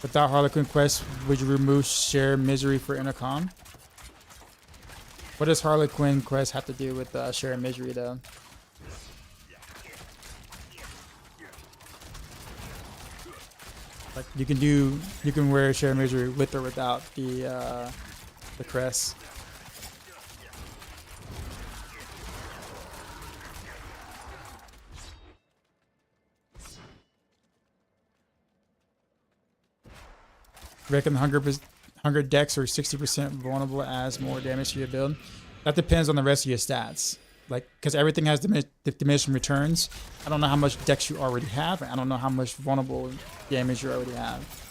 Without Harlequin Quest, would you remove Share Misery for Intercom? What does Harlequin Quest have to do with Share Misery, though? Like you can wear Share Misery with or without the crest. Reckon hunger decks are 60% vulnerable as more damage to your build. That depends on the rest of your stats. Like, because everything has diminishing returns. I don't know how much decks you already have, and I don't know how much vulnerable damage you already have.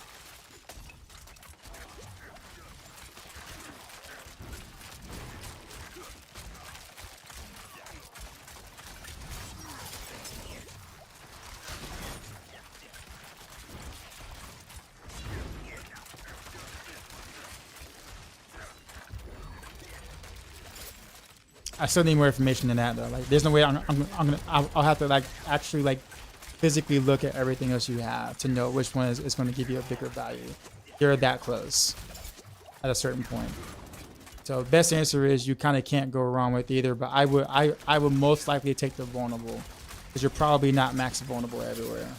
I still need more information than that though. Like, there's no way I'll have to like actually like physically look at everything else you have to know which one is going to give you a bigger value. You're that close at a certain point. So best answer is you kind of can't go wrong with either. But I would most likely take the vulnerable because you're probably not max vulnerable everywhere.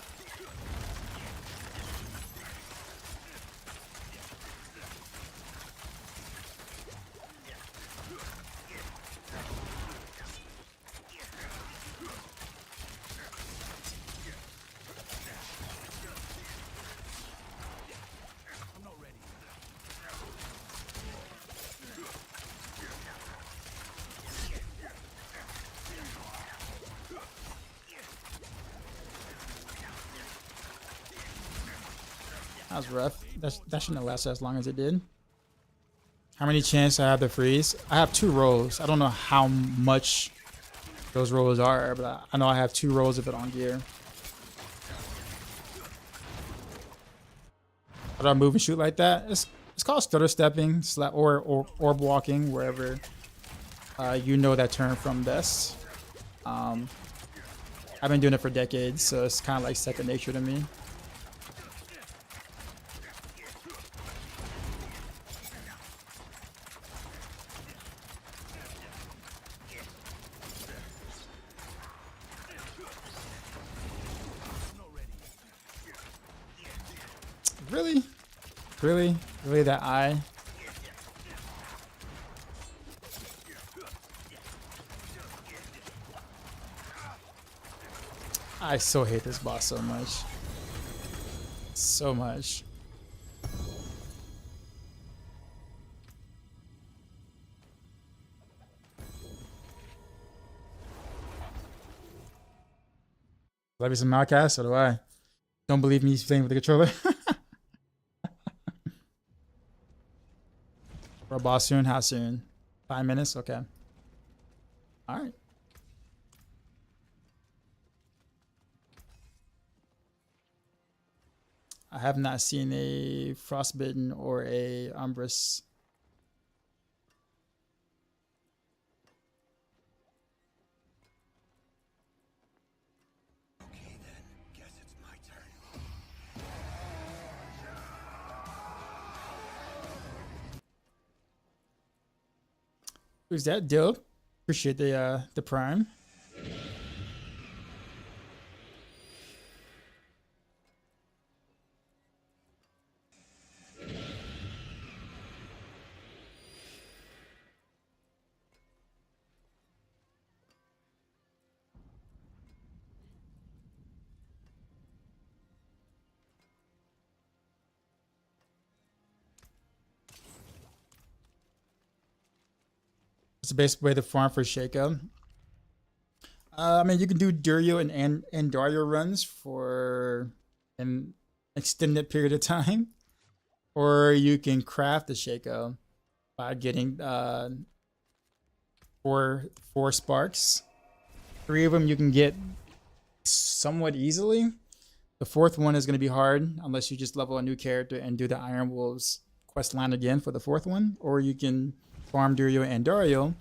That was rough. That shouldn't have lasted as long as it did. How many chances I have to freeze? I have 2 rolls. I don't know how much those rolls are, but I know I have 2 rolls of it on gear. How do I move and shoot like that? It's called stutter stepping or orb walking, wherever you know that term from best. I've been doing it for decades, so it's kind of like second nature to me. Really? Really? Really that eye? I so hate this boss so much. So much. Love you some Outcast? So do I. Don't believe me playing with the controller? For a boss soon? How soon? 5 minutes? Okay. Alright. I have not seen a Frostbitten or a Umbrus. Okay then, guess it's my turn. Who's that? Dill? Appreciate the prime. It's the best way to farm for Shaco. I mean, you can do Durio and Dario runs for an extended period of time, or you can craft the Shaco by getting four sparks. 3 of them you can get somewhat easily. The 4th one is going to be hard unless you just level a new character and do the Iron Wolves quest line again for the 4th one, or you can farm Durio and Dario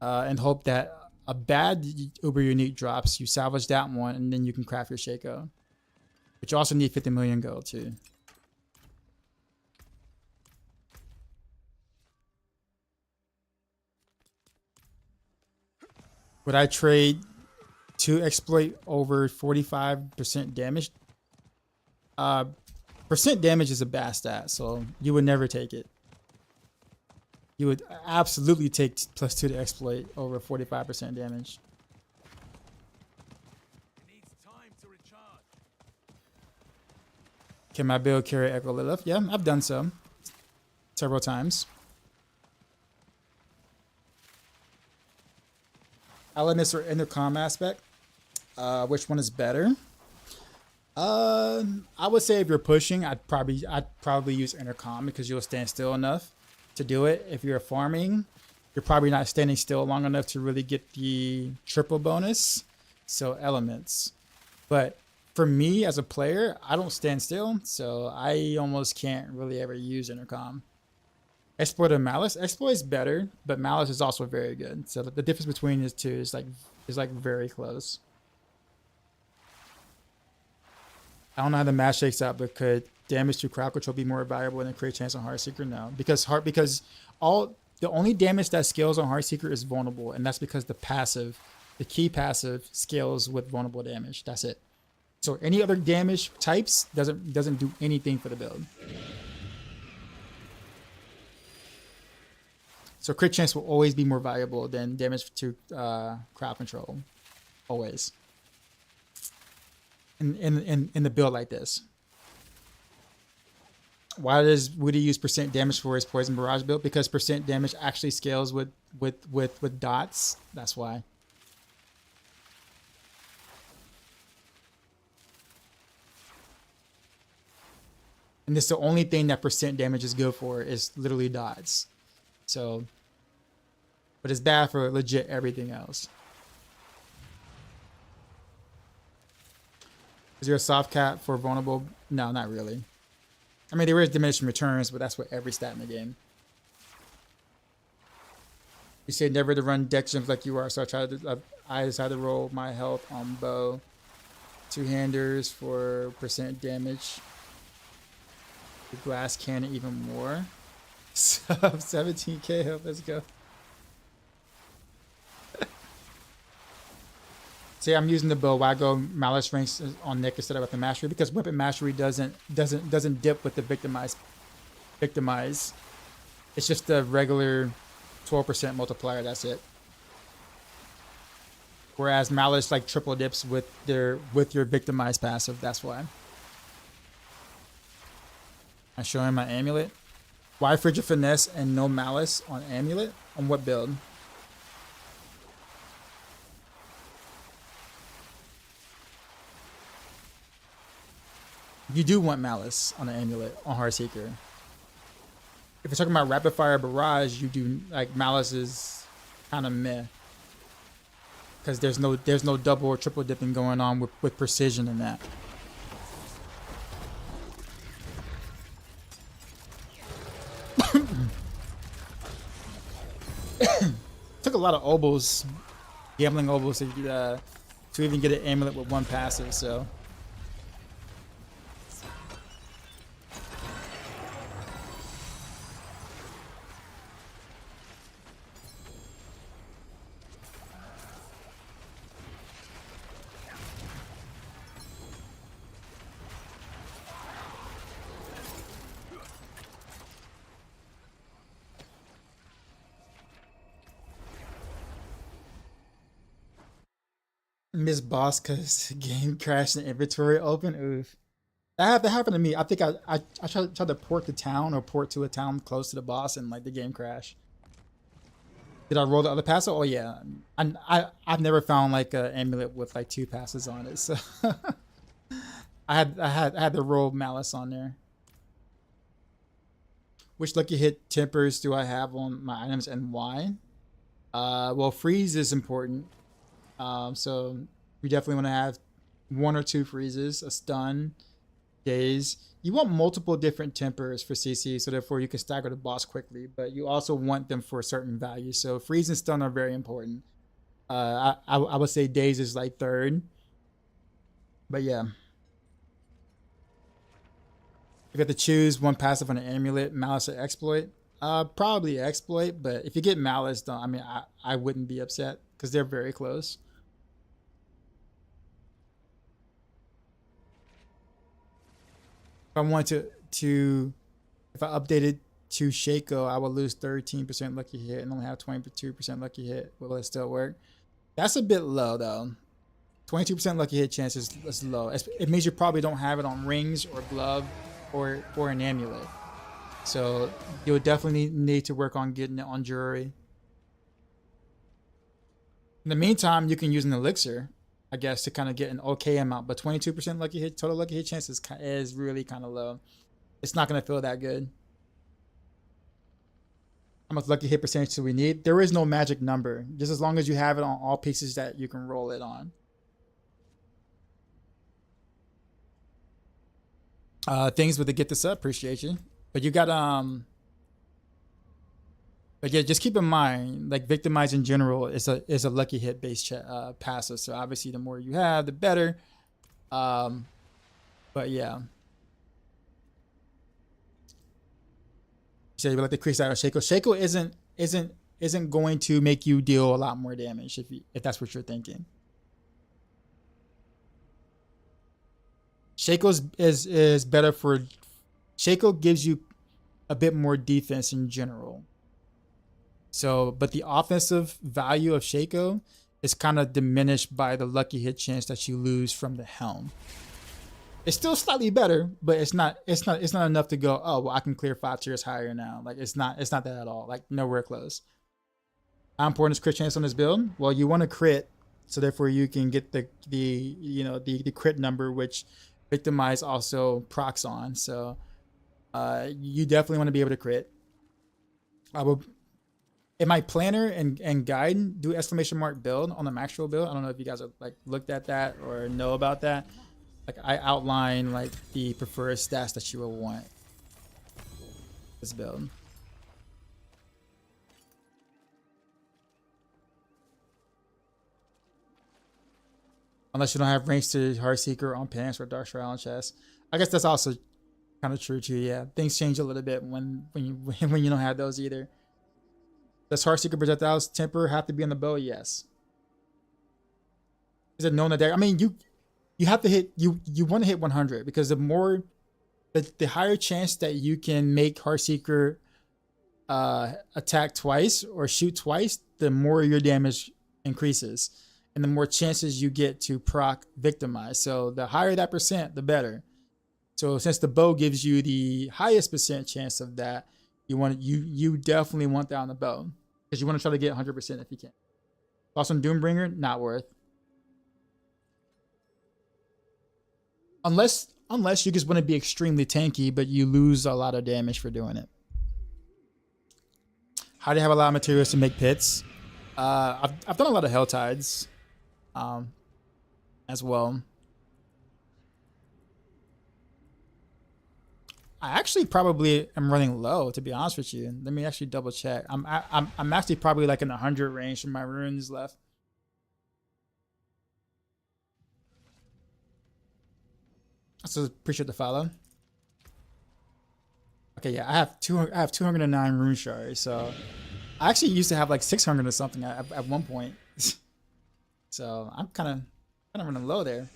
and hope that a bad Uber Unique drops, you salvage that one, and then you can craft your Shaco. But you also need 50 million gold too. Would I trade 2 exploit over 45% damage? Percent damage is a bad stat, so you would never take it. You would absolutely take +2 to exploit over 45% damage. Can my build carry Echo Lilith? Yeah, I've done so several times. Elements or intercom aspect. Which one is better? I would say if you're pushing, I'd probably use intercom because you'll stand still enough to do it. If you're farming, you're probably not standing still long enough to really get the triple bonus. So elements. But for me as a player, I don't stand still, so I almost can't really ever use intercom. Exploit or Malice? Exploit is better, but Malice is also very good. So the difference between the two is like very close. I don't know how the math shakes out, but could damage to crowd control be more valuable than crit chance on Heartseeker? No, because the only damage that scales on Heartseeker is vulnerable, and that's because the key passive scales with vulnerable damage. That's it. So any other damage types doesn't do anything for the build. So crit chance will always be more valuable than damage to crowd control, always. In the build like this. Why does Woody use percent damage for his poison barrage build? Because percent damage actually scales with dots. That's why. And this the only thing that percent damage is good for is literally dots. So, but it's bad for legit everything else. Is there a soft cap for vulnerable? No, not really. I mean, there is diminishing returns, but that's what every stat in the game. You said never to run deck jumps like you are, so I decided to roll my health on bow. 2-handers for percent damage. The glass cannon even more. Sub 17k health. Let's go. See, I'm using the bow. Why go Malice ranks on Nick instead of weapon mastery? Because weapon mastery doesn't dip with the victimize. It's just a regular 12% multiplier. That's it. Whereas Malice like triple dips with your victimize passive. That's why. I'm showing my amulet. Why Frigid Finesse and no Malice on amulet? On what build? You do want Malice on the amulet on Heartseeker. If you're talking about rapid fire barrage, you do like Malice is kind of meh because there's no double or triple dipping going on with precision in that. Took a lot of oboes, gambling oboes to even get an amulet with one passive. So. Miss Boss because game crashed and inventory open. Oof. That happened to me. I think I tried to port to town or port to a town close to the boss and like the game crashed. Did I roll the other pass? Oh yeah. I've never found like an amulet with like 2 passes on it. So I had to roll Malice on there. Which lucky hit tempers do I have on my items and why? Well, freeze is important. So we definitely want to have 1 or 2 freezes, a stun, daze. You want multiple different tempers for CC, so therefore you can stagger the boss quickly, but you also want them for certain values. So freeze and stun are very important. I would say daze is like 3rd. But yeah. If you have to choose one passive on an amulet, malice or exploit, probably exploit, but if you get malice, I wouldn't be upset because they're very close. If I wanted if I updated to Shaco, I would lose 13% lucky hit and only have 22% lucky hit. Will it still work? That's a bit low though. 22% lucky hit chance is low. It means you probably don't have it on rings or glove or an amulet. So you'll definitely need to work on getting it on jewelry. In the meantime, you can use an elixir, I guess, to kind of get an okay amount. But 22% lucky hit, total lucky hit chance is really kind of low. It's not going to feel that good. How much lucky hit percentage do we need? There is no magic number. Just as long as you have it on all pieces that you can roll it on. Things with the get this up, appreciate you. But you got but yeah, just keep in mind, like victimize in general is a lucky hit based passive. So obviously the more you have, the better. But yeah. So you like to increase that on Shaco. Shaco isn't going to make you deal a lot more damage if that's what you're thinking. Shaco is better for Shaco gives you a bit more defense in general. So, but the offensive value of Shaco is kind of diminished by the lucky hit chance that you lose from the helm. It's still slightly better, but it's not enough to go, oh, well, I can clear 5 tiers higher now. Like it's not that at all. Like nowhere close. How important is crit chance on this build? Well, you want to crit, so therefore you can get the crit number, which victimize also procs on. So you definitely want to be able to crit. I will in my planner and guide do exclamation mark build on the Maxroll build. I don't know if you guys have like looked at that or know about that. Like I outline like the preferred stats that you will want this build. Unless you don't have range to Heartseeker on pants or Dark Shroud on chest. I guess that's also kind of true too. Yeah, things change a little bit when you don't have those either. Does Heartseeker projectiles temper have to be on the bow? Yes. Is it known that I mean you have to hit you want to hit 100 because the higher chance that you can make Heartseeker attack twice or shoot twice, the more your damage increases. And the more chances you get to proc victimize. So the higher that percent, the better. So since the bow gives you the highest percent chance of that, you definitely want that on the bow. Because you want to try to get 100% if you can. Also Doombringer, not worth. Unless you just want to be extremely tanky, but you lose a lot of damage for doing it. How do you have a lot of materials to make pits? I've done a lot of Hell Tides. As well. I actually probably am running low, to be honest with you. Let me actually double check. I'm actually probably like in the 100 range for my runes left. So appreciate the follow. Okay, yeah, I have 209 rune shards. So I actually used to have like 600 or something at one point. So I'm kind of running low there.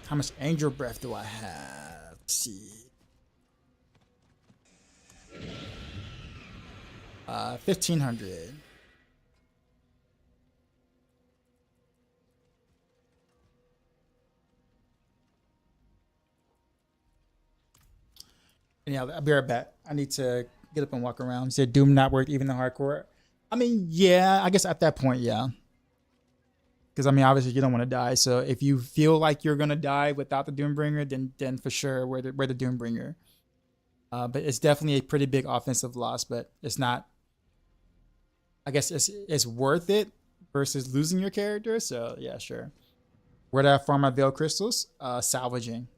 How much angel breath do I have? Let's see. 1500. Yeah, I'll be right back. I need to get up and walk around. You said Doom not worth even the hardcore. I mean, yeah, I guess at that point, yeah. Because I mean, obviously you don't want to die. So if you feel like you're gonna die without the Doombringer, then for sure we're the Doombringer. But it's definitely a pretty big offensive loss. But it's not. I guess it's worth it versus losing your character. So yeah, sure. Where did I farm my Veil Crystals? Salvaging.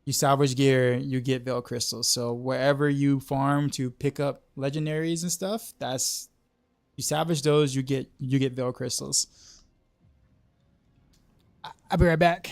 You salvage gear, you get Veil Crystals. So wherever you farm to pick up legendaries and stuff, that's you salvage those, you get Veil Crystals. I'll be right back.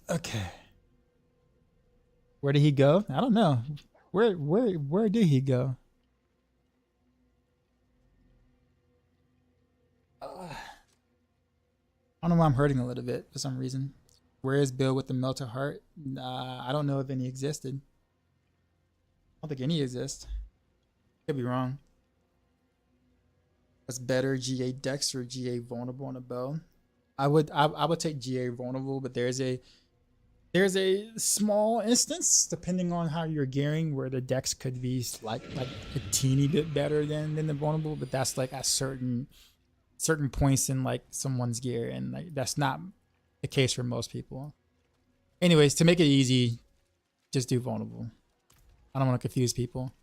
Okay. Where did he go? I don't know. Where did he go? I don't know why I'm hurting a little bit for some reason. Where is Bill with the melted heart? I don't know if any existed. I don't think any exist. Could be wrong. What's better, GA Dex or GA Vulnerable on a bow? I would take GA Vulnerable, but there's a small instance depending on how you're gearing where the Dex could be like a teeny bit better than the Vulnerable, but that's like at certain points in like someone's gear, and like that's not the case for most people. Anyways, to make it easy, just do Vulnerable. I don't want to confuse people.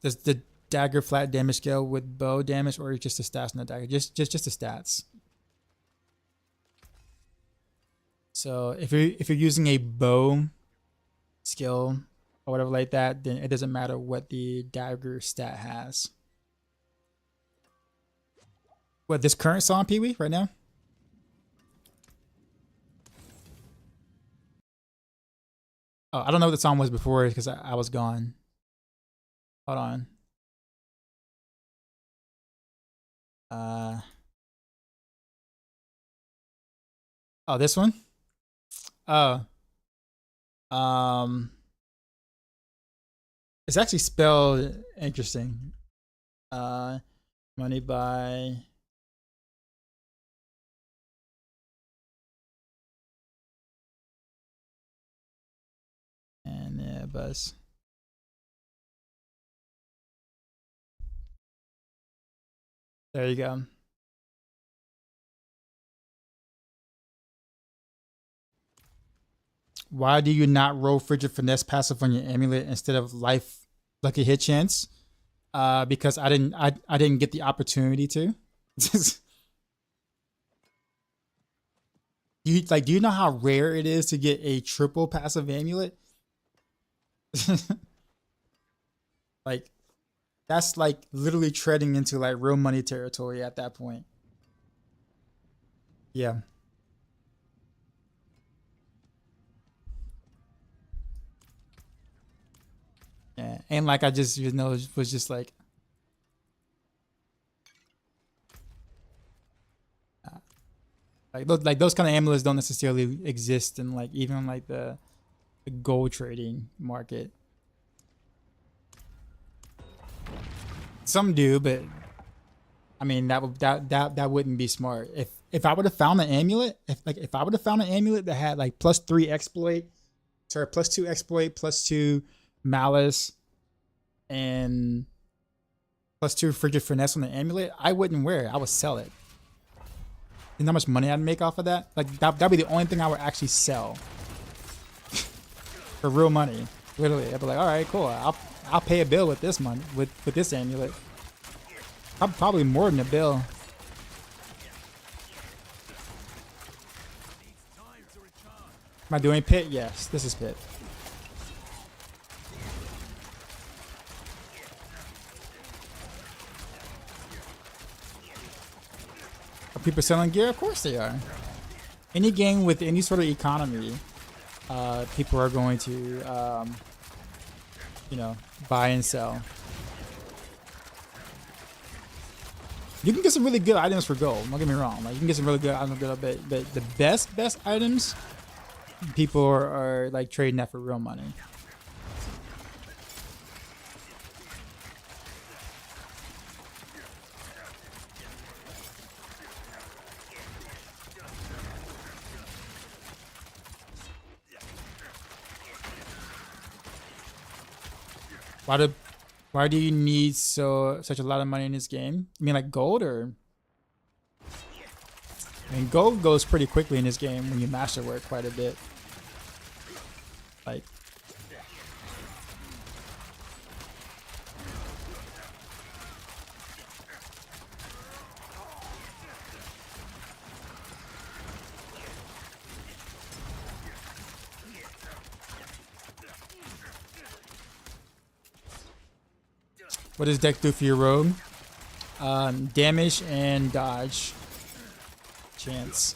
Does the dagger flat damage scale with bow damage, or just the stats on the dagger? Just the stats. So if you're using a bow skill or whatever like that, then it doesn't matter what the dagger stat has. What, this current song, Pee Wee, right now? Oh, I don't know what the song was before because I was gone. Hold on. Oh, this one? Oh. It's actually spelled interesting. Money by and yeah, buzz. There you go. Why do you not roll Frigid Finesse passive on your amulet instead of life lucky hit chance? Because I didn't get the opportunity to. Do you know how rare it is to get a triple passive amulet? Like, that's like literally treading into like real money territory at that point. Yeah. Yeah, and like I just was just like those kind of amulets don't necessarily exist in like even like the gold trading market. Some do, but I mean that wouldn't be smart. If I would have found an amulet, if I would have found an amulet that had like +3 exploit, sorry, +2 exploit, +2 malice, and +2 frigid finesse on the amulet, I wouldn't wear it. I would sell it. You know how much money I'd make off of that? Like that'd be the only thing I would actually sell for real money. Literally, I'd be like, all right, cool. I'll pay a bill with this money with this amulet. Probably more than a bill. Am I doing pit? Yes, this is pit. Are people selling gear? Of course they are. Any game with any sort of economy, people are going to, you know, buy and sell. You can get some really good items for gold. Don't get me wrong. Like you can get some really good items for gold, but the best items, people are like trading that for real money. Why do you need such a lot of money in this game? You mean like gold, or? I mean, gold goes pretty quickly in this game when you masterwork quite a bit. Like, what does deck do for your rogue? Damage and dodge chance.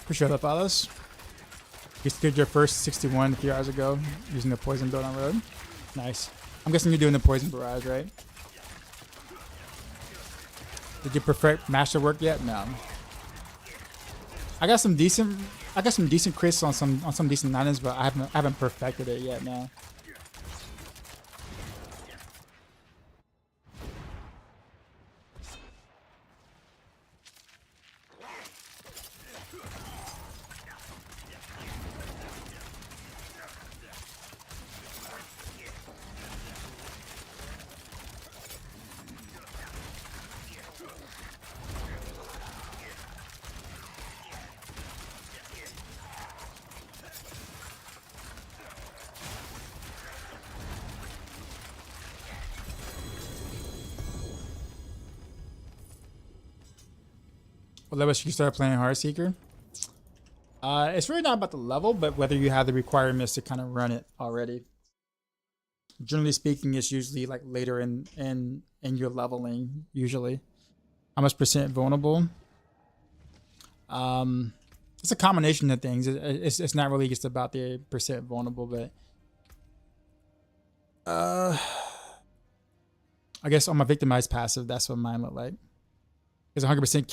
Appreciate the follows. You did your first 61 a few hours ago using the poison build on road. Nice. I'm guessing you're doing the poison barrage, right? Did you perfect masterwork yet? No. I got some decent crits on some decent items, but I haven't perfected it yet. No. What level should you start playing Heartseeker? It's really not about the level, but whether you have the requirements to kind of run it already. Generally speaking, it's usually like later in your leveling. Usually, how much percent vulnerable? It's a combination of things. It's not really just about the percent vulnerable, but I guess on my victimized passive, that's what mine look like. Is 100%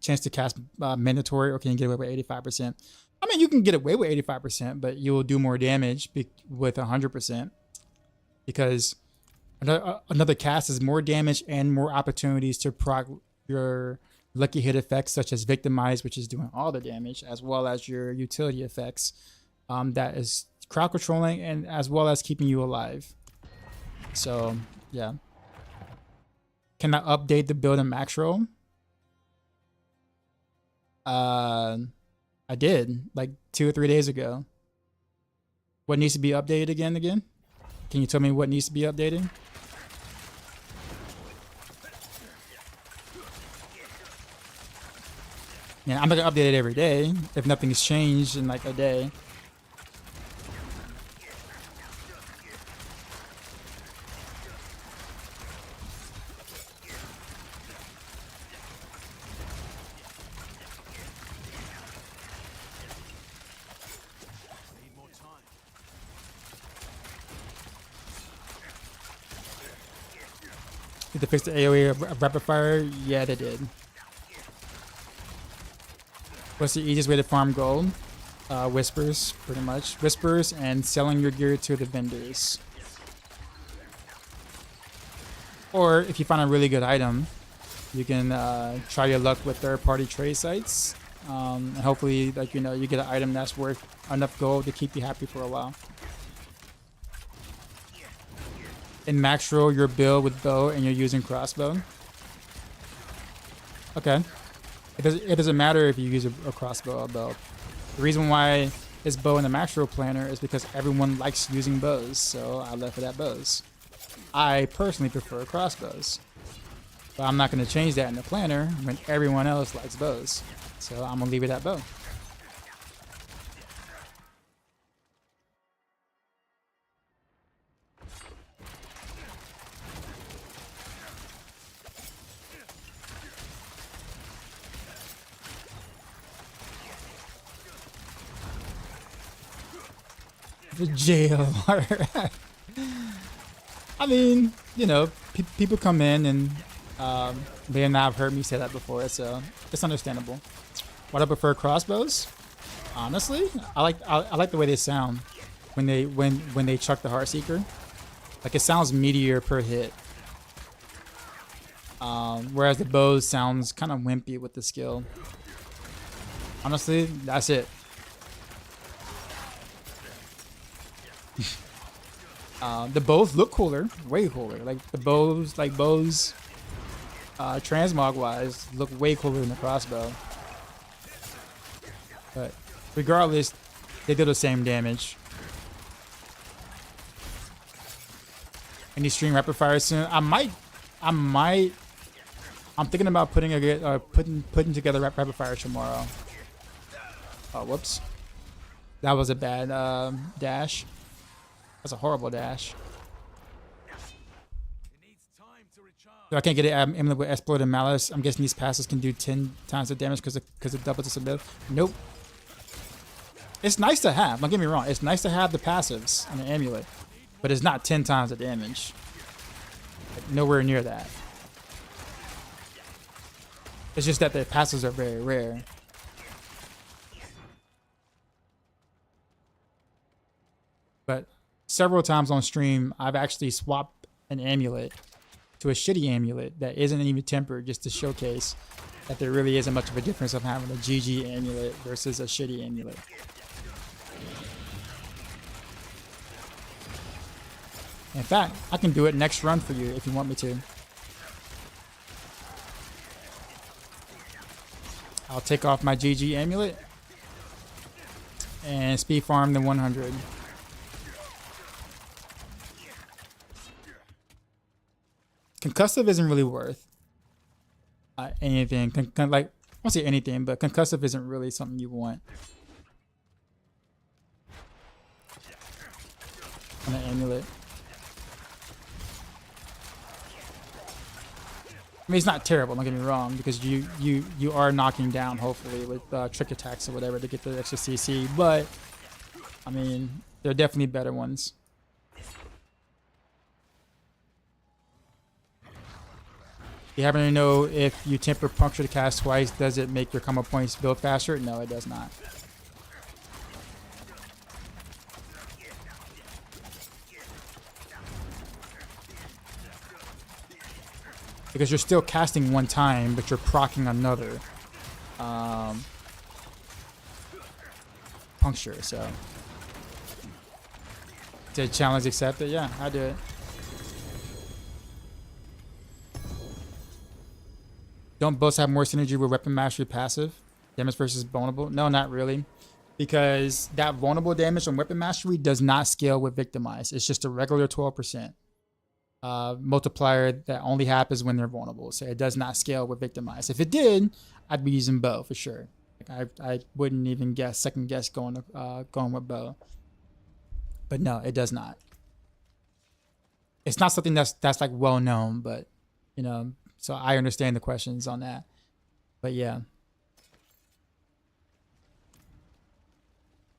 chance to cast mandatory, or can you get away with 85%? I mean, you can get away with 85%, but you will do more damage with 100% because another cast is more damage and more opportunities to proc your lucky hit effects, such as victimize, which is doing all the damage, as well as your utility effects, that is crowd controlling and as well as keeping you alive. So yeah. Can I update the build in Maxroll? I did like 2 or 3 days ago. What needs to be updated again? Can you tell me what needs to be updated? Yeah, I'm not gonna update it every day if nothing's changed in like a day. Did they fix the AoE of rapid fire? Yeah, they did. What's the easiest way to farm gold? Whispers, pretty much. Whispers and selling your gear to the vendors. Or if you find a really good item, you can try your luck with third-party trade sites. And hopefully, like, you know, you get an item that's worth enough gold to keep you happy for a while. In Maxroll, your build with bow and you're using crossbow. Okay. It doesn't matter if you use a crossbow or bow. The reason why it's bow in the Maxroll planner is because everyone likes using bows, so I left it at bows. I personally prefer crossbows, but I'm not going to change that in the planner when everyone else likes bows. So I'm going to leave it at bow. The jail. I mean, you know, people come in and they and I've heard me say that before, so it's understandable. What I prefer crossbows, honestly, I like the way they sound when they chuck the Heartseeker. Like, it sounds meatier per hit, whereas the bow sounds kind of wimpy with the skill. Honestly, that's it. The bows look cooler, way cooler. Like the bows, transmog wise, look way cooler than the crossbow. But regardless, they do the same damage. Any stream rapid fire soon? I'm thinking about putting together rapid fire tomorrow. Oh, whoops. That was a bad dash. That's a horrible dash. So I can't get it amulet with exploit and malice. I'm guessing these passes can do 10 times the damage because it doubles its ability. Nope. It's nice to have. Don't get me wrong. It's nice to have the passives and the amulet, but it's not 10 times the damage. Like, nowhere near that. It's just that the passives are very rare. But several times on stream, I've actually swapped an amulet to a shitty amulet that isn't even tempered, just to showcase that there really isn't much of a difference of having a GG amulet versus a shitty amulet. In fact, I can do it next run for you if you want me to. I'll take off my GG amulet and speed farm the 100. Concussive isn't really worth anything. Like, I won't say anything, but concussive isn't really something you want on an amulet. I mean, it's not terrible, don't get me wrong, because you are knocking down, hopefully, with trick attacks or whatever to get the extra CC, but, I mean, there are definitely better ones. You happen to know if you temper puncture the cast twice, does it make your combo points build faster? No, it does not. Because you're still casting one time, but you're proccing another puncture, so. Did challenge accepted? Yeah, I do it. Don't both have more synergy with weapon mastery passive? Damage versus vulnerable? No, not really. Because that vulnerable damage on weapon mastery does not scale with victimize. It's just a regular 12%. Multiplier that only happens when they're vulnerable, so it does not scale with victimize. If it did, I'd be using bow for sure. Like I wouldn't even second guess going with bow. But no, it does not. It's not something that's like well known, but you know, so I understand the questions on that. But yeah,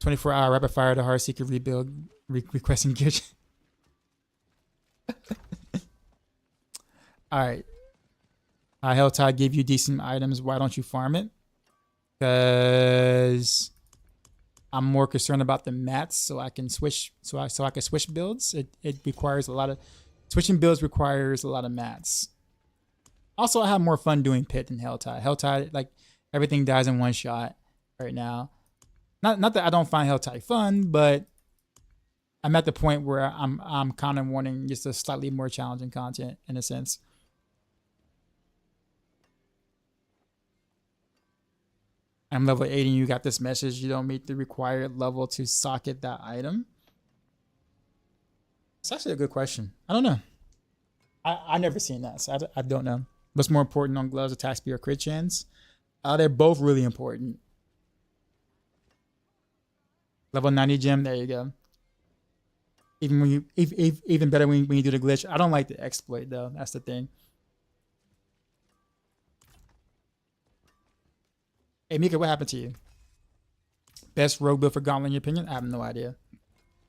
24-hour rapid fire to Heartseeker rebuild requesting gear. Alright. Helltide give you decent items. Why don't you farm it? Because I'm more concerned about the mats, so I can switch. So I can switch builds. It requires a lot of switching builds requires a lot of mats. Also, I have more fun doing pit than Helltide. Helltide, like everything dies in one shot right now. Not that I don't find Helltide fun, but I'm at the point where I'm kind of wanting just a slightly more challenging content in a sense. I'm level 80 and you got this message. You don't meet the required level to socket that item. It's actually a good question. I don't know. I never seen that, so I don't know. What's more important on gloves, attack speed or crit chance? They're both really important. Level 90 gem, there you go. Even when you, even better when you do the glitch. I don't like the exploit though. That's the thing. Hey Mika, what happened to you? Best rogue build for Gauntlet in your opinion? I have no idea.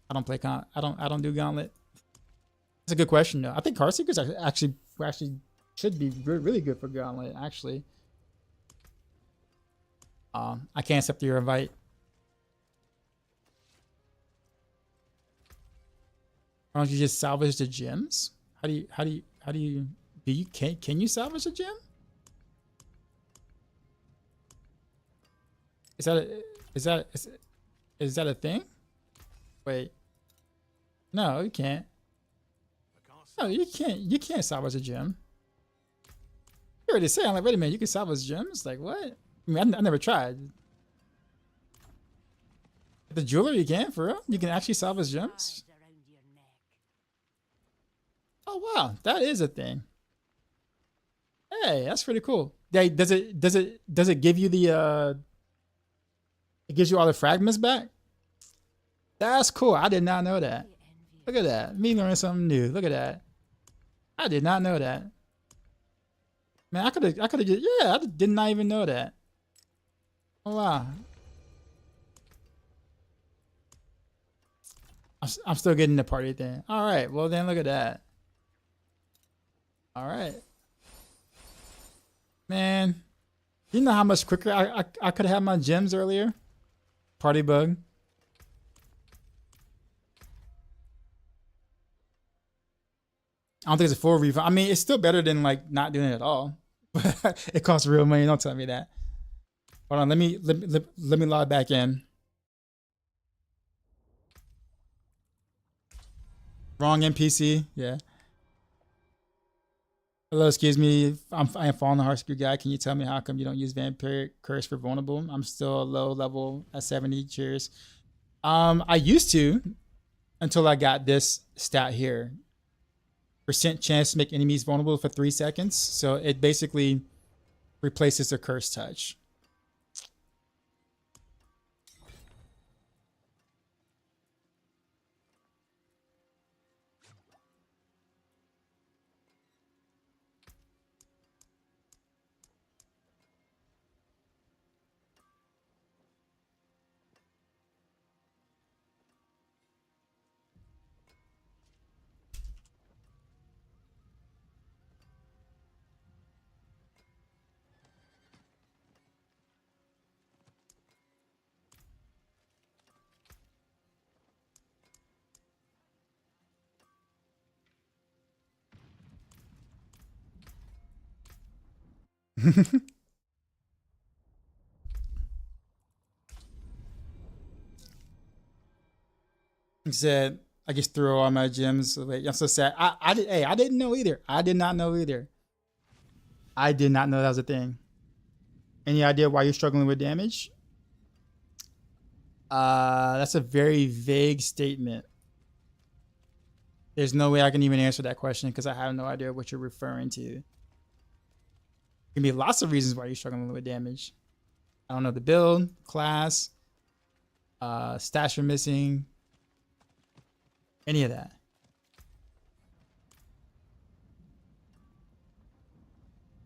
I don't play I don't do Gauntlet. It's a good question though. I think Heartseekers actually should be really good for Gauntlet actually. I can't accept your invite. Why don't you just salvage the gems? How do you can you salvage a gem? Is that a thing? Wait. No, you can't. No, you can't salvage a gem. You already said, I'm like, wait a minute, you can salvage gems? Like what? I mean, I never tried. The jeweler you can, for real? You can actually salvage gems? Oh wow, that is a thing. Hey, that's pretty cool. Does it give you the it gives you all the fragments back? That's cool. I did not know that. Look at that. Me learning something new. Look at that. I did not know that. Man, I could have just, yeah, I did not even know that. Oh wow. I'm still getting the party thing. All right. Well, then look at that. All right. Man, you know how much quicker I could have had my gems earlier? Party bug. I don't think it's a full refund. I mean, it's still better than like not doing it at all. It costs real money. Don't tell me that. Hold on. Let me log back in. Wrong NPC. Yeah. Hello, excuse me. I am following the Heartseeker guy. Can you tell me how come you don't use Vampiric Curse for vulnerable? I'm still a low level at 70. Cheers. I used to until I got this stat here. Percent chance to make enemies vulnerable for 3 seconds. So it basically replaces a curse touch. He said, I just threw all my gems away. I'm so sad. I didn't know either. I did not know either. I did not know that was a thing. Any idea why you're struggling with damage? That's a very vague statement. There's no way I can even answer that question because I have no idea what you're referring to. There can be lots of reasons why you're struggling with damage. I don't know the build, class, stats you're missing, any of that.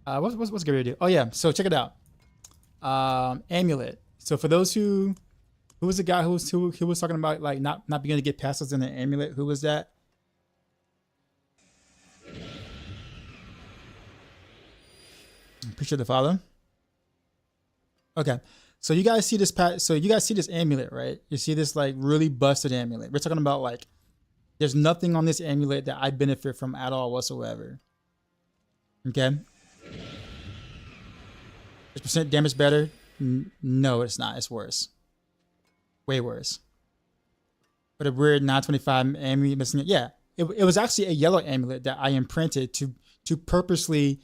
What's good to do? Oh yeah, so check it out. Amulet. So for those who was the guy who was talking about like not being able to get passes in an amulet? Who was that? Appreciate the follow. Okay, so you guys see this this amulet, right? You see this like really busted amulet. We're talking about like there's nothing on this amulet that I benefit from at all whatsoever. Okay. Is percent damage better? No, it's not. It's worse. Way worse. But a weird 925 amulet missing it. Yeah, it was actually a yellow amulet that I imprinted to purposely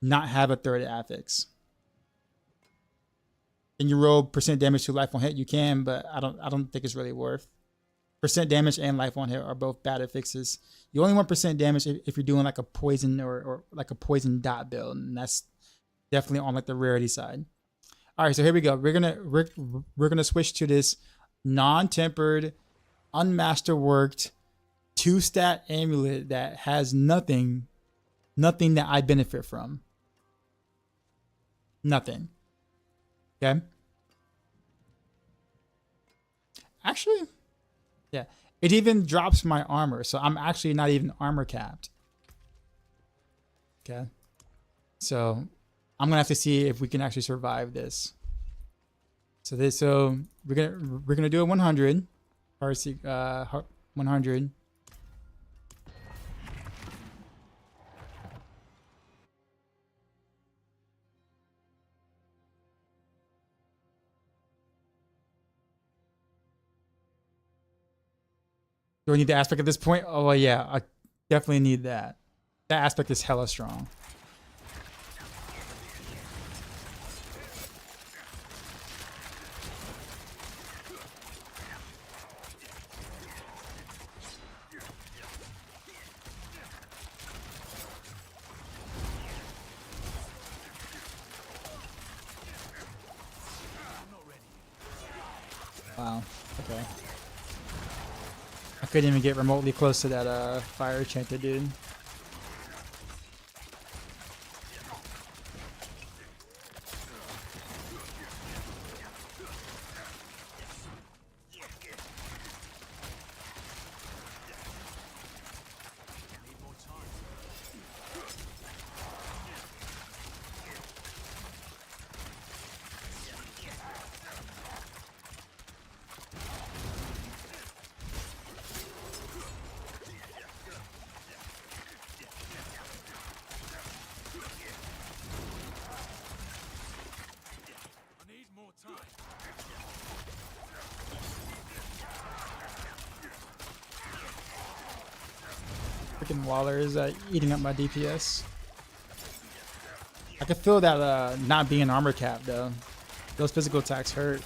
not have a third affix. Can you roll percent damage to life on hit? You can, but I don't think it's really worth. Percent damage and life on hit are both bad affixes. You only want percent damage if you're doing like a poison or like a poison dot build, and that's definitely on like the rarity side. All right, so here we go. We're gonna switch to this non-tempered, unmasterworked 2-stat amulet that has nothing that I benefit from. Nothing. Okay. Actually, yeah, it even drops my armor, so I'm actually not even armor capped. Okay, so I'm gonna have to see if we can actually survive this. So we're gonna do a 100, Heartseeker 100. Do I need the aspect at this point? Oh, well, yeah, I definitely need that. That aspect is hella strong. Wow, okay. I couldn't even get remotely close to that fire enchanted dude. Freaking Waller is eating up my DPS. I can feel that not being armor cap though. Those physical attacks hurt.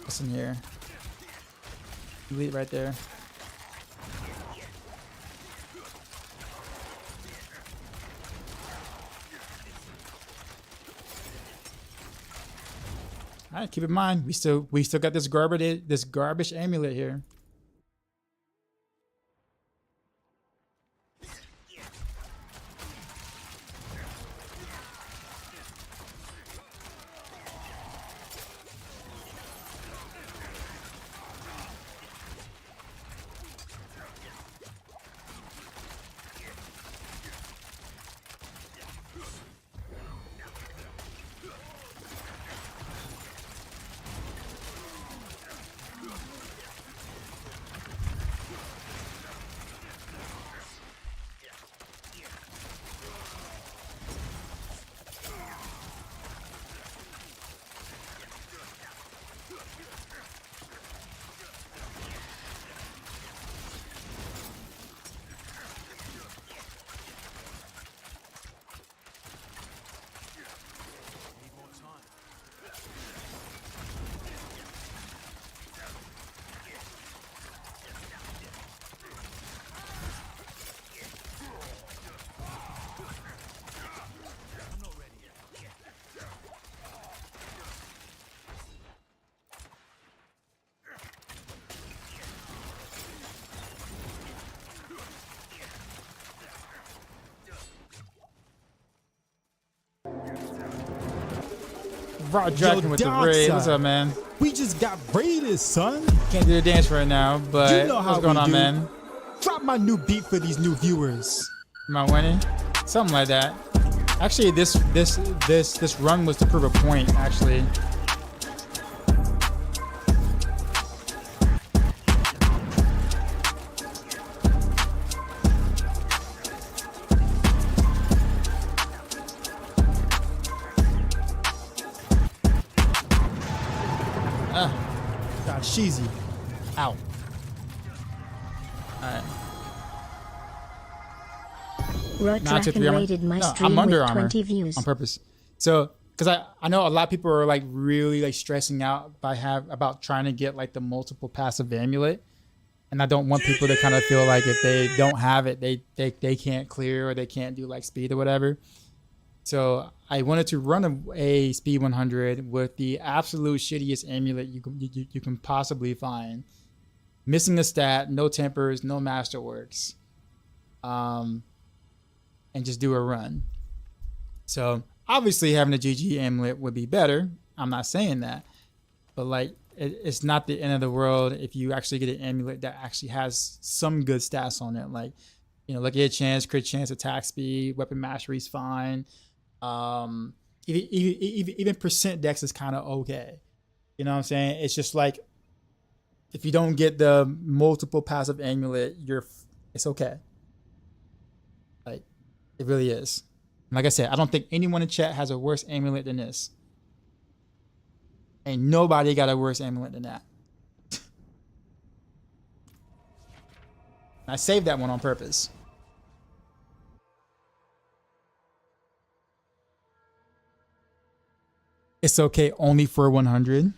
What's in here? Elite right there. All right, keep in mind we still got this garbage amulet here. Raw Dragon with the raid. What's up, man? We just got raided, son. Can't do the dance right now, but You know how what's going we on, do. man? Drop my new beat for these new viewers. Am I winning? Something like that. Actually, this run was to prove a point. Actually, Got cheesy. ow. All right. Nah, I took Rodraken the armor. raided my No, stream I'm under with armor 20 views. on purpose. So, because I know a lot of people are like really like stressing out about trying to get like the multiple passive amulet, and I don't want people to kind of feel like if they don't have it, they can't clear or they can't do like speed or whatever. So I wanted to run a speed 100 with the absolute shittiest amulet you can possibly find, missing a stat, no tempers, no masterworks, and just do a run. So obviously having a GG amulet would be better. I'm not saying that, but like it's not the end of the world if you actually get an amulet that actually has some good stats on it. Like, you know, lucky chance, crit chance, attack speed, weapon mastery is fine. Even percent dex is kind of okay. You know what I'm saying? It's just like if you don't get the multiple passive amulet, it's okay. Like it really is. And like I said, I don't think anyone in chat has a worse amulet than this. Ain't nobody got a worse amulet than that. I saved that one on purpose. It's okay only for 100.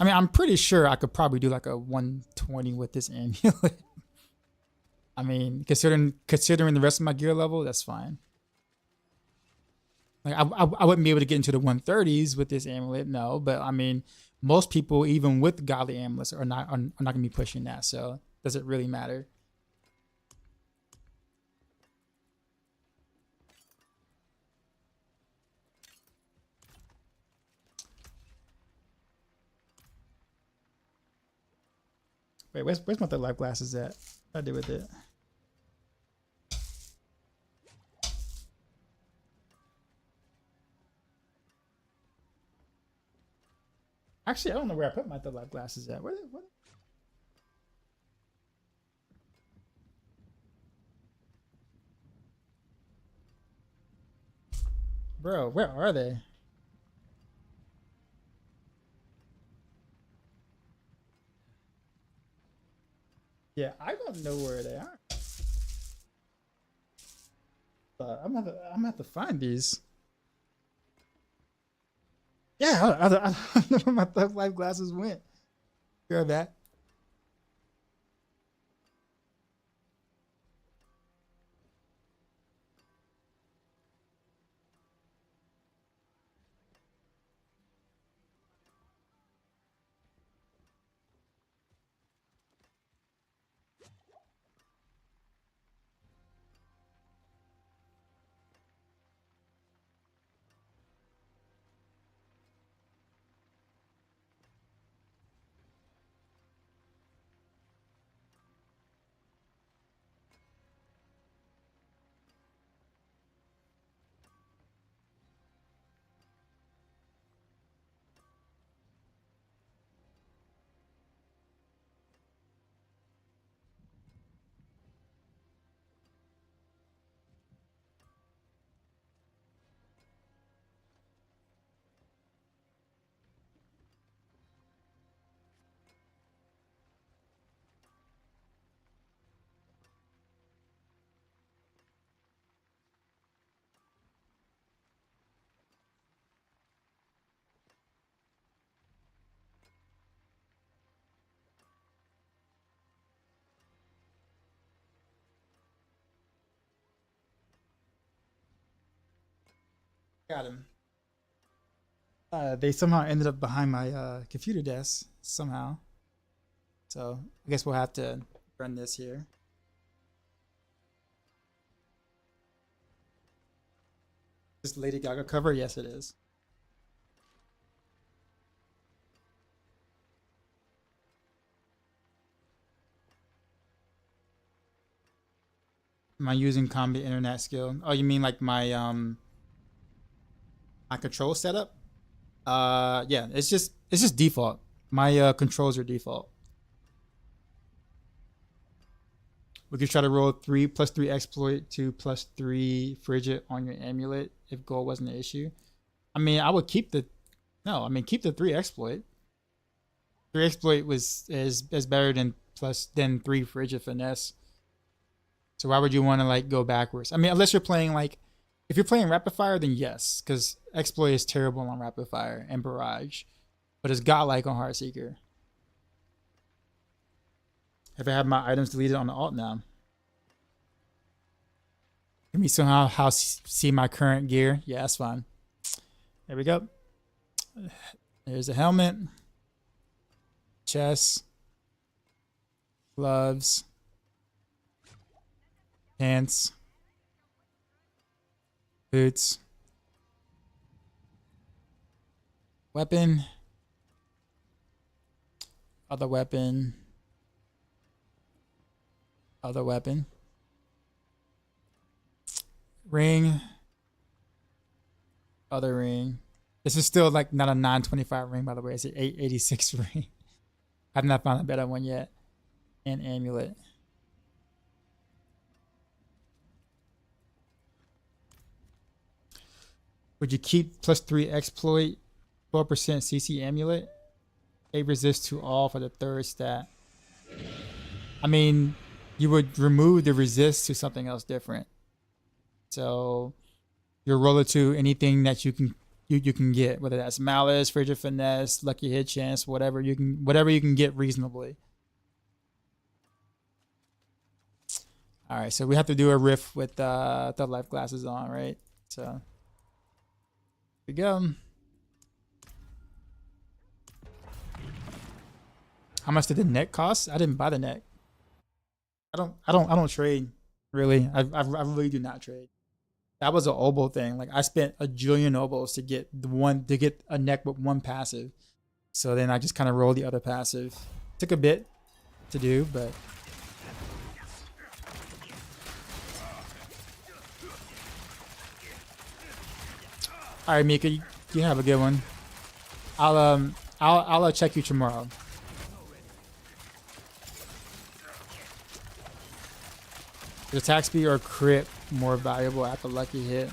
I mean, I'm pretty sure I could probably do like a 120 with this amulet. I mean, considering the rest of my gear level, that's fine. Like I wouldn't be able to get into the 130s with this amulet, no. But I mean, most people, even with godly amulets, are not gonna be pushing that. So does it really matter? Wait, where's my third life glasses at? What do I do with it? Actually, I don't know where I put my third life glasses at. What? Bro, where are they? Yeah, I don't know where they are. But I'm gonna have to find these. Yeah, I don't know where my Thug Life glasses went. Grab that. Got him. They somehow ended up behind my computer desk somehow. So I guess we'll have to run this here. This Lady Gaga cover? Yes, it is. Am I using combat internet skill? Oh, you mean like my control setup? Yeah, it's just default. My controls are default. We could try to roll 3 plus 3 exploit, 2 plus 3 frigid on your amulet if gold wasn't an issue. I mean, I would keep the keep the 3 exploit. 3 exploit is better than 3 frigid finesse. So why would you want to like go backwards? I mean, unless you're playing like, if you're playing rapid fire, then yes, because exploit is terrible on rapid fire and barrage, but it's godlike on Heartseeker. If I have my items deleted on the alt now, can we somehow see my current gear? Yeah, that's fine. There we go. There's a helmet, chest, gloves, pants, boots, weapon, other weapon, other weapon, ring, other ring. This is still like not a 925 ring, by the way. It's an 886 ring. I've not found a better one yet. And amulet. Would you keep plus 3 exploit, 12% CC amulet? 8 resist to all for the 3rd stat. I mean, you would remove the resist to something else different. So you roll it to anything that you can get, whether that's malice, frigid finesse, lucky hit chance, whatever you can get reasonably. All right, so we have to do a riff with the life glasses on, right? So here we go. How much did the neck cost? I didn't buy the neck. I don't trade really. I really do not trade. That was an oboe thing. Like I spent a jillion oboes to get a neck with 1 passive. So then I just kind of rolled the other passive. Took a bit to do, but all right, Mika, you have a good one. I'll check you tomorrow. Is attack speed or crit more valuable at the lucky hit?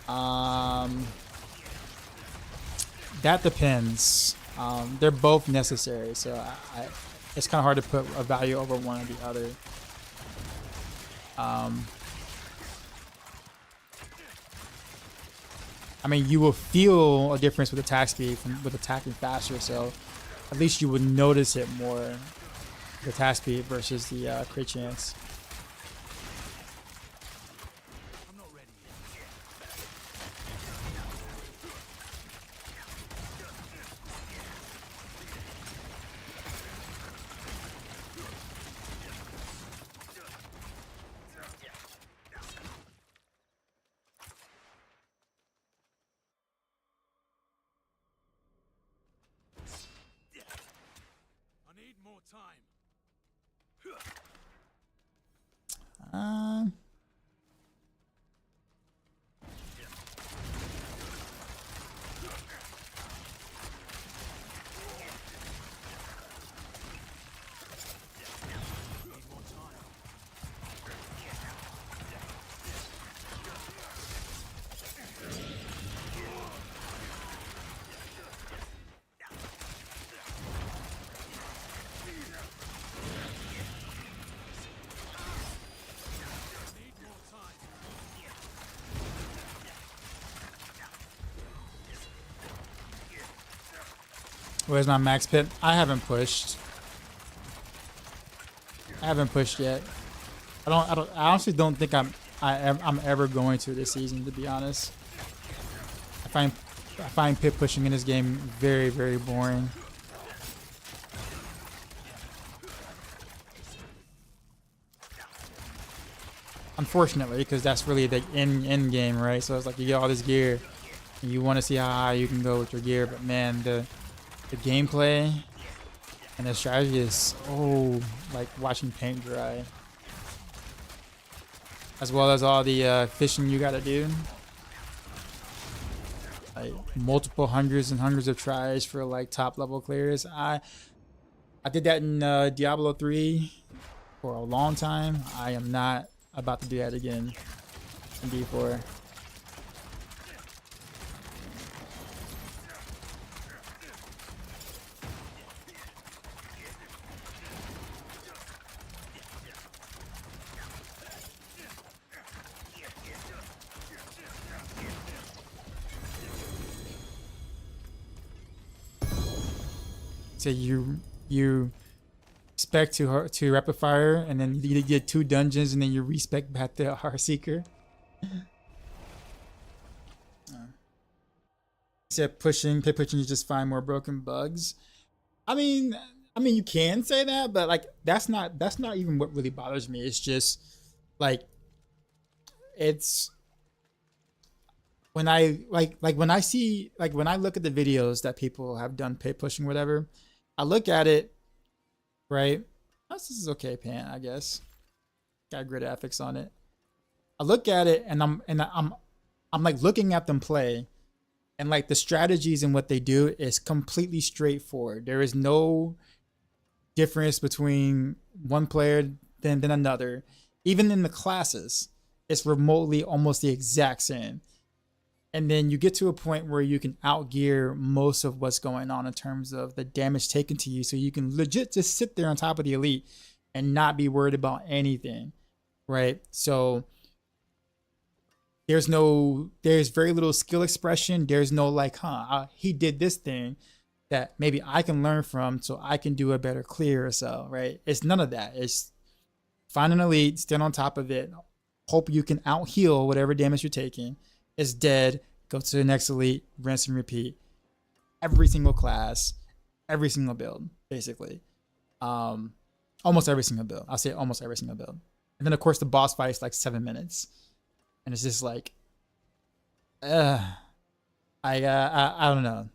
That depends. They're both necessary, so it's kind of hard to put a value over one or the other. I mean, you will feel a difference with attack speed with attacking faster, so at least you would notice it more, the attack speed versus the crit chance. Where's my max pit? I haven't pushed. I haven't pushed yet. I honestly don't think I'm ever going to this season, to be honest. I find pit pushing in this game very, very boring. Unfortunately, because that's really the end game, right? So it's like you get all this gear, and you want to see how high you can go with your gear, but man, the gameplay and the strategy is so like watching paint dry, as well as all the fishing you gotta do, like multiple hundreds and hundreds of tries for like top level clears. I did that in Diablo 3 for a long time. I am not about to do that again in D4. So you spec to rapid fire, and then you get 2 dungeons, and then you respec back to Heartseeker. Except pushing you just find more broken bugs. I mean you can say that, but like that's not even what really bothers me. It's just like it's when I when I see when I look at the videos that people have done pit pushing, whatever, I look at it, right? This is okay, Pant, I guess. Got grid affix on it. I look at it and I'm like looking at them play, and like the strategies and what they do is completely straightforward. There is no difference between one player than another. Even in the classes, it's remotely almost the exact same. And then you get to a point where you can outgear most of what's going on in terms of the damage taken to you. So you can legit just sit there on top of the elite and not be worried about anything, right? So there's very little skill expression. There's no like, he did this thing that maybe I can learn from so I can do a better clear or so, right? It's none of that. It's find an elite, stand on top of it, hope you can out heal whatever damage you're taking. It's dead, go to the next elite, rinse and repeat. Every single class, every single build, basically. Almost every single build. I'll say almost every single build. And then of course the boss fight is like 7 minutes. And it's just like, I don't know.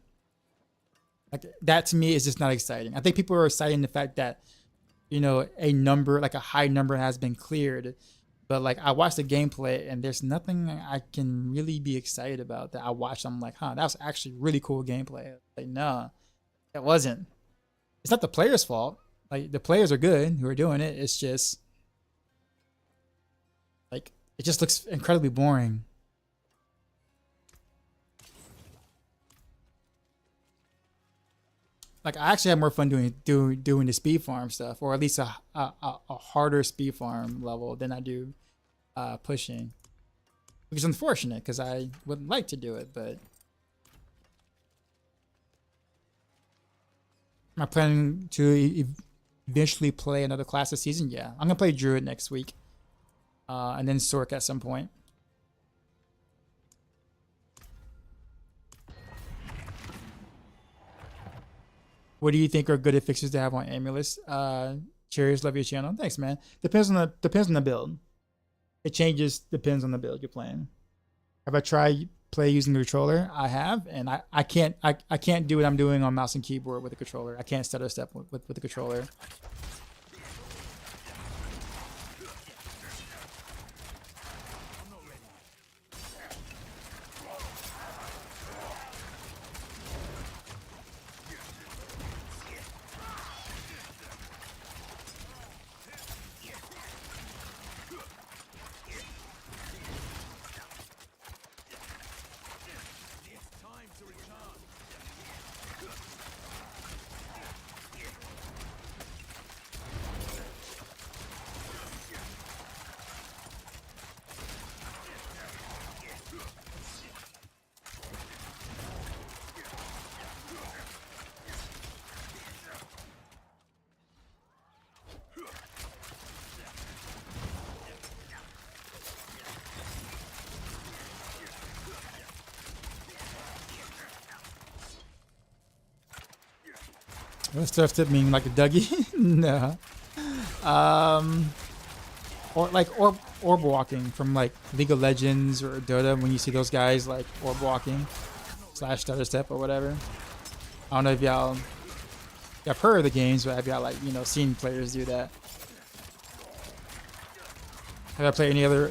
Like that to me is just not exciting. I think people are excited in the fact that, you know, a high number has been cleared. But like I watched the gameplay and there's nothing I can really be excited about that I watched. I'm like, that was actually really cool gameplay. Like, no, it wasn't. It's not the players' fault. Like the players are good who are doing it. It's just like, it just looks incredibly boring. like I actually had more fun doing the speed farm stuff, or at least a harder speed farm level than I do pushing, which is unfortunate because I would like to do it, but am I planning to eventually play another class this season? Yeah, I'm gonna play Druid next week, and then Sork at some point. What do you think are good fixes to have on Amulets? Cheers, love your channel. Thanks, man. Depends on the build. It changes, depends on the build you're playing. Have I tried play using the controller? I have, and I can't do what I'm doing on mouse and keyboard with the controller. I can't stutter step with the controller. What stuff that mean like a Dougie? No. Or like orb walking from like League of Legends or Dota, when you see those guys like orb walking / stutter step or whatever. I don't know if y'all have heard of the games, but have y'all like, you know, seen players do that? Have I played any other?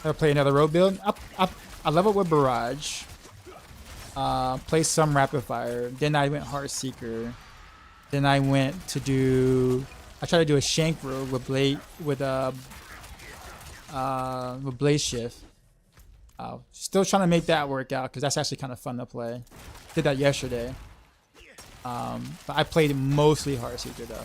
Have I played another road build? I leveled with Barrage. Played some Rapid Fire. Then I went Heartseeker. Then I went to do. I tried to do a Shank Rogue with Blaze Shift. Still trying to make that work out because that's actually kind of fun to play. Did that yesterday. But I played mostly Heartseeker though.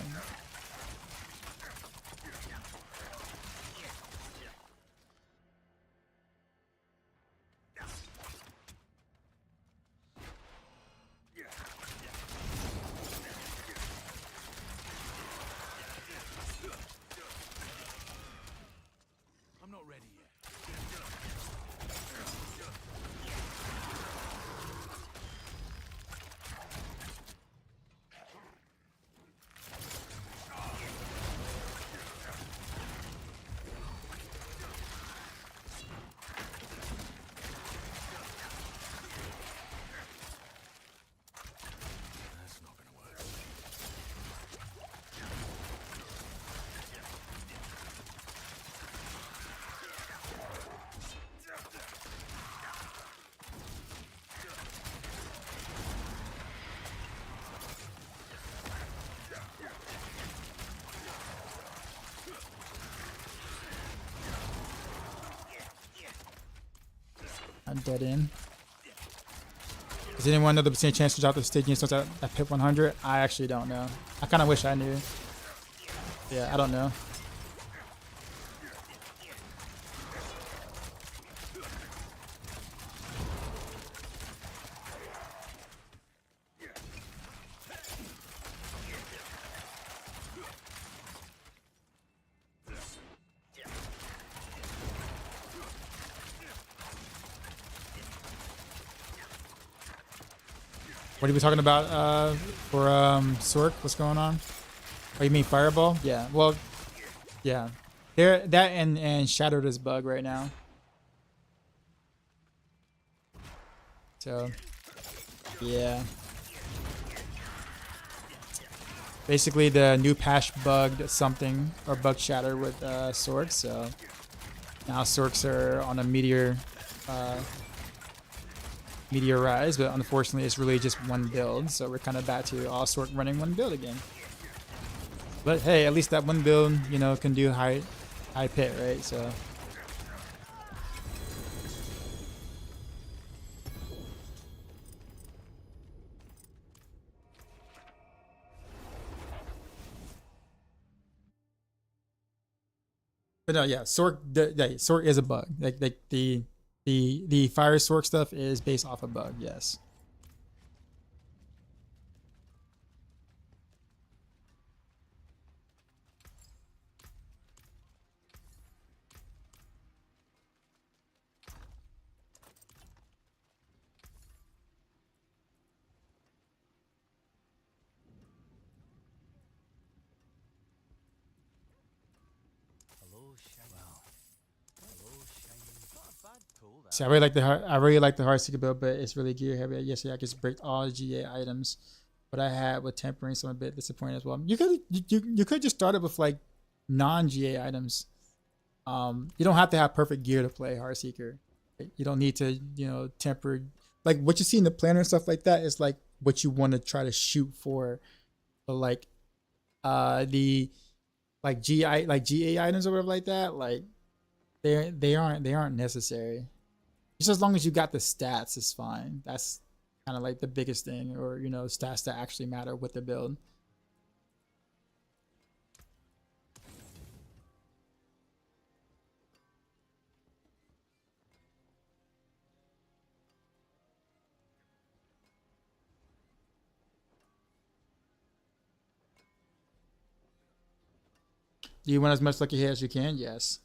I'm dead in. Does anyone know the percent chance to drop the Stygian since I pit 100? I actually don't know. I kind of wish I knew. Yeah, I don't know. What are we talking about for Sork? What's going on? Oh, you mean Fireball? Yeah. Well, yeah. There, that and Shattered is bug right now. So, yeah. Basically, the new patch bugged something or bugged Shatter with Sorks. So now Sorks are on a meteor rise, but unfortunately it's really just one build, so we're kind of back to all Sork running one build again. But hey, at least that one build, you know, can do high pit, right? So But no, yeah, Sork, Sork is a bug. Like the fire Sork stuff is based off a bug. Yes. Hello, shiny. Well, hello, shiny. Not a bad tool, that. See, I really like the Heartseeker build, but it's really gear heavy. Yesterday I just break all the GA items, but I had with tempering, so I'm a bit disappointed as well. You could just start it with like non-GA items. You don't have to have perfect gear to play Heartseeker. You don't need to, temper. Like what you see in the planner and stuff like that is like what you want to try to shoot for. But like the GA items or whatever like that, like they aren't necessary. Just as long as you got the stats, it's fine. That's kind of like the biggest thing, or stats that actually matter with the build. Do you want as much lucky hit as you can? Yes.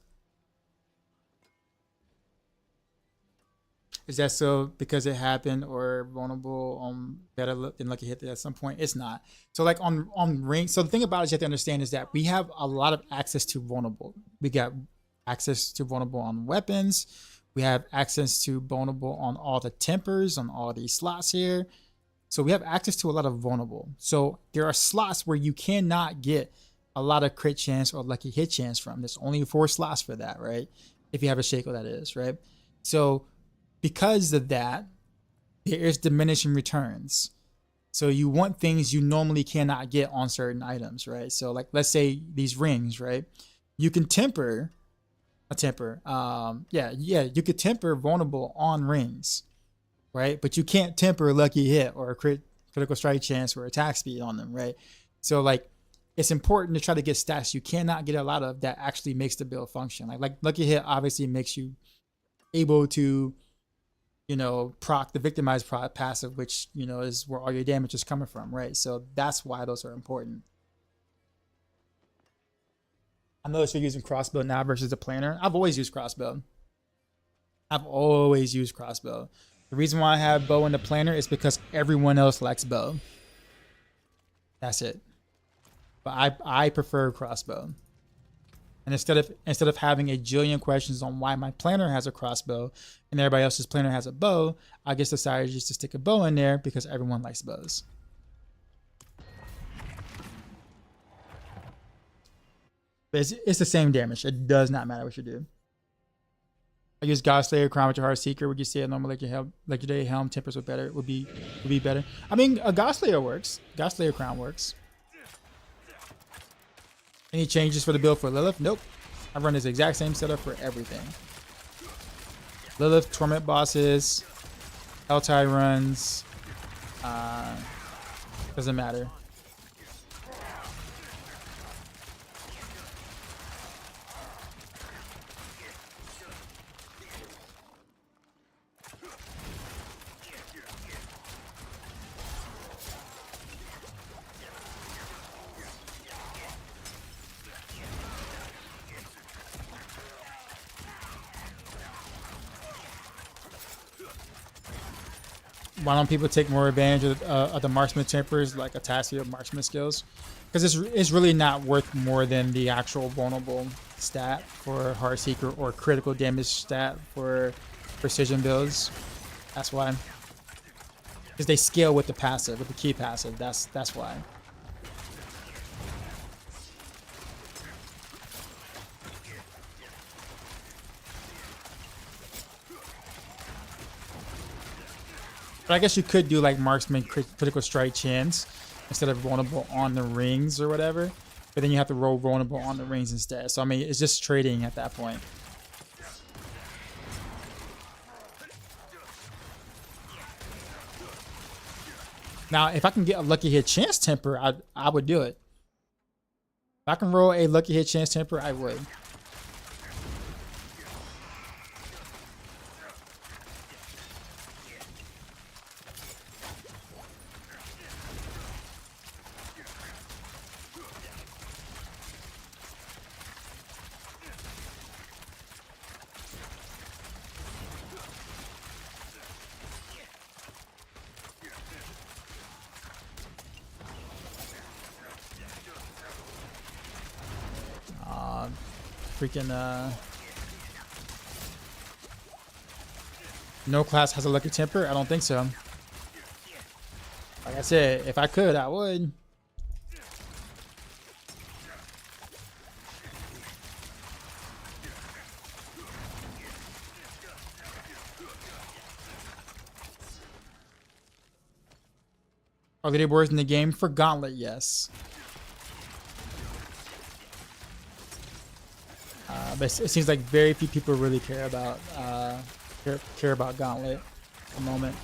Is that so because it happened or vulnerable better than lucky hit at some point? It's not. So like on ring. So the thing about it you have to understand is that we have a lot of access to vulnerable. We got access to vulnerable on weapons. We have access to vulnerable on all the tempers on all these slots here. So we have access to a lot of vulnerable. So there are slots where you cannot get a lot of crit chance or lucky hit chance from. There's only 4 slots for that, right? If you have a Shaco, that is, right? So because of that, there is diminishing returns. So you want things you normally cannot get on certain items, right? So like, let's say these rings, right? You can temper you could temper vulnerable on rings, right? But you can't temper lucky hit or a critical strike chance or attack speed on them, right? So like, it's important to try to get stats you cannot get a lot of that actually makes the build function. Like lucky hit obviously makes you able to, proc the victimized passive, which, is where all your damage is coming from, right? So that's why those are important. I notice you're using crossbow now versus the planner. I've always used crossbow. The reason why I have bow in the planner is because everyone else likes bow. That's it. But I prefer crossbow. And instead of having a jillion questions on why my planner has a crossbow and everybody else's planner has a bow, I just decided just to stick a bow in there because everyone likes bows. But it's the same damage. It does not matter what you do. I use Godslayer Crown with your Heartseeker. Would you say a normal legendary helm tempers would be better? I mean, a Godslayer works. Godslayer Crown works. Any changes for the build for Lilith? Nope. I run this exact same setup for everything. Lilith, Torment bosses, Helltide runs. Doesn't matter. Why don't people take more advantage of the marksman tempers, like Atassia marksman skills? Because it's really not worth more than the actual vulnerable stat for Heartseeker or critical damage stat for precision builds. That's why. Because they scale with the passive, with the key passive. That's why. But I guess you could do like marksman critical strike chance instead of vulnerable on the rings or whatever. But then you have to roll vulnerable on the rings instead. So I mean, it's just trading at that point. Now, if I can get a lucky hit chance temper, I would do it. If I can roll a lucky hit chance temper, I would. freaking no class has a lucky temper? I don't think so. Like I said, if I could, I would. Are leaderboards in the game for Gauntlet? Yes. But it seems like very few people really care about Gauntlet at the moment.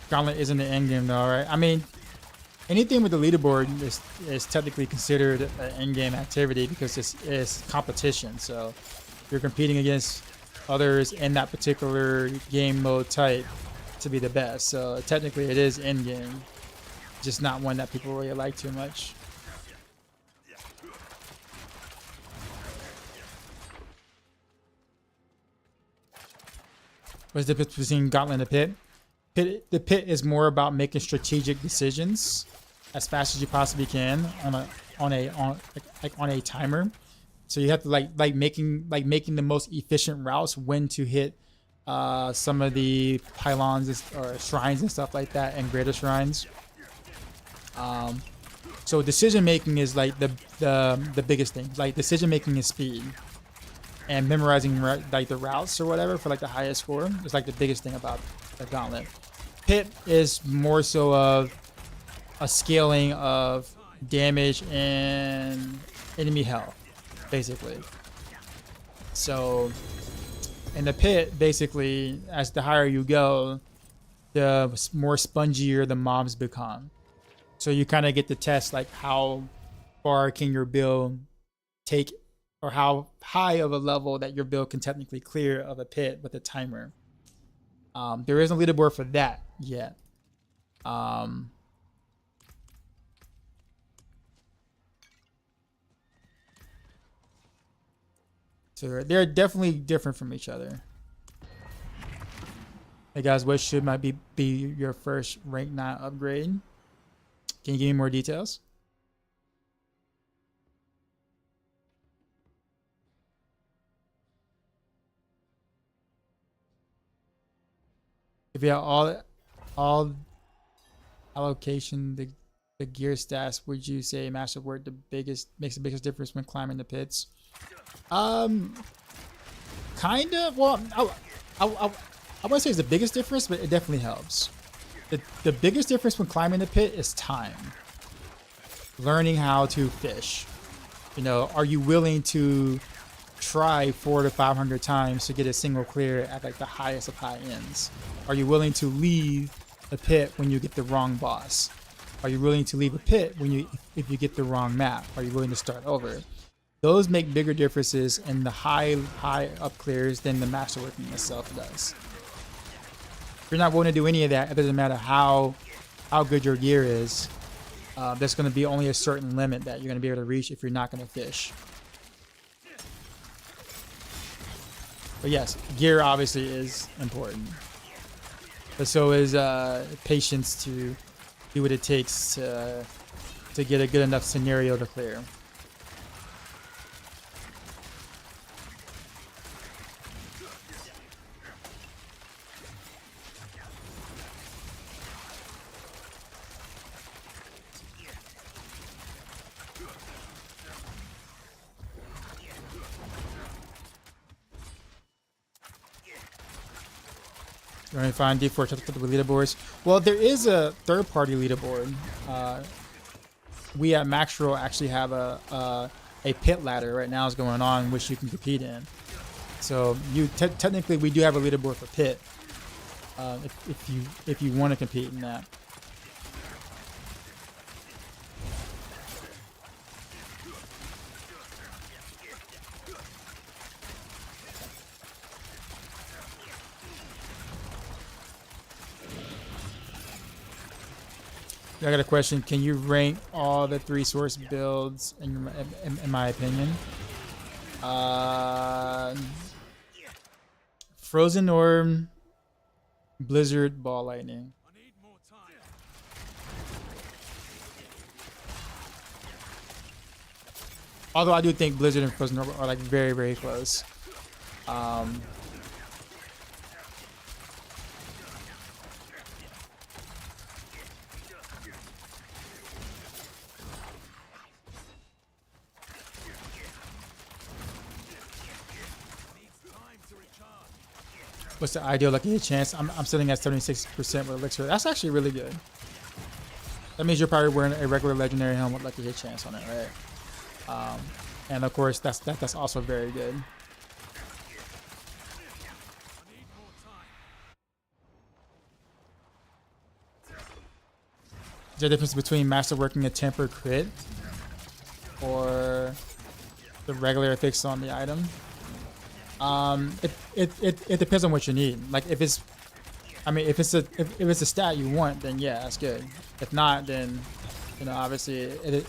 Gauntlet isn't the end game though, right? I mean, anything with the leaderboard is technically considered an end game activity because it's competition. So you're competing against others in that particular game mode type to be the best. So technically it is end game, just not one that people really like too much. What's the difference between Gauntlet and the Pit? The Pit is more about making strategic decisions as fast as you possibly can on a timer. So you have to like making the most efficient routes, when to hit some of the pylons or shrines and stuff like that, and greater shrines. So decision making is like the biggest thing. Like decision making is speed, and memorizing like the routes or whatever for like the highest score is like the biggest thing about the Gauntlet. Pit is more so of a scaling of damage and enemy health, basically. So in the Pit, basically, as the higher you go, the more spongier the mobs become. So you kind of get to test like how far can your build take, or how high of a level that your build can technically clear of a Pit with a timer. There isn't a leaderboard for that yet. So they're definitely different from each other. Hey guys, what should might be your first rank 9 upgrade? Can you give me more details? If you have all allocation, the gear stats, would you say Master Word makes the biggest difference when climbing the pits? Kind of. Well, I wouldn't say it's the biggest difference, but it definitely helps. The biggest difference when climbing the pit is time. Learning how to fish. You know, are you willing to try 400 to 500 times to get a single clear at like the highest of high ends? Are you willing to leave a pit when you get the wrong boss? Are you willing to leave a pit if you get the wrong map? Are you willing to start over? Those make bigger differences in the high up clears than the masterworking itself does. If you're not willing to do any of that, it doesn't matter how good your gear is. There's going to be only a certain limit that you're going to be able to reach if you're not going to fish. But yes, gear obviously is important. But so is patience to do what it takes to get a good enough scenario to clear. You're going to find D4 technical leaderboards. Well, there is a third-party leaderboard. We at Maxroll actually have a pit ladder right now is going on, which you can compete in. So technically we do have a leaderboard for pit. If you want to compete in that. I got a question. Can you rank all the 3 source builds in my opinion? Frozen Orb, Blizzard, Ball Lightning. Although I do think Blizzard and Frozen are like very, very close. What's the ideal lucky hit chance? I'm sitting at 76% with Elixir. That's actually really good. That means you're probably wearing a regular legendary helmet with lucky hit chance on it, right? And of course, that's also very good. Is there a difference between masterworking a temper crit or the regular fix on the item? It depends on what you need. Like if it's a stat you want, then yeah, that's good. If not, then you know obviously it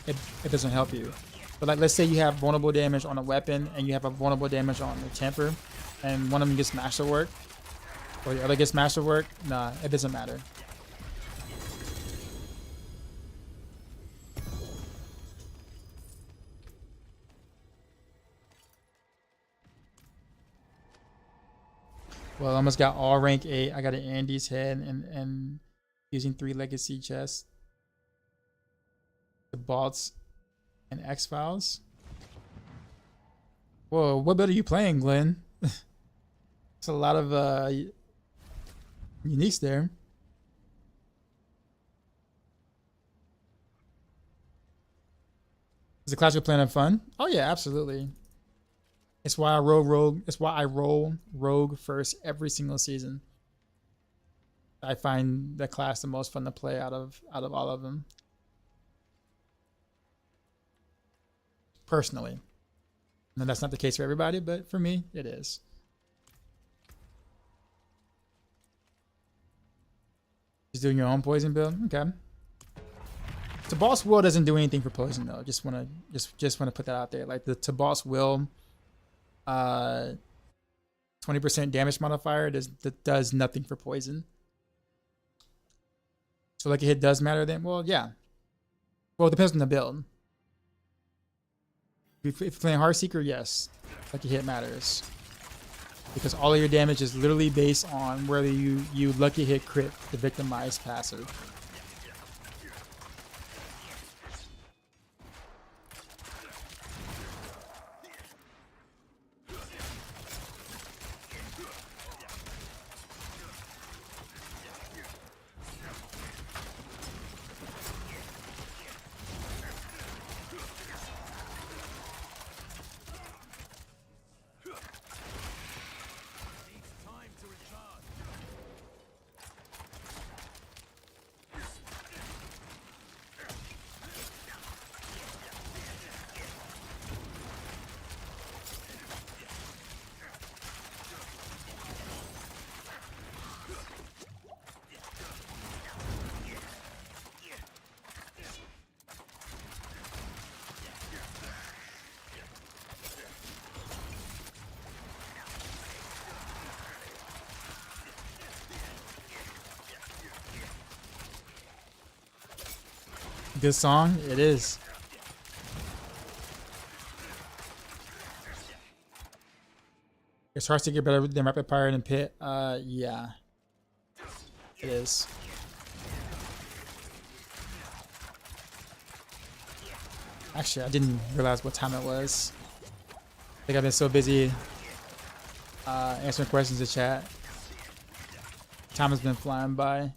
doesn't help you. But like let's say you have vulnerable damage on a weapon and you have a vulnerable damage on the temper, and one of them gets masterwork or the other gets masterwork. Nah, it doesn't matter. Well, I almost got all rank 8. I got an Andy's head and using 3 legacy chests. The Balts and X-Files. Whoa, what build are you playing, Glenn? It's a lot of uniques there. Is the class you're playing fun? Oh yeah, absolutely. It's why I roll rogue. It's why I roll rogue first every single season. I find that class the most fun to play out of all of them. Personally, and that's not the case for everybody, but for me, it is. Just doing your own poison build, okay. The boss will doesn't do anything for poison though. Just wanna put that out there. Like the boss will. 20% damage modifier does nothing for poison. So like a hit does matter then? Well, yeah. Well, it depends on the build. If you're playing Heartseeker, yes. Like a hit matters. Because all of your damage is literally based on whether you lucky hit crit the victimized passive. Good song, it is. It's hard to get better than Rapid Fire and Pit. Yeah, it is. Actually, I didn't realize what time it was. I think I've been so busy answering questions in chat. Time has been flying by.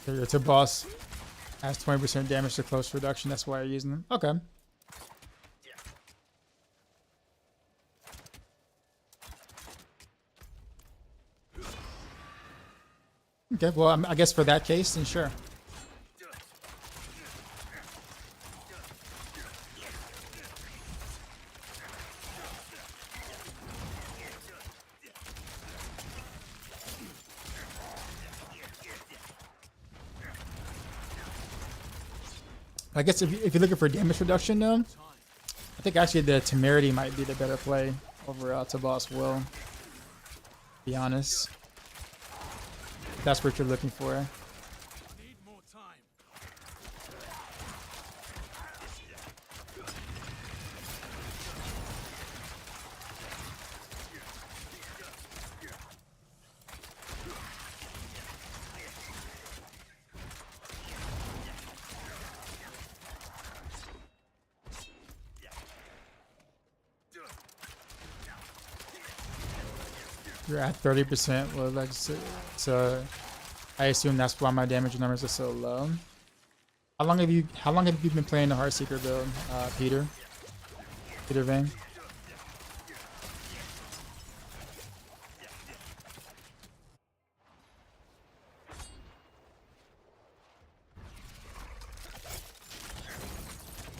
Your tip boss has 20% damage to close reduction. That's why you're using them. Okay. Okay, well, I guess for that case, then sure. I guess if you're looking for damage reduction, though, I think actually the Temerity might be the better play over to Boss Will. To be honest. That's what you're looking for. Need more time. You're at 30%. Well, like, so I assume that's why my damage numbers are so low. How long have you been playing the Heartseeker build, Peter? Peter Vane?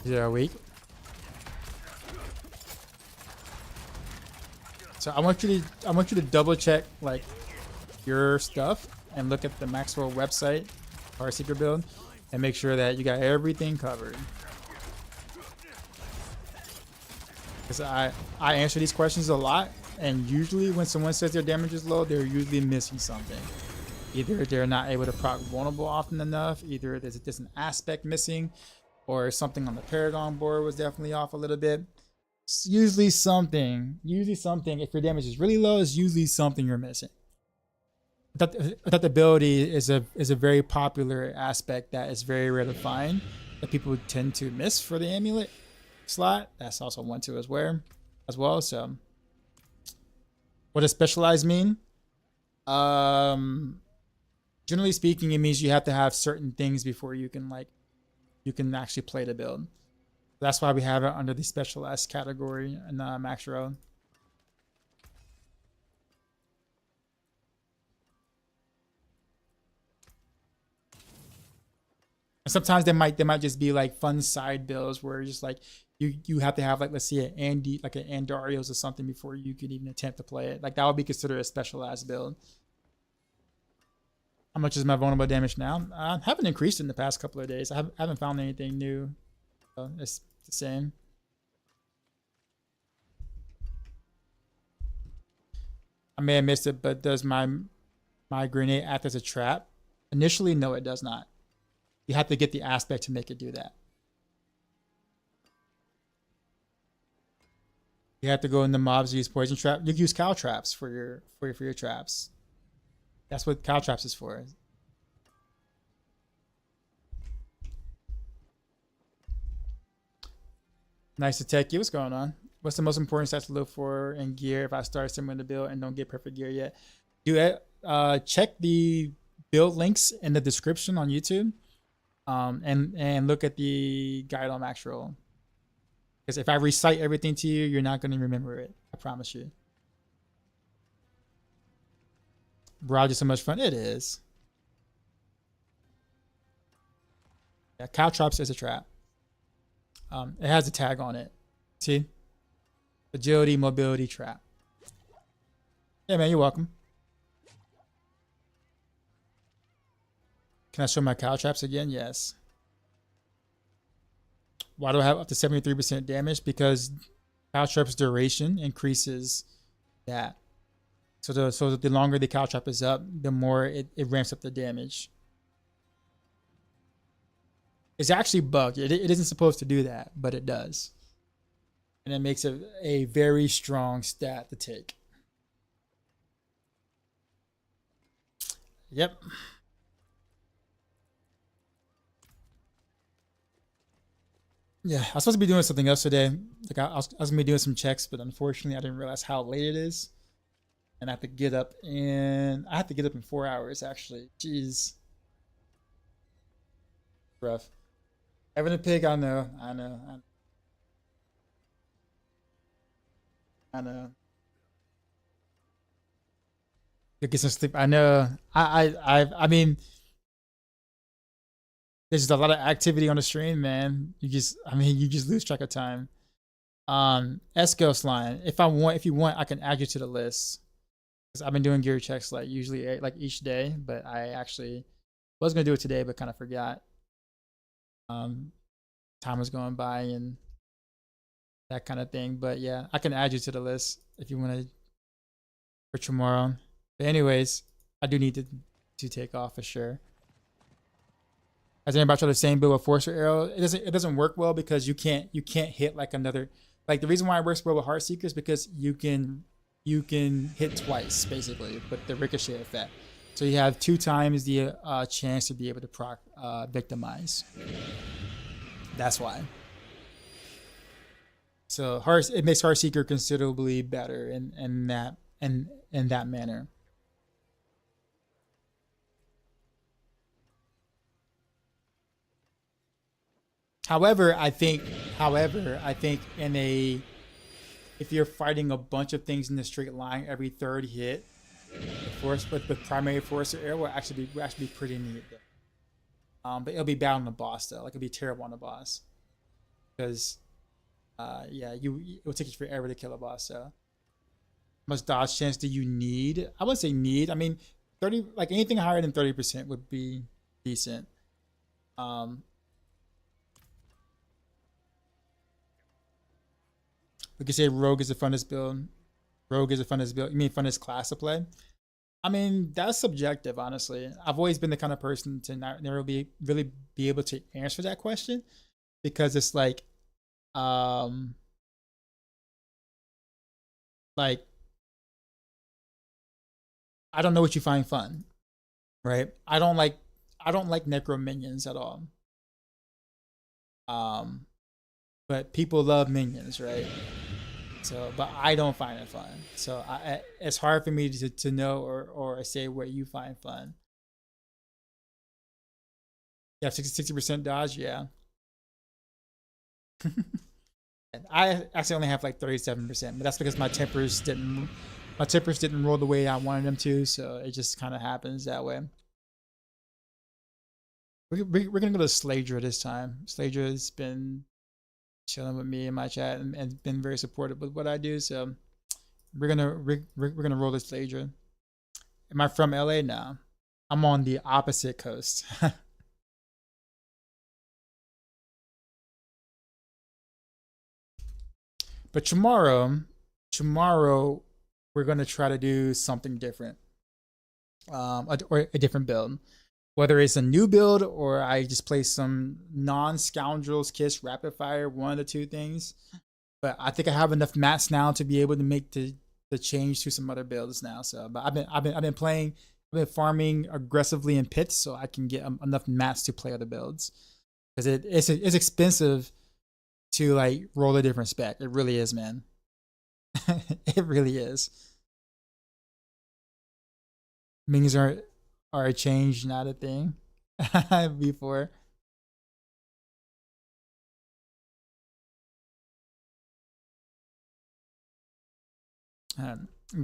Yeah, a week. So I want you to double check like your stuff and look at the Maxroll website, Heartseeker build, and make sure that you got everything covered. Because I answer these questions a lot, and usually when someone says their damage is low, they're usually missing something. Either they're not able to proc vulnerable often enough, either there's an aspect missing, or something on the Paragon board was definitely off a little bit. It's usually something. If your damage is really low, it's usually something you're missing. That ability is a very popular aspect that is very rare to find, that people tend to miss for the amulet slot. That's also one too as well. So what does specialized mean? Generally speaking, it means you have to have certain things before you can actually play the build. That's why we have it under the specialized category in Maxroll. And sometimes they might just be like fun side builds where it's just like you have to have like, let's see, an Andarios or something before you could even attempt to play it. Like that would be considered a specialized build. How much is my vulnerable damage now? I haven't increased in the past couple of days. I haven't found anything new. So it's the same. I may have missed it, but does my grenade act as a trap? Initially, no, it does not. You have to get the aspect to make it do that. You have to go in the mobs, use poison trap. You use cow traps for your traps. That's what cow traps is for. Nice to tech you. What's going on? What's the most important stats to look for in gear if I start simmering the build and don't get perfect gear yet? Do it. Check the build links in the description on YouTube, and look at the guide on Maxroll. Because if I recite everything to you, you're not going to remember it. I promise you. Barrage is so much fun. It is. Yeah, cow traps is a trap. It has a tag on it. See? Agility, mobility, trap. Yeah, man, you're welcome. Can I show my cow traps again? Yes. Why do I have up to 73% damage? Because cow traps duration increases that. So the longer the cow trap is up, the more it ramps up the damage. It's actually bugged. It isn't supposed to do that, but it does. And it makes it a very strong stat to take. Yep. Yeah, I was supposed to be doing something else today. Like I was going to be doing some checks, but unfortunately I didn't realize how late it is. And I have to get up in 4 hours actually. Jeez. rough. Having a pig, I know. I know. I know. To get some sleep. I know. I mean, there's just a lot of activity on the stream, man. You just lose track of time. S-Ghost line. If you want, I can add you to the list. Because I've been doing gear checks like usually like each day, but I actually was gonna do it today, but kind of forgot. Time was going by and that kind of thing. But yeah, I can add you to the list if you want to for tomorrow. But anyways, I do need to take off for sure. Has anybody tried the same build with Forcer Arrow? It doesn't work well because you can't hit like another, like the reason why it works well with Heartseeker is because you can hit twice basically with the ricochet effect. So you have 2 times the chance to be able to proc victimize. That's why. So it makes Heartseeker considerably better in that manner. However, I think if you're fighting a bunch of things in a straight line every third hit, the primary Forcer Arrow will actually be pretty neat. But it'll be bad on the boss though. Like it'll be terrible on the boss because yeah, it will take you forever to kill a boss. So, how much dodge chance do you need? I wouldn't say need. I mean, 30, like anything higher than 30% would be decent. We could say Rogue is the funnest build. Rogue is the funnest build. You mean funnest class to play? I mean, that's subjective, honestly. I've always been the kind of person to never really be able to answer that question because it's like I don't know what you find fun, right? I don't like necro minions at all. But people love minions, right? So, but I don't find it fun. So it's hard for me to know or say what you find fun. Yeah, 60% dodge, yeah. I actually only have like 37%, but that's because my tempers didn't roll the way I wanted them to, so it just kind of happens that way. We're gonna go to Sladra this time. Sladra has been chilling with me in my chat and been very supportive with what I do, so we're gonna roll this Sladra. Am I from LA? No, I'm on the opposite coast. But tomorrow we're gonna try to do something different, or a different build. Whether it's a new build or I just play some non-Scoundrels Kiss rapid fire, one of the two things. But I think I have enough mats now to be able to make the change to some other builds now. So, but I've been farming aggressively in pits so I can get enough mats to play other builds because it's expensive to like roll a different spec. It really is, man. It really is. Mings are a change, not a thing. Before.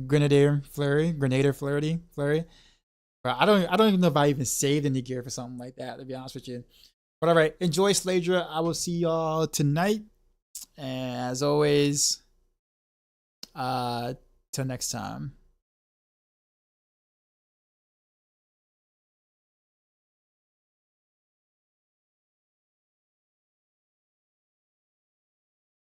Grenadier Flurry. But I don't even know if I even saved any gear for something like that, to be honest with you. But all right, enjoy Sladra. I will see y'all tonight. And as always, till next time.